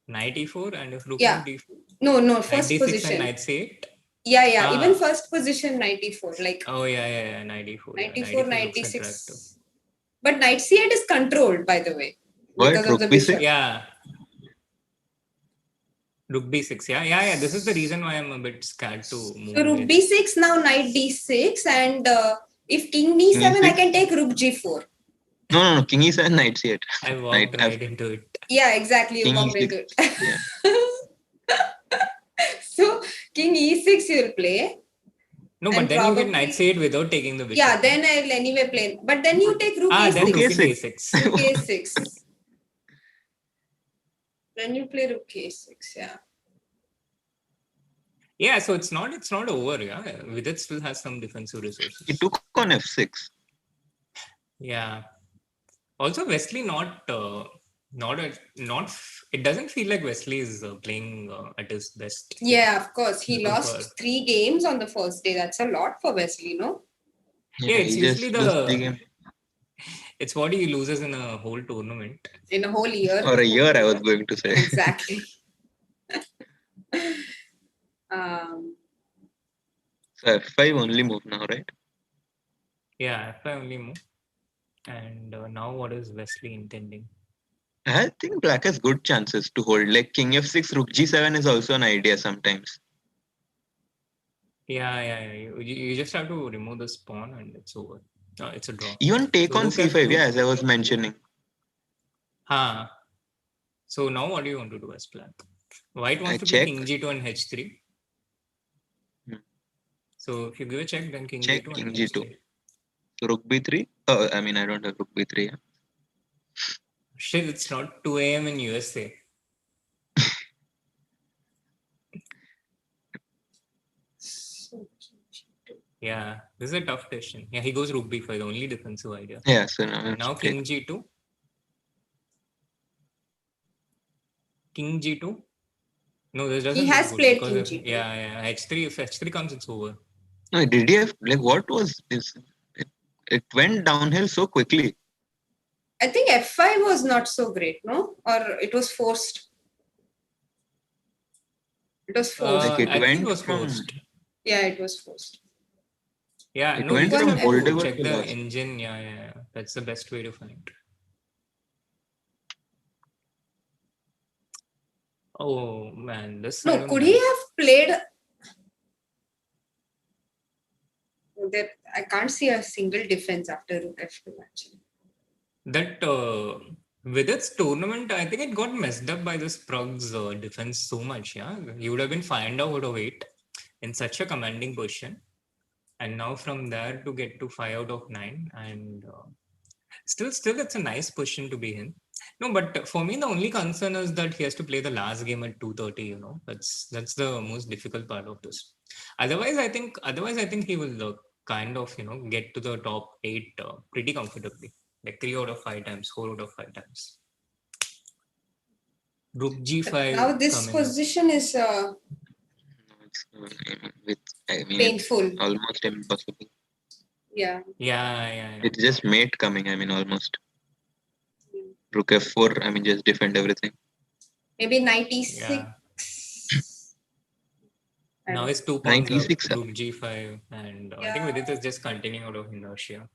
Knight e4 and if rook d4. No, first knight d6 position. And knight c8. Yeah. Even first position knight e4. Like. Oh yeah. Knight e4. Knight e4, knight d6. But knight c8 is controlled, by the way. What? Because Rook of the b6? bishop. Yeah. Rook b6, yeah. This is the reason why I'm a bit scared to move. So rook b6, now knight d6, and if king d7, I can take rook g4. No, king e7, knight c8. I walked right into it. Yeah, exactly. You walked into it. Yeah. So king e6 you'll play. No, but then you get knight c8 without taking the bishop. Yeah, then I'll anyway play. But then you take rook a6. Then rook a6. Rook a6. Then you play rook a6, yeah. Yeah, so it's not over, yeah. Vidit still has some defensive resources. He took on f6. Yeah. Also, Wesley it doesn't feel like Wesley is playing at his best. Yeah, of course. He lost 3 games on the first day. That's a lot for Wesley, no? Yeah, it's usually it's what he loses in a whole tournament. In a whole year. Or a year, I was going to say. Exactly. So f5 only move now, right? Yeah, f5 only move. And now what is Wesley intending? I think black has good chances to hold. Like king f6, rook g7 is also an idea sometimes. Yeah. You just have to remove this pawn and it's over. It's a draw. Even take on c5, as I was mentioning. So now what do you want to do as black? White wants to play king g2 and h3. So if you give a check, then king check, g2 king and g2. h3. So rook b3. Oh, I mean, I don't have rook b3. Yeah. Shit, it's not 2 a.m. in USA. Yeah, this is a tough decision. Yeah, he goes rook b5, the only defensive idea. Yeah, so now king g2. King g2. No, this doesn't. He has played king g2. Yeah. h3. If h3 comes, it's over. No, did he have what was this? It went downhill so quickly. I think F5 was not so great, no? Or it was forced. It was forced. Like it I think it went was from forced. Yeah, it was forced. Yeah, it no, you went just from have to Moldover check to the lost. engine. Yeah. That's the best way to find. Oh man, this I No, don't could he like. have played? That I can't see a single defense after Rook F2 actually. That with its tournament, I think it got messed up by this Prague's defense so much. Yeah, he would have been 5 out of 8 in such a commanding position, and now from there to get to 5 out of 9, and still, it's a nice position to be in. No, but for me, the only concern is that he has to play the last game at 2:30. You know, that's the most difficult part of this. Otherwise, I think he will kind of get to the top 8 pretty comfortably, like 3 out of 5 times, 4 out of 5 times. Rook But now G5 this coming up. position is I mean, it's painful. almost impossible. Yeah. Yeah. It's just mate coming. I mean, almost. Rook F4. I mean, just defend everything. Maybe 96. Yeah. I Now don't it's 2 pawns up, 96. Rook G5, and I think Yeah. Vidit is just continuing out of inertia.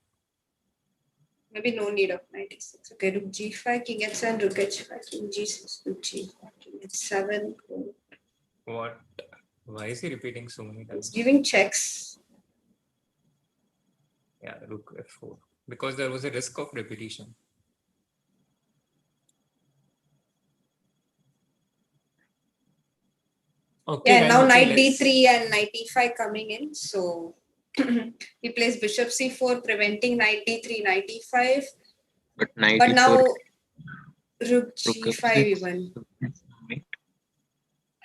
Maybe no need of 96. Okay, Rook G5, King H7, Rook H5, King G6, Rook G5, King H7. What? Why is he repeating so many It's times? giving checks. Yeah, Rook F4. Because there was a risk of repetition. Okay, Yeah, guys, now okay, Knight let's... D3 and Knight E5 coming in. So he plays Bishop C4, preventing Knight D3, Knight E5. But Knight But E4. now Rook Rook G5 F6. even.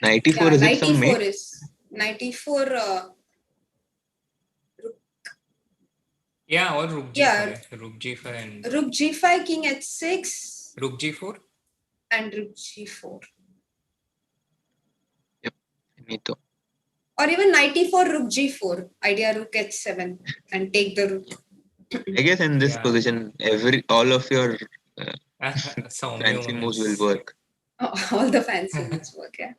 Knight E4, Yeah, is it Knight some E4 mate? is. Knight E4. Yeah, or Rook G5. Yeah. Rook G5 and... Rook G5, King H6. Rook G4? And Rook G4. Yep. Me too. Or even Knight E4, Rook G4. Idea Rook H7 and take the Rook. I guess in this position, all of your Soumya fancy moves will moments. work. All the fancy moves work, yeah.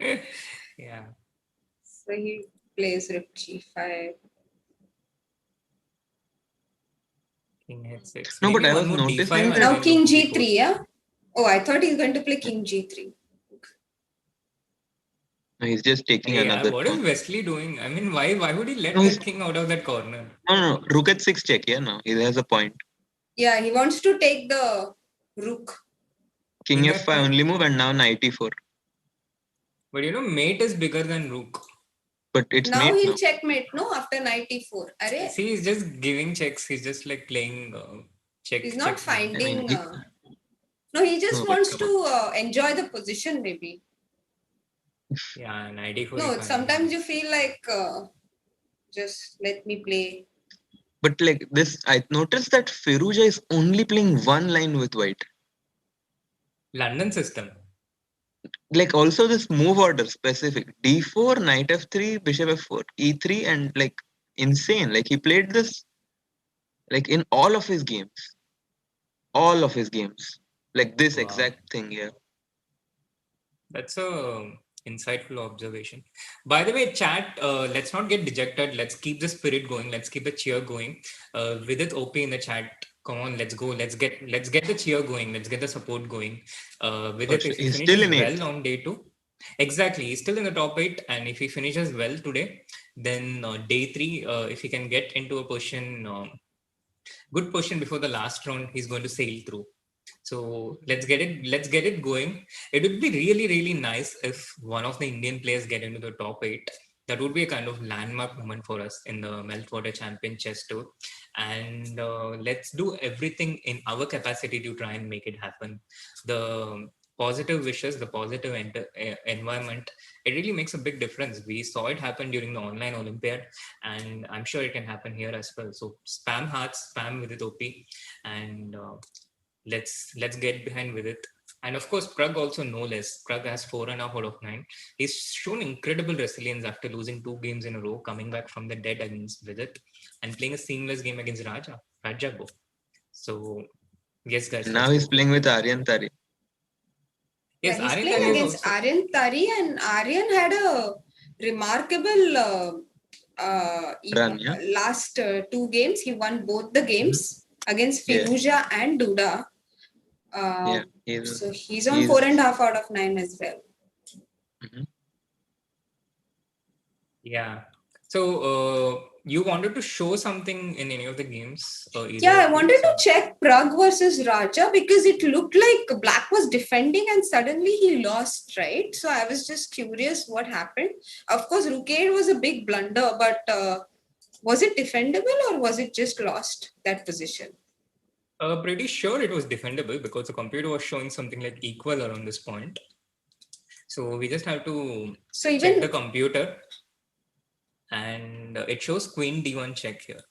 Yeah. So he plays Rook G5. King H6. No, Maybe but I one was more noticing D5 that... Now and King Rook G3, G4. yeah? Oh, I thought he's going to play King G3. He's just taking Hey, another what is pawn. Wesley doing? I mean, why would he let No, that king out of that corner? No. Rook H6 check, yeah, no. He has a point. Yeah, he wants to take the Rook. King F5 only move, and now Knight E4. But mate is bigger than Rook. But it's Now mate he'll now. checkmate, no? After Knight E4. Arre? See, he's just giving checks. He's just like playing check. He's not finding... I mean, no, he just wants to enjoy the position, maybe. Yeah, Knight E4. No, sometimes you feel like just let me play. But like this, I noticed that Firouzja is only playing one line with white. London system. Like also this move order specific. D4, Knight F3, Bishop F4, E3, and like insane. Like he played this like in all of his games. All of his games. Like this exact thing here. That's a insightful observation. By the way, chat, let's not get dejected. Let's keep the spirit going. Let's keep the cheer going. Vidit OP in the chat. Come on, let's go. Let's get the cheer going. Let's get the support going. Vidit, if he finishes well on day 2, exactly, he's still in the top 8, and if he finishes well today, then day 3, if he can get into a position, good position before the last round, he's going to sail through. So let's get it going. It would be really, really nice if one of the Indian players get into the top 8. That would be a kind of landmark moment for us in the Meltwater Champions Chess Tour. And let's do everything in our capacity to try and make it happen. The positive wishes, the positive environment, it really makes a big difference. We saw it happen during the online Olympiad, and I'm sure it can happen here as well. So spam hearts, spam with it OP, and let's get behind with it. And of course, Prague also no less. Prague has 4.5 out of 9. He's shown incredible resilience after losing 2 games in a row, coming back from the dead against Vidit and playing a seamless game against Rajago. So Yes, guys. Now let's he's go. playing with Aryan Tari. Yeah, Yes, he's Aryan playing Tari is against also. Aryan Tari, and Aryan had a remarkable Run, yeah. last 2 games. He won both the games against Yeah. Firuza and Duda. Yeah. So he's on he's 4.5 out of 9 as well. Mhm. Yeah. So you wanted to show something in any of the games? Yeah, I Either of you? wanted to check Prague versus Raja because it looked like Black was defending and suddenly he lost, right? So I was just curious what happened. Of course, Rukade was a big blunder, but was it defendable or was it just lost that position? Pretty sure it was defendable because the computer was showing something like equal around this point. So we just have to So check even the computer, and it shows Queen D1 check here.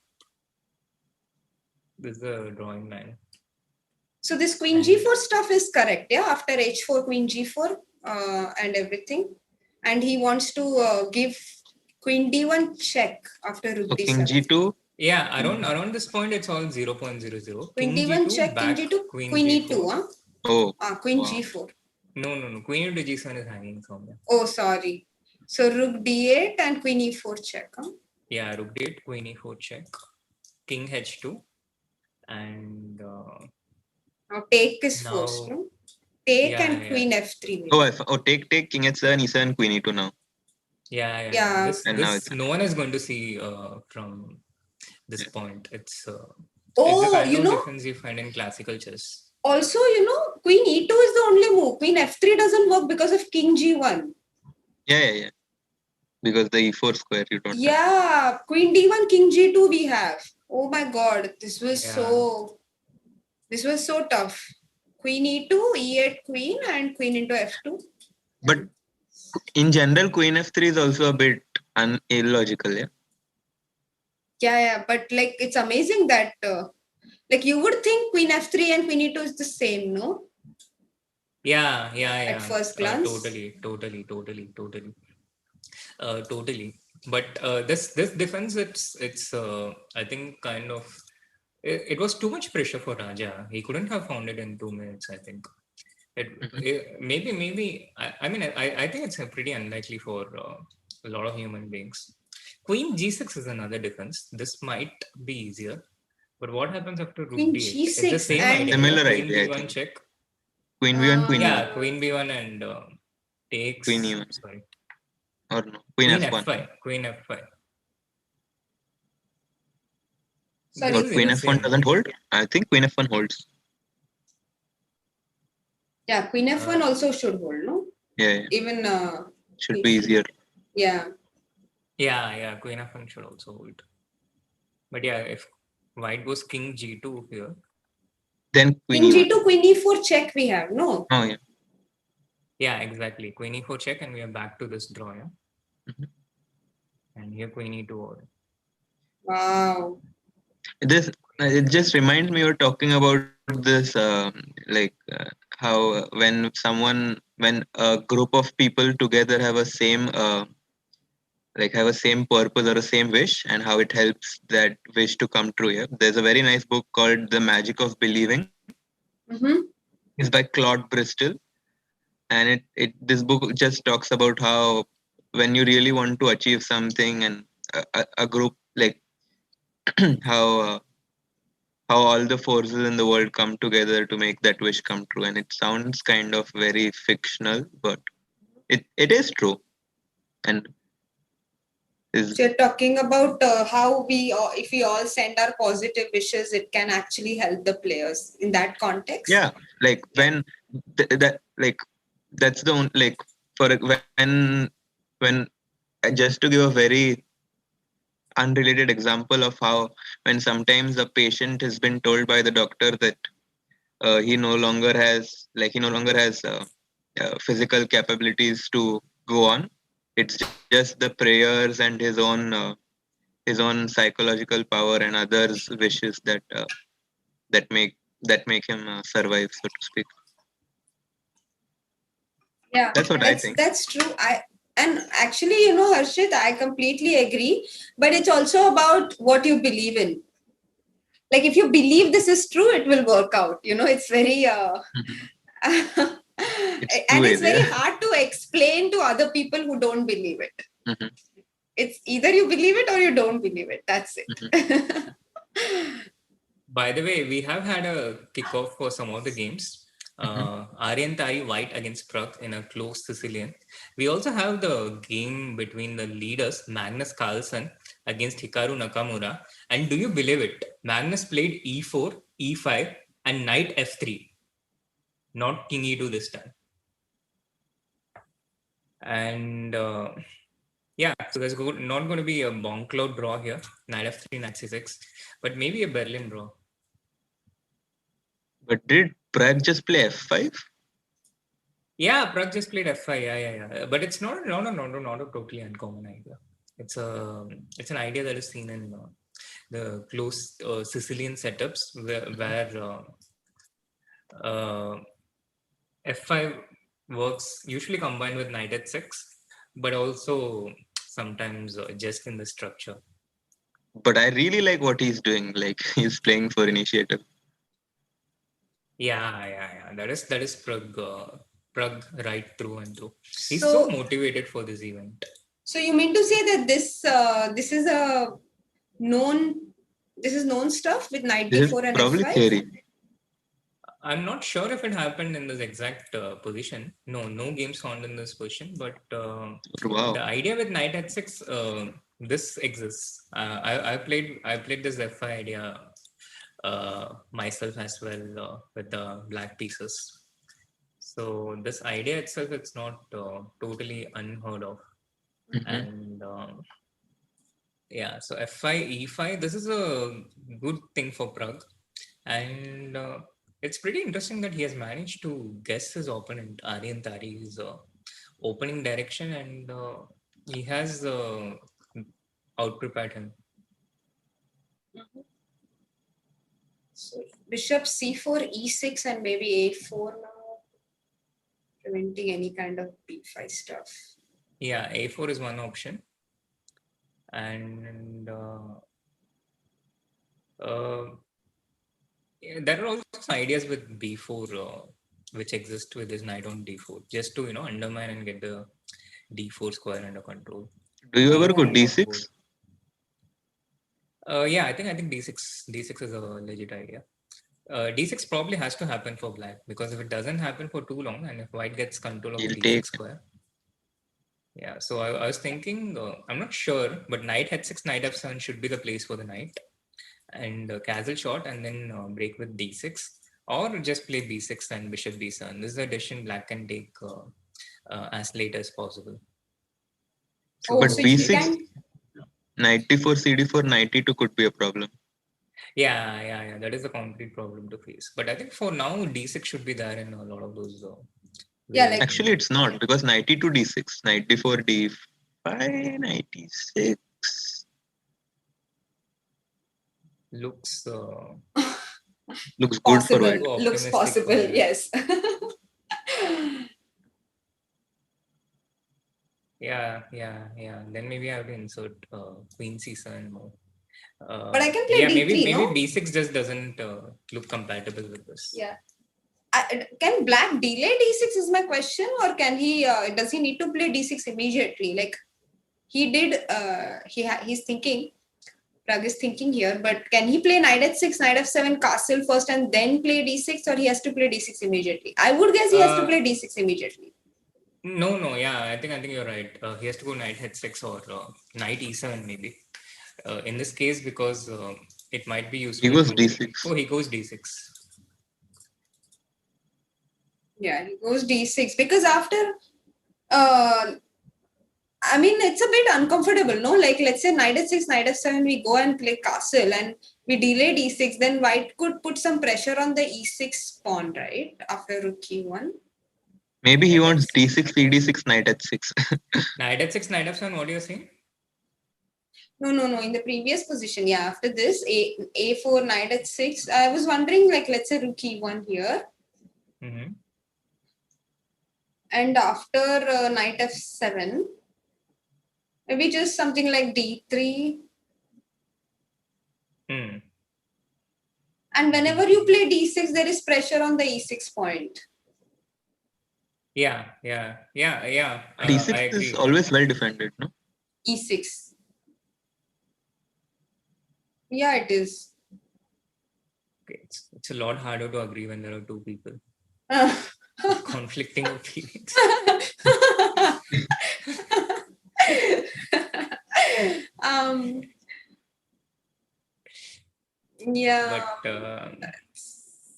This is the drawing line. so this Queen G4 stuff is correct, yeah? After H4, Queen G4 and everything, and he wants to give Queen D1 check after Rook So King D7. G2. Yeah, around this point, it's all 0.00. Queen King D1 G2 check, King back, G2, Queen Queen G4. E2, huh? Oh, Queen wow. G4. No. Queen into G7 is hanging somewhere. Oh, sorry. So Rook D8 and Queen E4 check, huh? Yeah, Rook D8, Queen E4 check. King H2. And Now take is now, forced, no? Take yeah, and yeah. Queen F3. Take King H7, E7, Queen E2 now. Yeah. Yeah. This And now it's no one is going to see from this Yeah. point. It's the Oh, kind you of know, defense you find in classical chess. also, you know, Queen E2 is the only move. Queen F3 doesn't work because of King G1. Yeah. Because the E4 square you don't have. Yeah, Queen D1, King G2 we have. Oh my God, this was so tough. Queen E2, E8 Queen and Queen into F2. But in general, Queen F3 is also a bit illogical, yeah. Yeah, but like it's amazing that like you would think Queen F3 and Queen E2 is the same, no? Yeah. At first glance. Totally. But this defense, it's I think kind of it was too much pressure for Raja. He couldn't have found it in 2 minutes. I think maybe I think it's pretty unlikely for a lot of human beings. Queen G6 is another defense. This might be easier. But what happens after Rook Queen D8? It's the G6 same and idea. Similar Queen idea, I B1 think. check. Queen B1, Queen Yeah, E1. Queen B1 and takes. Queen E1. Sorry. Or no, Queen F1. Queen F5. Sorry. Or Queen F1 doesn't hold? I think Queen F1 holds. Yeah, Queen F1 also should hold, no? Yeah. Even Should be easier. Yeah. Yeah, Queen F1 should also hold. But yeah, if White goes King G2 here. Then Queen King E1. G2, Queen E4 check we have, no? Oh, yeah. Yeah, exactly. Queen E4 check, and we are back to this draw, yeah? And here Queen E2 hold. Wow. It just reminds me of talking about this how when a group of people together have a same purpose or a same wish, and how it helps that wish to come true. Yeah, there's a very nice book called The Magic of Believing. It's by Claude Bristol, and this book just talks about how when you really want to achieve something, and a group, like how all the forces in the world come together to make that wish come true. And it sounds kind of very fictional, but it is true. And So you're talking about how if we all send our positive wishes, it can actually help the players in that context. Yeah, like when that's the only, like, for when just to give a very unrelated example of how when sometimes a patient has been told by the doctor that he no longer has physical capabilities to go on. It's just the prayers and his own psychological power and others' wishes that make him survive, so to speak. Yeah, That's what I think. That's true. And actually, you know, Harshit, I completely agree. But it's also about what you believe in. Like if you believe this is true, it will work out. It's very It's and two-way it's very there. hard to explain to other people who don't believe it. Mhm, It's either you believe it or you don't believe it. That's it. mhm. By the way, we have had a kickoff for some of the games. Mhm. Aryan Tari White against Prague in a close Sicilian. We also have the game between the leaders, Magnus Carlsen against Hikaru Nakamura. And do you believe it? Magnus played e4, e5, and knight f3, not king e2 this time. And yeah, so there's not going to be a bonk cloud draw here, knight f3, knight c6, but maybe a Berlin draw. But did Prague just play f5? Yeah, Prague just played f5. Yeah. But it's not a totally uncommon idea. It's an idea that is seen in the close Sicilian setups where f5 works usually combined with knight h6, but also sometimes just in the structure. But I really like what he's doing. Like he's playing for initiative. Yeah. That is Prague right through and through. He's so So, motivated for this event. so you mean to say that this is a known stuff with knight This is d4 and probably f5? theory. I'm not sure if it happened in this exact position. No games found in this position. But Wow. the idea with knight h6, this exists. I played this f5 idea myself as well with the black pieces. So this idea itself, it's not totally unheard of. Mhm. And yeah, so f5, e5. This is a good thing for Prague. And it's pretty interesting that he has managed to guess his opponent, Aryan Tari's opening direction, and he has out-prepared him. So bishop c4, e6, and maybe a4 now, preventing any kind of b5 stuff. Yeah, a4 is one option. And there are also some ideas with b4 which exist with his knight on d4, just to undermine and get the d4 square under control. Do you ever Even go on move board. d6? Yeah, I think d6 is a legit idea. D6 probably has to happen for black, because if it doesn't happen for too long and if white gets control of the He'll d6 take. square. Yeah, so I was thinking, I'm not sure, but knight h6, knight f7 should be the place for the knight, and castle shot and then break with d6, or just play b6 and bishop b7. This is a decision black can take as late as possible. Oh, But so So you b6, maybe, can. knight d4, cd4, knight e2 could be a problem. yeah, that is a concrete problem to face. But I think for now, d6 should be there in a lot of those Yeah, various like Actually, games. it's not because knight e2 d6, knight d4 d5, knight e6. Looks Looks good for possible. white. too Looks optimistic for possible. me. Yes. Yeah. Then maybe I have to insert queen c7 more. But I can play Yeah, maybe d3, no? b6 just doesn't look compatible with this. Yeah. Can black delay d6 is my question, or can he? Does he need to play d6 immediately? Like he did. He's thinking. Prag is thinking here, but can he play knight h6, knight f7, castle first, and then play d6, or he has to play d6 immediately? I would guess he has to Uh, play d6 immediately. no, yeah, I think you're right. He has to go knight h6 or knight e7 maybe. In this case, because it might be He useful goes to. d6. Oh, he goes d6. Yeah, he goes d6 because after. I mean, it's a bit uncomfortable, no? Like, let's say knight h6, knight f7, we go and play castle and we delay d6, then white could put some pressure on the e6 pawn, right? After rook e1. Maybe he Yeah, wants that's d6, cd6, knight h6. knight h6, knight f7. What are you saying? No. In the previous position, yeah. After this, a4, knight h6. I was wondering, like, let's say rook e1 here. Mm-hmm. And after knight f7, maybe just something like d3. Hmm. And whenever you play d6, there is pressure on the e6 point. Yeah. D6 I is agree. always well defended, no? E6. Yeah, it is. Okay, it's a lot harder to agree when there are two people Uh, with conflicting opinions. um, yeah.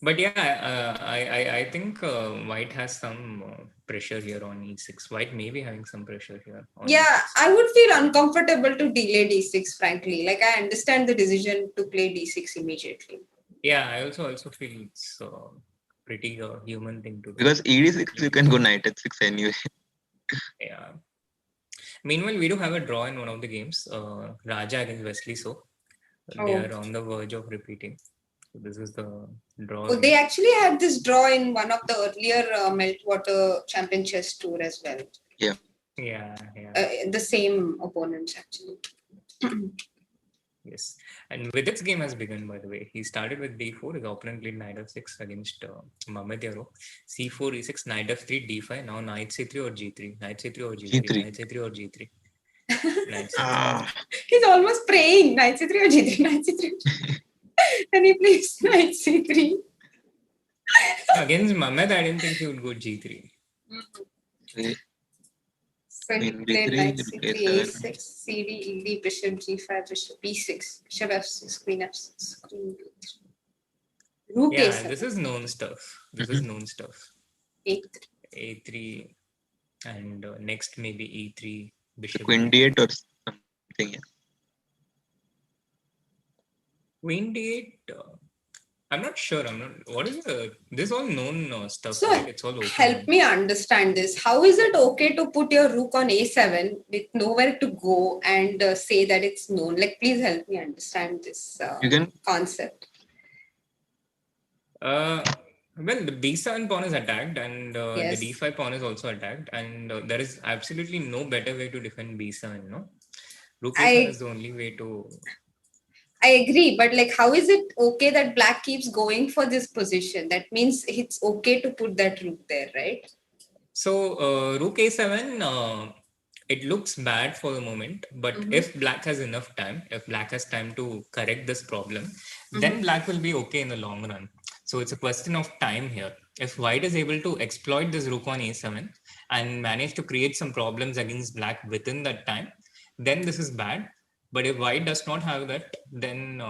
But yeah, I think White has some pressure here on e6. White may be having some pressure here on Yeah, e6. I would feel uncomfortable to delay d6, frankly. Like, I understand the decision to play d6 immediately. Yeah, I also feel it's pretty human thing to do. Because ED6 you can go knight h6 anyway. Yeah. Meanwhile, we do have a draw in one of the games. Raja against Wesley So. They Oh. are on the verge of repeating. So this is the draw. Oh, they actually had this draw in one of the earlier Meltwater Champions Chess Tour as well. Yeah. Yeah. The same opponents, actually. Yes. And Vidit's game has begun, by the way. He started with d4. His opponent played knight f6 against Mohammad Yaro. c4, e6, knight f3, d5. Now knight c3 or g3. Knight c3 or g3. G3. Knight c3 or g3. Knight c3. Ah. He's almost praying knight c3 or g3, knight c3. And he plays knight c3. Against Mohammad, I didn't think he would go g3. So he Queen played B3, knight he'll c3, play a6, cd, ed, bishop g5, bishop b6, bishop f6, queen f6, queen b3. Rook Yeah, a7. this is known stuff. Is known stuff. A3. A3 and next maybe e3, bishop. Queen d8 or something. Yeah. Queen d8. I'm not sure. What is this all known stuff? So right? It's all open. help me understand this. How is it okay to put your rook on a7 with nowhere to go and say that it's known? Like, please help me understand this concept. Well, the b7 pawn is attacked and Yes. the d5 pawn is also attacked, and there is absolutely no better way to defend b7. No, rook a7 is the only way to. I agree, but like, how is it okay that black keeps going for this position? That means it's okay to put that rook there, right? So rook a7, it looks bad for the moment, but if black has enough time, if black has time to correct this problem, then black will be okay in the long run. So it's a question of time here. If white is able to exploit this rook on a7 and manage to create some problems against black within that time, then this is bad. But if white does not have that, then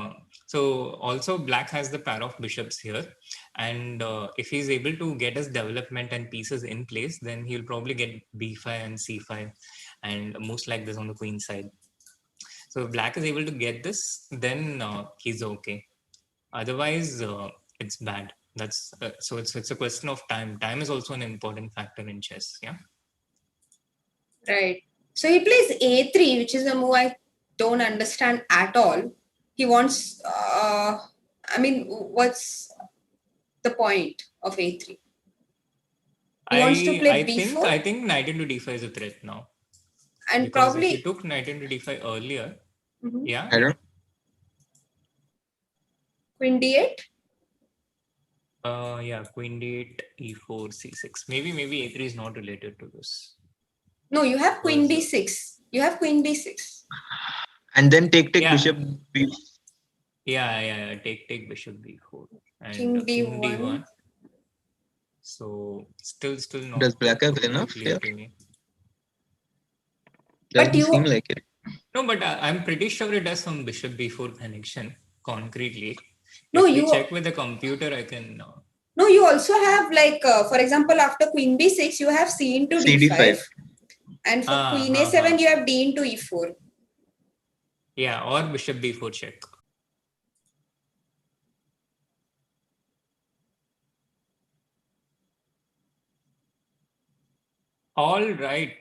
so also black has the pair of bishops here, and if he's able to get his development and pieces in place, then he'll probably get b5 and c5 and most like this on the queen side. So if black is able to get this, then he's okay. Otherwise, it's bad. That's so it's a question of time. Time is also an important factor in chess. Yeah. Right. So he plays a3, which is a move I don't understand at all. He wants. What's the point of a3? He wants to play b4. I think knight into d5 is a threat now. And because probably if you took knight into d5 earlier, yeah. I don't. Queen d8. Yeah, queen d8, e4, c6. Maybe a3 is not related to this. No, you have queen d6. You have queen d6. And then take bishop b. Yeah. Take bishop b4 and king d1. So still not. Does black have enough? Yeah. Doesn't seem like it. No, but I'm pretty sure it has some bishop b4 connection concretely. No, if you check with the computer, I can. No, you also have like, for example, after queen b6, you have c into d5. And for queen a7, you have d into e4. Yeah, or bishop b4 check. All right.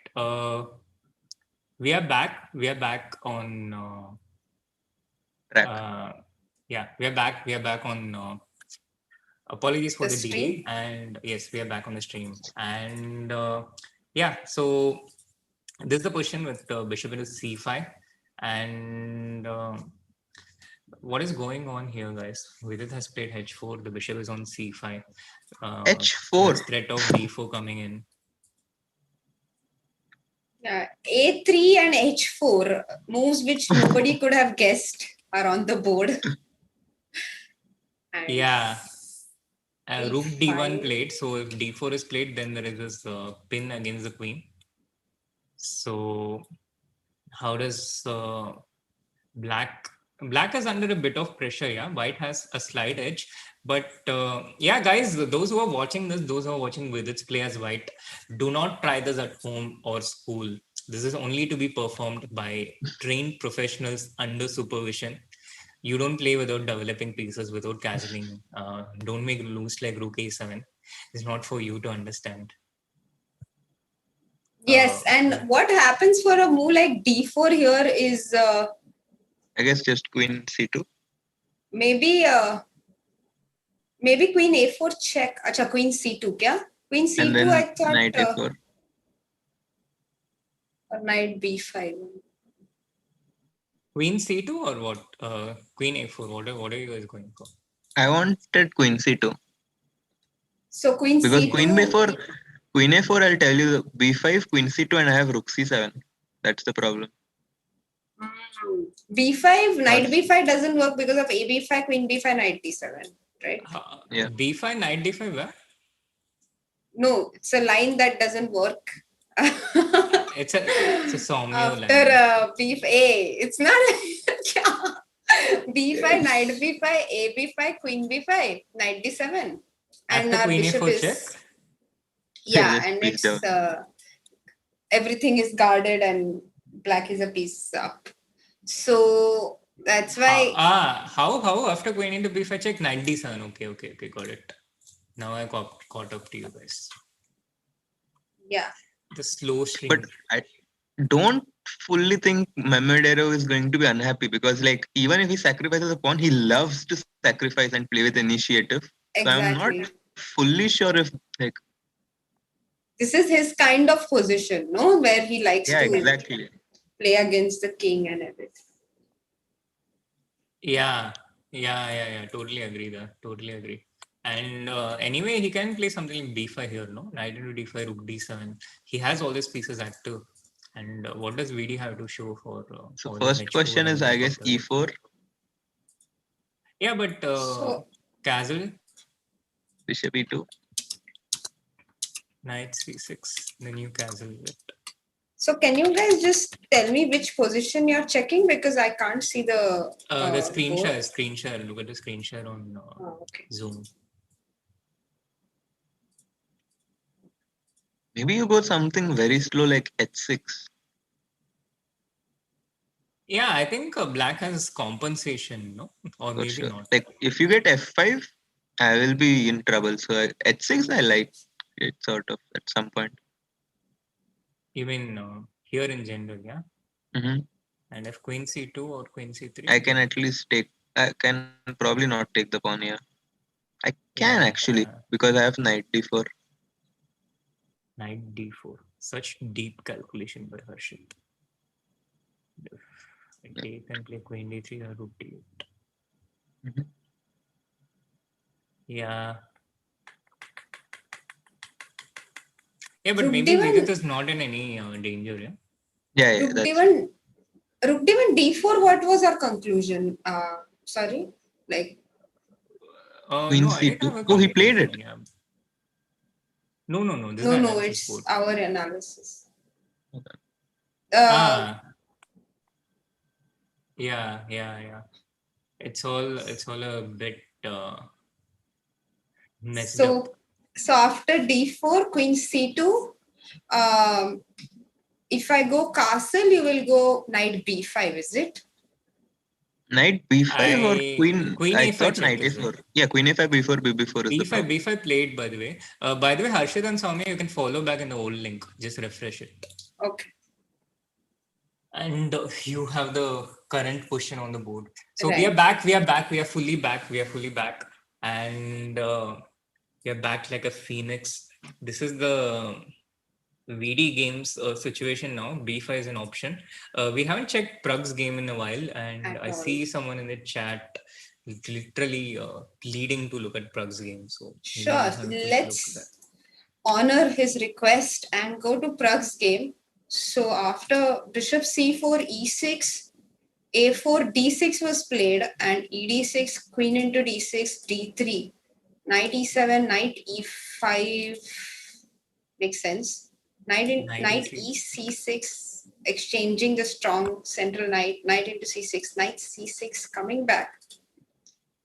We are back. We are back on. Track. Yeah, we are back. We are back on. Apologies for the delay. And yes, we are back on the stream. And yeah, so this is the position with bishop into c5, and What is going on here, guys? Vidit has played h4. The bishop is on c5. H4. There's threat of d4 coming in. A3 and H4 moves which nobody could have guessed are on the board. And Yeah. Rook d1 A5. played. So if d4 is played, then there is this pin against the queen. So how does black is under a bit of pressure? Yeah, white has a slight edge. But yeah, guys, those who are watching this, those who are watching Vidit's play as white, do not try this at home or school. This is only to be performed by trained professionals under supervision. You don't play without developing pieces, without castling. Don't make loose like rook a7. It's not for you to understand. Yes, and what happens for a move like d4 here is I guess just queen c2. maybe queen a4 check. Acha, queen c2 kya? Queen c2 And then I thought knight a4. or knight b5. Queen c2 or what? Queen a4. What are you guys going for? I wanted queen c2. So queen because c2. Queen a4, I'll tell you b5, queen c2, and I have rook c7. That's the problem. b5, knight b5 doesn't work because of a b5, queen b5, knight d7, right? Yeah. b5, knight d5, where? No, it's a line that doesn't work. It's a Soumya line. After b5, it's not b5, knight b5, a b5, queen b5, knight d7, and After our queen bishop a4 is check? yeah, and it's everything is guarded and black is a piece up. So that's why. How after going into b5 check, knight d7. Okay, got it. Now I caught up to you guys. Yeah. The slow stream. But I don't fully think Memedero is going to be unhappy because, like, even if he sacrifices a pawn, he loves to sacrifice and play with initiative. Exactly. So I'm not fully sure if, like, this is his kind of position, no, where he likes to exactly play against the king and everything. Yeah. Totally agree there. Totally agree. And anyway, he can play something like b5 here, no? Knight into d5, rook d7. He has all these pieces active. And what does VD have to show for? So first question is, I guess, e4. Yeah, but castle. Bishop e2. Knight c6. The new castle. So can you guys just tell me which position you're checking because I can't see the screen share. Look at the screen share on Zoom. Maybe you go something very slow like h6. Yeah, I think black has compensation, no? Or maybe sure. not. Like if you get f5, I will be in trouble. So h6, I like it sort of at some point. You mean here in general, yeah? Mm-hmm. And if queen c2 or queen c3? I can at least I can probably not take the pawn here. I can actually because I have knight d4. Knight d4. Such deep calculation by Harshit. I take and play queen d3 or rook d8. Mm-hmm. Yeah. Yeah, but maybe Vidit is not in any danger, yeah? Yeah, Rook d1 d4, what was our conclusion? Sorry? Like... Queen c2. Oh, he played it. Yeah. No. No, it's our analysis. Okay. Yeah. It's all a bit messed up. So after d4, queen c2, if I go castle, you will go knight b5, is it? Knight b5 or queen? I thought knight a4. Yeah, queen a5, b4, b4 is the problem. b5 played, by the way. Harshit and Soumya, you can follow back in the old link. Just refresh it. Okay. And you have the current position on the board. So we are back. We are fully back. And we are back like a phoenix. This is the VD games situation now. B5 is an option. We haven't checked Prag's game in a while, and At I all. see someone in the chat literally pleading to look at Prag's game. So maybe Sure, we'll have a quick look at that. let's honor his request and go to Prag's game. So after bishop c4, e6, a4, d6 was played, and ed6, queen into d6, d3, knight e7, knight e5 makes sense. Knight E3. e c6, exchanging the strong central knight, knight into c6, knight c6, coming back.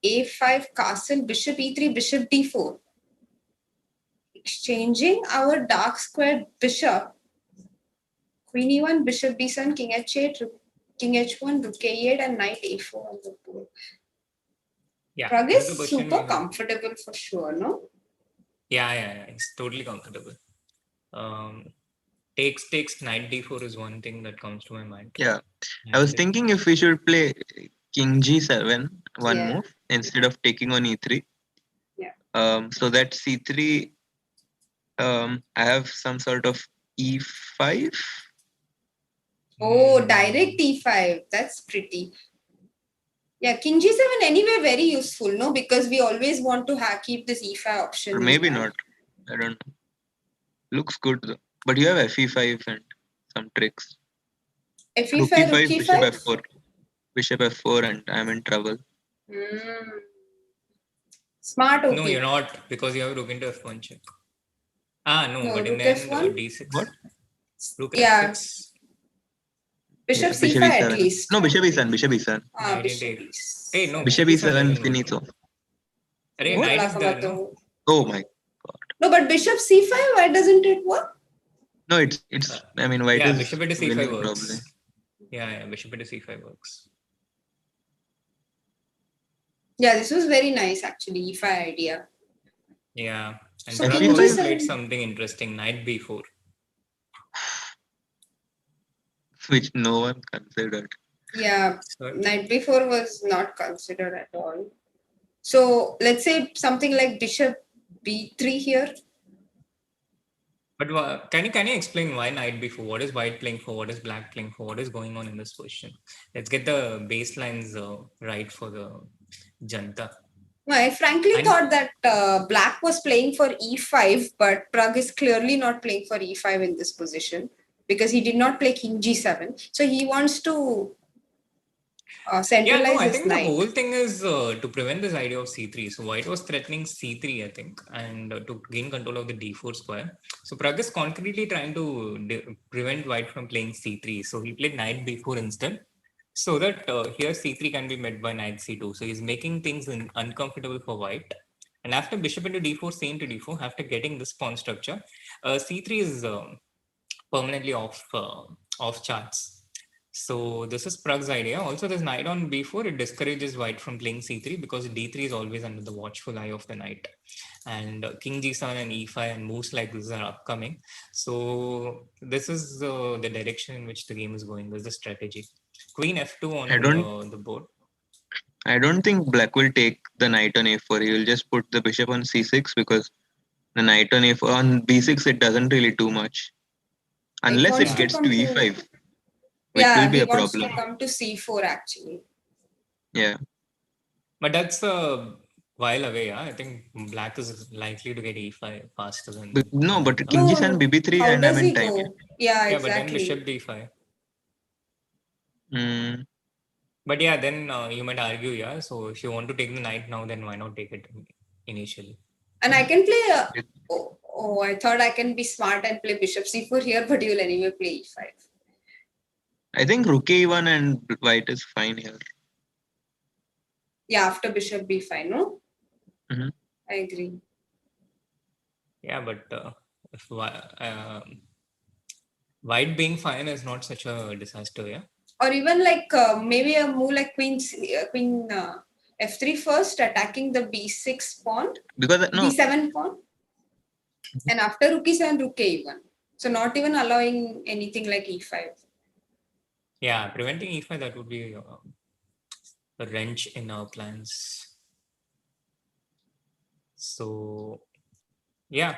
a5 castle, bishop e3, bishop d4. Exchanging our dark squared bishop. Queen e1, bishop b7, king h8, king h1, rook a8, and knight a4 on the board. Yeah, Pragg this is the is position super we have. comfortable for sure, no? Yeah, it's totally comfortable. Takes knight d4 is one thing that comes to my mind. Yeah, I was And thinking if we should play king g7, one Yeah. move, instead of taking on e3. Yeah. So that c3, I have some sort of e5. Oh, direct e5. That's pretty. Yeah, king g7 anyway very useful, no? Because we always want to keep this e5 option. Or in maybe hand. not. I don't know. Looks good though. But you have fe5 and some tricks. F Rook e5, rook e5, bishop e5. f4. Bishop f4 and I'm in trouble. Smart OP. no, you're not, because you have rook into f1 check. No, No, but in rook the end, f1. d6. What? Rook Yeah. f6. Bishop Yeah, bishop c5 at e7. least. No, bishop e7, bishop e7. Knight Bishop into e7. Hey, no, Bishop e7 e7 doesn't work. finito. Arey, What? knight is there, no? Oh my god. No, but bishop c5, why doesn't it work? No, it's I mean white Yeah, is bishop into c5 winning works. probably. Yeah, bishop into c5 works. Yeah, this was very nice actually, e5 idea. Yeah, and So Pragg king also g7. played something interesting, knight b4. Which no one considered. Yeah, So, knight b4 was not considered at all. So let's say something like bishop b3 here. but can you explain why knight b4? What is white playing for? What is black playing for? What is going on in this position? Let's get the baselines right for the Janta. No, I frankly thought that black was playing for e5, but Pragg is clearly not playing for e5 in this position because he did not play king g7. So he wants to centralize I his think knight. the whole thing is to prevent this idea of c3. So white was threatening c3, I think, and to gain control of the d4 square. So Pragg is concretely trying to prevent white from playing c3. So he played knight b4 instead, so that here c3 can be met by knight c2. So he's making things uncomfortable for white. And after bishop into d4, c into d4, after getting this pawn structure, c3 is permanently off charts. So this is Pragg's idea. Also, this knight on b4, it discourages white from playing c3 because d3 is always under the watchful eye of the knight. And king g7 and e5 and moves like this are upcoming. So this is the direction in which the game is going. This is the strategy. Queen f2 on the board. I don't think black will take the knight on a4. He will just put the bishop on c6 because the knight on a4 on b6 it doesn't really do much unless it gets to e5, which will be a problem. He wants to come to c4 actually. Yeah. But that's a while away. I think black is likely to get e5 faster than. But king g7, bb3, how and I'm does in he time. go? Yeah, Yeah, but then exactly. bishop d5. Hmm. But yeah, then you might argue, yeah. So if you want to take the knight now, then why not take it initially? And I can play. I thought I can be smart and play bishop c4 here, but you will anyway play e5. I think rook a1 and white is fine here. Yeah, after bishop b5, no? Mhm. I agree. Yeah, but if white being fine is not such a disaster, yeah. Or even like maybe a move like queen f3 first, attacking the b6 pawn, Because b7 pawn, and after rook e7, rook a1. So not even allowing anything like e5. Yeah, preventing e5, that would be a wrench in our plans. So, yeah.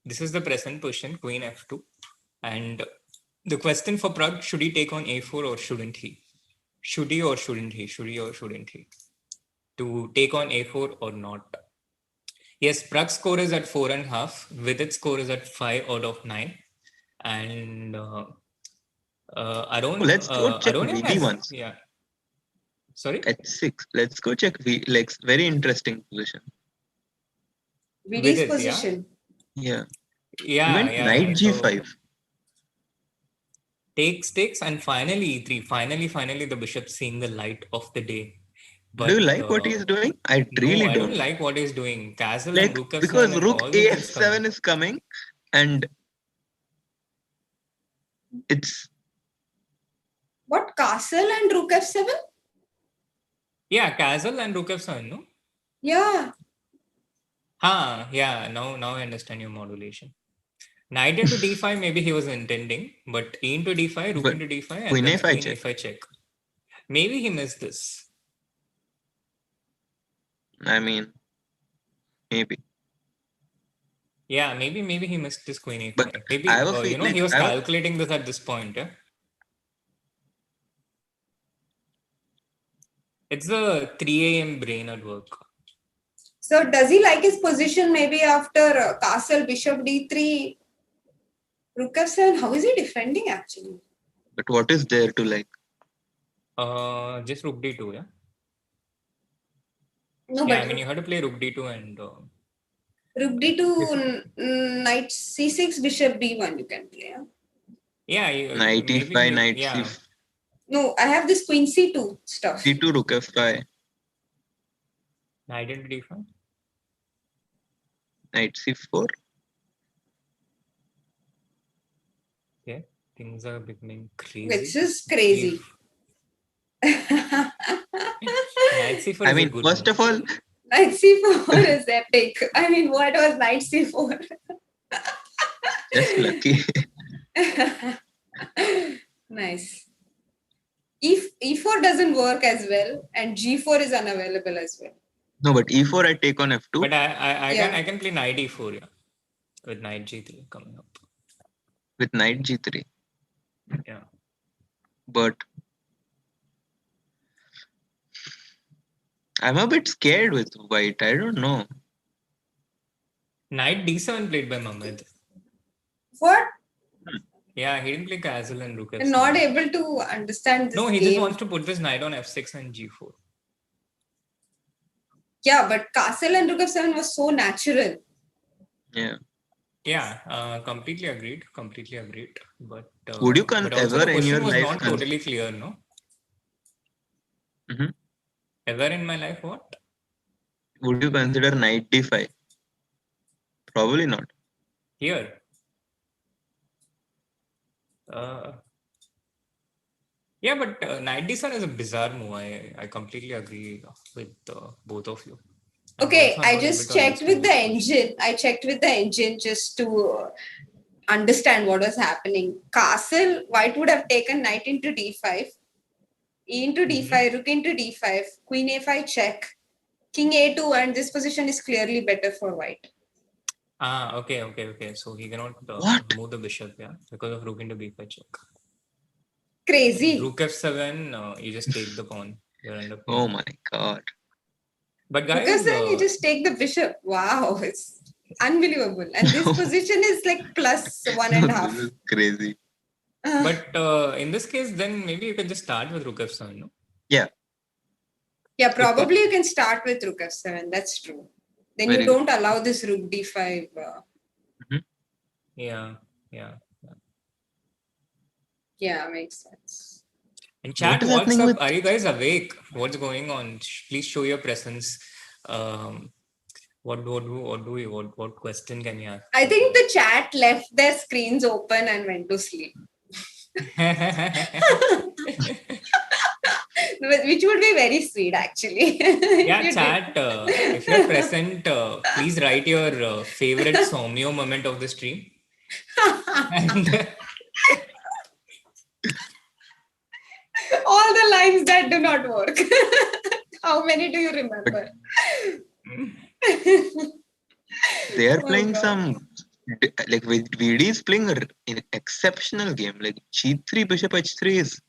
This is the present position, queen f2. And the question for Pragg, should he take on a4 or shouldn't he? Should he or shouldn't he? Should he or shouldn't he? To take on a4 or not? Yes, Pragg's score is at 4.5. Vidit's score is at 5 out of 9. And Let's go check Aronia VD has, once. yeah. Sorry? H6. Let's go check like very interesting position. Vidit's Vidit, position. Yeah. Yeah, Even yeah. knight G5. Takes, and finally E3. Finally, the bishop's seeing the light of the day. But, Do you like what he's doing? I no, really I don't. don't like what he's doing. Castle Like, and rook f7 because and rook all the things AF7 coming. is coming, and it's What, castle and rook f7? Yeah, castle and rook f7, no? Yeah. Yeah, now I understand your modulation. Knight into d5, maybe he was intending, but e into d5, rook But into d5, and queen then a5 queen check. a5 check. Maybe he missed this. I mean, maybe. Yeah, maybe he missed this queen a5. But Maybe I have a feel he was I have calculating this at this point. Yeah? It's the 3 a.m. brain at work. So does he like his position maybe after castle, bishop d3, rook f7? How is he defending actually? But what is there to like? Just rook d2, yeah? No, Yeah, but I mean, you have to play rook d2 and... rook d2, knight c6, bishop b1 you can play. Yeah, Knight e5, knight c5. No, I have this queen c2 stuff. c2, rook f5. Knight into d5. Knight c4. Okay, things are becoming crazy. Which is crazy. Knight c4 I is mean, a good first move. of all, Knight c4 is epic. I mean, what was knight c4? just lucky. Nice. E4 doesn't work as well, and g4 is unavailable as well. No, but e4 I take on f2. But I can play knight e4, yeah, with knight g3 coming up. With knight g3. Yeah. But I'm a bit scared with white. I don't know. Knight d7 played by Mamad. What? Yeah, he didn't play castle and rook f7. I'm not able to understand this No, he game. just wants to put this knight on f6 and g4. Yeah, but castle and rook f7 was so natural. Yeah. Yeah, completely agreed. But would you but also ever the in your question was life not totally clear, no? Mm-hmm. Ever in my life, what? Would you consider knight d5? Probably not. Here. Yeah, but knight d7 is a bizarre move. I completely agree with both of you. Okay, I just checked with the engine. I checked with the engine just to understand what was happening. Castle, white would have taken knight into d5, e into d5, rook into d5, queen a5 check, king a2, and this position is clearly better for white. Okay. So he cannot move the bishop, yeah, because of rook into b5 check. Crazy. Rook f7, you just take the pawn. Oh my god. But guys, because then you just take the bishop. Wow, it's unbelievable. And this position is like plus 1.5. This is crazy. But in this case, then maybe you can just start with rook f7, no? Yeah. Yeah, probably you can start with rook f7. That's true. Then you don't allow this rook d5. Yeah. Yeah, makes sense. In chat, what's up? Are you guys awake? What's going on? Please show your presence. What question can you ask? I think the chat left their screens open and went to sleep. Which would be very sweet, actually. Yeah, chat. If you're present, please write your favorite Soumya moment of the stream. And all the lines that do not work. How many do you remember? They are playing some like VD is playing an exceptional game. Like G3 Bishop H3 is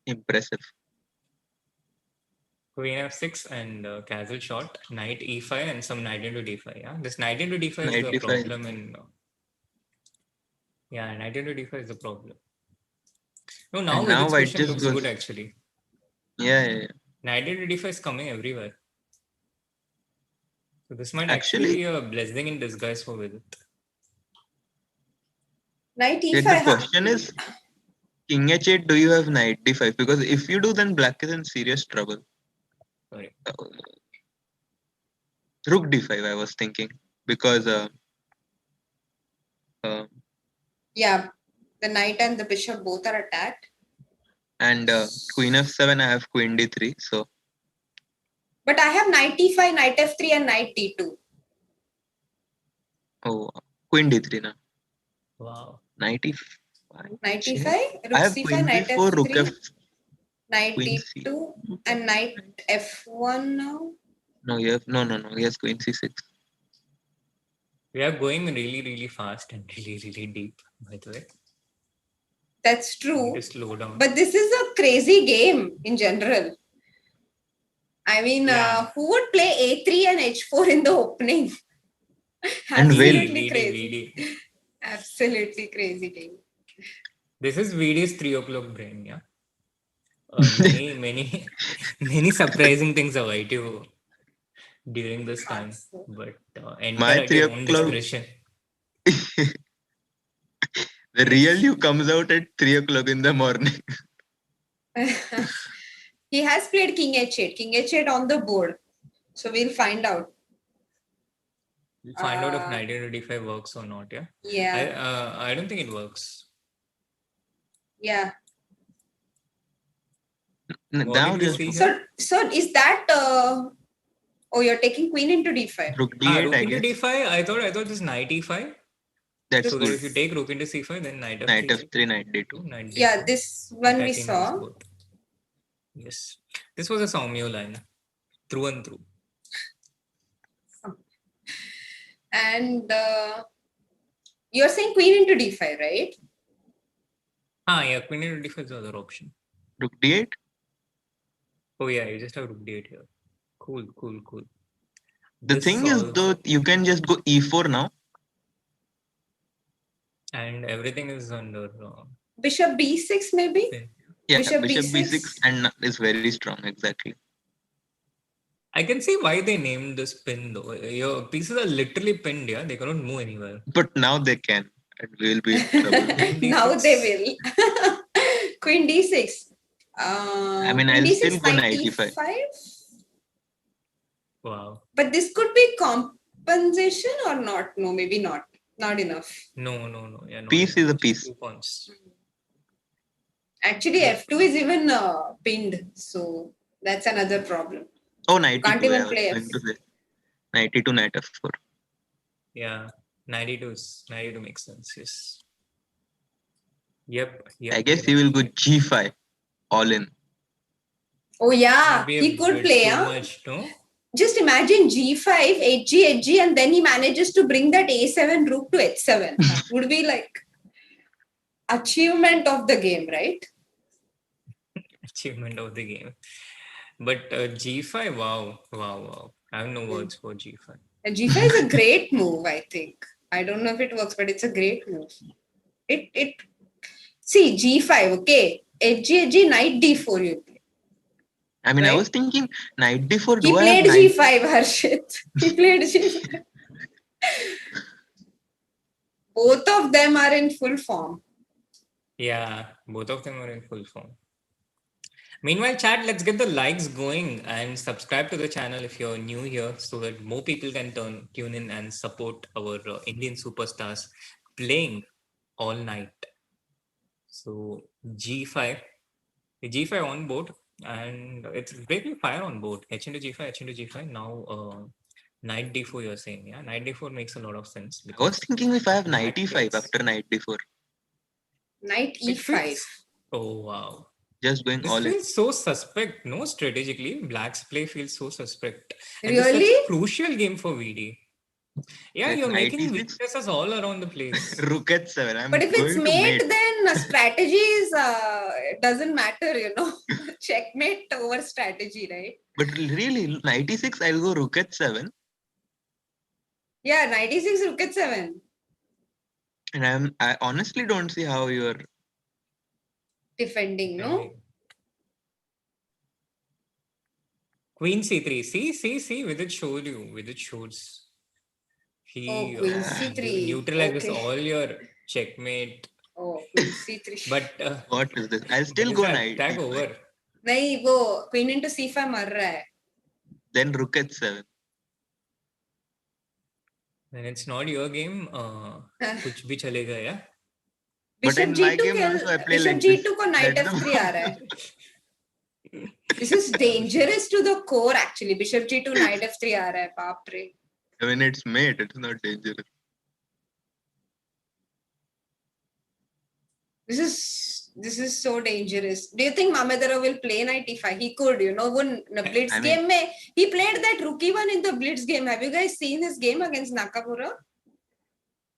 impressive. Queen f6 and castle shot, knight e5 and some knight into d5. Yeah, this knight into d5 is Knight the D5. problem in. Yeah, knight into d5 is the problem. No, now And now Vidit's White position just looks goes. good actually. Yeah. Knight into d5 is coming everywhere. So this might actually Actually, be a blessing in disguise for Vidit. Knight the e5. question is, King H8, do you have Knight D5? Because if you do, then Black is in serious trouble. Sorry. Rook D5, I was thinking. Because Yeah, the knight and the bishop both are attacked. and Queen F7, I have Queen D3. So, But I have knight e5, knight f3, and knight d2. oh, Queen D3 now. Wow. Knight E5. Knight check. e5, I rook have c5, Queen knight B4, Rook f3, F, knight Queen d2, C. and knight f1 now. No, you have no. He has Queen C6. We are going really, really fast and really, really deep, by the way. That's We need true. to slow down. But this is a crazy game in general. I mean, Yeah. who would play a3 and h4 in the opening? And will. Absolutely crazy. VD. Absolutely crazy game. This is VD's 3 o'clock brain, yeah. Many surprising things await you during this time. But enter My at 3 your own o'clock. discretion. The real you comes out at 3 o'clock in the morning. He has played king h8 on the board. So we'll find out. We'll find out if knight into d5 works or not, yeah? Yeah. I don't think it works. Yeah. What Now did we just see here? So is that oh, you're taking queen into d5? Rook D8, Rook I into guess. d5. I thought this knight e5. That's So good. that if you take rook into c5, then knight Knight f3, F3, Knight D2. knight d4. Yeah, this one we attacking us saw. both. Yes. This was a Soumya line. Through and through. And you're saying queen into d5, right? Yeah, queen into d5 is the other option. Rook D8. Oh yeah, you just have rook d8 here. Cool. The This thing is, solves though, it. you can just go E4 now. And everything is under Bishop b6 maybe? pin. Yeah, Bishop Bishop B6. B6 and is very strong, exactly. I can see why they named this pin though. Your pieces are literally pinned, yeah. They cannot move anywhere. But now they can, and we'll be in trouble. Queen d6. Now they will. Queen d6. I mean, Queen I'll d6, still go knight knight E5. e5. Wow. But this could be compensation or not? No, maybe not. Not enough. No. Yeah, no. Piece is a piece. 2 pawns. Actually, Yep. f2 is even pinned. So that's another problem. Oh, knight Can't E2. even I was play going to say. Knight E2, knight F4. Yeah. 92 makes sense. Yes. Yep. I guess he will go G5, all in. Oh yeah, Maybe a he could bit play. too Huh? much, no? Just imagine g5, hg, and then he manages to bring that a7 rook to h7. That would be like achievement of the game, right? Achievement of the game. But g5, wow. I have no words for g5. And g5 is a great move, I think. I don't know if it works, but it's a great move. It see g5, okay. hg, knight d4 you play. I mean, Right? I was thinking knight D4. He Do I have played knight? g5, Harshit. He played g5. Both of them are in full form. Yeah, both of them are in full form. Meanwhile, chat, let's get the likes going and subscribe to the channel if you're new here so that more people can tune in and support our Indian superstars playing all night. So G5 on board, and it's breaking fire on board. H into G5. Now knight D4 you're saying, yeah? Knight D4 makes a lot of sense. I was thinking if I have knight Black E5 plays. after knight D4. Knight It e5. feels- Oh wow. Just going This all in. feels so suspect. No, strategically, Black's play feels so suspect. And Really? this is such a crucial game for VD. Yeah, Like you're knight making e6, weaknesses all around the place. rook h7. I'm But if it's going to mate, mate. then strategies it doesn't matter, Checkmate over strategy, right? But really, knight e6, I'll go rook h7. Yeah, 96 rook at 7. And I honestly don't see how you're. Defending, no? Queen c3. See, Vidit showed you. Vidit shows. He Queen c3. neutralizes Okay. all your checkmate. Oh, Queen c3. But What is this? I'll when still is go the knight attack e5. over? नहीं वो Queen into c5 मर रहा है. Then rook h7. When it's not your game, कुछ भी चलेगा, yeah? But Bishop in my g2 game खेल, also I play Bishop like this. g2 को knight That's the f3 आ रहा है. This is dangerous to the core actually. Bishop g2 knight f3 आ रहा है. बाप रे. I mean, it's mate. It's not dangerous. This is so dangerous. Do you think Mamedara will play knight e5? He could, one blitz game mein, he played that rook e1 in the blitz game. Have you guys seen his game against Nakamura?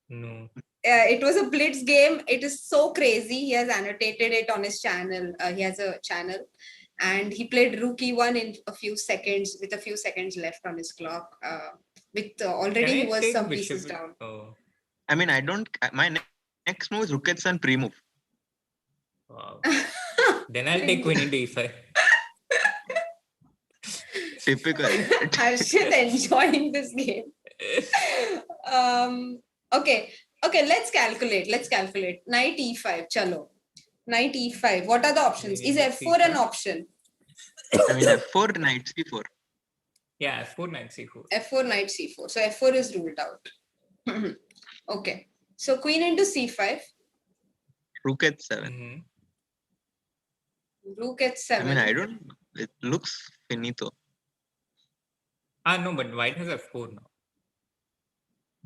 No. It was a blitz game. It is so crazy. He has annotated it on his channel. He has a channel, and he played rook e1 in a few seconds with a few seconds left on his clock. With already he was some pieces down. Oh. I mean, I don't. My next move is rook h7 pre-move. Wow. Then I'll take queen into e5. Typical. Harshit enjoying this game. Okay, let's calculate. Knight e5, chalo. Knight e5. What are the options? Is f4 an option? I mean, f4, knight c4. Yeah, f4, knight c4. F4, knight c4. So f4 is ruled out. Okay. So queen into c5. Rook h7. Mm-hmm. Rook h7. I mean, I don't. It looks finito. No, but white has f4 now.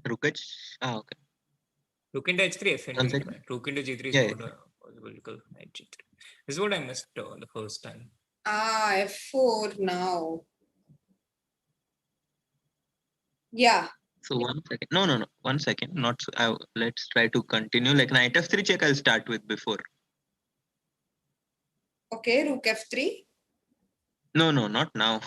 Rook h. Okay. Rook into h3, f into e5. Rook into g3 is not possible because knight g3. This is what I missed the first time. F4 now. Yeah. So 1 second. No. 1 second. Not. So, let's try to continue. Like knight f3 check. I'll start with before. Okay, rook f3. No, not now.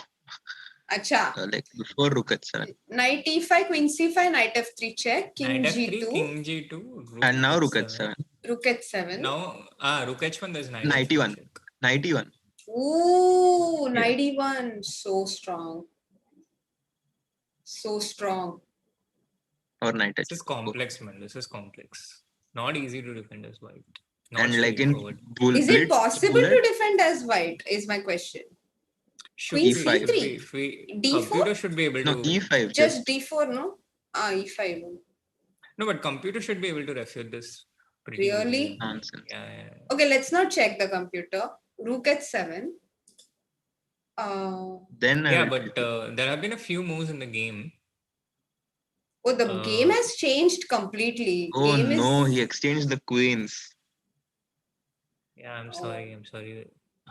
Acha. Like before rook h7. Knight e5, queen c5, knight f3 check, king knight g2. f3, king g2, And now rook h7. Rook h7. Now, rook h1, there's knight e1. Knight e1. Ooh, knight e1. So strong. Or knight h2. This is complex, man. This is complex. Not easy to defend as white. Not and like in is it possible to defend as white? Is my question. Queen c3. D4? Computer should be able to. No, e5. Just d4, no? E5. No, but computer should be able to refute this. Really? Nonsense. Yeah. Okay, let's not check the computer. Rook h7. Then but there have been a few moves in the game. Oh, the game has changed completely. Oh no, he exchanged the queens. Yeah, I'm sorry.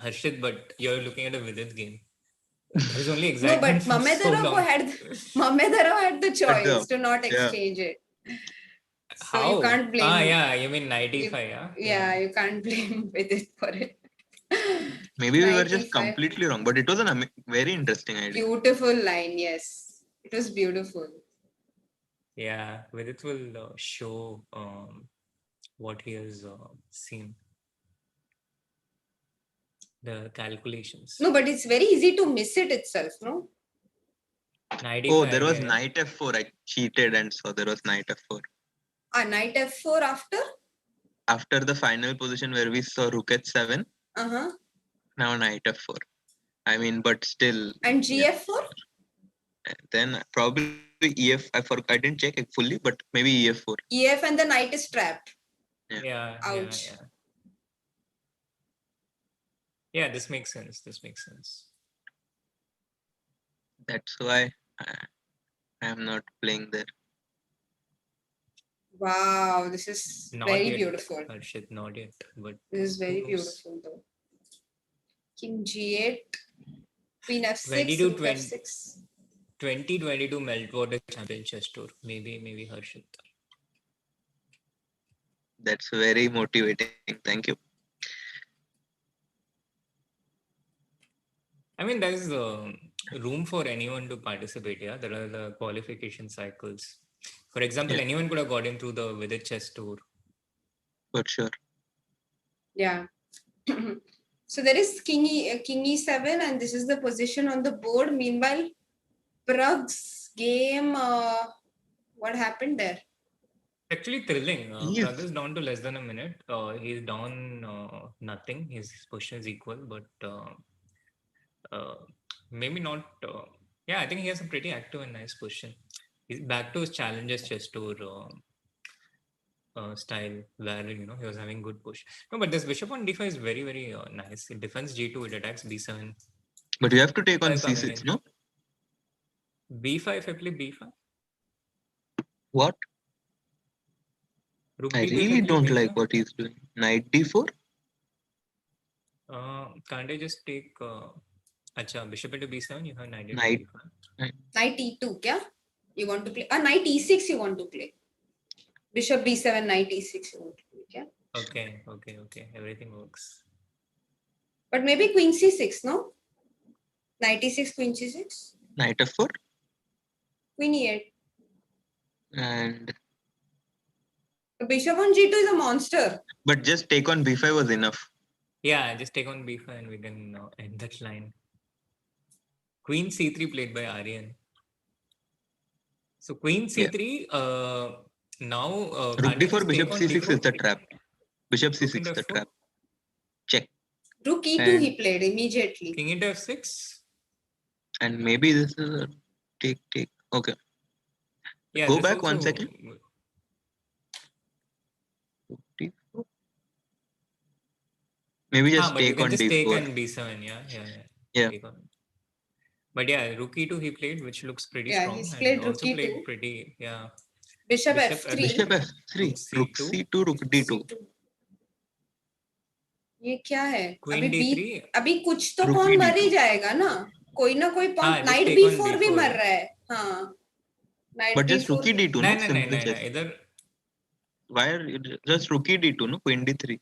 Harshit, but you're looking at a Vidit game. There's only excitement. No, but Mamedara had the choice to not exchange it. So how? You can't blame you mean 95, yeah? You can't blame Vidit for it. Maybe we were just completely wrong, but it was a very interesting idea. Beautiful line, yes. It was beautiful. Yeah, Vidit will show what he has seen. The calculations. No, but it's very easy to miss it itself, no? There was knight f4. I cheated and saw there was knight f4. Knight f4 after? After the final position where we saw rook h7. Now knight f4. I mean, but still. And gf4? Then probably ef. I didn't check it fully, but maybe ef4. Ef and the knight is trapped. Yeah. Ouch. Yeah, this makes sense. That's why I am not playing there. Wow, this is not very yet, beautiful. Harshit, not yet, but this is very beautiful though. King g8, queen f6, rook f6. 2022 Meltwater Champions Chess Tour. Maybe Harshit. That's very motivating. Thank you. I mean, there's room for anyone to participate. Yeah, there are the qualification cycles. For example, Yeah. anyone could have got into the Vidit Chess Tour. For sure. Yeah. So there is King E7, and this is the position on the board. Meanwhile, Prague's game, what happened there? Actually thrilling. Yes. Prague is down to less than a minute. He's down nothing. His position is equal, but maybe not. Yeah, I think he has a pretty active and nice position. He's back to his Challengers Chess Tour style, where he was having good push. No, but this bishop on d5 is very nice. It defends g2, it attacks b7. But you have to take on Coming c6, in. no? b5, if I play b5. What? Rook I d2 if really play don't b5. like what he's doing. Knight d4? Can't I just take bishop into b7, you have knight into Knight. b5. Knight E2, kya? You want to play? Knight E6 you want to play. Bishop B7, Knight E6 you want to play, kya? Okay. Everything works. But maybe Queen C6, no? Knight E6, Queen C6? Knight f4? Queen E8. And The bishop on G2 is a monster. but just take on b5 was enough. Yeah, just take on b5 and we can end that line. Queen c3 played by Aryan. So Queen c3, now Rook d4, just bishop take on c6 d4? is the trap. Bishop Rook c6 into the f4? trap. Check. Rook E2 And- he played immediately. King into f6? And maybe this is a take. Okay. Yeah, Go this back also, 1 second. Rook d4. Maybe just but you take can on just d4. take on b7, Yeah. Take on. But yeah, Rook E2 he played, which looks pretty Yeah, strong. he's And played also Rook played E2. pretty, yeah. Bishop Bishop F3. Bishop f3. Rook Rook C2. c2, rook d2. C2. ये क्या है? Queen अभी d3. अभी कुछ तो Rook pawn d2. मर ही जाएगा ना? कोई ना कोई pawn. just Knight take on B4 भी B4. मर रहा है. हाँ. Knight But just B4. rook d2, no? Simple chess. Either Why are you just rook d2, no? Queen d3.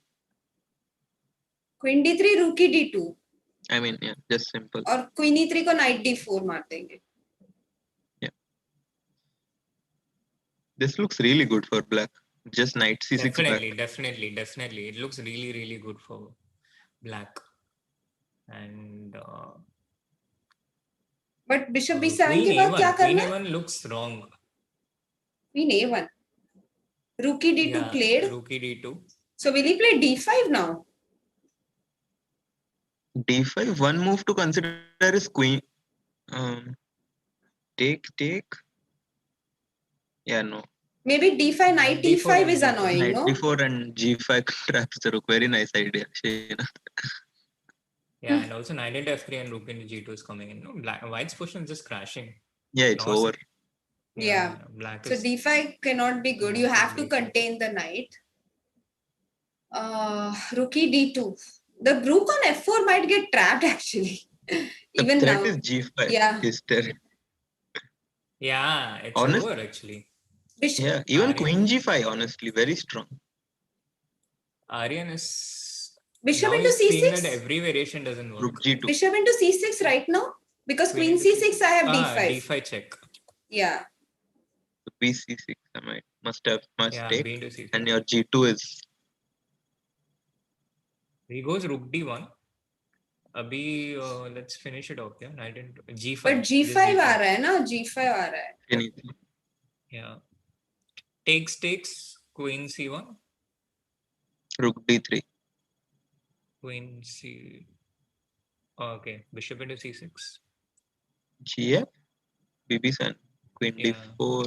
Queen D3, Rook D2. I mean, yeah, just simple. और Queen E3 को Knight D4 मार देंगे. This looks really good for black. Just knight c6 back. definitely. It looks really good for black. And But Bishop B7 के बाद क्या Queen करना है? A1 looks wrong. Queen A1. Rook D2 played. Rook D2. So will he play D5 now? d5, one move to consider is queen. Take. Yeah, no. Maybe D5, Knight D4 E5 and is D4. annoying, Knight no? d4 and g5 traps the rook. Very nice idea, Srinath. Yeah, and also knight into f3 and rook into g2 is coming in. No, white's position is just crashing. Yeah, it's Lost. over. Yeah. Black So is D5 cannot be good. You have to D5. contain the knight. Rook D2. The rook on F4 might get trapped actually. The Even threat now. is g5. Yeah. His turn. Yeah, it's Honest- over actually. Bishop. Yeah, even Aryan. queen g5, honestly, very strong. Aryan is Bishop now into he's seeing C6. that every variation doesn't work. Rook g2. Bishop into C6 right now. Because Queen into C6 I have D5. D5 check. Yeah. b c6, I might must Yeah, take. B into C6. And your g2 is He goes rook D1. Abhi, let's finish it off. Yeah, knight into G5. But This G5 आ रहा है ना? G5 आ रहा है. anything. Yeah. Takes Queen C1. Rook d3. Queen C. Okay, Bishop into C6. gf, bb7, queen Yeah. d4.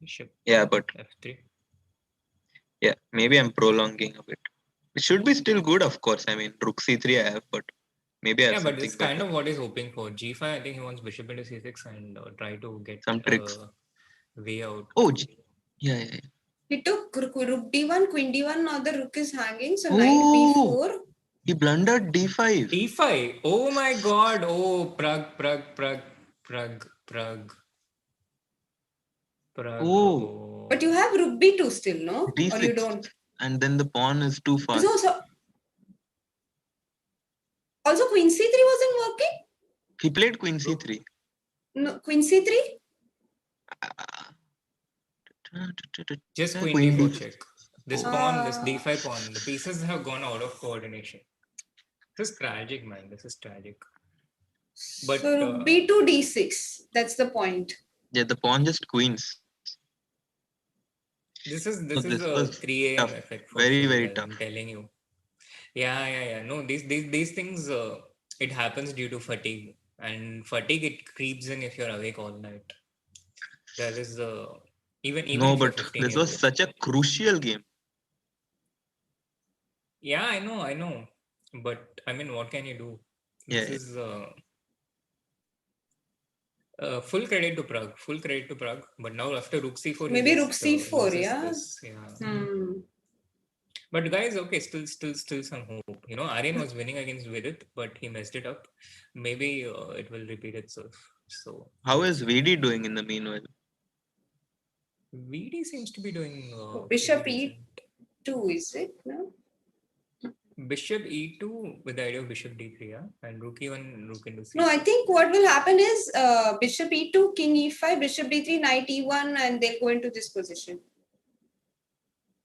Bishop. Yeah, but F3. yeah, maybe I'm prolonging a bit. It should be still good, of course. I mean, rook c3 I have, but maybe I have Yeah, but something it's kind better. of what he's hoping for. G5, I think he wants Bishop into C6 and try to get Some tricks. way out. Oh, yeah. He took Rook D1, Queen D1. Now the rook is hanging. So Oh. Knight B4. He blundered d5. D5. Oh my God. Oh, Prague. Prague. Oh, But you have rook b2 still, no? Or you d6. don't? And then the pawn is too fast. So also queen c3 wasn't working? He played queen c3. No, queen c3? Just queen Queen d4 d4. check. This Oh. pawn, this d5 pawn, the pieces have gone out of coordination. This is tragic, man. This is tragic. But So rook b2 d6. That's the point. Yeah, the pawn just queens. this is So this a was 3 a.m. tough. effect for Very, sure, very guys. tough. I'm telling you. Yeah. No, these things, it happens due to fatigue, and fatigue it creeps in if you're awake all night. That is even No, if you're but 15 this years was old. such a crucial game. Yeah, I know. But I mean, what can you do? This Yeah. is full credit to Prague. Full credit to Prague. But now after rook c4, Maybe he rook just c4, loses yeah? this. Yeah. Hmm. But guys, okay, still some hope. You know, Aryan was winning against Vidit, but he messed it up. Maybe it will repeat itself. So How let's is see. VD doing in the meanwhile? VD seems to be doing Bishop pretty e2, is it? No? decent. Bishop e2 with the idea of bishop d3, yeah, and rook e1, rook into c6. No, I think what will happen is bishop e2, king e5, bishop d3, knight e1, and they'll go into this position.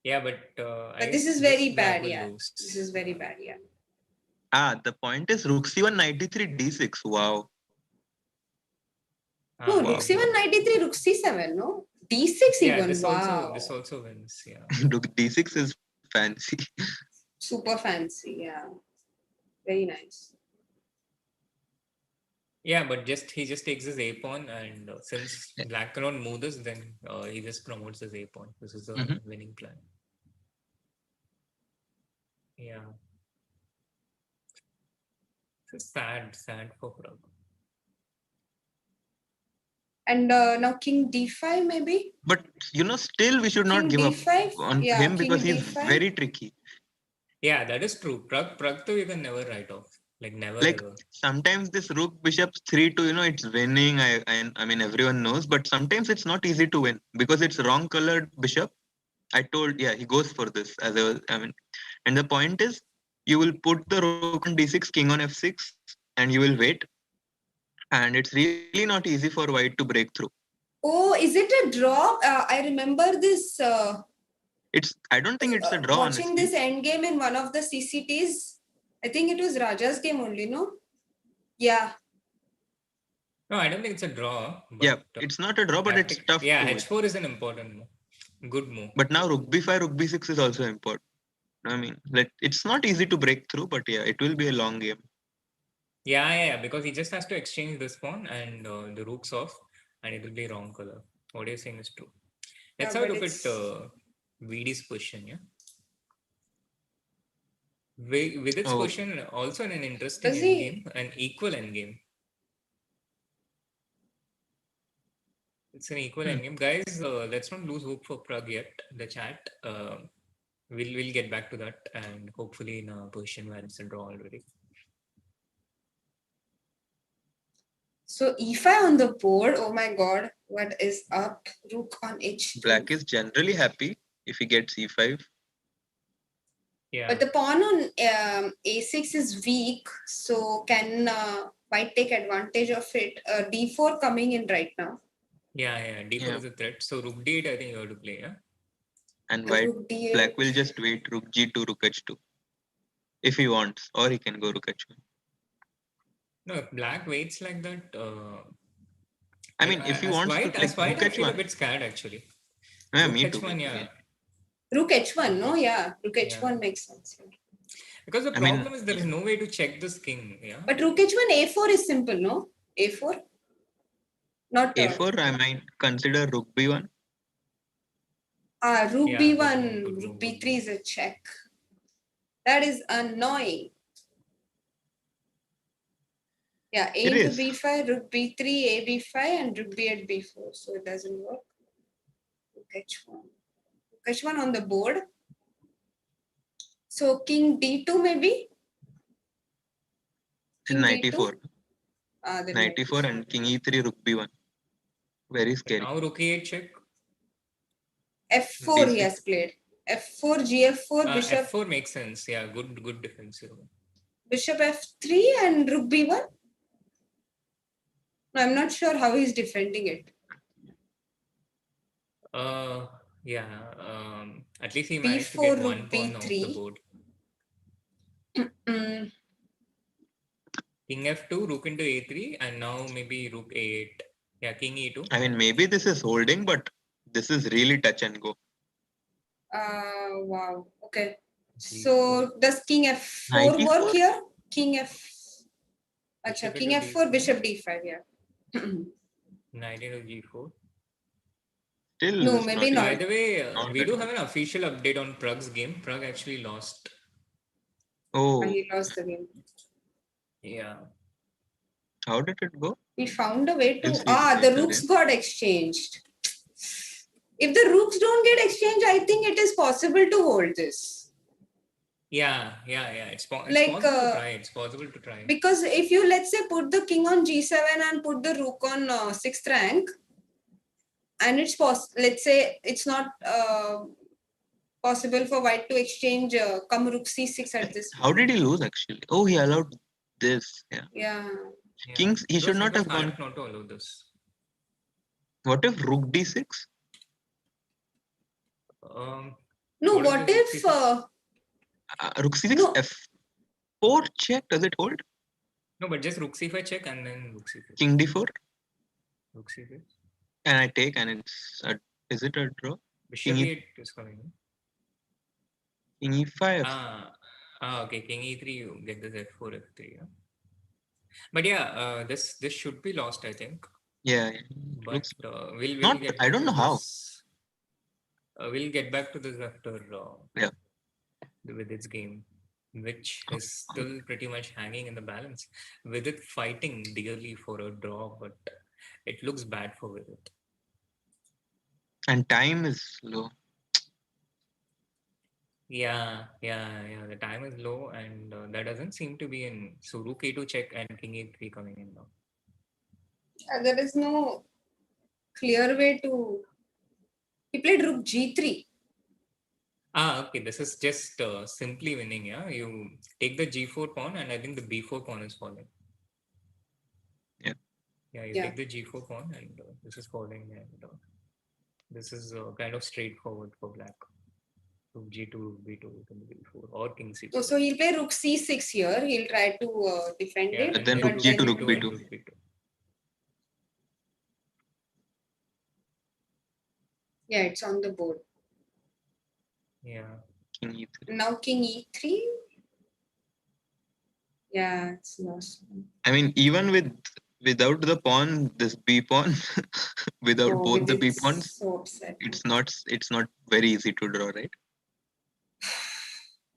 Yeah, but I But this guess is very black bad, will yeah. lose. This is very bad, yeah. The point is rook c1, knight d3, d6. Wow. No, Wow. rook c1, knight d3, rook c7, no? d6 Yeah, even, this wow. also wins. Yeah. Look, d6 is fancy. Super fancy, yeah. Very nice. Yeah, but he just takes his a pawn, and since black cannot move this, then he just promotes his a pawn. This is a winning plan. Yeah. It's sad for Prague. And now king d5 maybe? But still we should not King give up d5? on Yeah, him king because he's d5. very tricky. Yeah, that is true. Prague though you can never write off. Like never Like ever. sometimes this rook bishop 3-2, it's winning. I mean everyone knows, but sometimes it's not easy to win because it's wrong colored bishop. He goes for this and the point is you will put the rook on d6, king on f6, and you will wait. And it's really not easy for white to break through. Oh, is it a draw? I remember this. I don't think it's a draw, watching honestly. this endgame in one of the CCTs. I think it was Raja's game only, no? Yeah. No, I don't think it's a draw. But, Yeah, it's not a draw, but it's tough Yeah, to win. h4 is an important move. Good move. But now rook b5, rook b6 is also important. I mean, it's not easy to break through, but yeah, it will be a long game. Yeah, because he just has to exchange this pawn and the rook's off, and it will be wrong color. What you're saying is true. Let's have a look at VD's position, yeah? With its position, also an interesting endgame, an equal endgame. It's an equal endgame. Guys, let's not lose hope for Prague yet. The chat. We'll get back to that, and hopefully in a position where it's a draw already. So e5 on the board. Oh my god, what is up? Rook on h2. Black is generally happy if he gets e5. Yeah. But the pawn on a6 is weak, so can white take advantage of it? d4 coming in right now. Yeah. D4 is a threat. So rook d8, I think you have to play, yeah? And black will just wait rook g2, rook h2. If he wants, or he can go rook h1. No, if black waits like that, I mean, if he wants to take rook I feel a h1. bit scared actually. Yeah, rook me h1, too. yeah. Rook h1, no? Yeah, rook h1 makes sense. Yeah. Because the problem is there is no way to check this king, yeah? But rook h1, a4 is simple, no? a4? Not a4, I might consider rook b1. Rook b1, rook b3 is a check. That is annoying. Yeah, a into b5, rook b3, a b5, and rook b8, b4. So it doesn't work. Rook h1. Rook h1 on the board. So king d2 maybe? King knight e4. Then Knight e4 and king e3, rook b1. Very scary. Now rook e8 check. F4 he D6. has played. F4, Gf4, bishop, F4 makes sense. Yeah, good defense here. bishop F3 and rook b1. I'm not sure how he's defending it. Yeah. At least he B4, managed to get rook one pawn off the B3. board. Mm. King f2, rook into a3, and now maybe rook a8. Yeah, king e2. I mean, maybe this is holding, but this is really touch and go. Wow. Okay. G4. So does king F4 Knight work e4? here? King F. Bishop King into F4, d4. bishop d5. Yeah. Knight into g4. Still, No, it's maybe not By not. the way, not we at do all. have an official update on Prague's game. Prague actually lost. Oh, He lost the game. Yeah. how did it go? We found a way We'll to. see The later, rooks got exchanged. If the rooks don't get exchanged, I think it is possible to hold this. Yeah. It's Like, possible to try. It's possible to try. Because if you, let's say, put the king on g7 and put the rook on 6th rank, and it's let's say it's not possible for white to exchange come rook c6 at this How point. did he lose actually? Oh, he allowed this. Yeah. Yeah. Kings, he It should was not have smart gone. not to allow this. What if rook d6? No, What is what this if Rook c6, no, f4 check. Does it hold? No, but just rook c5 check and then rook c5. King d4. Rook c5. And I take, and it's is it a draw? Bishop King e8 is coming. King e5. Okay. King e3, you get this f4, f3. Yeah? But yeah, this should be lost, I think. Yeah. But Looks we'll not. get I back don't to know how. this. We'll get back to this after Yeah. with its game, which is still pretty much hanging in the balance. With it fighting dearly for a draw, but it looks bad for Vidit. And time is low. Yeah. The time is low, and that doesn't seem to be in. So rook a2 check and king a3 coming in now. there is no clear way to. He played rook g3. Okay. This is just simply winning. Yeah, you take the g4 pawn, and I think the b4 pawn is falling. Yeah. You take the g4 pawn, and this is falling, and this is kind of straightforward for black. Rook g2, rook b2, rook b4, or king c2. So he'll play rook c6 here. He'll try to defend it. But then rook g2, rook b2. Yeah, it's on the board. Yeah. King e3. Now king e3. Yeah, it's lost. I mean, even without the pawn, this b pawn, without both the b pawns, so upset. it's not very easy to draw, right?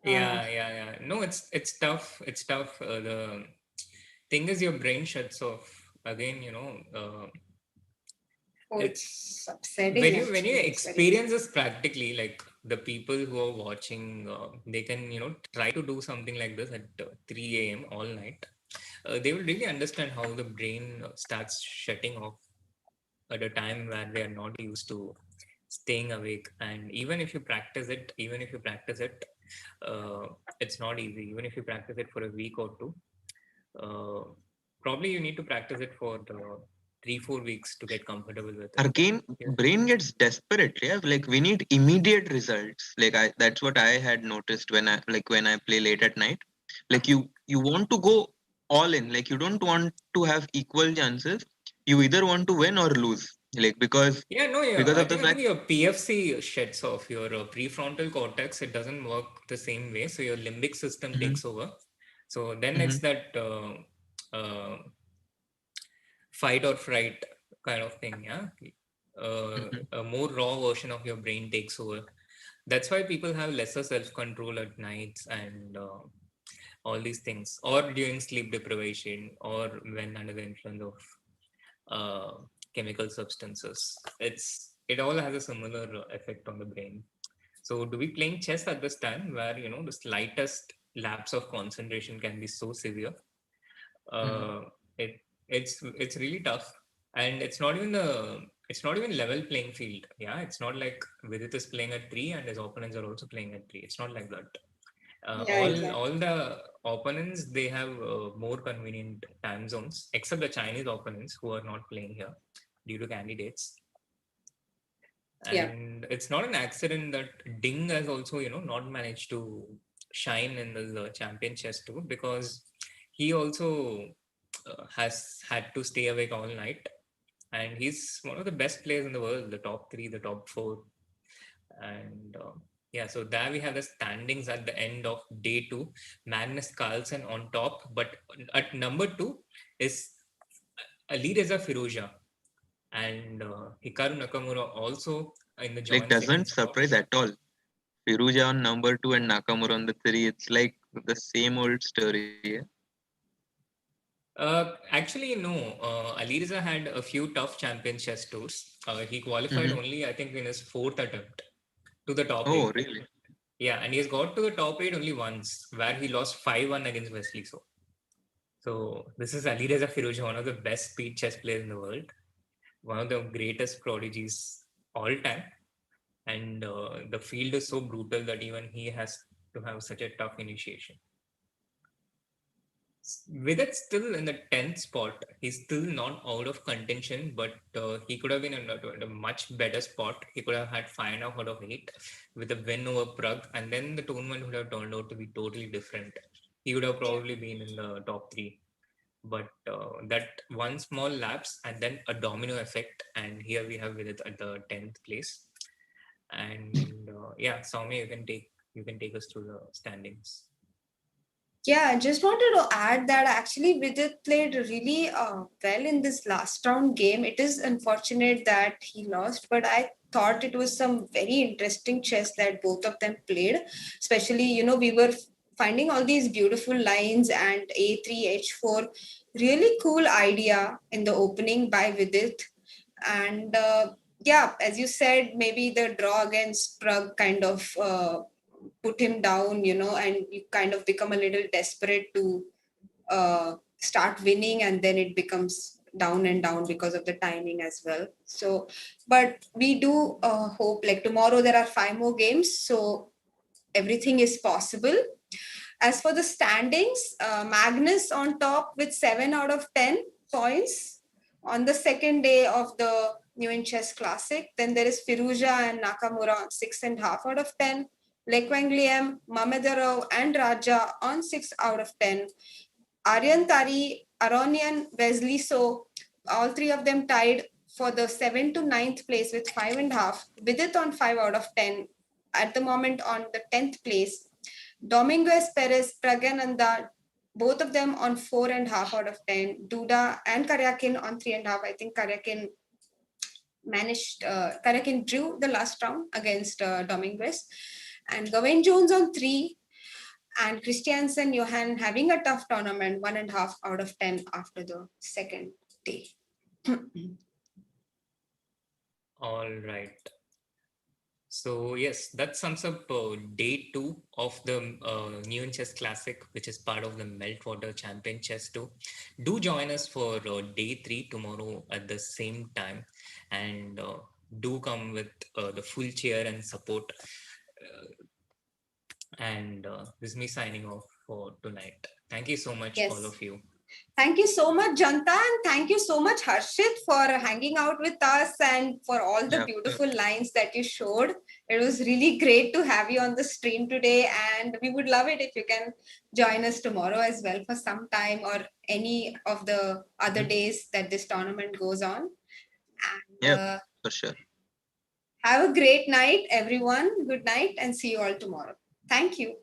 Yeah. No, it's tough. It's tough. The thing is, your brain shuts off. Again, It's upsetting. When you experience this practically, like the people who are watching, they can try to do something like this at 3 a.m. all night. They will really understand how the brain starts shutting off at a time where they are not used to staying awake. And even if you practice it, it's not easy. Even if you practice it for a week or two, probably you need to practice it for 3-4 weeks to get comfortable with it. Again, brain gets desperate. Yeah, like we need immediate results. Like that's what I had noticed when I play late at night. Like you want to go all in. Like you don't want to have equal chances. You either want to win or lose. Like because I of the think fact your PFC shuts off your prefrontal cortex. It doesn't work the same way, so your limbic system takes over. So then it's that fight or fright kind of thing. Yeah, a more raw version of your brain takes over. That's why people have lesser self-control at nights and all these things, or during sleep deprivation, or when under the influence of chemical substances. It all has a similar effect on the brain. So do we playing chess at this time where the slightest lapse of concentration can be so severe? it's really tough, and it's not even level playing field. Yeah, it's not like Vidit is playing at 3 and his opponents are also playing at 3. It's not like that. Yeah, All exactly. the opponents, they have more convenient time zones, except the Chinese opponents who are not playing here due to candidates. Yeah. And it's not an accident that Ding has also, not managed to shine in the Champion Chess Tour, because he also has had to stay awake all night. And he's one of the best players in the world, the top 3, the top 4. And yeah, so there we have the standings at the end of day 2. Magnus Carlsen on top, but at number 2 is Alireza Firouzja and Hikaru Nakamura also in the Like joint second doesn't spot. surprise at all. Firuja on number 2 and Nakamura on the 3. It's like the same old story. Yeah? Actually, no. Alireza had a few tough champion chess tours. He qualified Mm-hmm. only, I think, in his fourth attempt to the top Oh, 8. really? Yeah, and he has got to the top 8 only once, where he lost 5-1 against Wesley So. So this is Alireza Firouzja, one of the best speed chess players in the world, one of the greatest prodigies all time. And the field is so brutal that even he has to have such a tough initiation. With it still in the 10th spot, he's still not out of contention, but he could have been in a much better spot. He could have had 5.5 out of 8 with a win over Prague, and then the tournament would have turned out to be totally different. He would have Yeah. probably been in the top 3. But that one small lapse and then a domino effect, and here we have with it at the 10th place. And yeah, Soumya, you can take us through the standings. Yeah, I just wanted to add that actually Vidit played really well in this last round game. It is unfortunate that he lost, but I thought it was some very interesting chess that both of them played. Especially, we were finding all these beautiful lines and A3, H4. Really cool idea in the opening by Vidit. And yeah, as you said, maybe the draw against Prague kind of put him down, and you kind of become a little desperate to start winning, and then it becomes down and down because of the timing as well. So, but we do hope, like tomorrow there are 5 more games, so everything is possible. As for the standings, Magnus on top with 7 out of 10 points on the second day of the New in Chess Classic. Then there is Firuja and Nakamura on 6.5 out of 10. Lekwang Mamedorov, and Raja on 6 out of 10. Aryan Tari, Aronian, Wesley So, all three of them tied for the 7th to 9th place with 5.5. Vidit on 5 out of 10. At the moment on the 10th place. Dominguez, Perez, Praggnanandhaa, both of them on 4.5 out of 10. Duda and Karyakin on 3.5. I think Karyakin drew the last round against Dominguez. And Gawain Jones on 3. And Christiansen Johan having a tough tournament, 1.5 out of 10 after the second day. All right. So yes, that sums up day 2 of the New in Chess Classic, which is part of the Meltwater Champion Chess Tour. Do join us for day 3 tomorrow at the same time, and do come with the full cheer and support. And this is me signing off for tonight. Thank you so much, all Yes. of you. Thank you so much, Janta, and thank you so much, Harshit, for hanging out with us and for all the Yeah. beautiful lines that you showed. It was really great to have you on the stream today, and we would love it if you can join us tomorrow as well for some time or any of the other days that this tournament goes on. And Yeah, for sure. have a great night, everyone. Good night, and see you all tomorrow. Thank you.